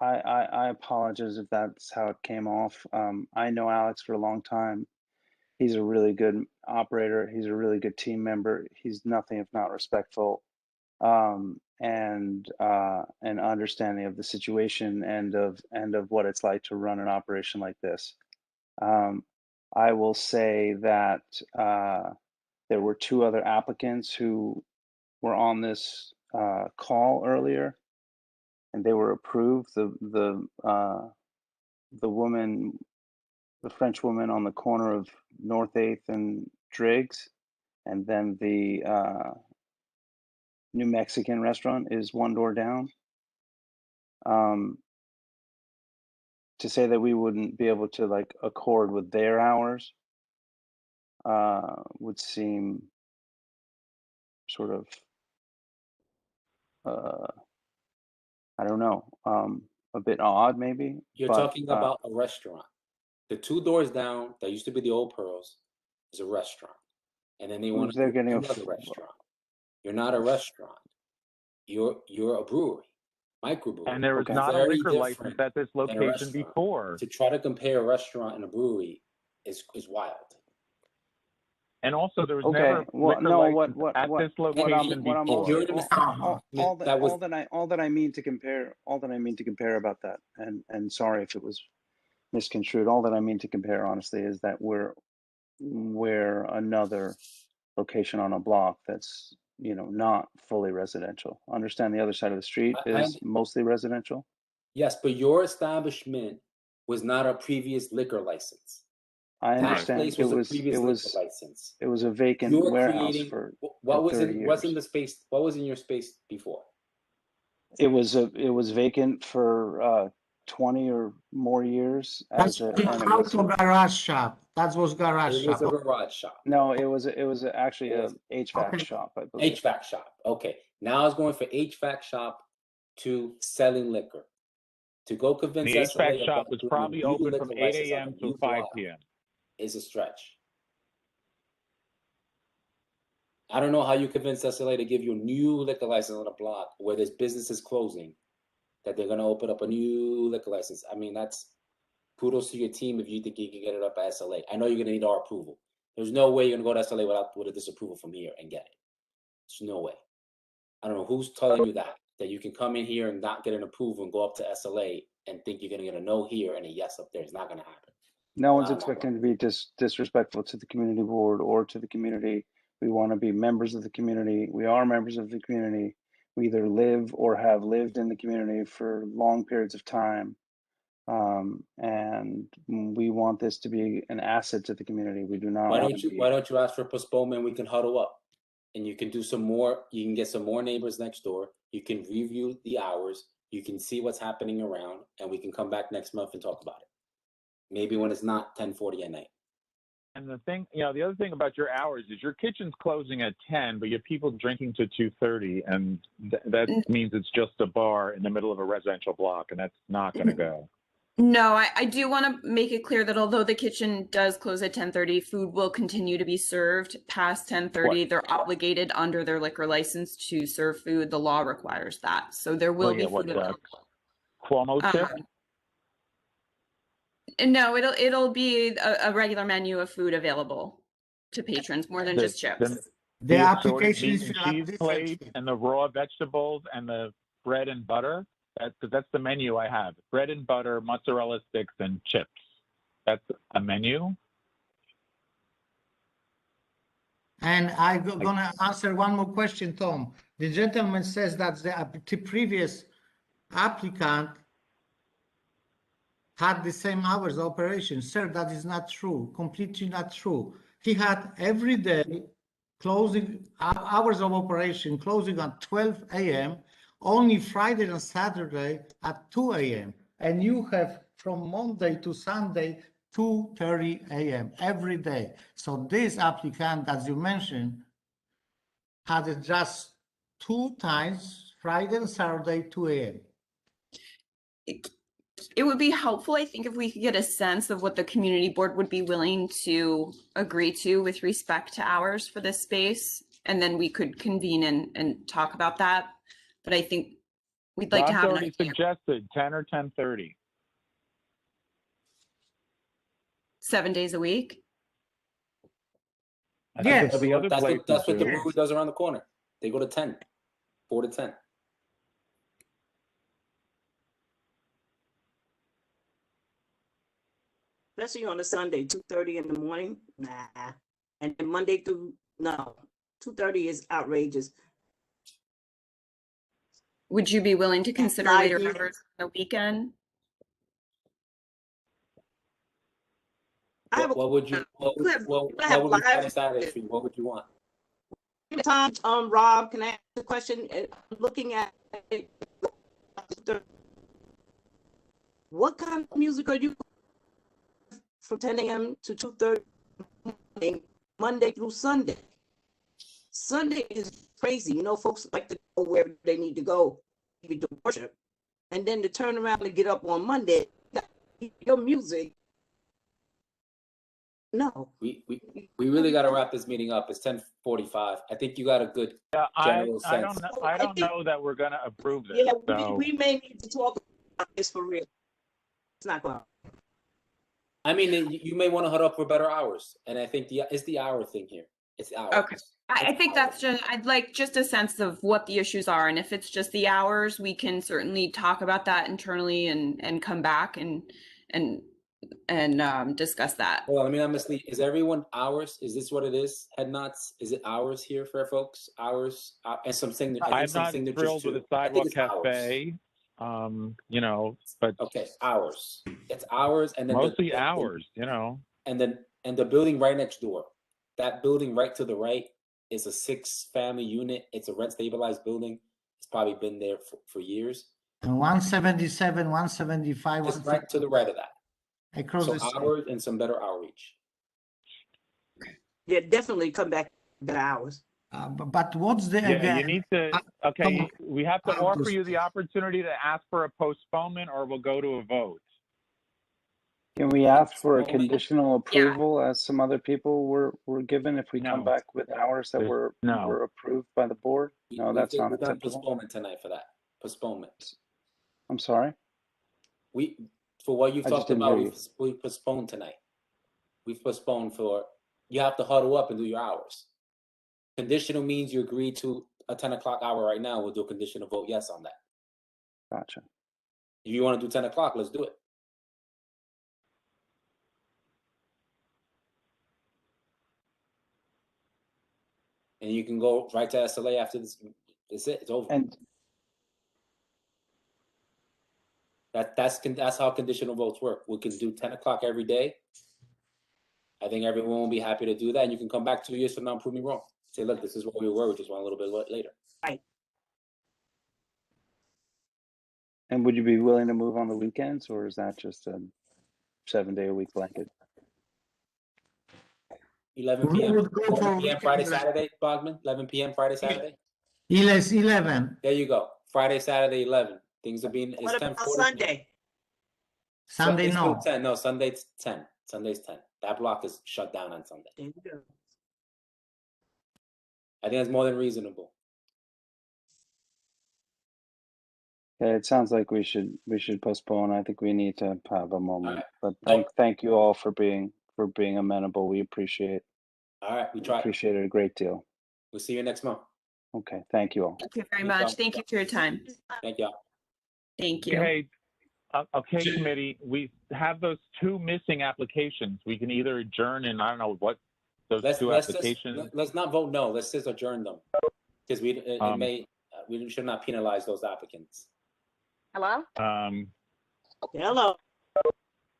I apologize if that's how it came off. I know Alex for a long time. He's a really good operator. He's a really good team member. He's nothing if not respectful, and understanding of the situation and of what it's like to run an operation like this. I will say that there were two other applicants who were on this call earlier, and they were approved. The woman, the French woman on the corner of North 8th and Driggs, and then the New Mexican restaurant is one door down. To say that we wouldn't be able to like accord with their hours would seem sort of I don't know, a bit odd maybe. You're but, talking about a restaurant. The 2 doors down, that used to be the Old Pearls, is a restaurant, and then they want they're to getting another restaurant. You're not a restaurant. You're a brewery, microbrewery. And there was Okay. not a Very liquor license different at this than a location restaurant. before. To try to compare a restaurant and a brewery is wild. And also, there was Okay, never well, liquor no, license what at this location what I'm before. all that I mean to compare about that, and sorry if it was misconstrued. All that I mean to compare, honestly, is that we're another location on a block that's not fully residential. Understand the other side of the street is mostly residential. Yes, but your establishment was not a previous liquor license. I That understand. place was a previous liquor license. It was a vacant You're warehouse creating for what was 30 in years. what's in the space. What was in your space before? It was vacant for 20 or more years That's and the it was auto garage shop. That was garage It was shop. a garage shop. no, it was actually a HVAC Okay. shop, I believe. HVAC shop. Okay. Now it's going from HVAC shop to selling liquor. To go convince The SLA HVAC shop about was doing a probably new open liquor from 8 license on a.m. a to new 5 block p.m. is a stretch. I don't know how you convince SLA to give you a new liquor license on a block where there's businesses closing, that they're going to open up a new liquor license. I mean, that's kudos to your team if you think you can get it up at SLA. I know you're going to need our approval. There's no way you're going to go to SLA with a disapproval from here and get it. There's no way. I don't know who's telling you that you can come in here and not get an approval and go up to SLA and think you're going to get a no here and a yes up there. It's not going to happen. No one's expecting to be disrespectful to the community board or to the community. We want to be members of the community. We are members of the community. We either live or have lived in the community for long periods of time. And we want this to be an asset to the community. We do not Why want don't you ask for postponement? We can huddle up and you can do some more. You can get some more neighbors next door. You can review the hours. You can see what's happening around, and we can come back next month and talk about it. Maybe when it's not 10:40 at night. And the thing, the other thing about your hours is your kitchen's closing at 10, but you have people drinking to 2:30, and that means it's just a bar in the middle of a residential block, and that's not going to go. No, I do want to make it clear that although the kitchen does close at 10:30, food will continue to be served past 10:30. They're obligated under their liquor license to serve food. The law requires that. So there will be food available. Cuomo chip? No, it'll be a regular menu of food available to patrons, more than just chips. The application is cheese plate and the raw vegetables and the bread and butter. That's the menu I have. Bread and butter, mozzarella sticks, and chips. That's a menu. And I'm going to answer one more question, Tom. The gentleman says that the previous applicant had the same hours of operation. Sir, that is not true, completely not true. He had every day closing hours of operation, closing at 12 a.m., only Friday and Saturday at 2 a.m. And you have from Monday to Sunday, 2:30 a.m. every day. So this applicant, as you mentioned, had it just 2 times, Friday and Saturday, 2 a.m. it would be helpful, I think, if we could get a sense of what the community board would be willing to agree to with respect to hours for this space. And then we could convene and talk about that. But I think we'd like to Rob's have an already idea. suggested 10 or 10:30. 7 days a week. I think Yes. that's the other That's places what the do. brewery does around the corner. They go to 10, 4 to 10. Especially on a Sunday, 2:30 in the morning, nah. And then Monday through, no, 2:30 is outrageous. Would you be willing to consider live later music. hours on the weekend? What would you? What would be Friday, Saturday for you? What would you want? Time, Rob, can I ask a question? Looking at it, what kind of music are you from 10 a.m. to 2:30 Monday through Sunday? Sunday is crazy. You know, folks like to go where they need to go, maybe to worship, and then to turn around and get up on Monday, your music. No. We really got to wrap this meeting up. It's 10:45. I think you got a good general sense. I don't know that we're going to approve this. Yeah, so. we may need to talk about this for real. It's not going. I mean, you may want to huddle up for better hours, and I think it's the hour thing here. It's the hours. Okay. I think that's just, I'd like just a sense of what the issues are. And if it's just the hours, we can certainly talk about that internally and come back and discuss that. Well, I mean, honestly, is everyone hours? Is this what it is? Head nods? Is it hours here for folks? Hours and something. I'm not thrilled with the sidewalk cafe. You know, but okay, hours. It's hours, and then mostly hours. You know, and the building right next door. That building right to the right is a 6-family unit. It's a rent stabilized building. It's probably been there for years. And 177, 175. Just right to the right of that. Across So the street. hours and some better outreach. Yeah, definitely come back to hours. But what's the yeah, you need to. Okay, we have to offer you the opportunity to ask for a postponement, or we'll go to a vote. Can we ask for a conditional approval as some other people were given if we come back with hours that were approved by the board? No, that's not We've done acceptable. postponement tonight for that. Postponement. I'm sorry? For what you've I just talked didn't about, hear we've postponed tonight. We've postponed you have to huddle up and do your hours. Conditional means you agree to a 10 o'clock hour right now. We'll do a conditional vote yes on that. Gotcha. If you want to do 10 o'clock, let's do it. And you can go right to SLA after this. It's it. It's over. And that's how conditional votes work. We can do 10 o'clock every day. I think everyone will be happy to do that. And you can come back 2 years from now and prove me wrong. Say, look, this is what we were. We just want a little bit later. Right. And would you be willing to move on the weekends, or is that just a 7-day-a-week blanket? 11 p.m. 11 p.m. Friday, Saturday, Bogman. 11 p.m. Friday, Saturday. 11. There you go. Friday, Saturday, 11. Things are being. What about Sunday? Sunday, it's no. 10. No, Sunday's 10. Sunday's 10. That block is shut down on Sunday. There you go. I think that's more than reasonable. Yeah, it sounds like we should postpone. I think we need to have a moment. Right. But thank you all for being amenable. We appreciate. All right, we tried. Appreciate it a great deal. We'll see you next month. Okay, thank you all. Thank you very much. Thank you for your time. Thank y'all. Thank you. Hey, okay, committee. We have those 2 missing applications. We can either adjourn and I don't know what those 2 applications. Let's not vote no. Let's just adjourn them because we should not penalize those applicants. Hello? Hello.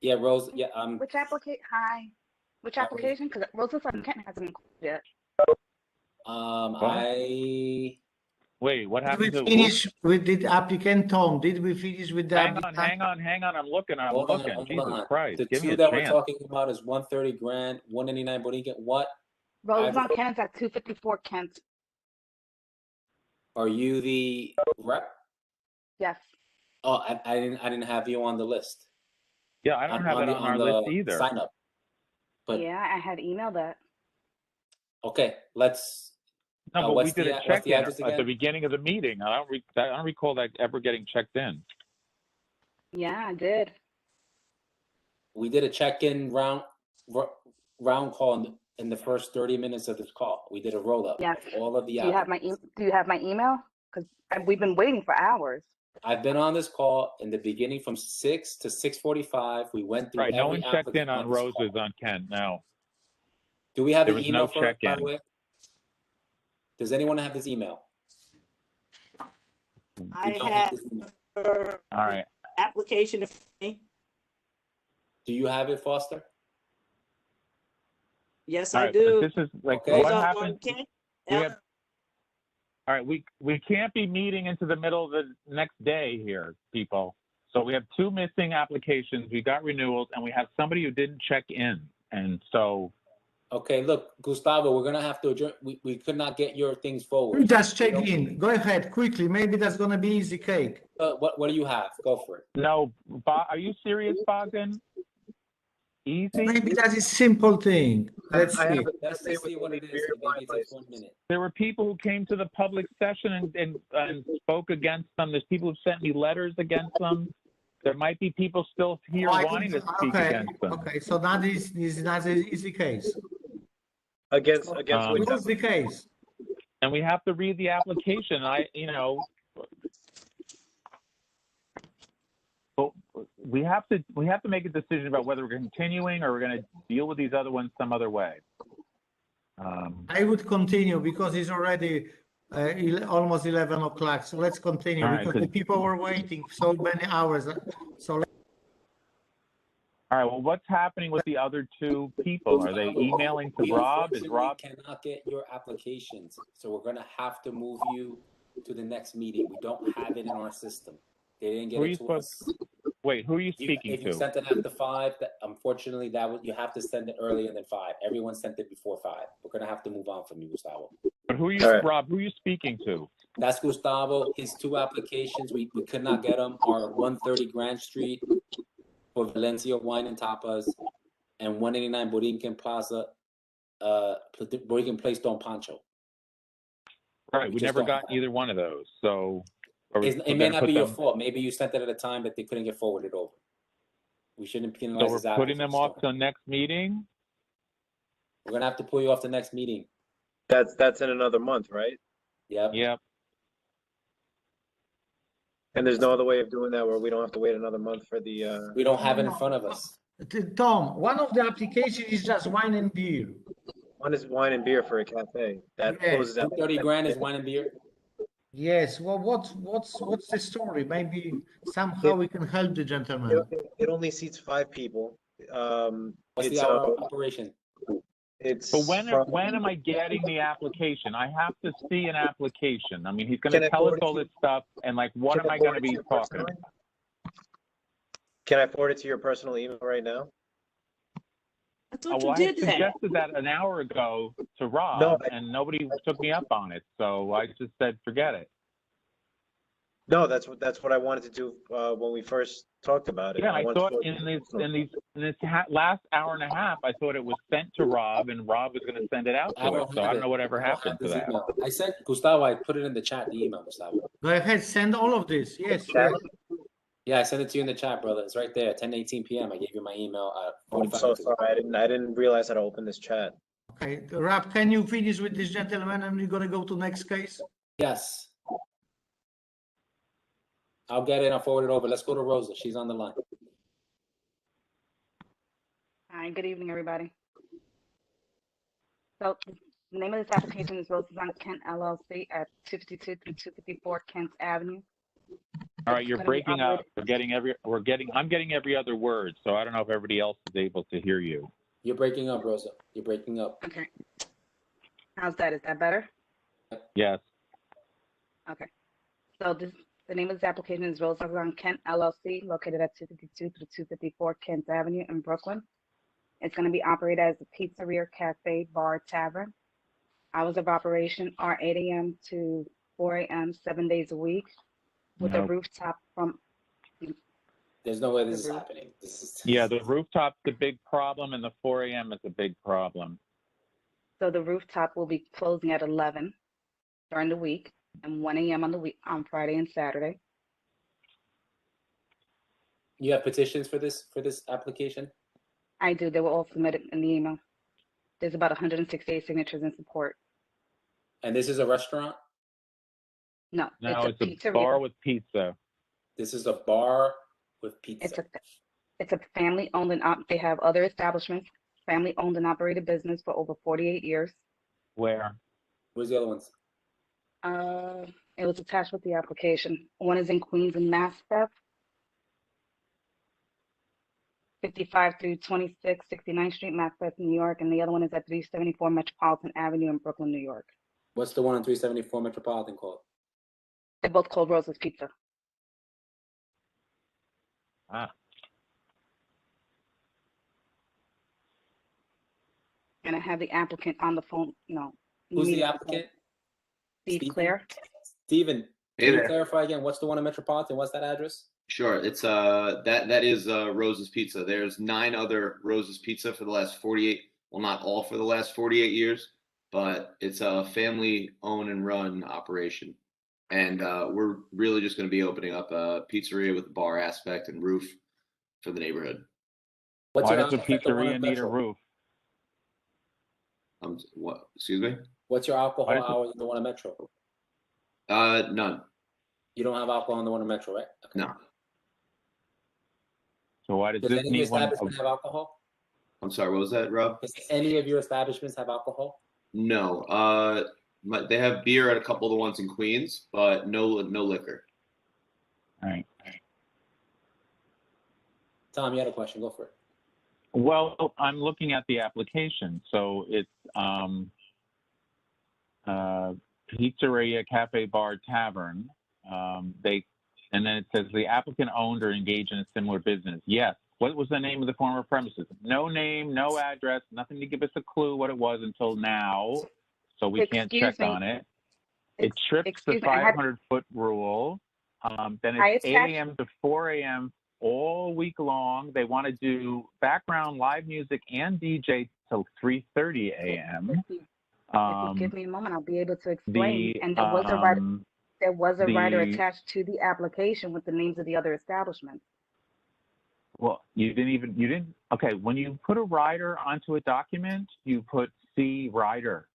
Yeah, Rose. Yeah. Which application? Hi. Which application? Because Rosa from Kent hasn't been called yet. Wait, what Did happened we to? finish with the applicant Tom? Did we finish with the Hang on. I'm looking. Hold on. Jesus Christ. The Give me two a that chance. we're talking about is 130 grand, 189 Bonique. What? Rosa from Kent at 254 Kent. Are you the rep? Yes. Oh, I didn't have you on the list. Yeah, I don't have that on our list either. Sign up. But Yeah, I had emailed that. okay, let's. No, but we did a what's the check-in address at the again? beginning of the meeting. I don't recall that ever getting checked in. Yeah, I did. We did a check-in round call in the first 30 minutes of this call. We did a roll-up. Yes. Of all of the Do you have my Do you have my email? Because we've been waiting for hours. I've been on this call in the beginning from 6 to 6:45. We went through Right, no every one checked applicant in on this call. Roses on Kent, no. Do we have There the was email no for it, by the check-in. way? Does anyone have this email? I We don't have this email. her All right. application. Do you have it, Foster? Yes, All I right, do. but this is like Okay. what Hold on, happened. Kent. We have, all right, we can't be meeting into the middle of the next day here, people. So we have 2 missing applications. We got renewals, and we have somebody who didn't check in, and so. Okay, look, Gustavo, we're gonna have to adjourn. We could not get your things forward. Just check in. Go ahead quickly. Maybe that's gonna be easy cake. What do you have? Go for it. No, are you serious, Bogdan? Easy? Maybe that is simple thing. Let's see. Let's just see what it is. Maybe it takes 1 minute. There were people who came to the public session and spoke against them. There's people who sent me letters against them. There might be people still here wanting to speak against them. Okay, so that is not an easy case. Against which What's the case? And we have to read the application. But we have to make a decision about whether we're continuing or we're going to deal with these other ones some other way. I would continue because it's already almost 11 o'clock. So let's continue All right, because the people were waiting so many hours. So all right. Well, what's happening with the other 2 people? Are they emailing to Rob? Is Rob cannot get your applications, so we're gonna have to move you to the next meeting. We don't have it in our system. They didn't get Who are it you to supposed? us. Wait, who are you speaking If you to? sent it after 5, unfortunately, you have to send it earlier than 5. Everyone sent it before 5. We're gonna have to move on from you, Gustavo. But who are you, Rob? Who are you speaking to? That's Gustavo. His 2 applications, we could not get them. Are 130 Grand Street for Valencia Wine and Tapas, and 189 Borinquen Plaza, Borinquen Place Don Pancho. Right, we just never don't got have either one of those. So it may not be your fault. Maybe you sent it at a time that they couldn't get forwarded over. We shouldn't penalize So his we're putting them applicants. off to the next meeting. We're gonna have to pull you off the next meeting. that's in another month, right? Yep. And there's no other way of doing that where we don't have to wait another month for the. We don't have it in front of us. Tom, one of the applications is just wine and beer. One is wine and beer for a cafe. That Yes. closes out. 30 grand is wine and beer. Yes. Well, what's the story? Maybe somehow we can help the gentleman. It only seats 5 people. What's It's the hour of operation? It's But when from- when am I getting the application? I have to see an application. I mean, he's going Can to I tell us forward it all to this stuff, and like, what Can am I I going to forward it be your talking personal about? Can I forward it to your personal email right now? I Oh, thought well, you I did that. suggested that an hour ago to Rob, No, and nobody took me up on it. So I just said, forget it. No, that's what I wanted to do when we first talked about it. Yeah, I wanted thought to- in this last hour and a half, I thought it was sent to Rob, and Rob was going to send it out to us. So I don't know whatever happened to that. Email. I sent Gustavo. I put it in the chat. The email, Gustavo. Go ahead, send all of this. Yes. Yeah, I sent it to you in the chat, brother. It's right there. 10:18 p.m. I gave you my email. I'm so sorry. I didn't realize how to open this chat. Okay, Rob, can you finish with this gentleman and we're gonna go to next case? Yes. I'll get it. I'll forward it over. Let's go to Rosa. She's on the line. Hi, good evening, everybody. So the name of this application is Roses on Kent LLC at 252 through 254 Kent Avenue. All right, you're It's gonna be breaking up. operated- I'm getting every other word, so I don't know if everybody else is able to hear you. You're breaking up, Rosa. You're breaking up. Okay. How's that? Is that better? Yes. Okay. So the name of this application is Roses on Kent LLC, located at 252 through 254 Kent Avenue in Brooklyn. It's going to be operated as a pizzeria, cafe, bar, tavern. Hours of operation are 8 a.m. to 4 a.m. 7 days a week, with a Nope. rooftop from There's no way this is happening. This is Yeah, the rooftop's the big problem, and the 4 a.m. is a big problem. So the rooftop will be closing at 11 during the week and 1 a.m. on Friday and Saturday. You have petitions for this application? I do. They were all submitted in the email. There's about 168 signatures in support. And this is a restaurant? No, No, it's a pizzeria. bar with pizza. This is a bar with pizza. It's a family owned and they have other establishments, family owned and operated business for over 48 years. Where? Where's the other ones? It was attached with the application. One is in Queens and Maspeth, 55 through 26, 69th Street, Maspeth, New York, and the other one is at 374 Metropolitan Avenue in Brooklyn, New York. What's the one on 374 Metropolitan called? They're both called Rosa's Pizza. Ah. And I have the applicant on the phone. No. Who's the applicant? Steve Clare. Steven, Hey can you there. clarify again? What's the one in Metropolitan? What's that address? Sure. It's that is Rosa's Pizza. There's 9 other Rosa's Pizza for the last 48. Well, not all for the last 48 years, but it's a family owned and run operation. And we're really just going to be opening up a pizzeria with a bar aspect and roof for the neighborhood. What's Why your does a alcohol at the one pizzeria in need a Metro? roof? What? Excuse me? What's your alcohol Why does it- hours in the one in Metro? None. You don't have alcohol in the one in Metro, right? Okay. No. So why does Does this any of your need one? establishments have alcohol? I'm sorry. What was that, Rob? Does any of your establishments have alcohol? No. They have beer at a couple of the ones in Queens, but no liquor. All right. Tom, you had a question. Go for it. Well, I'm looking at the application. So it's pizzeria, cafe, bar, tavern. And then it says the applicant owned or engaged in a similar business. Yes. What was the name of the former premises? No name, no address, nothing to give us a clue what it was until now. So we can't check on it. It trips the 500-foot rule. Then it's 8 a.m. to 4 a.m. all week long. They want to do background live music and DJ till 3:30 a.m. If you give me a moment, I'll be able to explain. And there was a writer attached to the application with the names of the other establishments. Well, you didn't. Okay, when you put a rider onto a document, you put C rider.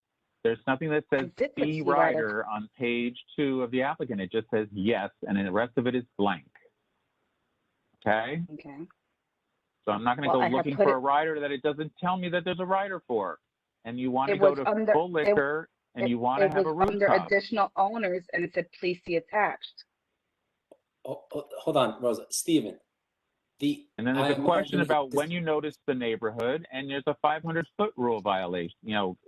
There's nothing that says C rider on page 2 of the applicant. It just says yes, and then the rest of it is blank. Okay? Okay. So I'm not going to go looking for a rider that it doesn't tell me that there's a rider for. And you want to go to full liquor, and you want to have a rooftop. Under additional owners, and it said please see attached. Oh, hold on, Rosa. Steven. And then there's a question about when you notice the neighborhood, and there's a 500-foot rule violation,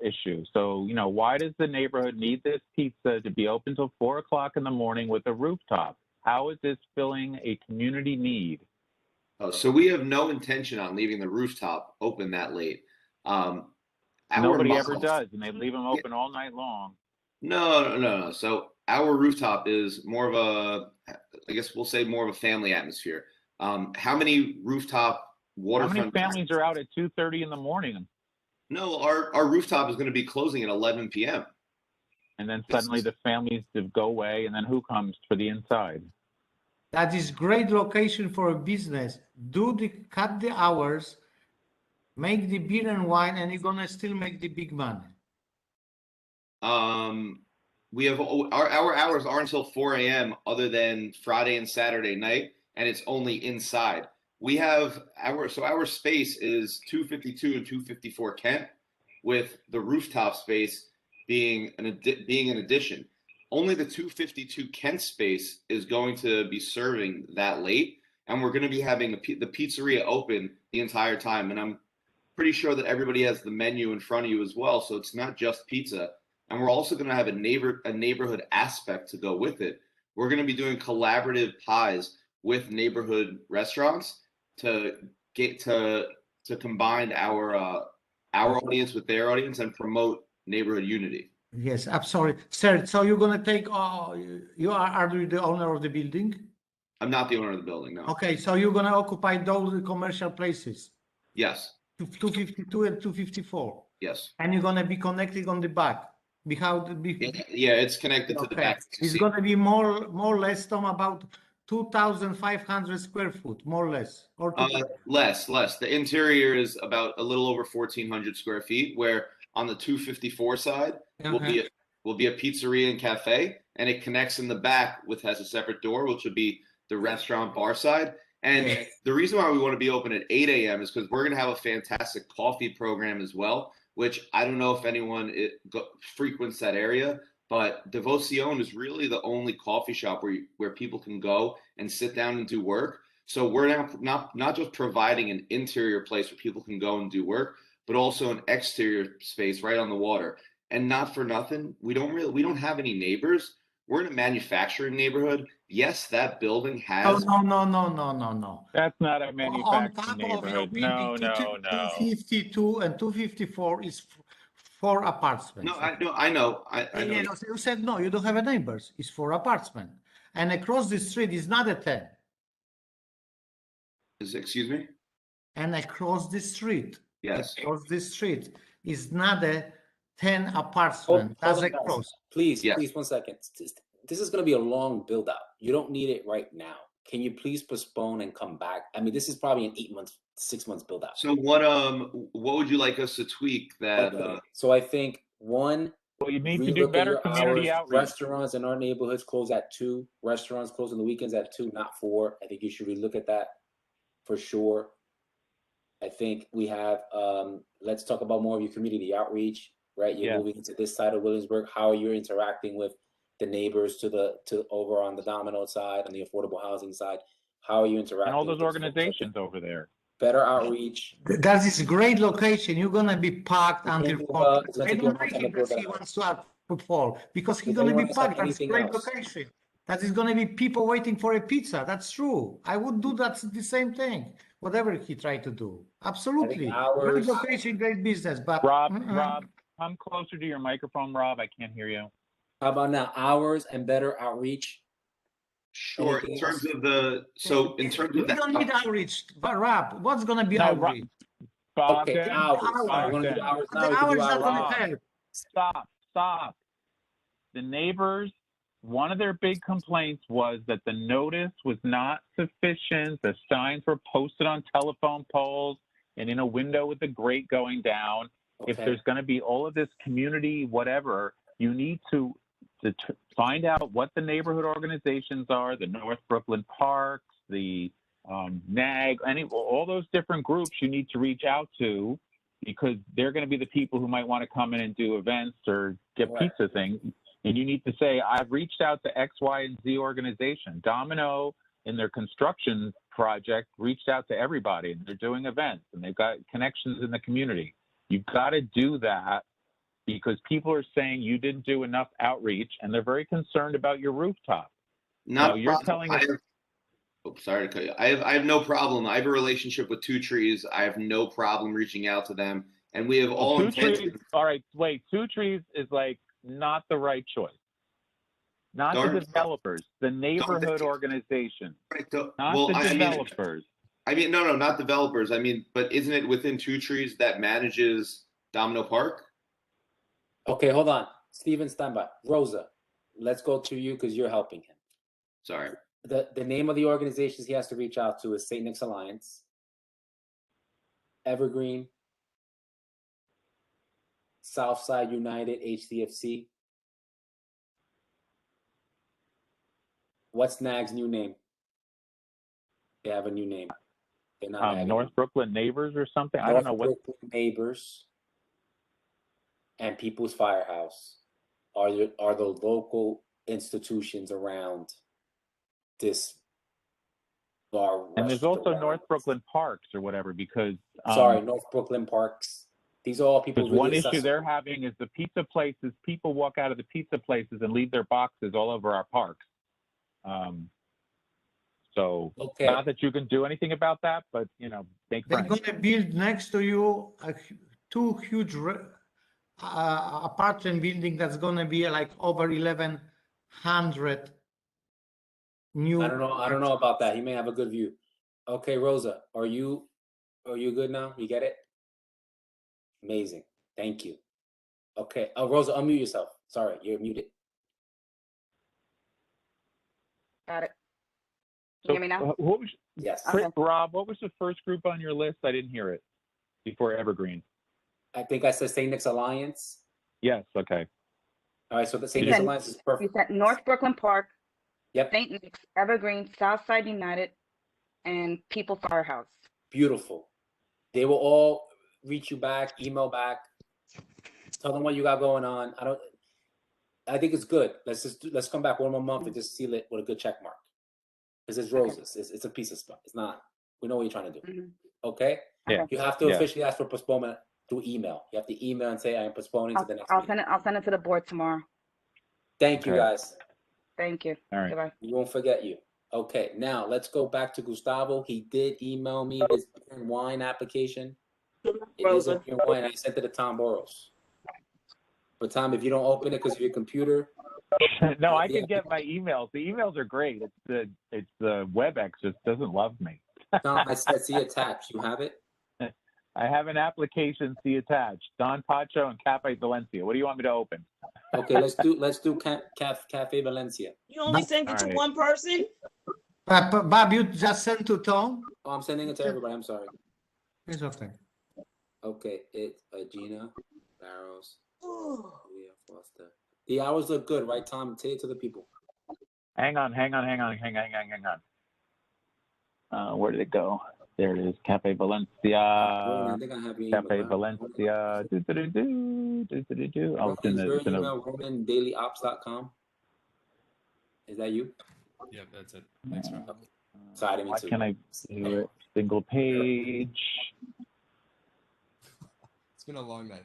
issue. So, why does the neighborhood need this pizza to be open till 4 o'clock in the morning with a rooftop? How is this filling a community need? Oh, so we have no intention on leaving the rooftop open that late. Nobody ever does, and they leave them open all night long. No. So our rooftop is more of a, I guess we'll say more of a family atmosphere. How many rooftop waterfront? How many families are out at 2:30 in the morning? No, our rooftop is going to be closing at 11 p.m. And then suddenly the families go away, and then who comes for the inside? That is great location for a business. Cut the hours, make the beer and wine, and you're gonna still make the big money. We have our hours aren't until 4 a.m. other than Friday and Saturday night, and it's only inside. We have our space is 252 and 254 Kent, with the rooftop space being an addition. Only the 252 Kent space is going to be serving that late, and we're going to be having the pizzeria open the entire time. And I'm pretty sure that everybody has the menu in front of you as well, so it's not just pizza. And we're also going to have a neighborhood aspect to go with it. We're going to be doing collaborative pies with neighborhood restaurants to combine our audience with their audience and promote neighborhood unity. Yes, I'm sorry, sir. So you're gonna take? You are you the owner of the building? I'm not the owner of the building, no. Okay, so you're gonna occupy those commercial places, Yes, 252 and 254, yes. and you're gonna be connected on the back. Yeah, it's connected to the Okay, back. it's gonna be more or less, Tom, about 2,500 square foot, more or less, or Less. The interior is about a little over 1,400 square feet, where on the 254 side will be a pizzeria and cafe, and it connects in the back has a separate door, which would be the restaurant bar side. And the reason why we want to be open at 8 a.m. is because we're going to have a fantastic coffee program as well, which I don't know if anyone frequents that area, but Devoción is really the only coffee shop where people can go and sit down and do work. So we're now not just providing an interior place where people can go and do work, but also an exterior space right on the water. And not for nothing, we don't have any neighbors. We're in a manufacturing neighborhood. Yes, that building has. No. That's not a On manufacturing top of your neighborhood. building, No. 252 and 254 is 4 apartments. No, I know. I know. You said no, you don't have a neighbors. It's 4 apartments, and across the street is not a 10. Excuse me? And across the street. Yes. Across the street is not a 10 apartment. Hold That's on, guys. across. Please, 1 second. This is going to be a long build out. You don't need it right now. Can you please postpone and come back? I mean, this is probably an 8 months, 6 months build out. So what would you like us to tweak that? Okay. So I think one, well, you need to do better community outreach. Restaurants in our neighborhoods close at 2. Restaurants close on the weekends at 2, not 4. I think you should relook at that for sure. I think we have, let's talk about more of your community outreach, right? You're moving into this side of Williamsburg. How are you interacting with the neighbors to over on the Domino side and the affordable housing side? How are you interacting? And all with those organizations over there. Better outreach. That is a great location. You're gonna be packed until 4. I don't like it that he wants to have football because he's gonna be packed. That's a great location. That is gonna be people waiting for a pizza. That's true. I would do that the same thing. Whatever he tried to do. Absolutely. Great location, great business. But Rob, come closer to your microphone, Rob. I can't hear you. How about now? Hours and better outreach. Sure. In terms of the we don't need outreach, but Rob, what's gonna be outreach? Okay, hours. We're gonna do hours now. The hours not gonna help. Stop. The neighbors, one of their big complaints was that the notice was not sufficient. The signs were posted on telephone poles and in a window with the grate going down. If there's going to be all of this community, whatever, you need to find out what the neighborhood organizations are, the North Brooklyn Parks, the NAG, all those different groups you need to reach out to, because they're going to be the people who might want to come in and do events or get pizza things. And you need to say, I've reached out to X, Y, and Z organization. Domino, in their construction project, reached out to everybody, and they're doing events, and they've got connections in the community. You've got to do that because people are saying you didn't do enough outreach, and they're very concerned about your rooftop. Not you're telling us. Sorry to cut you. I have no problem. I have a relationship with 2 Trees. I have no problem reaching out to them, and we have all. 2 Trees. All right, wait. 2 Trees is like not the right choice. Not the developers, the neighborhood organization, not the developers. I mean, no, not developers. I mean, but isn't it within 2 Trees that manages Domino Park? Okay, hold on. Steven, stand by. Rosa, let's go to you because you're helping him. Sorry. The name of the organizations he has to reach out to is St. Nick's Alliance, Evergreen, Southside United, HDFC. What's NAG's new name? They have a new name. They're not North Brooklyn Neighbors or something. I don't know what. North Brooklyn Neighbors and People's Firehouse are the local institutions around this bar. And there's also North Brooklyn Parks or whatever, because North Brooklyn Parks. These are all people. Because one issue they're having is the pizza places. People walk out of the pizza places and leave their boxes all over our parks. Not that you can do anything about that, but make friends. They're going to build next to you 2 huge apartment building that's going to be like over 1,100 new. I don't know about that. He may have a good view. Okay, Rosa, are you good now? You get it? Amazing. Thank you. Okay. Oh, Rosa, unmute yourself. Sorry, you're muted. Got it. Can So, you hear me now? what was, Yes. Chris, Okay. Rob, what was the first group on your list? I didn't hear it before Evergreen. I think I said St. Nick's Alliance. Yes, okay. All right, so the St. You Nick's said, Alliance is you perfect. said North Brooklyn Park, Yep. St. Nick's, Evergreen, Southside United, and People Firehouse. Beautiful. They will all reach you back, email back, tell them what you got going on. I think it's good. Let's come back one more month and just seal it with a good check mark. Because it's roses. It's a piece of stuff. It's not. We know what you're trying to do. Okay. Yeah. You have to Yeah. officially ask for postponement through email. You have to email and say I am postponing to the next meeting. I'll send it to the board tomorrow. Thank you, Okay. guys. Thank you. All right. Goodbye. We won't forget you. Okay, now let's go back to Gustavo. He did email me his beer and wine application. It is a Rosa. beer and wine. I sent it to Tom Boros. But Tom, if you don't open it because of your computer, No, I can get my emails. The emails are great. It's the WebEx just doesn't love me. Tom, I said see attached. You have it? I have an application, see attached. Don Pacho and Cafe Valencia. What do you want me to open? Okay, let's do Cafe Valencia. You only send it All to right. one person? Bob, you just sent to Tom? Oh, I'm sending it to everybody. I'm sorry. It's okay. Okay, it's Gina Barrows. Leah Foster. The hours look good, right, Tom? Say it to the people. Hang on. Where did it go? There it is. Cafe Ronan, Valencia. I think I have your email. Cafe right? Valencia. Do. Oh, Ronan, is your email RonanDailyOps.com? Is that you? Yep, that's it. Thanks, Rob. Sorry, I didn't mean Why to. can I do it? Single page. It's been a long night.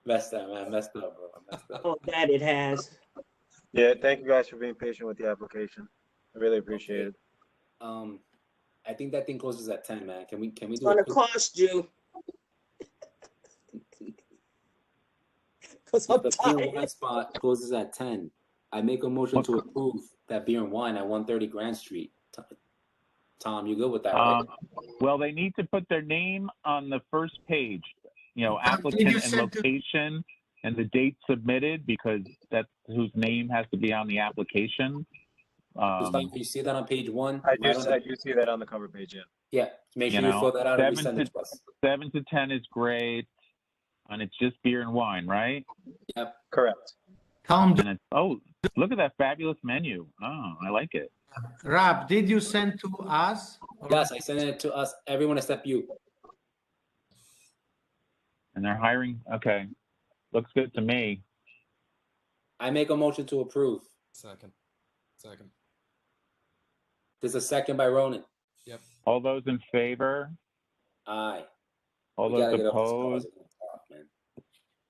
Messed up, man. Messed up, bro. Messed up. Oh, that it has. Yeah, thank you guys for being patient with the application. I really appreciate it. I think that thing closes at 10, man. Can we It's do gonna it? cost you. Cause Yeah, I'm the beer and wine tired. spot closes at 10. I make a motion to approve that beer and wine at 130 Grand Street. Tom, you good with that, right? Well, they need to put their name on the first page. You know, Did you applicant and send to- location and the date submitted, because that's whose name has to be on the application. Gustavo, you see that on page 1? I Right on do see that on the cover page, yeah. Yeah, make sure You you know, fill that out and resend it to us. 7 to 10 is great, and it's just beer and wine, right? Yep. Correct. Tom, And it's, oh, look at that fabulous menu. Oh, I like it. Rob, did you send to us? Yes, I sent it to us, everyone except you. And they're hiring. Okay, looks good to me. I make a motion to approve. Second. There's a second by Ronan. Yep. All those in favor? Aye. All We gotta those get off this call. opposed?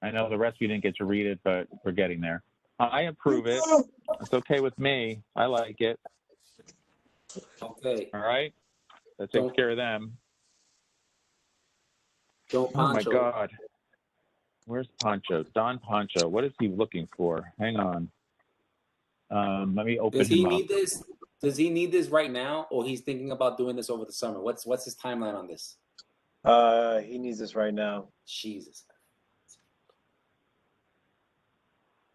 I know the rest of you didn't get to read it, but we're getting there. I approve it. It's okay with me. I like it. Okay. All right. That takes care of them. Don't Oh my Pancho. God. Where's Pancho? Don Pancho. What is he looking for? Hang on. Let me open Does he him up. need this? Does he need this right now, or he's thinking about doing this over the summer? What's his timeline on this? He needs this right now. Jesus.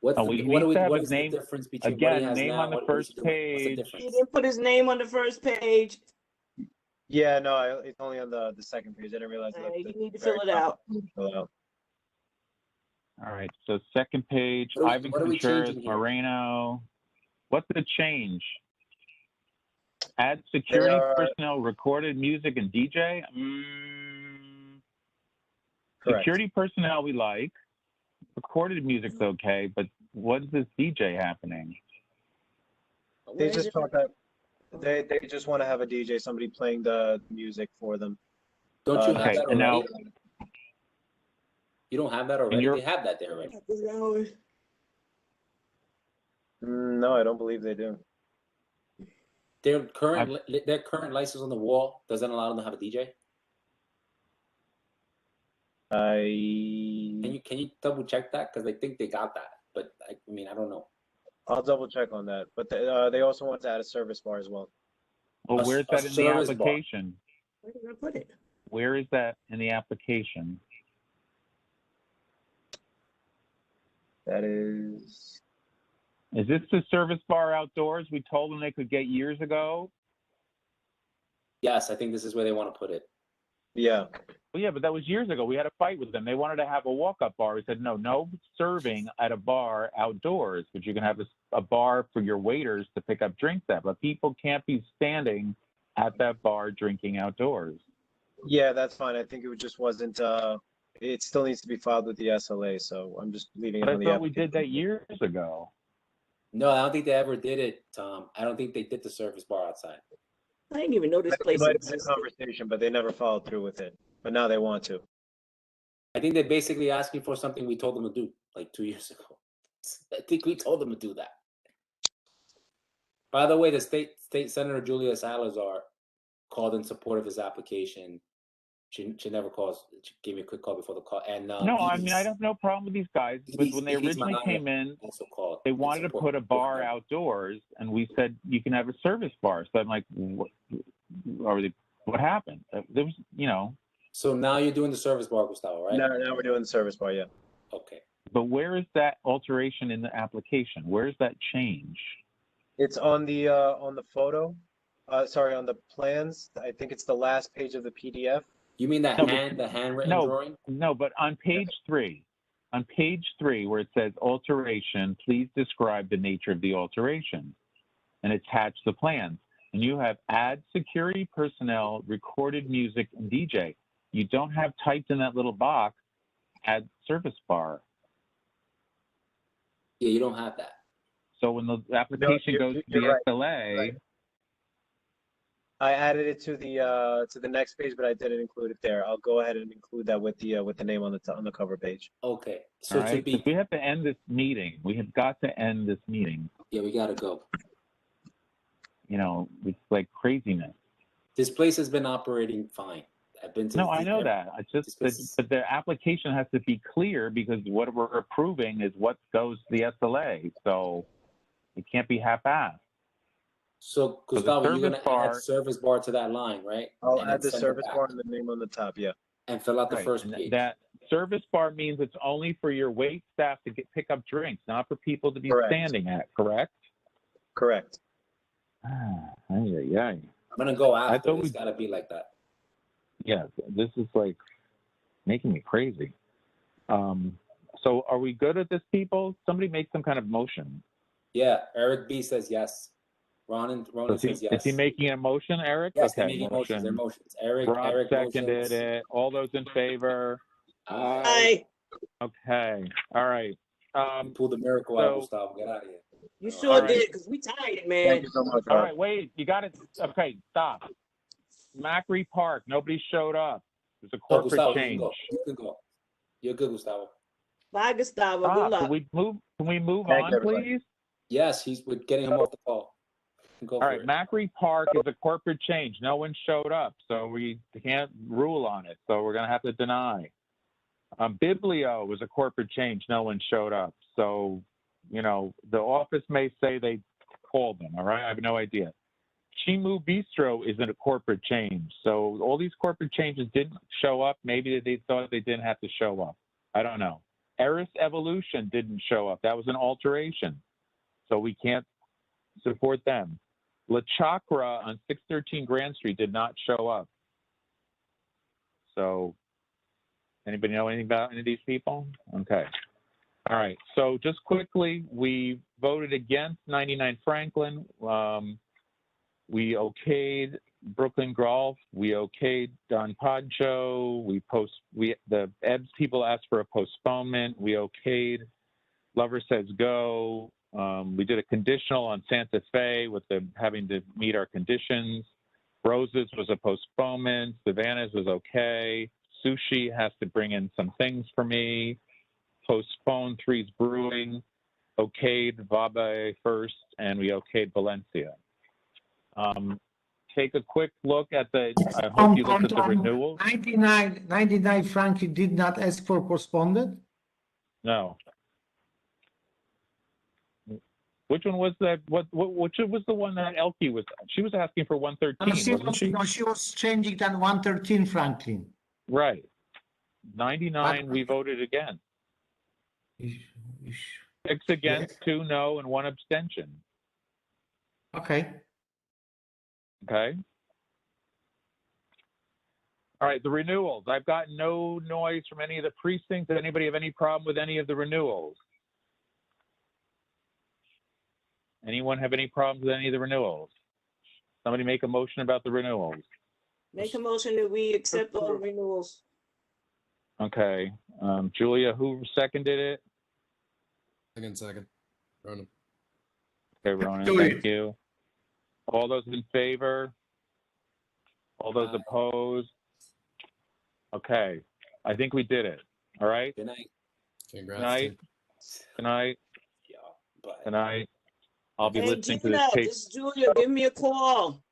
What's Oh, the, well, he what do needs we, to have what his is the name difference between what he again. has Name now on the and what he's first doing? What's the page. difference? He didn't put his name on the first page. Yeah, no, it's only on the second page. I didn't realize that. You need to fill it out. Fill it out. All right. So second page. What are we- Ivan what are we Contreras, changing here? Moreno. What's the change? Add security personnel, recorded music, and DJ. Correct. Security personnel we like. Recorded music's okay, but what's this DJ happening? They just talk that they just want to have a DJ, somebody playing the music for them. Don't you have Okay, that and now already? You don't have that already? you're- They have that there already. No, I don't believe they do. Their current license on the wall doesn't allow them to have a DJ. Can you double check that? Because I think they got that, but I mean I don't know. I'll double check on that. But they also want to add a service bar as well. Well, A- where's a that in the service bar. application? Where did I put it? Where is that in the application? That is. Is this the service bar outdoors we told them they could get years ago? Yes, I think this is where they want to put it. Yeah. Well, yeah, but that was years ago. We had a fight with them. They wanted to have a walk-up bar. We said, no serving at a bar outdoors, but you can have a bar for your waiters to pick up drinks at. But people can't be standing at that bar drinking outdoors. Yeah, that's fine. I think it just wasn't. It still needs to be filed with the SLA, so I'm just leaving it But I on the thought we application. did that years ago. No, I don't think they ever did it, Tom. I don't think they did the service bar outside. I didn't even know this It place might have been a existed. conversation, but they never followed through with it. But now they want to. I think they're basically asking for something we told them to do like 2 years ago. I think we told them to do that. By the way, the state Senator Julia Salazar called in support of his application. She never calls. She gave me a quick call before the call. And No, I mean, I have no problem with these guys, but when they originally came in, also called they in wanted to support put a of bar her. outdoors, and we said you can have a service bar. So I'm like, what happened? There was, So now you're doing the service bar, Gustavo, right? Now we're doing the service bar, yeah. Okay. But where is that alteration in the application? Where is that change? It's on the photo. Sorry, on the plans. I think it's the last page of the PDF. You mean the No, handwritten drawing? No, but on page 3, where it says alteration, please describe the nature of the alteration and attach the plans. And you have add security personnel, recorded music, and DJ. You don't have typed in that little box, add service bar. Yeah, you don't have that. So when the application goes to the you're right. SLA, Right. I added it to the next page, but I didn't include it there. I'll go ahead and include that with the name on the cover page. Okay. all right? 'Cause we have to end this meeting. We have got to end this meeting. Yeah, we gotta go. It's like craziness. This place has been operating fine. I've been to. No, I know that. I just, but the application has to be clear because what we're approving is what goes to the SLA. So it can't be half-assed. So the Gustavo, you're gonna service bar- add service bar to that line, right? I'll And add then the send it service back. bar and the name on the top. Yeah. And fill out the Right, first and page. that service bar means it's only for your wait staff to pick up drinks, not for people to be Correct. standing at, correct? Correct. Yeah. I'm gonna go I after. thought It's we- gotta be like that. Yeah, this is like making me crazy. So are we good at this, people? Somebody make some kind of motion. Yeah, Eric B says yes. Ronan says yes. Is he making a motion, Eric? Yes, they're Okay, making motions. They're motion. motions. Eric Rob seconded motions. it. All those in favor? Aye. Okay, all right. Pull the miracle out, so- Gustavo. Get out of here. You sure All right. did, because we tired, man. Thank you so much, All Rob. right, wait, you got it. Okay, stop. Macri Park, nobody showed up. There's a Oh, corporate Gustavo, change. you can go. You can go. You're good, Gustavo. Bye, Gustavo. Good luck. Can we move Thank on, you, everybody. please? Yes, we're getting him off the call. Go All for right, it. Macri Park is a corporate change. No one showed up, so we can't rule on it. So we're going to have to deny. Biblio was a corporate change. No one showed up. So, the office may say they called them, all right? I have no idea. Chimu Bistro isn't a corporate change. So all these corporate changes didn't show up. Maybe they thought they didn't have to show up. I don't know. Eris Evolution didn't show up. That was an alteration. So we can't support them. La Chakra on 613 Grand Street did not show up. So anybody know anything about any of these people? Okay. All right. So just quickly, we voted against 99 Franklin. We okayed Brooklyn Golf. We okayed Don Pancho. The EBS people asked for a postponement. We okayed Lover Says Go. We did a conditional on Santa Fe with them having to meet our conditions. Roses was a postponement. Savannah's was okay. Sushi has to bring in some things for me. Postponed Three's Brewing. Okayed Vabe first, and we okayed Valencia. Take a quick look at I hope you looked at the renewals. 99 Frankie did not ask for postponed. No. Which one was that? Which was the one that Elkie was? She was asking for 113, wasn't she? No, she was changing that 113, Franklin. Right. 99, we voted again. 6 against, 2 no, and 1 abstention. Okay. Okay. All right, the renewals. I've got no noise from any of the precincts. Does anybody have any problem with any of the renewals? Anyone have any problems with any of the renewals? Somebody make a motion about the renewals. Make a motion that we accept all renewals. Okay. Julia, who seconded it? Second. Ronan. Okay, Ronan, Julia. thank you. All those in favor? All those opposed? Okay, I think we did it. All right? Good night. Congrats. Good night. Good night. Bye. Good night. I'll be Hey, listening to this Gina, tape. this is Julia. Give me a call.